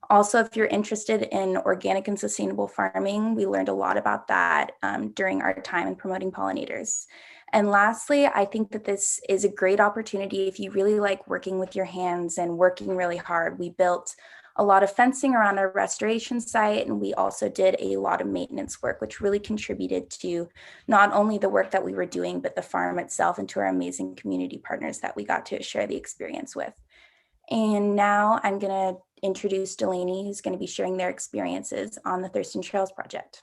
Also, if you're interested in organic and sustainable farming, we learned a lot about that during our time in promoting pollinators. And lastly, I think that this is a great opportunity if you really like working with your hands and working really hard. We built a lot of fencing around our restoration site, and we also did a lot of maintenance work, which really contributed to not only the work that we were doing, but the farm itself and to our amazing community partners that we got to share the experience with. And now I'm going to introduce Delaney, who's going to be sharing their experiences on the Thurston Trails project.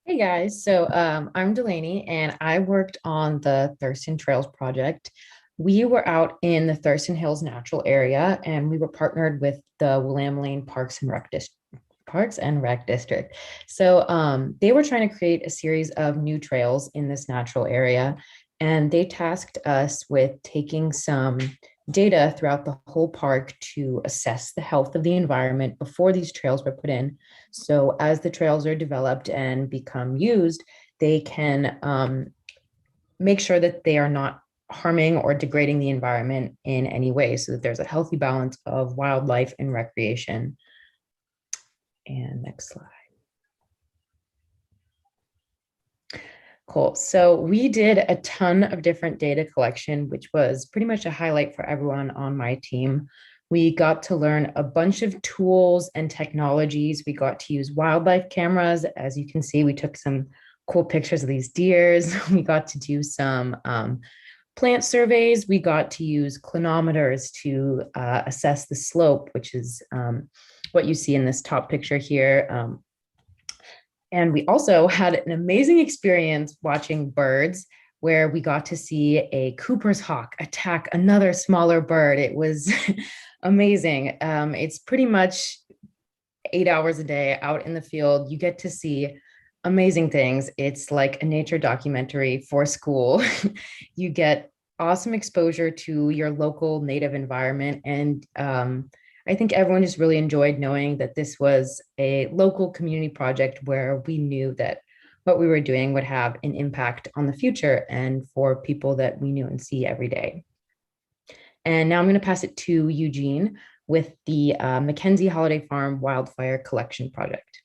Hey guys, so I'm Delaney and I worked on the Thurston Trails project. We were out in the Thurston Hills Natural Area and we were partnered with the William Lane Parks and Rec District. So they were trying to create a series of new trails in this natural area, and they tasked us with taking some data throughout the whole park to assess the health of the environment before these trails were put in. So as the trails are developed and become used, they can make sure that they are not harming or degrading the environment in any way, so that there's a healthy balance of wildlife and recreation. And next slide. Cool. So we did a ton of different data collection, which was pretty much a highlight for everyone on my team. We got to learn a bunch of tools and technologies. We got to use wildlife cameras. As you can see, we took some cool pictures of these deers. We got to do some plant surveys. We got to use clinometers to assess the slope, which is what you see in this top picture here. And we also had an amazing experience watching birds, where we got to see a Cooper's hawk attack another smaller bird. It was amazing. It's pretty much 8 hours a day out in the field. You get to see amazing things. It's like a nature documentary for school. You get awesome exposure to your local native environment. And I think everyone just really enjoyed knowing that this was a local community project where we knew that what we were doing would have an impact on the future and for people that we knew and see every day. And now I'm going to pass it to Eugene with the Mackenzie Holiday Farm Wildfire Collection Project.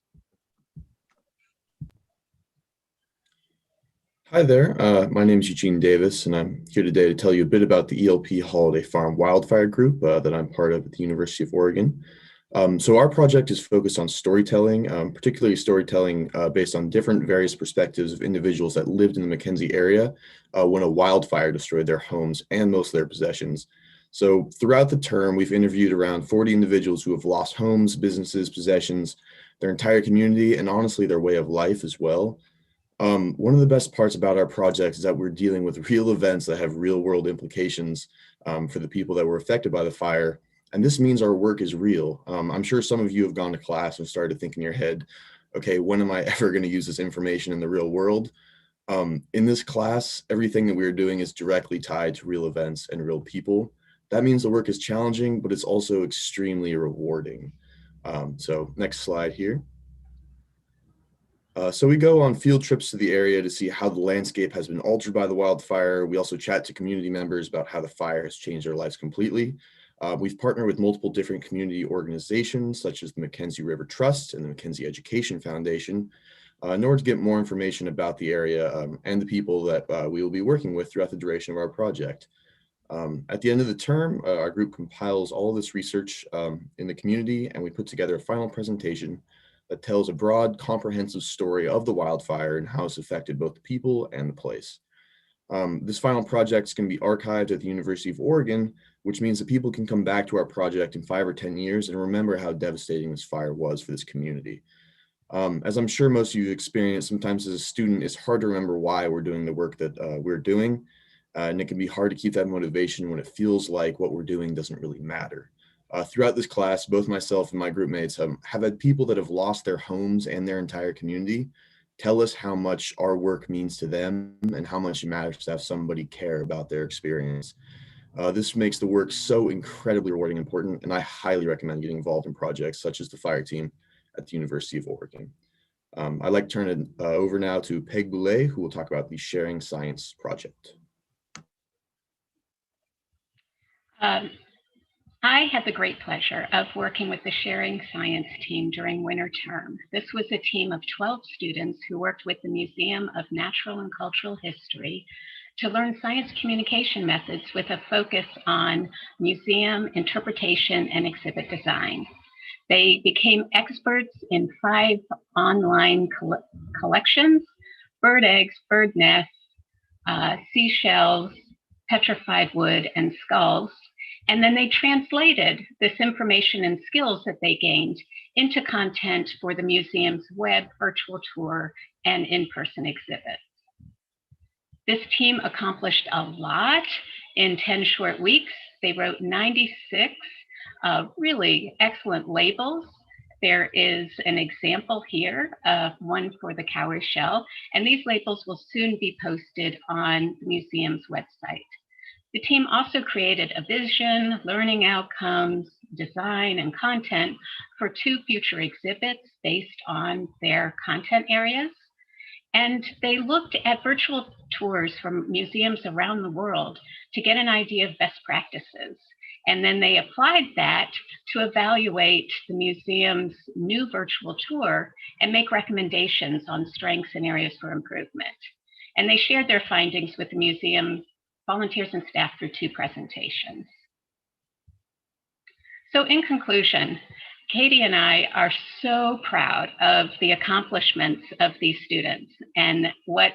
Hi there, my name is Eugene Davis, and I'm here today to tell you a bit about the ELP Holiday Farm Wildfire Group that I'm part of at the University of Oregon. So our project is focused on storytelling, particularly storytelling based on different various perspectives of individuals that lived in the Mackenzie area when a wildfire destroyed their homes and most of their possessions. So throughout the term, we've interviewed around 40 individuals who have lost homes, businesses, possessions, their entire community, and honestly, their way of life as well. One of the best parts about our project is that we're dealing with real events that have real world implications for the people that were affected by the fire. And this means our work is real. I'm sure some of you have gone to class and started to think in your head, okay, when am I ever going to use this information in the real world? In this class, everything that we're doing is directly tied to real events and real people. That means the work is challenging, but it's also extremely rewarding. So next slide here. So we go on field trips to the area to see how the landscape has been altered by the wildfire. We also chat to community members about how the fire has changed their lives completely. We've partnered with multiple different community organizations, such as the Mackenzie River Trust and the Mackenzie Education Foundation, in order to get more information about the area and the people that we will be working with throughout the duration of our project. At the end of the term, our group compiles all of this research in the community, and we put together a final presentation that tells a broad, comprehensive story of the wildfire and how it's affected both the people and the place. This final project is going to be archived at the University of Oregon, which means that people can come back to our project in 5 or 10 years and remember how devastating this fire was for this community. As I'm sure most of you experience, sometimes as a student, it's hard to remember why we're doing the work that we're doing. And it can be hard to keep that motivation when it feels like what we're doing doesn't really matter. Throughout this class, both myself and my group mates have had people that have lost their homes and their entire community tell us how much our work means to them and how much it matters to have somebody care about their experience. This makes the work so incredibly rewarding and important, and I highly recommend getting involved in projects such as the fire team at the University of Oregon. I'd like to turn it over now to Peg Boulay, who will talk about the Sharing Science project. I had the great pleasure of working with the Sharing Science team during winter term. This was a team of 12 students who worked with the Museum of Natural and Cultural History to learn science communication methods with a focus on museum interpretation and exhibit design. They became experts in 5 online collections: bird eggs, bird nests, seashells, petrified wood, and skulls. And then they translated this information and skills that they gained into content for the museum's web, virtual tour, and in-person exhibits. This team accomplished a lot in 10 short weeks. They wrote 96 really excellent labels. There is an example here of one for the cowrie shell, and these labels will soon be posted on the museum's website. The team also created a vision, learning outcomes, design, and content for 2 future exhibits based on their content areas. And they looked at virtual tours from museums around the world to get an idea of best practices. And then they applied that to evaluate the museum's new virtual tour and make recommendations on strengths and areas for improvement. And they shared their findings with the museum volunteers and staff through 2 presentations. So in conclusion, Katie and I are so proud of the accomplishments of these students and what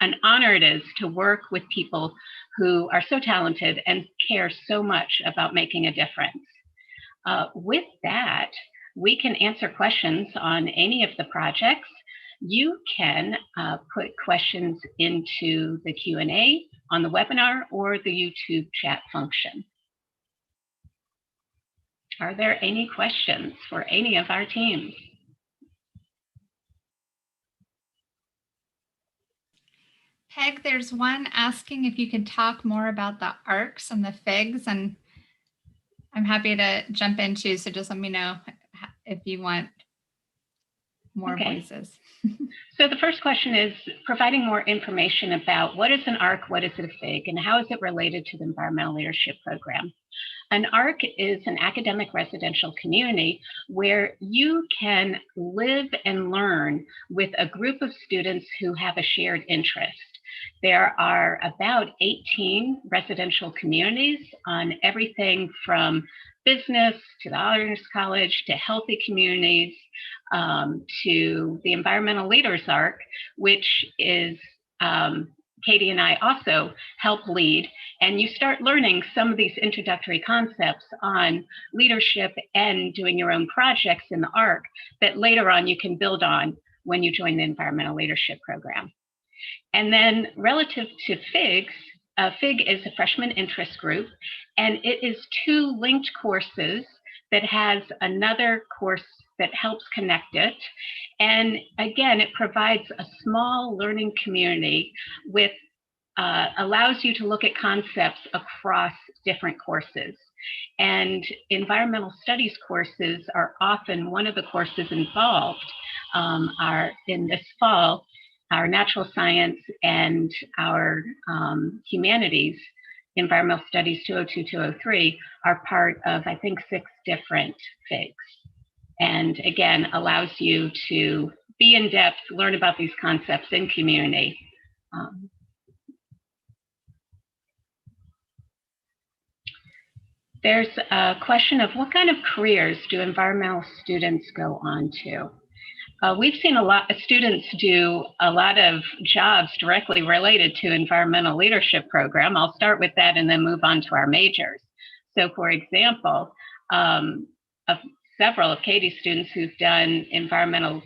an honor it is to work with people who are so talented and care so much about making a difference. With that, we can answer questions on any of the projects. You can put questions into the Q&A on the webinar or the YouTube chat function. Are there any questions for any of our teams? Peg, there's one asking if you could talk more about the arcs and the figs, and I'm happy to jump in too, so just let me know if you want more voices. So the first question is providing more information about what is an ARC, what is a FIG, and how is it related to the Environmental Leadership Program. An ARC is an academic residential community where you can live and learn with a group of students who have a shared interest. There are about 18 residential communities on everything from business to the Honors College to healthy communities to the Environmental Leaders ARC, which is Katie and I also help lead. And you start learning some of these introductory concepts on leadership and doing your own projects in the ARC that later on you can build on when you join the Environmental Leadership Program. And then relative to FIGs, FIG is a freshman interest group, and it is 2 linked courses that has another course that helps connect it. And again, it provides a small learning community with allows you to look at concepts across different courses. And environmental studies courses are often one of the courses involved. Are in this fall, our natural science and our humanities, environmental studies 202, 203 are part of, I think, 6 different FIGs. And again, allows you to be in depth, learn about these concepts in community. There's a question of what kind of careers do environmental students go on to? We've seen a lot of students do a lot of jobs directly related to Environmental Leadership Program. I'll start with that and then move on to our majors. So for example, of several of Katie's students who've done environmental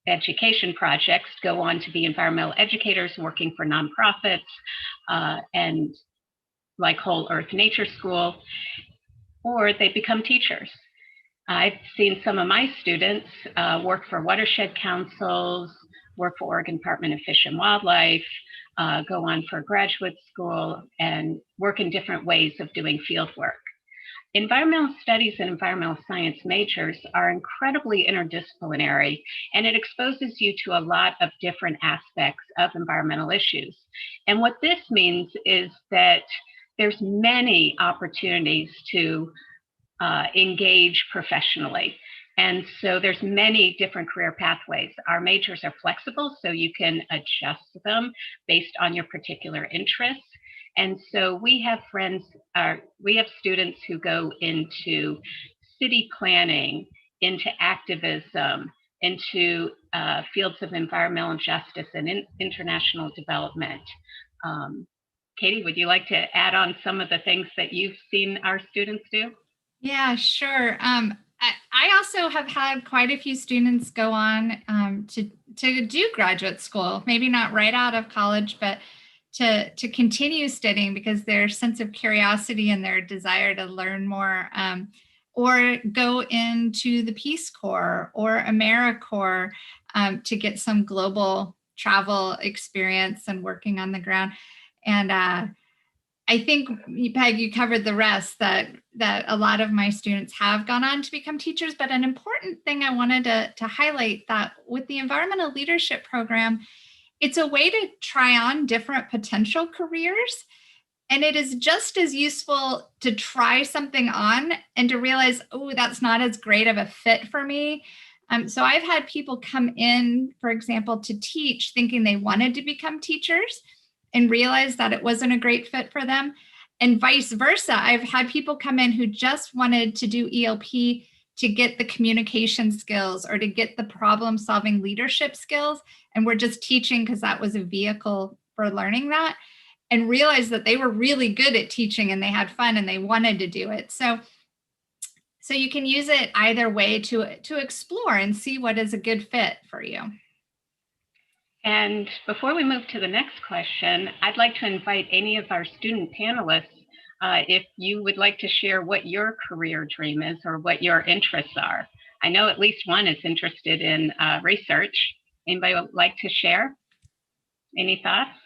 education projects go on to be environmental educators working for nonprofits and like Whole Earth Nature School, or they become teachers. I've seen some of my students work for watershed councils, work for Oregon Department of Fish and Wildlife, go on for graduate school, and work in different ways of doing field work. Environmental studies and environmental science majors are incredibly interdisciplinary, and it exposes you to a lot of different aspects of environmental issues. And what this means is that there's many opportunities to engage professionally. And so there's many different career pathways. Our majors are flexible, so you can adjust them based on your particular interests. And so we have we have students who go into city planning, into activism, into fields of environmental justice and international development. Katie, would you like to add on some of the things that you've seen our students do? Yeah, sure. I also have had quite a few students go on to do graduate school, maybe not right out of college, but to continue studying because their sense of curiosity and their desire to learn more, or go into the Peace Corps or AmeriCorps to get some global travel experience and working on the ground. And I think, Peg, you covered the rest, that a lot of my students have gone on to become teachers. But an important thing I wanted to highlight that with the environmental leadership program, it's a way to try on different potential careers. And it is just as useful to try something on and to realize, oh, that's not as great of a fit for me. So I've had people come in, for example, to teach thinking they wanted to become teachers and realize that it wasn't a great fit for them. And vice versa. I've had people come in who just wanted to do ELP to get the communication skills or to get the problem solving leadership skills. And we're just teaching because that was a vehicle for learning that, and realized that they were really good at teaching and they had fun and they wanted to do it. So you can use it either way to explore and see what is a good fit for you. And before we move to the next question, I'd like to invite any of our student panelists, if you would like to share what your career dream is or what your interests are. I know at least one is interested in research. Anybody would like to share? Any thoughts?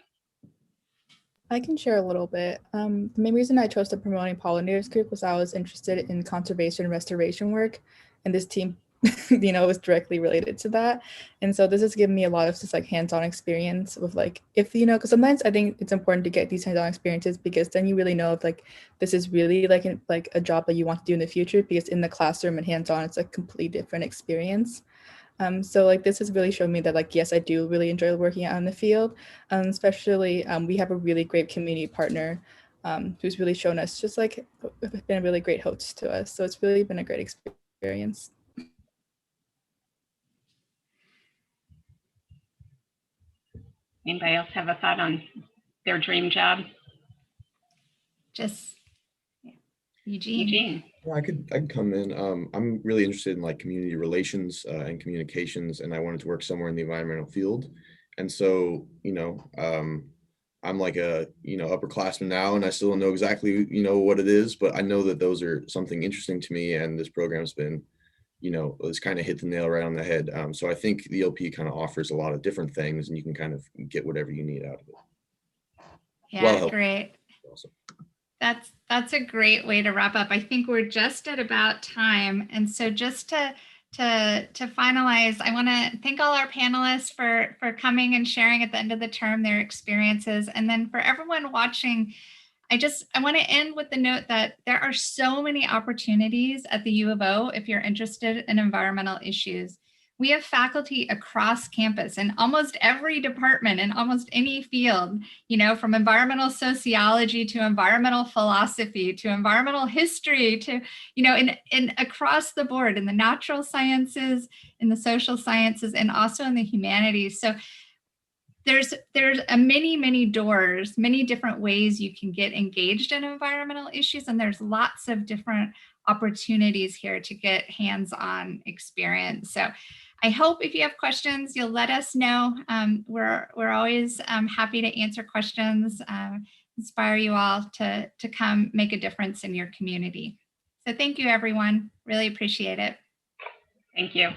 I can share a little bit. The main reason I chose the Promoting Pollinators group was I was interested in conservation and restoration work, and this team was directly related to that. And so this has given me a lot of just like hands-on experience with like, if because sometimes I think it's important to get these hands-on experiences because then you really know if like this is really like a job that you want to do in the future, because in the classroom and hands-on it's a completely different experience. So like this has really shown me that like, yes, I do really enjoy working out in the field. Especially we have a really great community partner who's really shown us just like been a really great host to us. So it's really been a great experience. Anybody else have a thought on their dream job? Just Eugene. Well, I could come in. I'm really interested in like community relations and communications, and I wanted to work somewhere in the environmental field. And so, I'm like a upperclassman now, and I still don't know exactly what it is, but I know that those are something interesting to me, and this program's been it's kind of hit the nail right on the head. So I think the ELP kind of offers a lot of different things, and you can kind of get whatever you need out of it. Yeah, great. Awesome. That's a great way to wrap up. I think we're just at about time. And so just to finalize, I want to thank all our panelists for coming and sharing at the end of the term their experiences. And then for everyone watching, I want to end with the note that there are so many opportunities at the U of O if you're interested in environmental issues. We have faculty across campus in almost every department in almost any field, from environmental sociology to environmental philosophy to environmental history to, in across the board in the natural sciences, in the social sciences, and also in the humanities. So there's many doors, many different ways you can get engaged in environmental issues, and there's lots of different opportunities here to get hands-on experience. So I hope if you have questions, you'll let us know. We're always happy to answer questions, inspire you all to come make a difference in your community. So thank you, everyone. Really appreciate it. Thank you.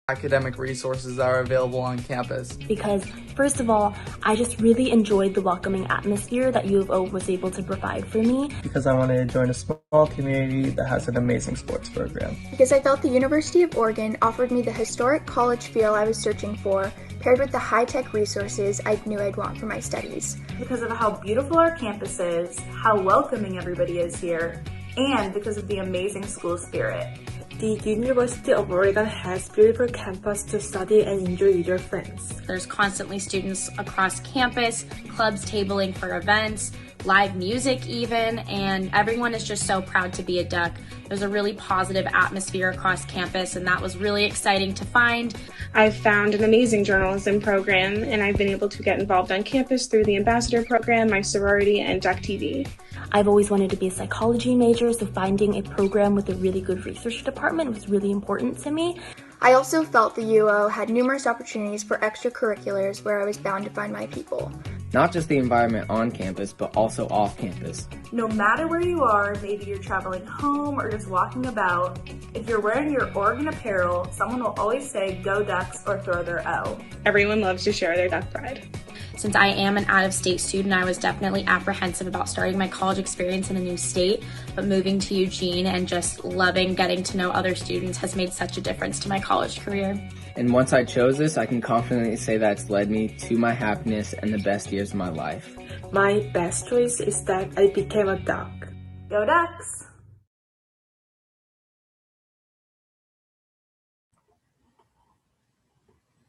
academic resources that are available on campus. Because first of all, I just really enjoyed the welcoming atmosphere that U of O was able to provide for me. Because I wanted to join a small community that has an amazing sports program. Because I felt the University of Oregon offered me the historic college feel I was searching for, paired with the high-tech resources I knew I'd want for my studies. Because of how beautiful our campus is, how welcoming everybody is here, and because of the amazing school spirit. The University of Oregon has beautiful campus to study and enjoy with your friends. There's constantly students across campus, clubs tabling for events, live music even, and everyone is just so proud to be a Duck. There's a really positive atmosphere across campus, and that was really exciting to find. I've found an amazing journalism program, and I've been able to get involved on campus through the ambassador program, my sorority, and Duck TV. I've always wanted to be a psychology major, so finding a program with a really good research department was really important to me. I also felt the UO had numerous opportunities for extracurriculars where I was bound to find my people. Not just the environment on campus, but also off campus. No matter where you are, maybe you're traveling home or just walking about, if you're wearing your Oregon apparel, someone will always say, "Go Ducks," or throw their O. Everyone loves to share their Duck pride. Since I am an out-of-state student, I was definitely apprehensive about starting my college experience in a new state, but moving to Eugene and just loving getting to know other students has made such a difference to my college career. And once I chose this, I can confidently say that it's led me to my happiness and the best years of my life. My best choice is that I became a Duck. Go Ducks!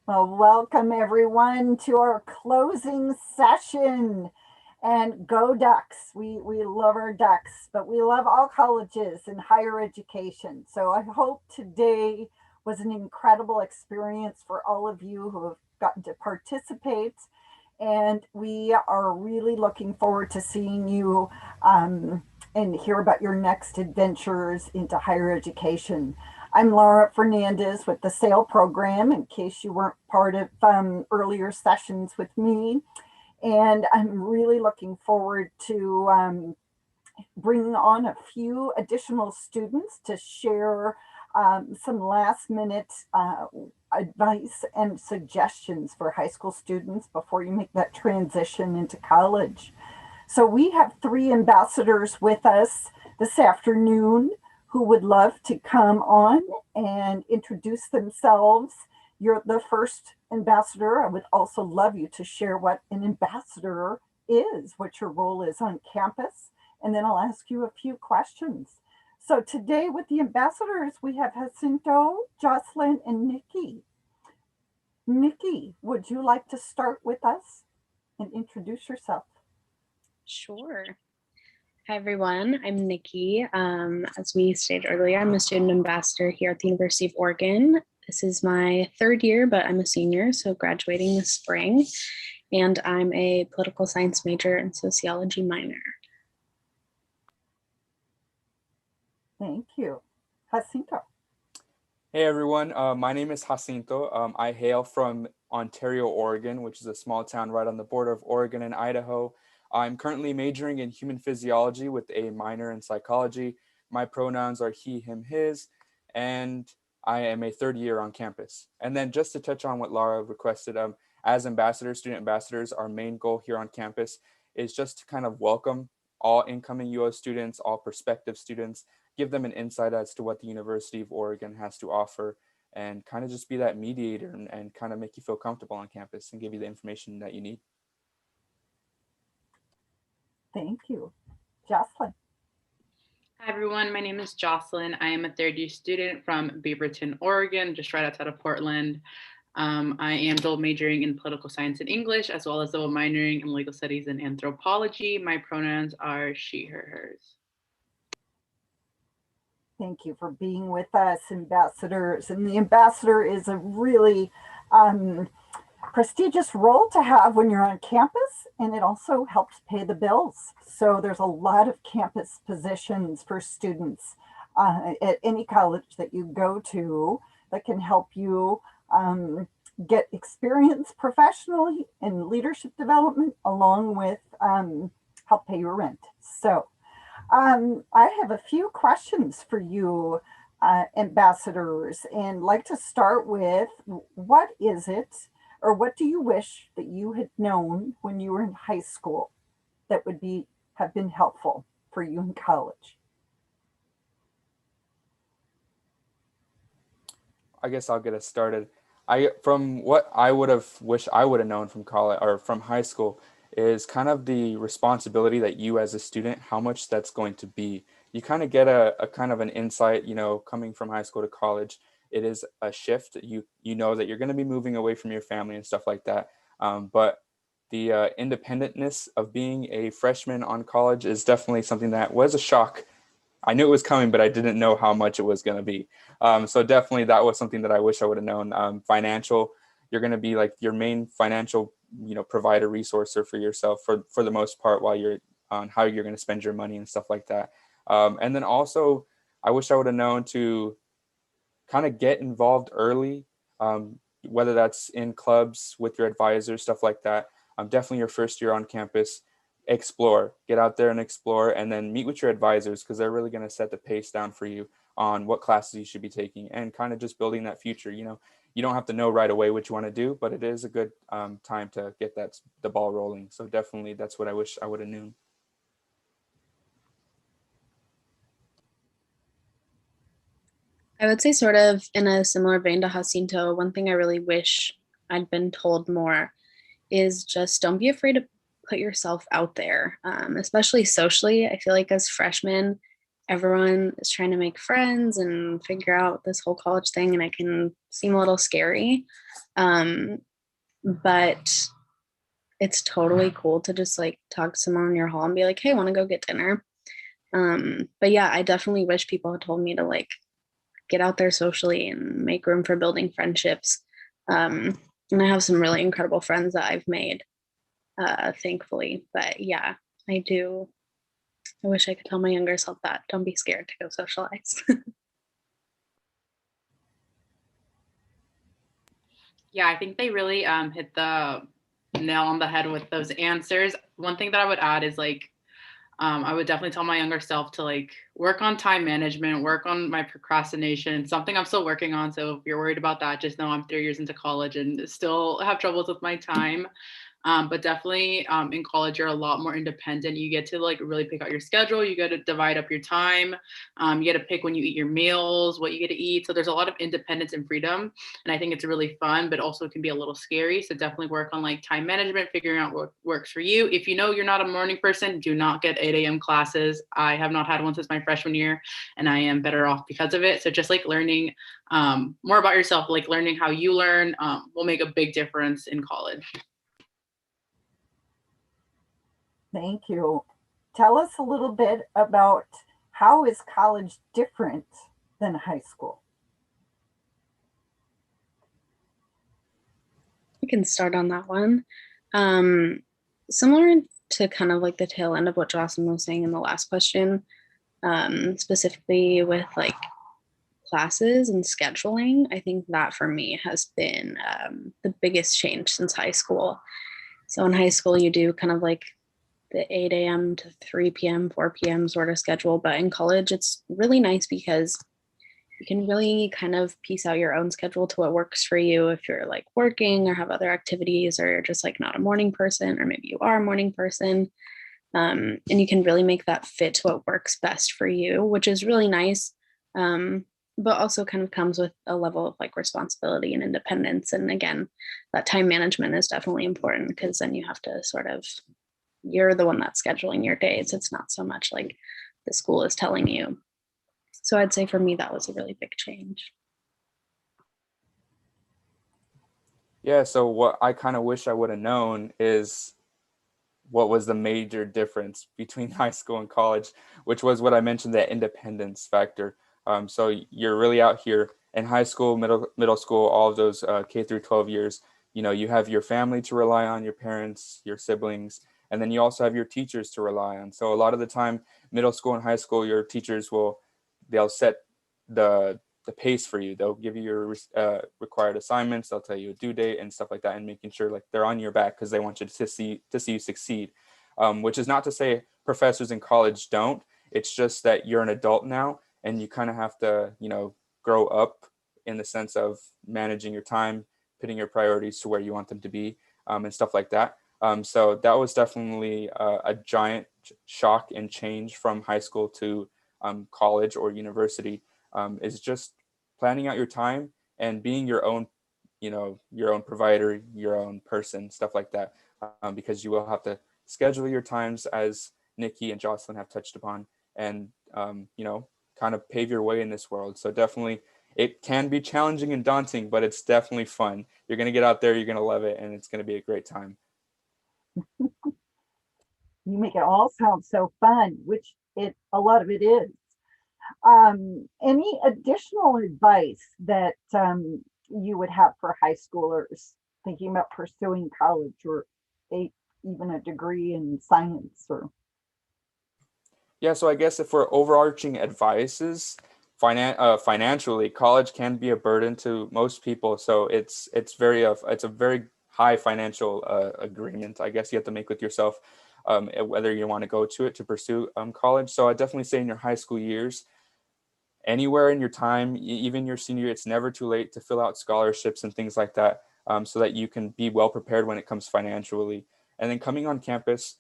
Well, welcome everyone to our closing session. And go Ducks. We love our Ducks, but we love all colleges and higher education. So I hope today was an incredible experience for all of you who have gotten to participate. And we are really looking forward to seeing you and hear about your next adventures into higher education. I'm Laura Fernandez with the SAIL program, in case you weren't part of earlier sessions with me. And I'm really looking forward to bringing on a few additional students to share some last minute advice and suggestions for high school students before you make that transition into college. So we have 3 ambassadors with us this afternoon who would love to come on and introduce themselves. You're the first ambassador. I would also love you to share what an ambassador is, what your role is on campus, and then I'll ask you a few questions. So today with the ambassadors, we have Jacinto, Jocelyn, and Nikki. Nikki, would you like to start with us and introduce yourself? Sure. Hi, everyone. I'm Nikki. As we stated earlier, I'm a student ambassador here at the University of Oregon. This is my 3rd year, but I'm a senior, so graduating this spring. And I'm a political science major and sociology minor. Thank you. Jacinto. Hey everyone, my name is Jacinto. I hail from Ontario, Oregon, which is a small town right on the border of Oregon and Idaho. I'm currently majoring in human physiology with a minor in psychology. My pronouns are he, him, his, and I am a 3rd year on campus. And then just to touch on what Laura requested, as ambassadors, student ambassadors, our main goal here on campus is just to kind of welcome all incoming UO students, all prospective students, give them an insight as to what the University of Oregon has to offer, and kind of just be that mediator and kind of make you feel comfortable on campus and give you the information that you need. Thank you. Jocelyn. Hi, everyone. My name is Jocelyn. I am a 3rd year student from Beaverton, Oregon, just right outside of Portland. I am double majoring in political science and English, as well as double minoring in legal studies and anthropology. My pronouns are she, her, hers. Thank you for being with us, ambassadors. And the ambassador is a really prestigious role to have when you're on campus, and it also helps pay the bills. So there's a lot of campus positions for students at any college that you go to that can help you get experience professionally in leadership development, along with help pay your rent. So I have a few questions for you, ambassadors, and like to start with, what is it, or what do you wish that you had known when you were in high school that would have been helpful for you in college? I guess I'll get us started. From what I would have wished I would have known from college or from high school is kind of the responsibility that you as a student, how much that's going to be. You kind of get a kind of an insight, coming from high school to college. It is a shift. You know that you're going to be moving away from your family and stuff like that. But the independentness of being a freshman on college is definitely something that was a shock. I knew it was coming, but I didn't know how much it was going to be. So definitely that was something that I wish I would have known. Financial, you're going to be like your main financial, provider resourcer for yourself for the most part while you're on how you're going to spend your money and stuff like that. And then also, I wish I would have known to kind of get involved early, whether that's in clubs with your advisors, stuff like that. Definitely your first year on campus, explore, get out there and explore, and then meet with your advisors because they're really going to set the pace down for you on what classes you should be taking and kind of just building that future. You don't have to know right away what you want to do, but it is a good time to get the ball rolling. So definitely that's what I wish I would have known. I would say, sort of in a similar vein to Jacinto, one thing I really wish I'd been told more is just don't be afraid to put yourself out there, especially socially. I feel like as freshmen, everyone is trying to make friends and figure out this whole college thing, and it can seem a little scary. But it's totally cool to just like talk to someone in your hall and be like, hey, want to go get dinner? But yeah, I definitely wish people had told me to like get out there socially and make room for building friendships. And I have some really incredible friends that I've made, thankfully. But yeah, I do. I wish I could tell my younger self that. Don't be scared to go socialize. Yeah, I think they really hit the nail on the head with those answers. One thing that I would add is like, I would definitely tell my younger self to like work on time management, work on my procrastination, something I'm still working on. So if you're worried about that, just know I'm 3 years into college and still have troubles with my time. But definitely in college, you're a lot more independent. You get to like really pick out your schedule. You get to divide up your time. You get to pick when you eat your meals, what you get to eat. So there's a lot of independence and freedom. And I think it's really fun, but also it can be a little scary. So definitely work on like time management, figuring out what works for you. If you know you're not a morning person, do not get 8 a.m. classes. I have not had one since my freshman year, and I am better off because of it. So just like learning more about yourself, like learning how you learn will make a big difference in college. Thank you. Tell us a little bit about how is college different than high school? I can start on that one. Similar to kind of like the tail end of what Jocelyn was saying in the last question, specifically with like classes and scheduling, I think that for me has been the biggest change since high school. So in high school, you do kind of like the 8 a.m. to 3 p.m., 4 p.m. sort of schedule. But in college, it's really nice because you can really kind of piece out your own schedule to what works for you if you're like working or have other activities, or you're just like not a morning person, or maybe you are a morning person. And you can really make that fit to what works best for you, which is really nice. But also kind of comes with a level of like responsibility and independence. And again, that time management is definitely important because then you have to sort of, you're the one that's scheduling your days. It's not so much like the school is telling you. So I'd say for me, that was a really big change. Yeah, so what I kind of wish I would have known is what was the major difference between high school and college, which was what I mentioned, that independence factor. So you're really out here in high school, middle school, all of those K through 12 years. You have your family to rely on, your parents, your siblings, and then you also have your teachers to rely on. So a lot of the time, middle school and high school, your teachers they'll set the pace for you. They'll give you your required assignments. They'll tell you a due date and stuff like that, and making sure like they're on your back because they want you to see you succeed. Which is not to say professors in college don't. It's just that you're an adult now and you kind of have to, grow up in the sense of managing your time, putting your priorities to where you want them to be, and stuff like that. So that was definitely a giant shock and change from high school to college or university, is just planning out your time and being your own, your own provider, your own person, stuff like that, because you will have to schedule your times, as Nikki and Jocelyn have touched upon, and kind of pave your way in this world. So definitely, it can be challenging and daunting, but it's definitely fun. You're gonna get out there, you're gonna love it, and it's gonna be a great time. You make it all sound so fun, which a lot of it is. Any additional advice that you would have for high schoolers thinking about pursuing college or even a degree in science? Or Yeah, so I guess if for overarching advices, financially, college can be a burden to most people. So it's a very high financial agreement, I guess, you have to make with yourself, whether you want to go to it to pursue college. So I definitely say in your high school years, anywhere in your time, even your senior year, it's never too late to fill out scholarships and things like that, so that you can be well prepared when it comes financially. And then coming on campus,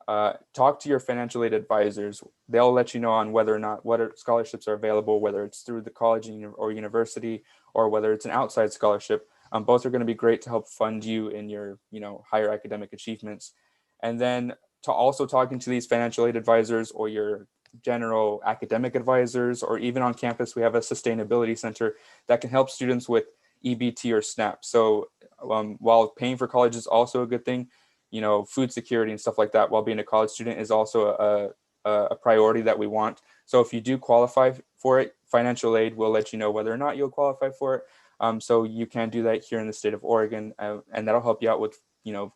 talk to your financial aid advisors. They'll let you know on whether or not what scholarships are available, whether it's through the college or university, or whether it's an outside scholarship. Both are going to be great to help fund you in your higher academic achievements. And then to also talking to these financial aid advisors or your general academic advisors, or even on campus, we have a sustainability center that can help students with EBT or SNAP. So while paying for college is also a good thing, food security and stuff like that while being a college student is also a priority that we want. So if you do qualify for it, financial aid will let you know whether or not you'll qualify for it. So you can do that here in the state of Oregon, and that'll help you out with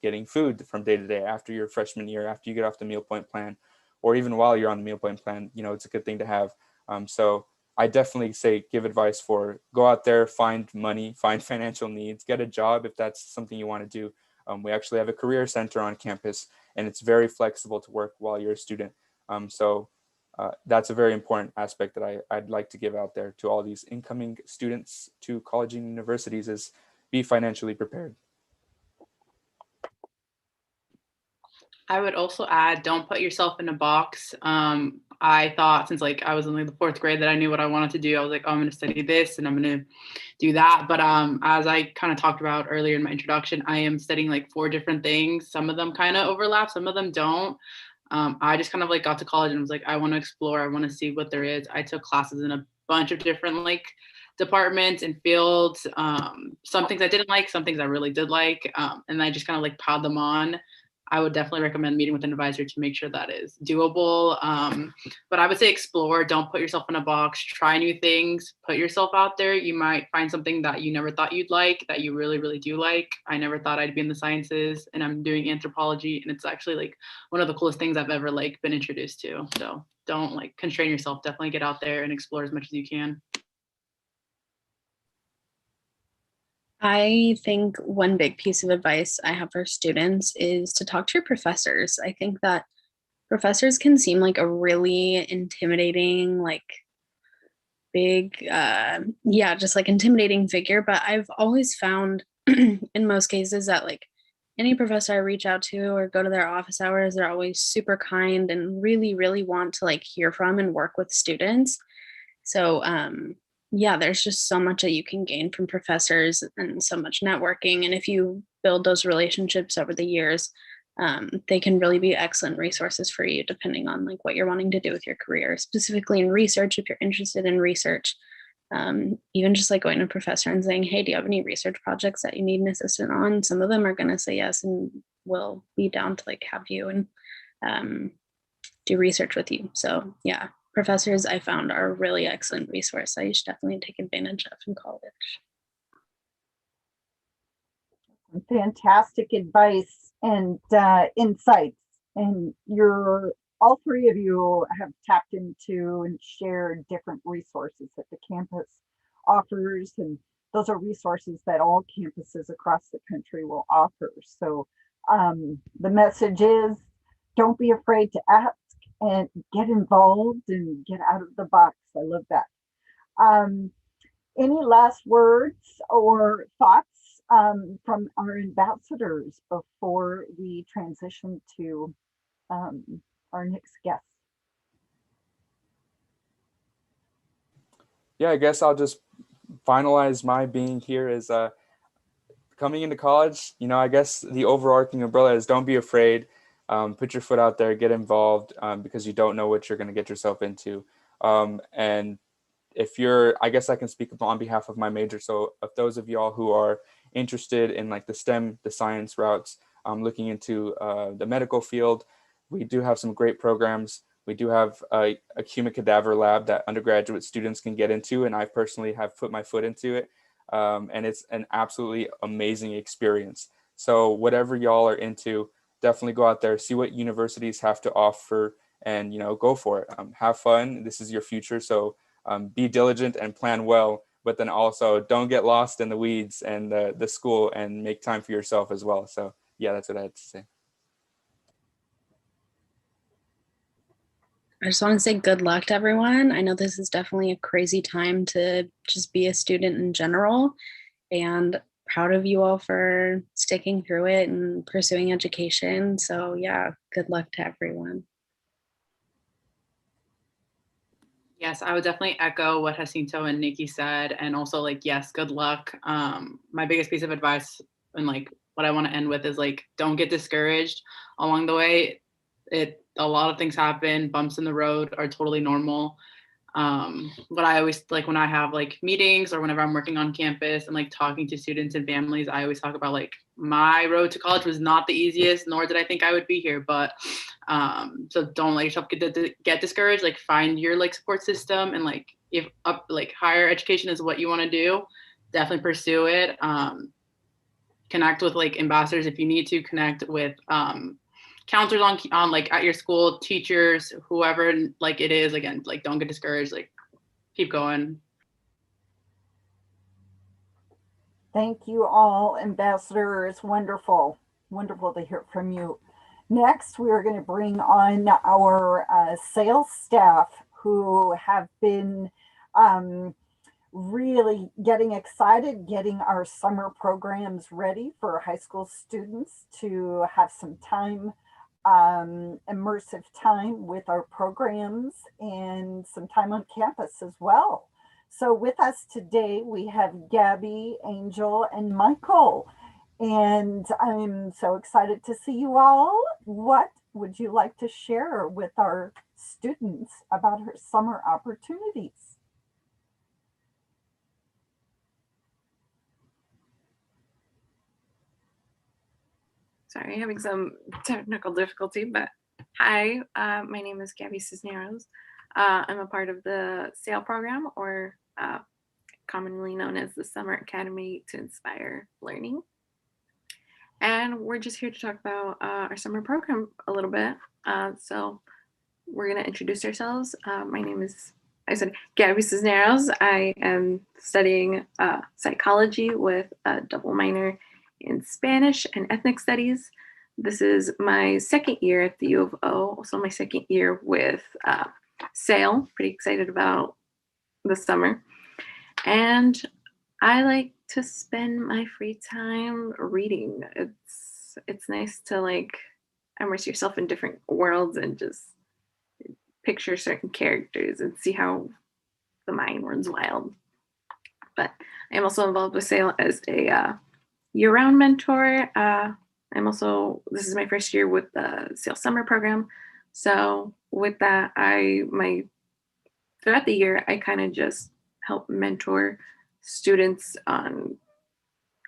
getting food from day to day after your freshman year, after you get off the meal point plan, or even while you're on the meal point plan. It's a good thing to have. So I definitely say give advice for go out there, find money, find financial needs, get a job if that's something you want to do. We actually have a career center on campus, and it's very flexible to work while you're a student. So that's a very important aspect that I'd like to give out there to all these incoming students to college and universities, is be financially prepared. I would also add, don't put yourself in a box. I thought since I was in the fourth grade that I knew what I wanted to do. I was like, oh, I'm going to study this and I'm going to do that. But as I kind of talked about earlier in my introduction, I am studying 4 different things. Some of them kind of overlap, some of them don't. I just kind of got to college and was like, I want to explore. I want to see what there is. I took classes in a bunch of different departments and fields. Some things I didn't like, some things I really did like. And I just kind of piled them on. I would definitely recommend meeting with an advisor to make sure that is doable. But I would say explore, don't put yourself in a box, try new things, put yourself out there. You might find something that you never thought you'd like, that you really, really do like. I never thought I'd be in the sciences, and I'm doing anthropology, and it's actually one of the coolest things I've ever been introduced to. So don't constrain yourself, definitely get out there and explore as much as you can. I think one big piece of advice I have for students is to talk to your professors. I think that professors can seem like a really intimidating, big, just intimidating figure. But I've always found in most cases that any professor I reach out to or go to their office hours, they're always super kind and really, really want to hear from and work with students. So, there's just so much that you can gain from professors and so much networking. And if you build those relationships over the years, they can really be excellent resources for you, depending on what you're wanting to do with your career, specifically in research. If you're interested in research, even just going to a professor and saying, hey, do you have any research projects that you need an assistant on? Some of them are going to say yes and will be down to have you and do research with you. So yeah. Professors I found are a really excellent resource that you should definitely take advantage of in college. Fantastic advice and insights. And all 3 of you have tapped into and shared different resources that the campus offers. And those are resources that all campuses across the country will offer. So the message is, don't be afraid to ask. and get involved and get out of the box. I love that. Any last words or thoughts from our ambassadors before we transition to our next guest? Yeah, I guess I'll just finalize my being here is coming into college. I guess the overarching umbrella is don't be afraid. Put your foot out there, get involved, because you don't know what you're going to get yourself into. And if I guess I can speak on behalf of my major. So if those of y'all who are interested in like the STEM, the science routes, looking into the medical field, we do have some great programs. We do have a human cadaver lab that undergraduate students can get into. And I personally have put my foot into it. And it's an absolutely amazing experience. So whatever y'all are into, definitely go out there, see what universities have to offer, and go for it. Have fun. This is your future. So be diligent and plan well, but then also don't get lost in the weeds and the school, and make time for yourself as well. So yeah, that's what I had to say. I just want to say good luck to everyone. I know this is definitely a crazy time to just be a student in general, and proud of you all for sticking through it and pursuing education. So yeah, good luck to everyone. Yes, I would definitely echo what Jacinto and Nikki said. And also yes, good luck. My biggest piece of advice and what I want to end with is don't get discouraged along the way. A lot of things happen. Bumps in the road are totally normal. What I always when I have meetings or whenever I'm working on campus and talking to students and families, I always talk about my road to college was not the easiest, nor did I think I would be here. But so don't let yourself get discouraged. Find your support system, and if higher education is what you want to do, definitely pursue it. Connect with ambassadors if you need to. Connect with counselors on at your school, teachers, whoever it is. Again, don't get discouraged. Keep going. Thank you all, ambassadors. Wonderful to hear from you. Next, we are going to bring on our sales staff, who have been really getting excited, getting our summer programs ready for high school students to have some time, immersive time with our programs, and some time on campus as well. So with us today, we have Gabby, Angel, and Michael. And I'm so excited to see you all. What would you like to share with our students about her summer opportunities? Sorry, having some technical difficulty, but hi, my name is Gabby Cisneros. I'm a part of the SAIL program, or commonly known as the Summer Academy to Inspire Learning. And we're just here to talk about our summer program a little bit. So we're going to introduce ourselves. My name is, Gabby Cisneros. I am studying psychology with a double minor in Spanish and ethnic studies. This is my second year at the U of O, also my second year with SAIL. Pretty excited about the summer. And I like to spend my free time reading. It's nice to immerse yourself in different worlds and just picture certain characters and see how the mind runs wild. But I'm also involved with SAIL as a year-round mentor. This is my first year with the SAIL summer program. So with that, throughout the year, I kind of just help mentor students on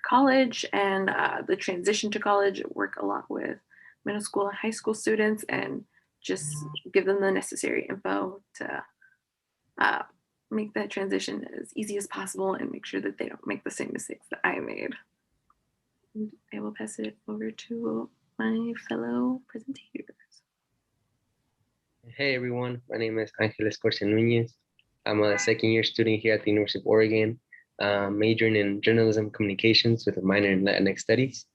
college and the transition to college, work a lot with middle school and high school students, and just give them the necessary info to make that transition as easy as possible and make sure that they don't make the same mistakes that I made. I will pass it over to my fellow presentators. Hey everyone, my name is Angel Escorce Nunez. I'm a second year student here at the University of Oregon, majoring in journalism communications with a minor in Latinx studies.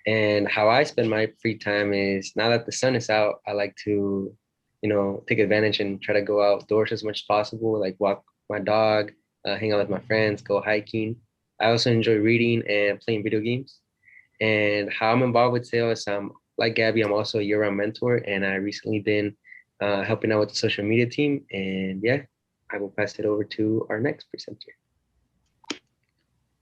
And how I spend my free time is, now that the sun is out, I like to, take advantage and try to go outdoors as much as possible, like walk my dog, hang out with my friends, go hiking. I also enjoy reading and playing video games. And how I'm involved with sales, like Gabby, I'm also a year-round mentor, and I recently been helping out with the social media team. And yeah, I will pass it over to our next presenter.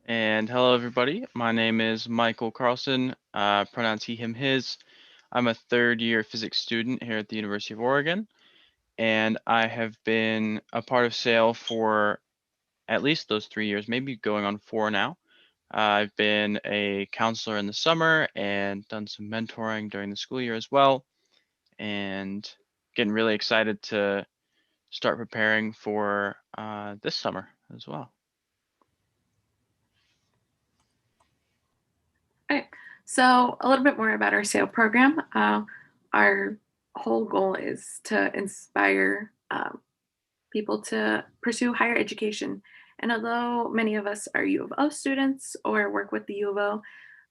And hello, everybody. My name is Michael Carlson, pronouns he, him, his. I'm a third-year physics student here at the University of Oregon, and I have been a part of SAIL for at least those 3 years, maybe going on 4 now. I've been a counselor in the summer and done some mentoring during the school year as well, and getting really excited to start preparing for this summer as well. Okay, so a little bit more about our SAIL program. Our whole goal is to inspire people to pursue higher education. And although many of us are U of O students or work with the U of O,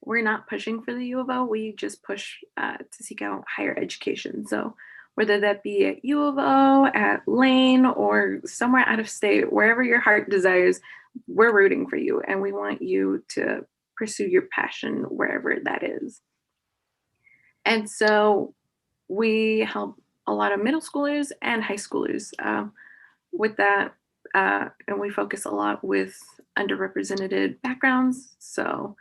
we're not pushing for the U of O. We just push to seek out higher education. So whether that be at U of O, at Lane, or somewhere out of state, wherever your heart desires, we're rooting for you. And we want you to pursue your passion wherever that is. And so we help a lot of middle schoolers and high schoolers with that. And we focus a lot with underrepresented backgrounds. So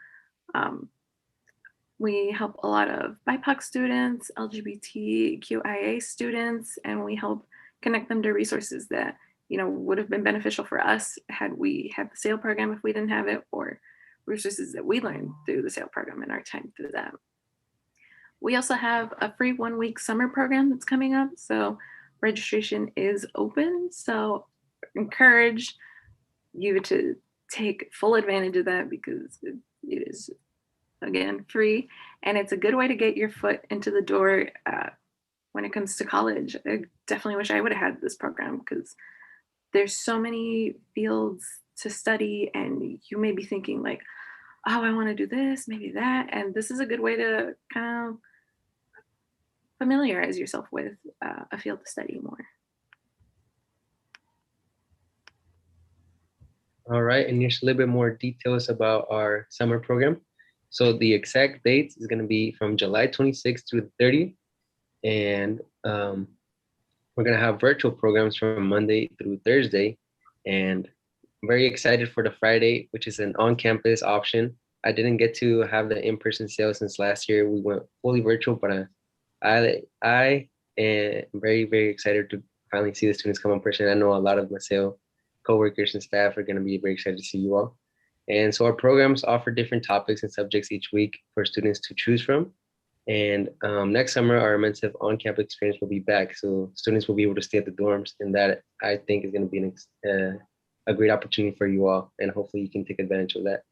we help a lot of BIPOC students, LGBTQIA students, and we help connect them to resources that would have been beneficial for us had we had the SAIL program if we didn't have it, or resources that we learned through the SAIL program in our time through that. We also have a free 1-week summer program that's coming up. So registration is open. So encourage you to take full advantage of that because it is, again, free. And it's a good way to get your foot into the door when it comes to college. I definitely wish I would have had this program because there's so many fields to study and you may be thinking like, oh, I want to do this, maybe that. And this is a good way to kind of familiarize yourself with a field to study more. All right, and here's a little bit more details about our summer program. So the exact dates is going to be from July 26th through the 30th. And we're going to have virtual programs from Monday through Thursday. And I'm very excited for the Friday, which is an on-campus option. I didn't get to have the in-person sales since last year. We went fully virtual, but I am very, very excited to finally see the students come in person. I know a lot of my SAIL coworkers and staff are going to be very excited to see you all. And so our programs offer different topics and subjects each week for students to choose from. And next summer, our immersive on-campus experience will be back. So students will be able to stay at the dorms, and that I think is going to be a great opportunity for you all. And hopefully you can take advantage of that.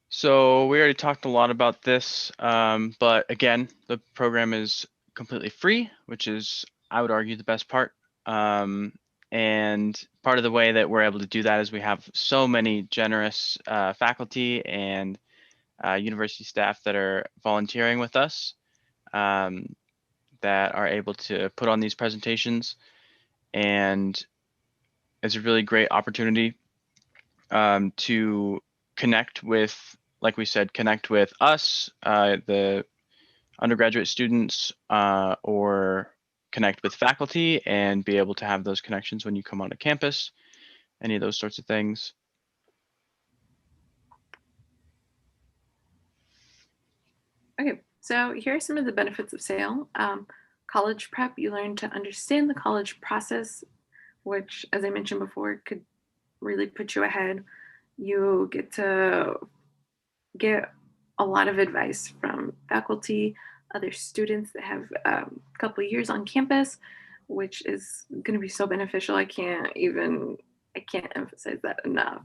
So we already talked a lot about this, but again, the program is completely free, which is, I would argue, the best part. And part of the way that we're able to do that is we have so many generous faculty and university staff that are volunteering with us that are able to put on these presentations. And it's a really great opportunity to connect with, like we said, connect with us, the undergraduate students, or connect with faculty and be able to have those connections when you come onto campus, any of those sorts of things. Okay, so here are some of the benefits of SAIL. College prep, you learn to understand the college process, which, as I mentioned before, could really put you ahead. You get to get a lot of advice from faculty, other students that have a couple of years on campus, which is going to be so beneficial. I can't emphasize that enough.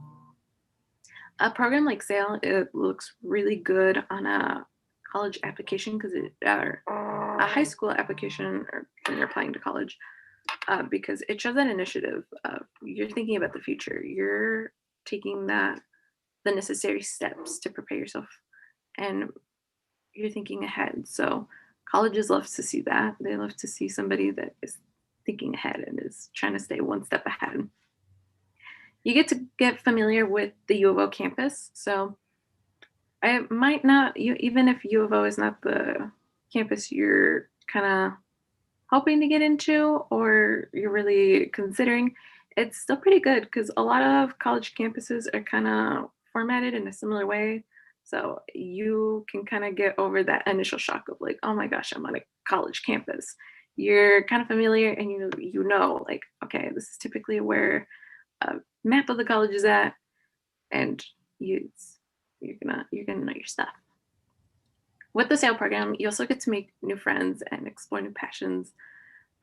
A program like SAIL, it looks really good on a college application because a high school application or when you're applying to college, because it shows that initiative. You're thinking about the future. You're taking the necessary steps to prepare yourself and you're thinking ahead. So colleges love to see that. They love to see somebody that is thinking ahead and is trying to stay one step ahead. You get to get familiar with the U of O campus. So I might not, even if U of O is not the campus you're kind of hoping to get into or you're really considering, it's still pretty good because a lot of college campuses are kind of formatted in a similar way. So you can kind of get over that initial shock of like, oh my gosh, I'm on a college campus. You're kind of familiar and you know like, okay, this is typically where a map of the college is at, and you're gonna know your stuff. With the SAIL program, you also get to make new friends and explore new passions.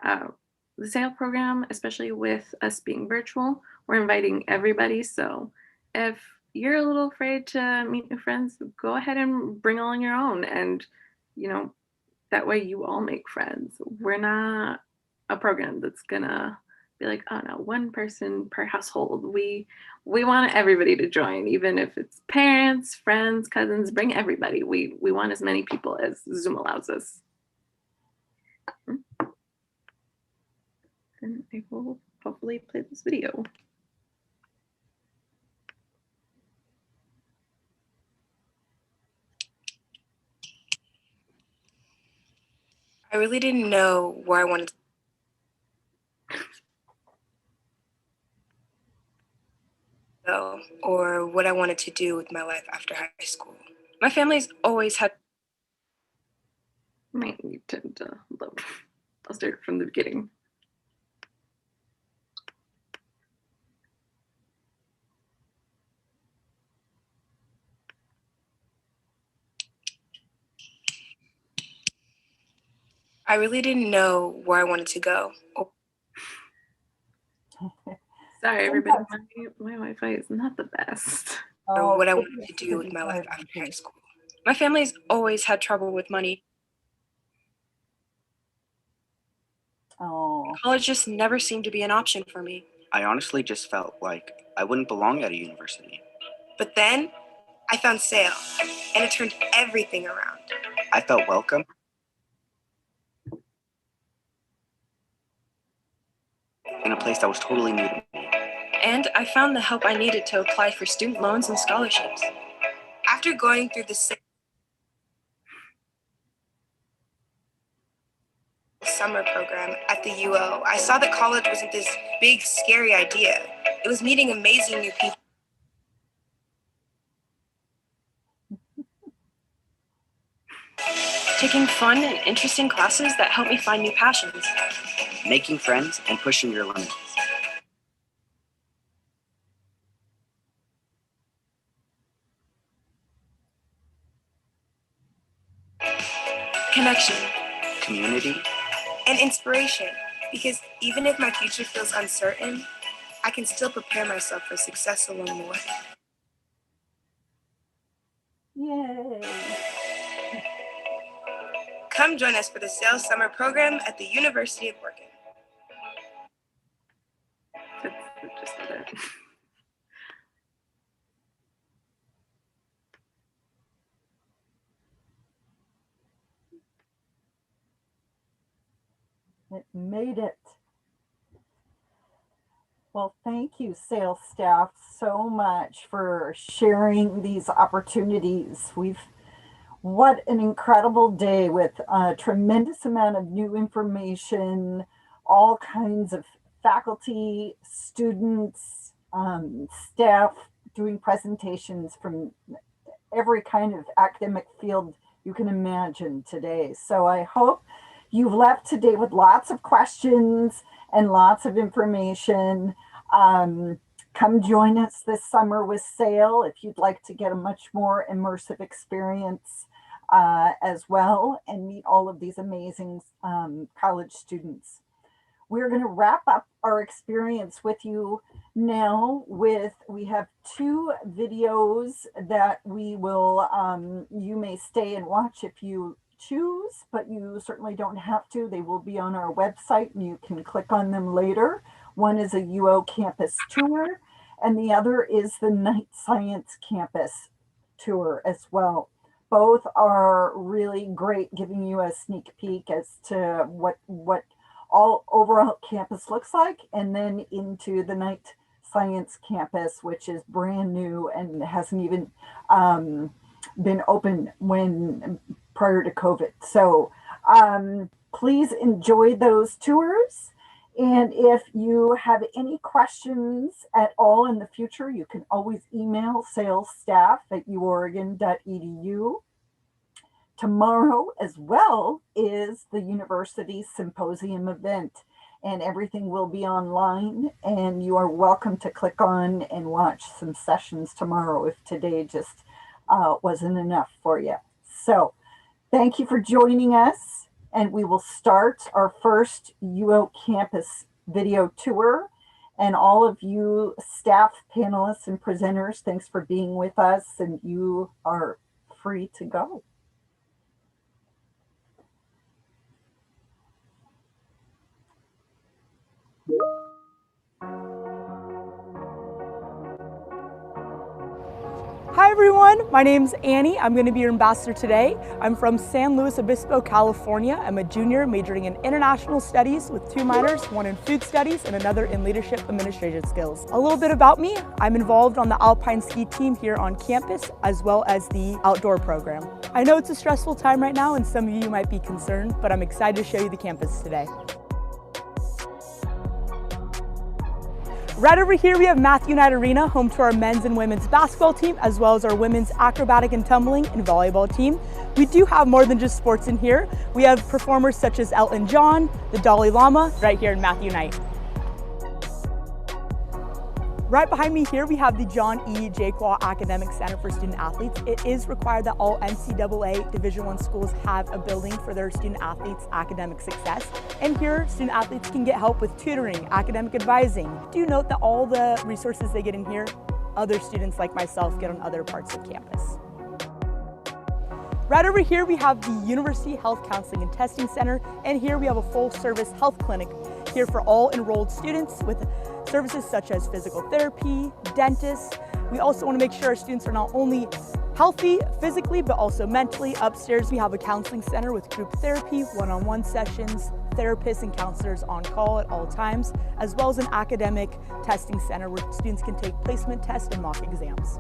The SAIL program, especially with us being virtual, we're inviting everybody. So if you're a little afraid to meet new friends, go ahead and bring along your own. And, that way you all make friends. We're not a program that's gonna be like, oh no, one person per household. We want everybody to join, even if it's parents, friends, cousins, bring everybody. We want as many people as Zoom allows us. And I will hopefully play this video. I really didn't know where I wanted to go or what I wanted to do with my life after high school. My family's always had. Might need to load. I'll start from the beginning. I really didn't know where I wanted to go. Sorry, everybody. My Wi-Fi is not the best. Or what I wanted to do with my life after high school. My family's always had trouble with money. College just never seemed to be an option for me. I honestly just felt like I wouldn't belong at a university. But then I found SAIL, and it turned everything around. I felt welcome. In a place that was totally new to me. And I found the help I needed to apply for student loans and scholarships. After going through the summer program at the UO, I saw that college wasn't this big, scary idea. It was meeting amazing new people. Taking fun and interesting classes that helped me find new passions. Making friends and pushing your limits. Connection. Community. And inspiration. Because even if my future feels uncertain, I can still prepare myself for success along the way. Yay. Come join us for the SAIL summer program at the University of Oregon. That's just it. It made it. Well, thank you, SAIL staff, so much for sharing these opportunities. What an incredible day with a tremendous amount of new information, all kinds of faculty, students, staff doing presentations from every kind of academic field you can imagine today. So I hope you've left today with lots of questions and lots of information. Come join us this summer with SAIL if you'd like to get a much more immersive experience as well and meet all of these amazing college students. We're going to wrap up our experience with you now we have 2 videos that we will, you may stay and watch if you choose, but you certainly don't have to. They will be on our website and you can click on them later. One is a UO campus tour and the other is the Night Science campus tour as well. Both are really great, giving you a sneak peek as to what all overall campus looks like, and then into the Night Science campus, which is brand new and hasn't even been open prior to COVID. So please enjoy those tours. And if you have any questions at all in the future, you can always email salesstaff@uoregon.edu. Tomorrow as well is the University Symposium event, and everything will be online, and you are welcome to click on and watch some sessions tomorrow if today just wasn't enough for you. So thank you for joining us, and we will start our first UO campus video tour. And all of you staff, panelists, and presenters, thanks for being with us, and you are free to go. Hi everyone, my name's Annie. I'm going to be your ambassador today. I'm from San Luis Obispo, California. I'm a junior majoring in international studies with 2 minors, one in food studies and another in leadership administration skills. A little bit about me, I'm involved on the Alpine ski team here on campus as well as the outdoor program. I know it's a stressful time right now and some of you might be concerned, but I'm excited to show you the campus today. Right over here we have Matthew Knight Arena, home to our men's and women's basketball team, as well as our women's acrobatic and tumbling and volleyball team. We do have more than just sports in here. We have performers such as Elton John, the Dalai Lama, right here in Matthew Knight. Right behind me here, we have the John E. Jaqua Academic Center for Student Athletes. It is required that all NCAA Division I schools have a building for their student athletes' academic success. And here, student athletes can get help with tutoring, academic advising. Do note that all the resources they get in here, other students like myself get on other parts of campus. Right over here, we have the University Health Counseling and Testing Center. And here we have a full-service health clinic here for all enrolled students with services such as physical therapy, dentists. We also want to make sure our students are not only healthy physically, but also mentally. Upstairs, we have a counseling center with group therapy, one-on-one sessions, therapists and counselors on call at all times, as well as an academic testing center where students can take placement tests and mock exams.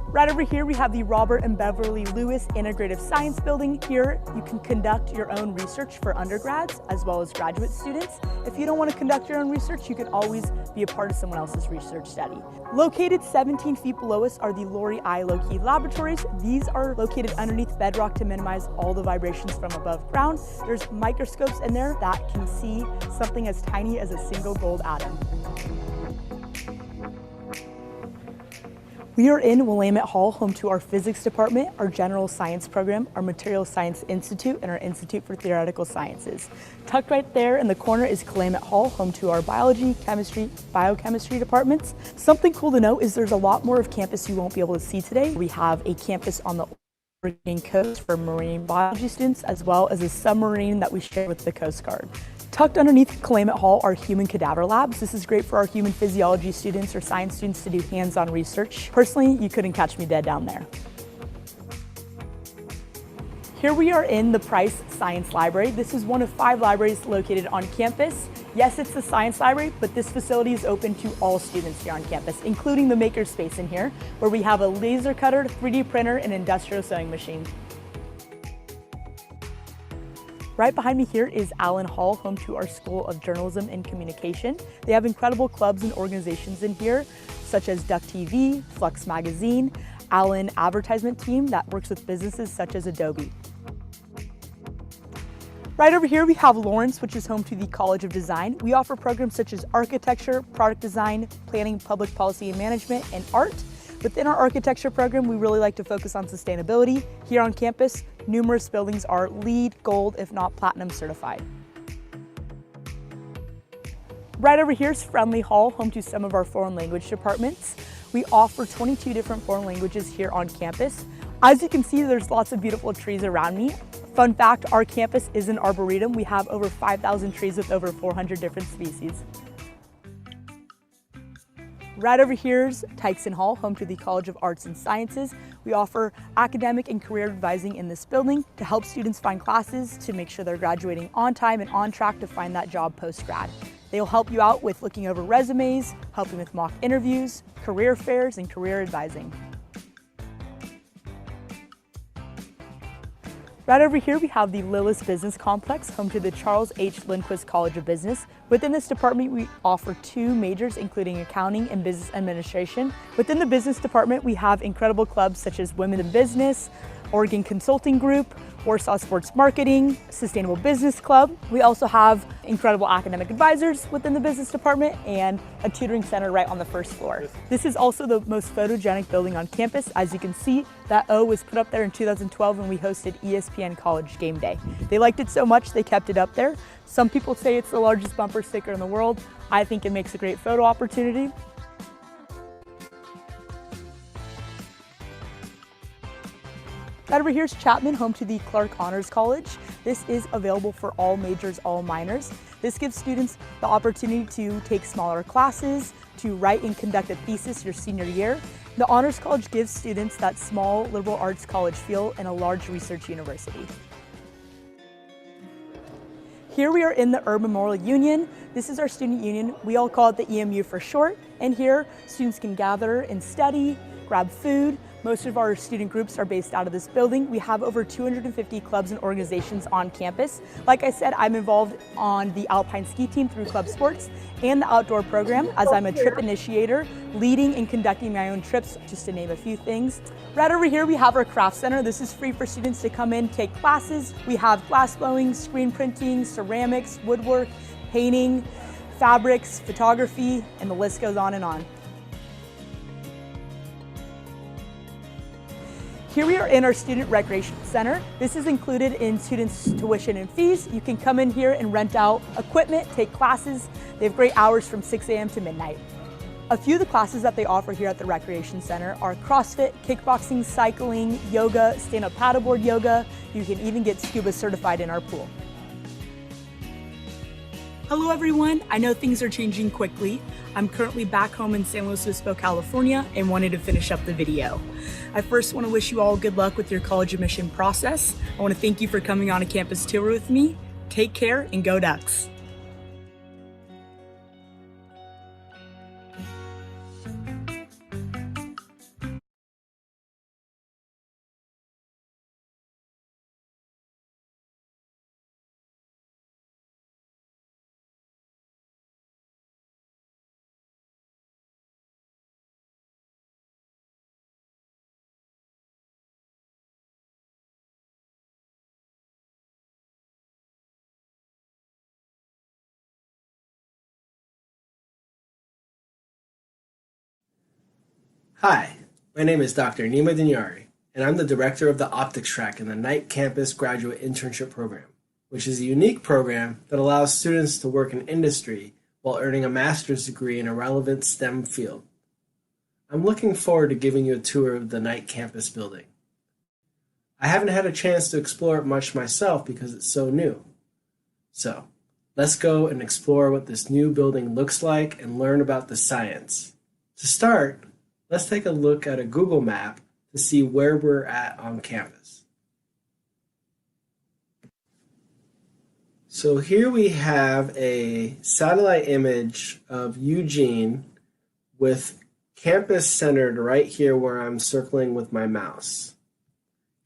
Right over here, we have the Robert and Beverly Lewis Integrative Science Building. Here, you can conduct your own research for undergrads as well as graduate students. If you don't want to conduct your own research, you can always be a part of someone else's research study. Located 17 feet below us are the Lori I. Lokey laboratories. These are located underneath bedrock to minimize all the vibrations from above ground. There's microscopes in there that can see something as tiny as a single gold atom. We are in Willamette Hall, home to our physics department, our general science program, our material science institute, and our Institute for Theoretical Sciences. Tucked right there in the corner is Willamette Hall, home to our biology, chemistry, biochemistry departments. Something cool to note is there's a lot more of campus you won't be able to see today. We have a campus on the Oregon coast for marine biology students, as well as a submarine that we share with the Coast Guard. Tucked underneath Willamette Hall are human cadaver labs. This is great for our human physiology students or science students to do hands-on research. Personally, you couldn't catch me dead down there. Here we are in the Price Science Library. This is one of 5 libraries located on campus. Yes, it's the science library, but this facility is open to all students here on campus, including the makerspace in here, where we have a laser cutter, 3D printer, and industrial sewing machine. Right behind me here is Allen Hall, home to our School of Journalism and Communication. They have incredible clubs and organizations in here, such as Duck TV, Flux Magazine, Allen Advertisement Team that works with businesses such as Adobe. Right over here we have Lawrence, which is home to the College of Design. We offer programs such as architecture, product design, planning, public policy and management, and art. Within our architecture program, we really like to focus on sustainability. Here on campus, numerous buildings are LEED, Gold, if not Platinum certified. Right over here is Friendly Hall, home to some of our foreign language departments. We offer 22 different foreign languages here on campus. As you can see, there's lots of beautiful trees around me. Fun fact, our campus is an arboretum. We have over 5,000 trees with over 400 different species. Right over here is Tyson Hall, home to the College of Arts and Sciences. We offer academic and career advising in this building to help students find classes to make sure they're graduating on time and on track to find that job post-grad. They will help you out with looking over resumes, helping with mock interviews, career fairs, and career advising. Right over here, we have the Lillis Business Complex, home to the Charles H. Lindquist College of Business. Within this department, we offer 2 majors, including accounting and business administration. Within the business department, we have incredible clubs such as Women in Business, Oregon Consulting Group, Warsaw Sports Marketing, Sustainable Business Club. We also have incredible academic advisors within the business department and a tutoring center right on the first floor. This is also the most photogenic building on campus. As you can see, that O was put up there in 2012 when we hosted ESPN College Game Day. They liked it so much they kept it up there. Some people say it's the largest bumper sticker in the world. I think it makes a great photo opportunity. Right over here is Chapman, home to the Clark Honors College. This is available for all majors, all minors. This gives students the opportunity to take smaller classes, to write and conduct a thesis your senior year. The Honors College gives students that small liberal arts college feel in a large research university. Here we are in the Urban Memorial Union. This is our student union. We all call it the EMU for short. And here, students can gather and study, grab food. Most of our student groups are based out of this building. We have over 250 clubs and organizations on campus. Like I said, I'm involved on the Alpine Ski Team through Club Sports and the outdoor program, as I'm a trip initiator, leading and conducting my own trips, just to name a few things. Right over here, we have our craft center. This is free for students to come in, take classes. We have glass blowing, screen printing, ceramics, woodwork, painting, fabrics, photography, and the list goes on and on. Here we are in our Student Recreation Center. This is included in students' tuition and fees. You can come in here and rent out equipment, take classes. They have great hours from 6 a.m. to midnight. A few of the classes that they offer here at the Recreation Center are CrossFit, kickboxing, cycling, yoga, stand-up paddleboard yoga. You can even get scuba certified in our pool. Hello everyone, I know things are changing quickly. I'm currently back home in San Luis Obispo, California, and wanted to finish up the video. I first want to wish you all good luck with your college admission process. I want to thank you for coming on a campus tour with me. Take care and go Ducks. Hi, my name is Dr. Nima Dinyari, and I'm the director of the optics track in the Knight Campus Graduate Internship Program, which is a unique program that allows students to work in industry while earning a master's degree in a relevant STEM field. I'm looking forward to giving you a tour of the Knight Campus building. I haven't had a chance to explore it much myself because it's so new. So, let's go and explore what this new building looks like and learn about the science. To start, let's take a look at a Google map to see where we're at on campus. So here we have a satellite image of Eugene with campus centered right here where I'm circling with my mouse.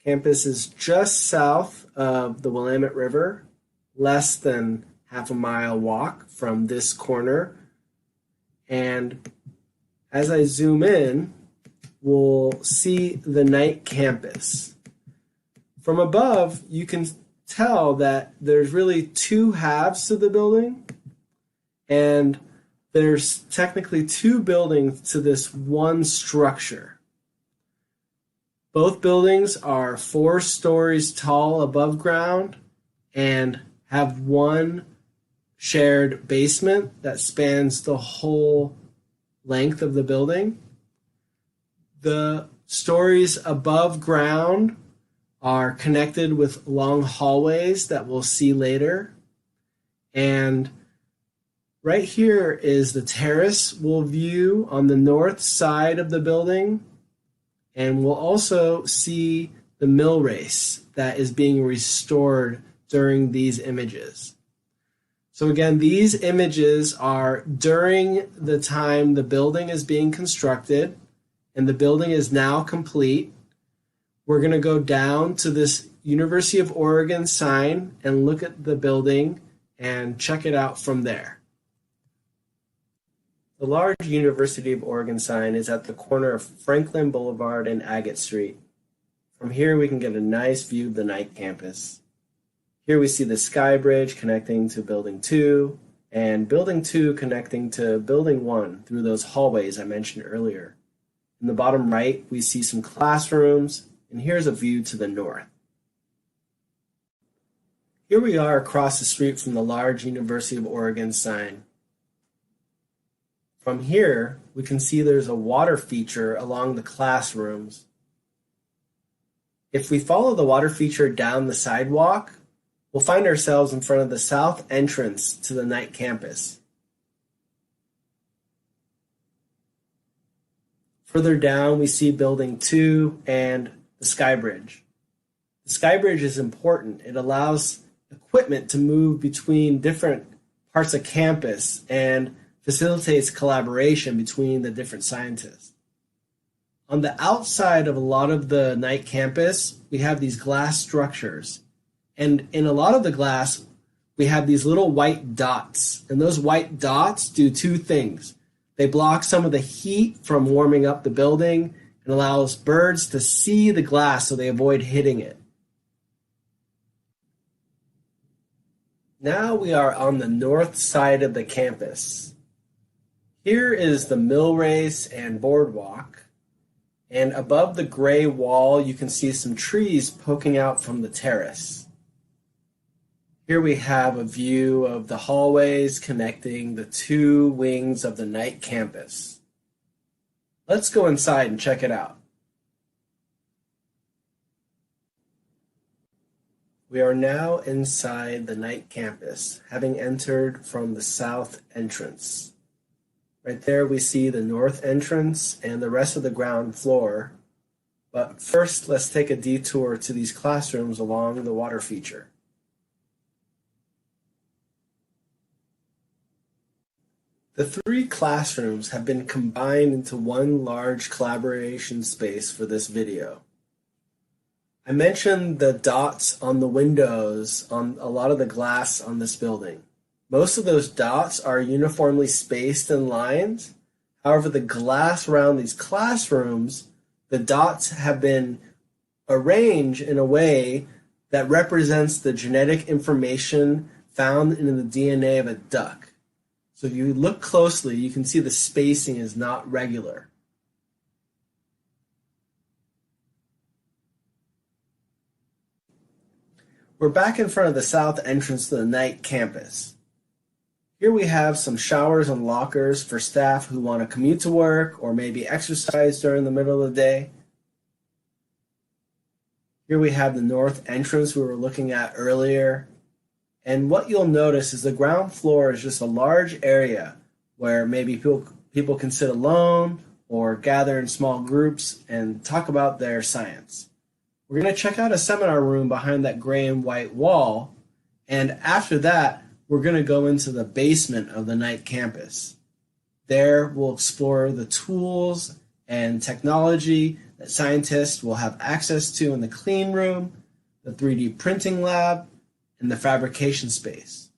Campus is just south of the Willamette River, less than half a mile walk from this corner. And as I zoom in, we'll see the Knight campus. From above, you can tell that there's really 2 halves to the building, and there's technically 2 buildings to this one structure. Both buildings are 4 stories tall above ground and have one shared basement that spans the whole length of the building. The stories above ground are connected with long hallways that we'll see later. And Right here is the terrace we'll view on the north side of the building, and we'll also see the mill race that is being restored during these images. So again, these images are during the time the building is being constructed, and the building is now complete. We're going to go down to this University of Oregon sign and look at the building and check it out from there. The large University of Oregon sign is at the corner of Franklin Boulevard and Agate Street. From here, we can get a nice view of the Knight campus. Here we see the Sky Bridge connecting to Building 2, and Building 2 connecting to Building 1 through those hallways I mentioned earlier. In the bottom right, we see some classrooms, and here's a view to the north. Here we are across the street from the large University of Oregon sign. From here, we can see there's a water feature along the classrooms. If we follow the water feature down the sidewalk, we'll find ourselves in front of the south entrance to the Knight campus. Further down, we see Building 2 and the Sky Bridge. The Sky Bridge is important. It allows equipment to move between different parts of campus and facilitates collaboration between the different scientists. On the outside of a lot of the Knight campus, we have these glass structures. And in a lot of the glass, we have these little white dots. And those white dots do two things. They block some of the heat from warming up the building and allows birds to see the glass so they avoid hitting it. Now we are on the north side of the campus. Here is the mill race and boardwalk, and above the gray wall you can see some trees poking out from the terrace. Here we have a view of the hallways connecting the two wings of the Knight campus. Let's go inside and check it out. We are now inside the Knight campus, having entered from the south entrance. Right there we see the north entrance and the rest of the ground floor. But first, let's take a detour to these classrooms along the water feature. The three classrooms have been combined into one large collaboration space for this video. I mentioned the dots on the windows on a lot of the glass on this building. Most of those dots are uniformly spaced in lines. However, the glass around these classrooms, the dots have been arranged in a way that represents the genetic information found in the DNA of a duck. So if you look closely, you can see the spacing is not regular. We're back in front of the south entrance to the Knight campus. Here we have some showers and lockers for staff who want to commute to work or maybe exercise during the middle of the day. Here we have the north entrance we were looking at earlier. And what you'll notice is the ground floor is just a large area where maybe people can sit alone or gather in small groups and talk about their science. We're going to check out a seminar room behind that gray and white wall. And after that, we're going to go into the basement of the Knight campus. There, we'll explore the tools and technology that scientists will have access to in the clean room, the 3D printing lab, and the fabrication space.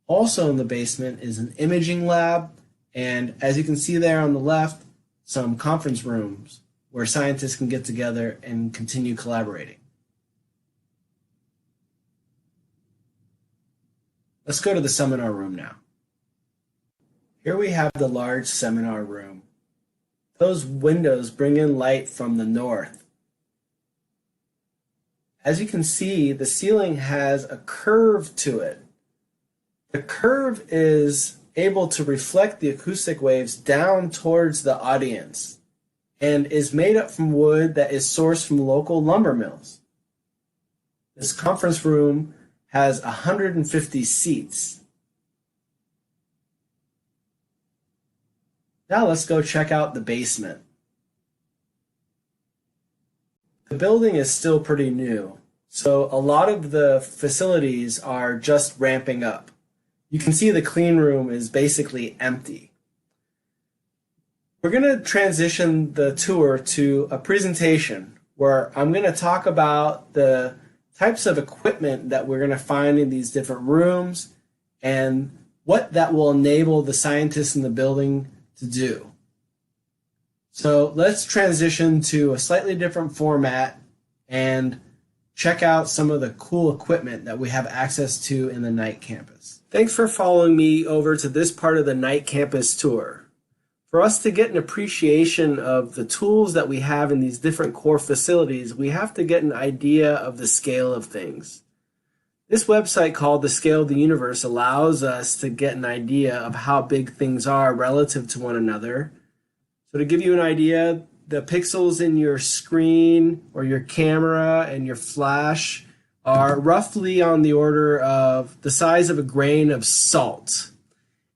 Also in the basement is an imaging lab, and as you can see there on the left, some conference rooms where scientists can get together and continue collaborating. Let's go to the seminar room now. Here we have the large seminar room. Those windows bring in light from the north. As you can see, the ceiling has a curve to it. The curve is able to reflect the acoustic waves down towards the audience and is made up from wood that is sourced from local lumber mills. This conference room has 150 seats. Now let's go check out the basement. The building is still pretty new, so a lot of the facilities are just ramping up. You can see the clean room is basically empty. We're going to transition the tour to a presentation where I'm going to talk about the types of equipment that we're going to find in these different rooms and what that will enable the scientists in the building to do. So let's transition to a slightly different format and check out some of the cool equipment that we have access to in the night campus. Thanks for following me over to this part of the night campus tour. For us to get an appreciation of the tools that we have in these different core facilities, we have to get an idea of the scale of things. This website called The Scale of the Universe allows us to get an idea of how big things are relative to one another. So to give you an idea, the pixels in your screen or your camera and your flash are roughly on the order of the size of a grain of salt.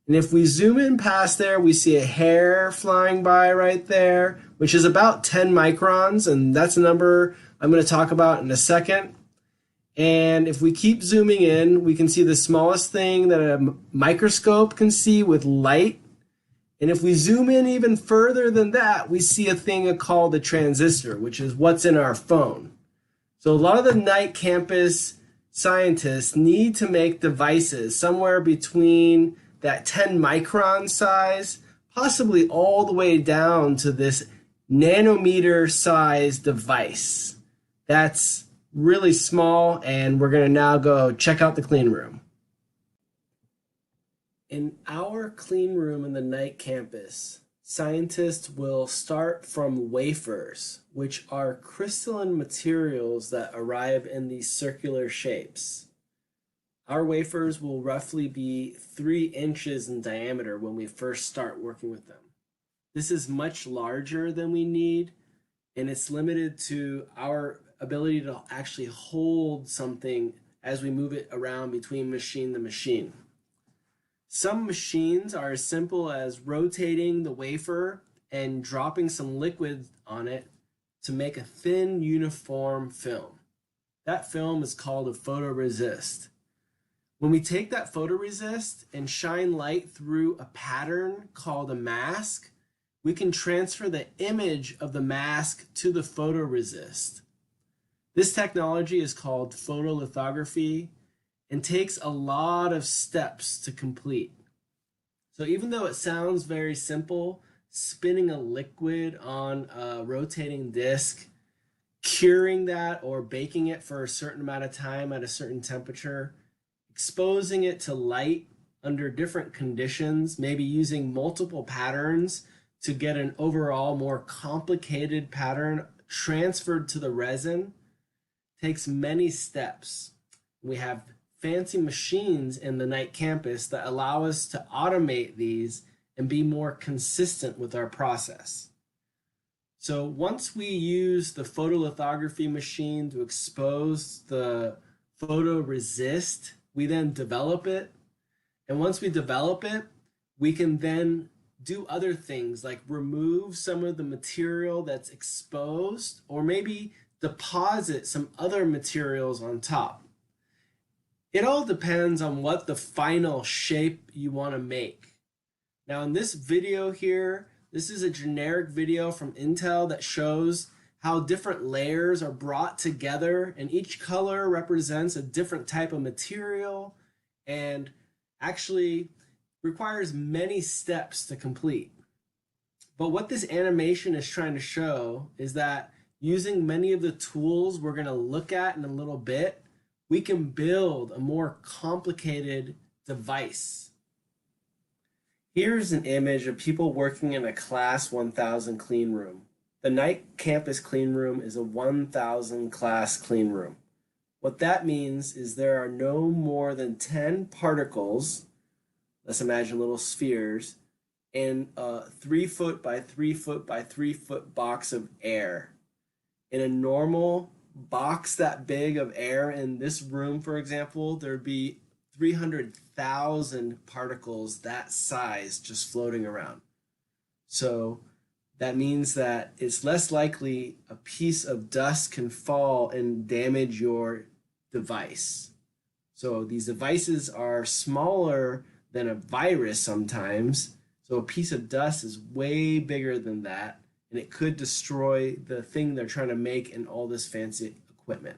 And if we zoom in past there, we see a hair flying by right there, which is about 10 microns, and that's a number I'm going to talk about in a second. And if we keep zooming in, we can see the smallest thing that a microscope can see with light. And if we zoom in even further than that, we see a thing called a transistor, which is what's in our phone. So a lot of the night campus scientists need to make devices somewhere between that 10 micron size, possibly all the way down to this nanometer size device. That's really small, and we're going to now go check out the clean room. In our clean room in the night campus, scientists will start from wafers, which are crystalline materials that arrive in these circular shapes. Our wafers will roughly be 3 inches in diameter when we first start working with them. This is much larger than we need, and it's limited to our ability to actually hold something as we move it around between machine to machine. Some machines are as simple as rotating the wafer and dropping some liquid on it to make a thin, uniform film. That film is called a photoresist. When we take that photoresist and shine light through a pattern called a mask, we can transfer the image of the mask to the photoresist. This technology is called photolithography and takes a lot of steps to complete. So even though it sounds very simple, spinning a liquid on a rotating disc, curing that or baking it for a certain amount of time at a certain temperature, exposing it to light under different conditions, maybe using multiple patterns to get an overall more complicated pattern transferred to the resin, takes many steps. We have fancy machines in the night campus that allow us to automate these and be more consistent with our process. So once we use the photolithography machine to expose the photoresist, we then develop it. And once we develop it, we can then do other things like remove some of the material that's exposed or maybe deposit some other materials on top. It all depends on what the final shape you want to make. Now in this video here, this is a generic video from Intel that shows how different layers are brought together, and each color represents a different type of material and actually requires many steps to complete. But what this animation is trying to show is that using many of the tools we're going to look at in a little bit, we can build a more complicated device. Here's an image of people working in a class 1000 clean room. The night campus clean room is a 1000 class clean room. What that means is there are no more than 10 particles, let's imagine little spheres, in a 3 foot by 3 foot by 3 foot box of air. In a normal box that big of air in this room, for example, there'd be 300,000 particles that size just floating around. So that means that it's less likely a piece of dust can fall and damage your device. So these devices are smaller than a virus sometimes. So a piece of dust is way bigger than that, and it could destroy the thing they're trying to make in all this fancy equipment.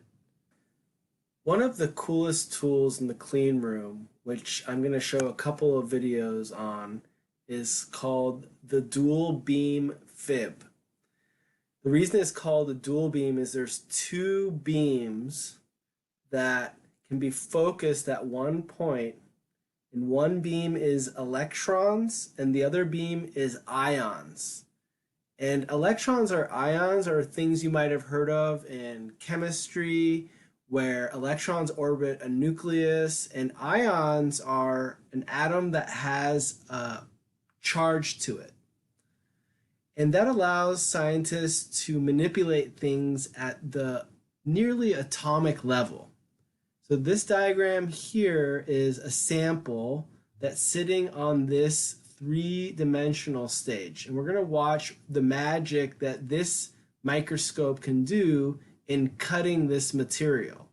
One of the coolest tools in the clean room, which I'm going to show a couple of videos on, is called the dual beam fib. The reason it's called a dual beam is there's two beams that can be focused at one point, and one beam is electrons and the other beam is ions. And electrons or ions are things you might have heard of in chemistry, where electrons orbit a nucleus, and ions are an atom that has a charge to it. And that allows scientists to manipulate things at the nearly atomic level. So this diagram here is a sample that's sitting on this three-dimensional stage. And we're going to watch the magic that this microscope can do in cutting this material.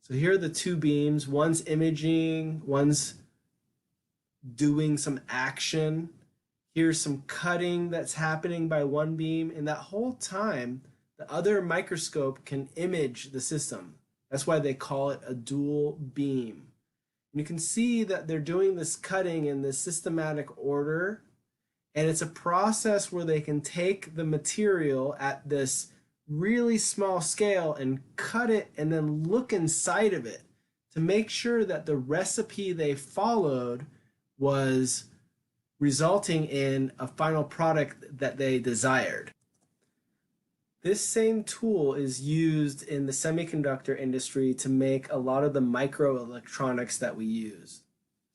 So here are the two beams. One's imaging, one's doing some action. Here's some cutting that's happening by one beam, and that whole time, the other microscope can image the system. That's why they call it a dual beam. And you can see that they're doing this cutting in this systematic order, and it's a process where they can take the material at this really small scale and cut it and then look inside of it to make sure that the recipe they followed was resulting in a final product that they desired. This same tool is used in the semiconductor industry to make a lot of the microelectronics that we use.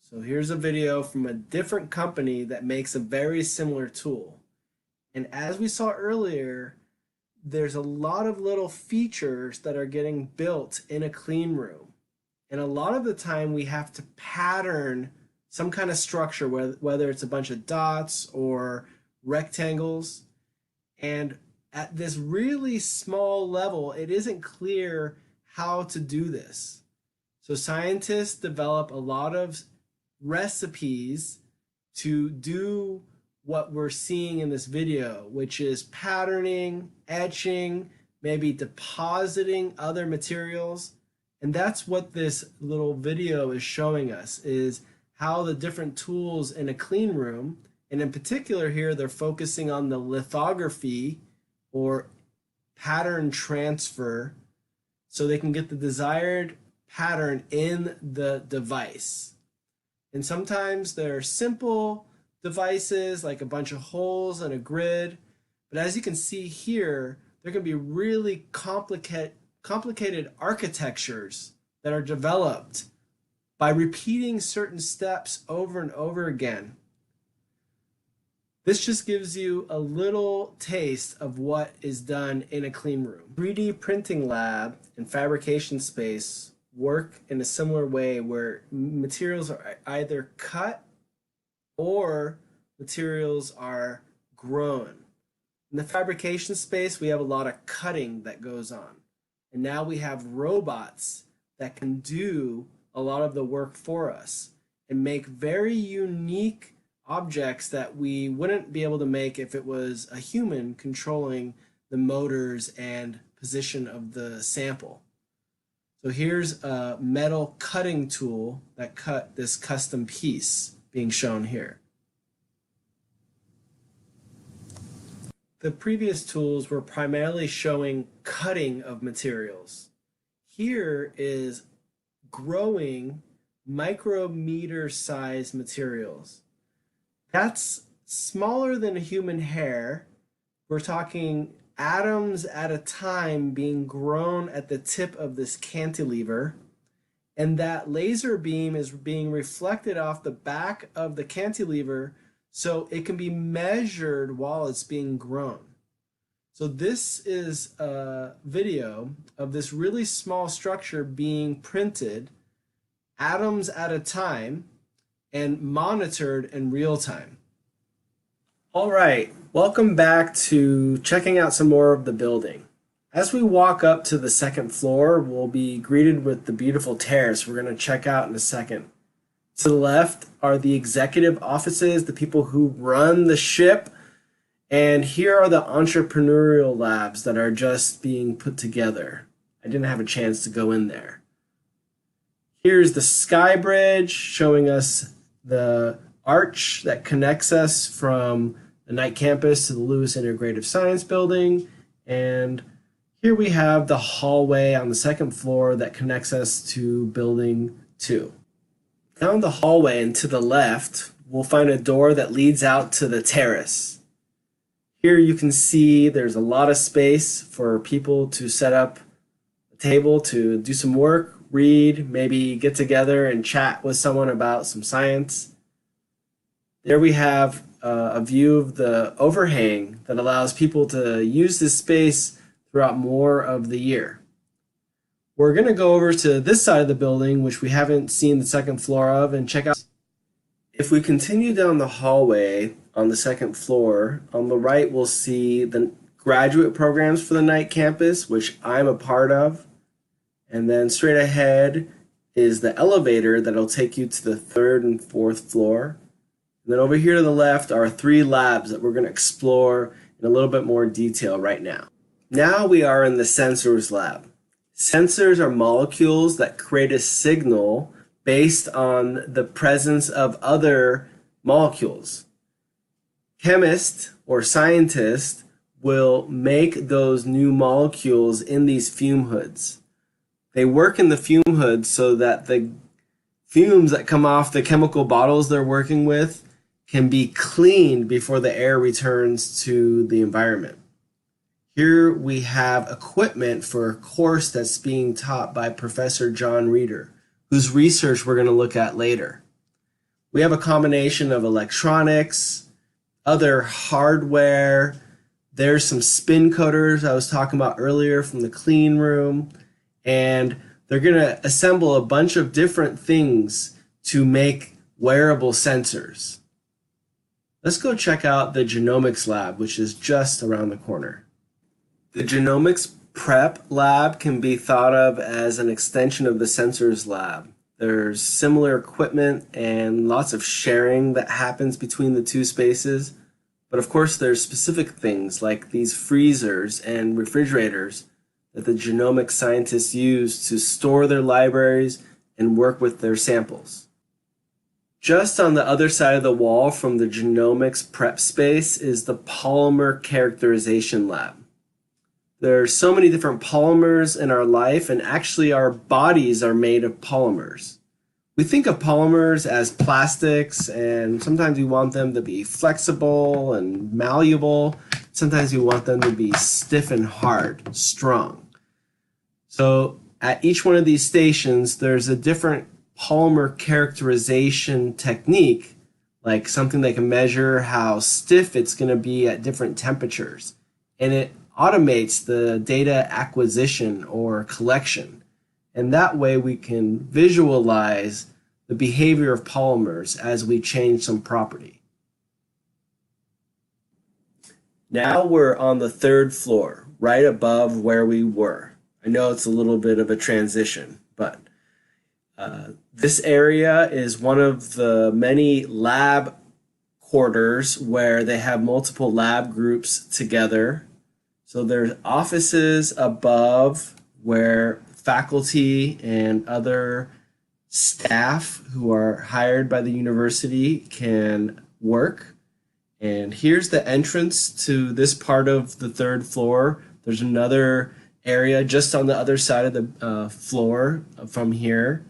So here's a video from a different company that makes a very similar tool. And as we saw earlier, there's a lot of little features that are getting built in a clean room. And a lot of the time we have to pattern some kind of structure, whether it's a bunch of dots or rectangles. And at this really small level, it isn't clear how to do this. So scientists develop a lot of recipes to do what we're seeing in this video, which is patterning, etching, maybe depositing other materials. And that's what this little video is showing us, is how the different tools in a clean room, and in particular here, they're focusing on the lithography or pattern transfer, so they can get the desired pattern in the device. And sometimes they're simple devices like a bunch of holes and a grid, but as you can see here, there can be really complicated architectures that are developed by repeating certain steps over and over again. This just gives you a little taste of what is done in a clean room. 3D printing lab and fabrication space work in a similar way, where materials are either cut or materials are grown. In the fabrication space, we have a lot of cutting that goes on. And now we have robots that can do a lot of the work for us and make very unique objects that we wouldn't be able to make if it was a human controlling the motors and position of the sample. So here's a metal cutting tool that cut this custom piece being shown here. The previous tools were primarily showing cutting of materials. Here is growing micrometer size materials. That's smaller than a human hair. We're talking atoms at a time being grown at the tip of this cantilever, and that laser beam is being reflected off the back of the cantilever so it can be measured while it's being grown. So this is a video of this really small structure being printed atoms at a time, and monitored in real time. All right, welcome back to checking out some more of the building. As we walk up to the second floor, we'll be greeted with the beautiful terrace we're going to check out in a second. To the left are the executive offices, the people who run the ship, and here are the entrepreneurial labs that are just being put together. I didn't have a chance to go in there. Here's the sky bridge showing us the arch that connects us from the Knight campus to the Lewis Integrative Science Building. And here we have the hallway on the second floor that connects us to Building 2. Down the hallway and to the left, we'll find a door that leads out to the terrace. Here you can see there's a lot of space for people to set up a table to do some work, read, maybe get together and chat with someone about some science. There we have a view of the overhang that allows people to use this space throughout more of the year. We're going to go over to this side of the building, which we haven't seen the second floor of, and check out. If we continue down the hallway on the second floor, on the right we'll see the graduate programs for the Knight campus, which I'm a part of. And then straight ahead is the elevator that'll take you to the third and fourth floor. And then over here to the left are 3 labs that we're going to explore in a little bit more detail right now. Now we are in the sensors lab. Sensors are molecules that create a signal based on the presence of other molecules. Chemists or scientists will make those new molecules in these fume hoods. They work in the fume hoods so that the fumes that come off the chemical bottles they're working with can be cleaned before the air returns to the environment. Here we have equipment for a course that's being taught by Professor John Reeder, whose research we're going to look at later. We have a combination of electronics, other hardware. There's some spin coaters I was talking about earlier from the clean room, and they're going to assemble a bunch of different things to make wearable sensors. Let's go check out the genomics lab, which is just around the corner. The genomics prep lab can be thought of as an extension of the sensors lab. There's similar equipment and lots of sharing that happens between the two spaces. But of course, there's specific things like these freezers and refrigerators that the genomics scientists use to store their libraries and work with their samples. Just on the other side of the wall from the genomics prep space is the polymer characterization lab. There are so many different polymers in our life, and actually our bodies are made of polymers. We think of polymers as plastics, and sometimes we want them to be flexible and malleable. Sometimes we want them to be stiff and hard, strong. So at each one of these stations, there's a different polymer characterization technique, like something that can measure how stiff it's going to be at different temperatures. And it automates the data acquisition or collection. And that way we can visualize the behavior of polymers as we change some property. Now we're on the third floor, right above where we were. I know it's a little bit of a transition, but this area is one of the many lab quarters where they have multiple lab groups together. So there's offices above where faculty and other staff who are hired by the university can work. And here's the entrance to this part of the third floor. There's another area just on the other side of the floor from here.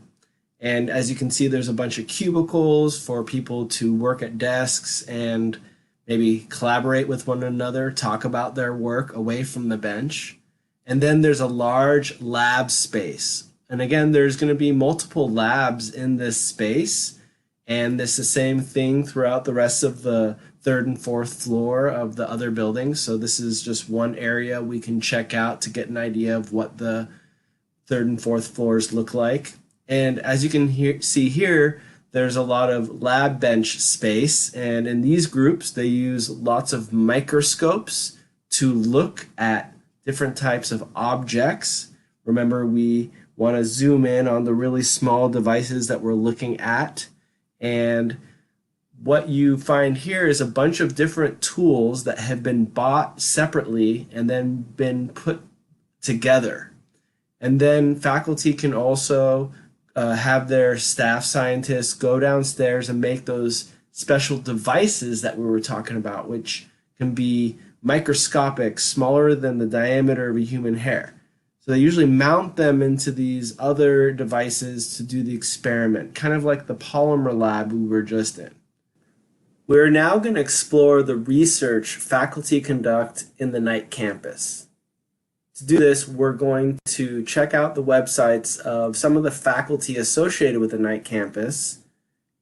And as you can see, there's a bunch of cubicles for people to work at desks and maybe collaborate with one another, talk about their work away from the bench. And then there's a large lab space. And again, there's going to be multiple labs in this space. And it's the same thing throughout the rest of the third and fourth floor of the other buildings. So this is just one area we can check out to get an idea of what the third and fourth floors look like. And as you can see here, there's a lot of lab bench space. And in these groups, they use lots of microscopes to look at different types of objects. Remember, we want to zoom in on the really small devices that we're looking at. And what you find here is a bunch of different tools that have been bought separately and then been put together. And then faculty can also have their staff scientists go downstairs and make those special devices that we were talking about, which can be microscopic, smaller than the diameter of a human hair. So they usually mount them into these other devices to do the experiment, kind of like the polymer lab we were just in. We're now going to explore the research faculty conduct in the night campus. To do this, we're going to check out the websites of some of the faculty associated with the night campus.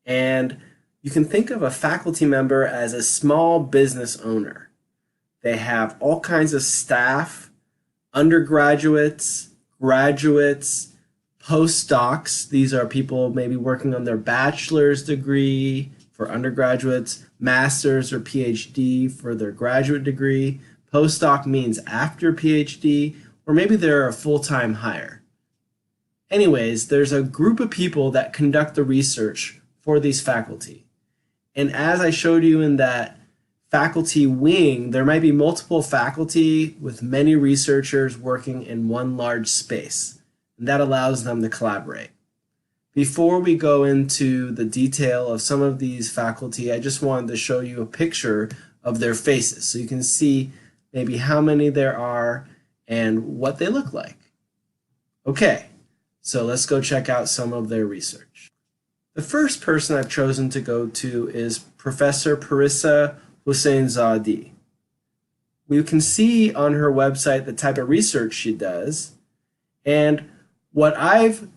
And you can think of a faculty member as a small business owner. They have all kinds of staff, undergraduates, graduates, postdocs. These are people maybe working on their bachelor's degree for undergraduates, master's or PhD for their graduate degree. Postdoc means after PhD, or maybe they're a full-time hire. Anyways, there's a group of people that conduct the research for these faculty. And as I showed you in that faculty wing, there might be multiple faculty with many researchers working in one large space, and that allows them to collaborate. Before we go into the detail of some of these faculty, I just wanted to show you a picture of their faces so you can see maybe how many there are and what they look like. Okay, so let's go check out some of their research. The first person I've chosen to go to is Professor Parissa Hussainzadeh. We can see on her website the type of research she does, and what I've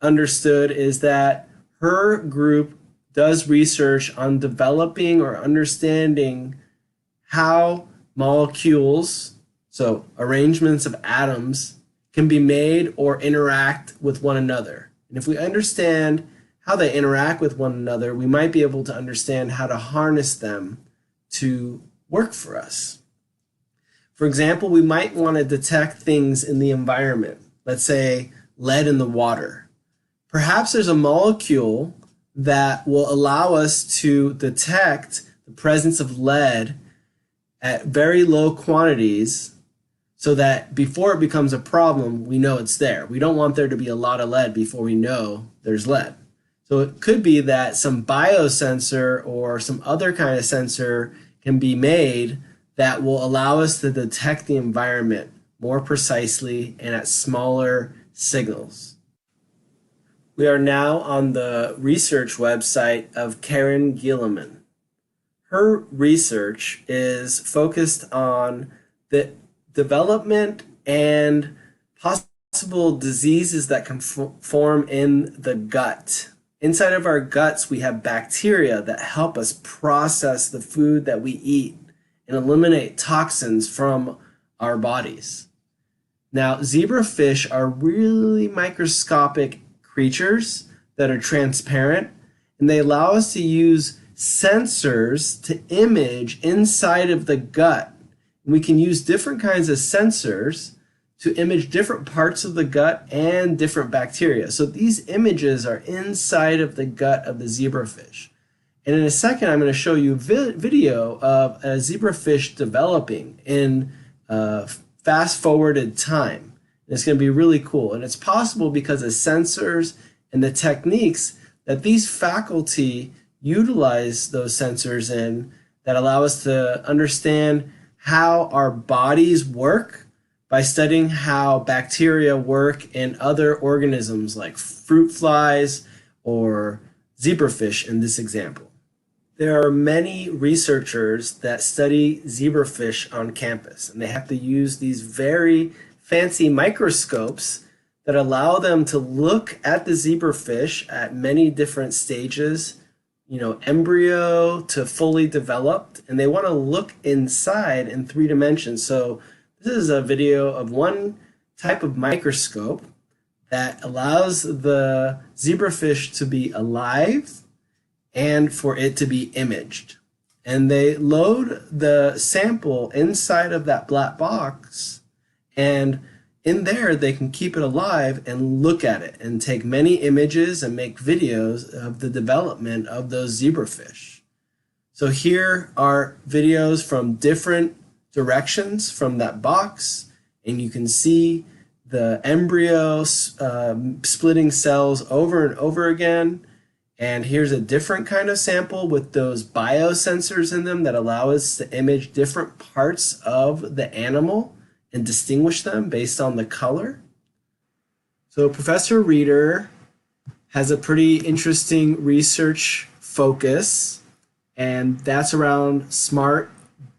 understood is that her group does research on developing or understanding how molecules, so arrangements of atoms, can be made or interact with one another. And if we understand how they interact with one another, we might be able to understand how to harness them to work for us. For example, we might want to detect things in the environment, let's say lead in the water. Perhaps there's a molecule that will allow us to detect the presence of lead at very low quantities so that before it becomes a problem, we know it's there. We don't want there to be a lot of lead before we know there's lead. So it could be that some biosensor or some other kind of sensor can be made that will allow us to detect the environment more precisely and at smaller signals. We are now on the research website of Karen Gilliman. Her research is focused on the development and possible diseases that can form in the gut. Inside of our guts, we have bacteria that help us process the food that we eat and eliminate toxins from our bodies. Now, zebrafish are really microscopic creatures that are transparent, and they allow us to use sensors to image inside of the gut. And we can use different kinds of sensors to image different parts of the gut and different bacteria. So these images are inside of the gut of the zebrafish. And in a second, I'm going to show you a video of a zebrafish developing in fast-forwarded time. And it's going to be really cool. And it's possible because of sensors and the techniques that these faculty utilize those sensors in that allow us to understand how our bodies work by studying how bacteria work in other organisms like fruit flies or zebrafish in this example. There are many researchers that study zebrafish on campus, and they have to use these very fancy microscopes that allow them to look at the zebrafish at many different stages, embryo to fully developed, and they want to look inside in 3 dimensions. So this is a video of one type of microscope, that allows the zebrafish to be alive and for it to be imaged. And they load the sample inside of that black box, and in there they can keep it alive and look at it and take many images and make videos of the development of those zebrafish. So here are videos from different directions from that box, and you can see the embryo splitting cells over and over again. And here's a different kind of sample with those biosensors in them that allow us to image different parts of the animal and distinguish them based on the color. So Professor Reeder has a pretty interesting research focus, and that's around smart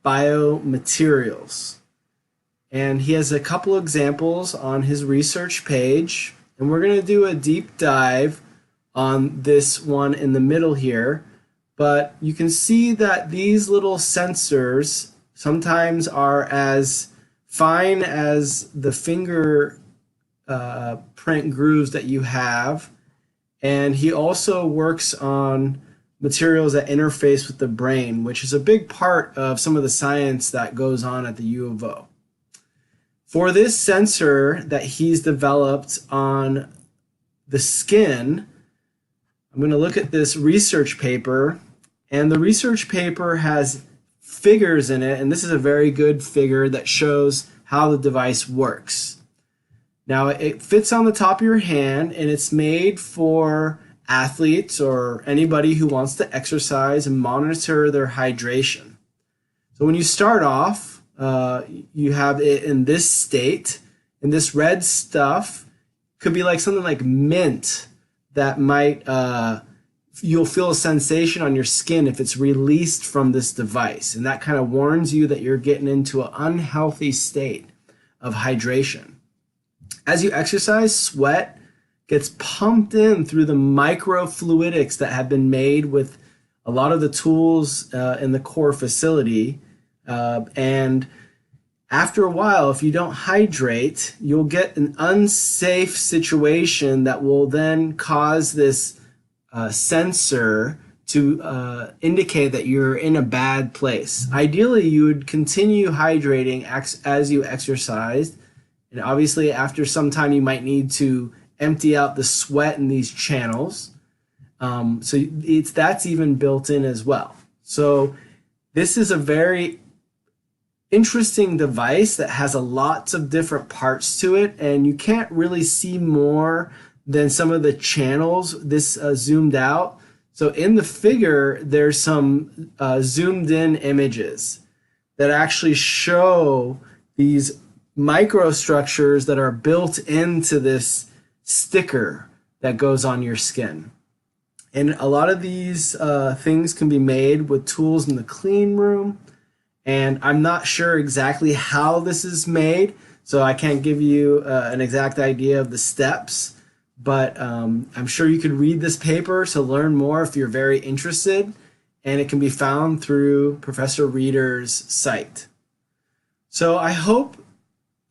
biomaterials. And he has a couple examples on his research page, and we're going to do a deep dive on this one in the middle here. But you can see that these little sensors sometimes are as fine as the finger print grooves that you have. And he also works on materials that interface with the brain, which is a big part of some of the science that goes on at the U of O. For this sensor that he's developed on the skin, I'm going to look at this research paper, and the research paper has figures in it, and this is a very good figure that shows how the device works. Now, it fits on the top of your hand, and it's made for athletes or anybody who wants to exercise and monitor their hydration. So when you start off, you have it in this state, and this red stuff could be like something like mint that might, you'll feel a sensation on your skin if it's released from this device, and that kind of warns you that you're getting into an unhealthy state of hydration. As you exercise, sweat gets pumped in through the microfluidics that have been made with a lot of the tools in the core facility. And after a while, if you don't hydrate, you'll get an unsafe situation that will then cause this sensor to indicate that you're in a bad place. Ideally, you would continue hydrating as you exercised. And obviously, after some time, you might need to empty out the sweat in these channels. So that's even built in as well. So this is a very interesting device that has a lots of different parts to it, and you can't really see more than some of the channels this zoomed out. So in the figure, there's some zoomed in images that actually show these microstructures that are built into this sticker that goes on your skin. And a lot of these things can be made with tools in the clean room. And I'm not sure exactly how this is made, so I can't give you an exact idea of the steps. But I'm sure you could read this paper to learn more if you're very interested. And it can be found through Professor Reeder's site. So I hope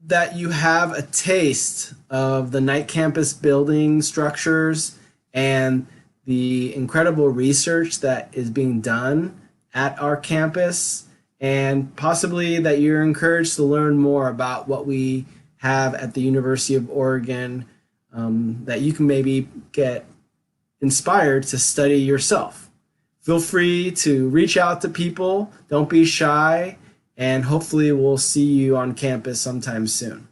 that you have a taste of the Knight campus building structures and the incredible research that is being done at our campus, and possibly that you're encouraged to learn more about what we have at the University of Oregon, that you can maybe get inspired to study yourself. Feel free to reach out to people, don't be shy, and hopefully we'll see you on campus sometime soon.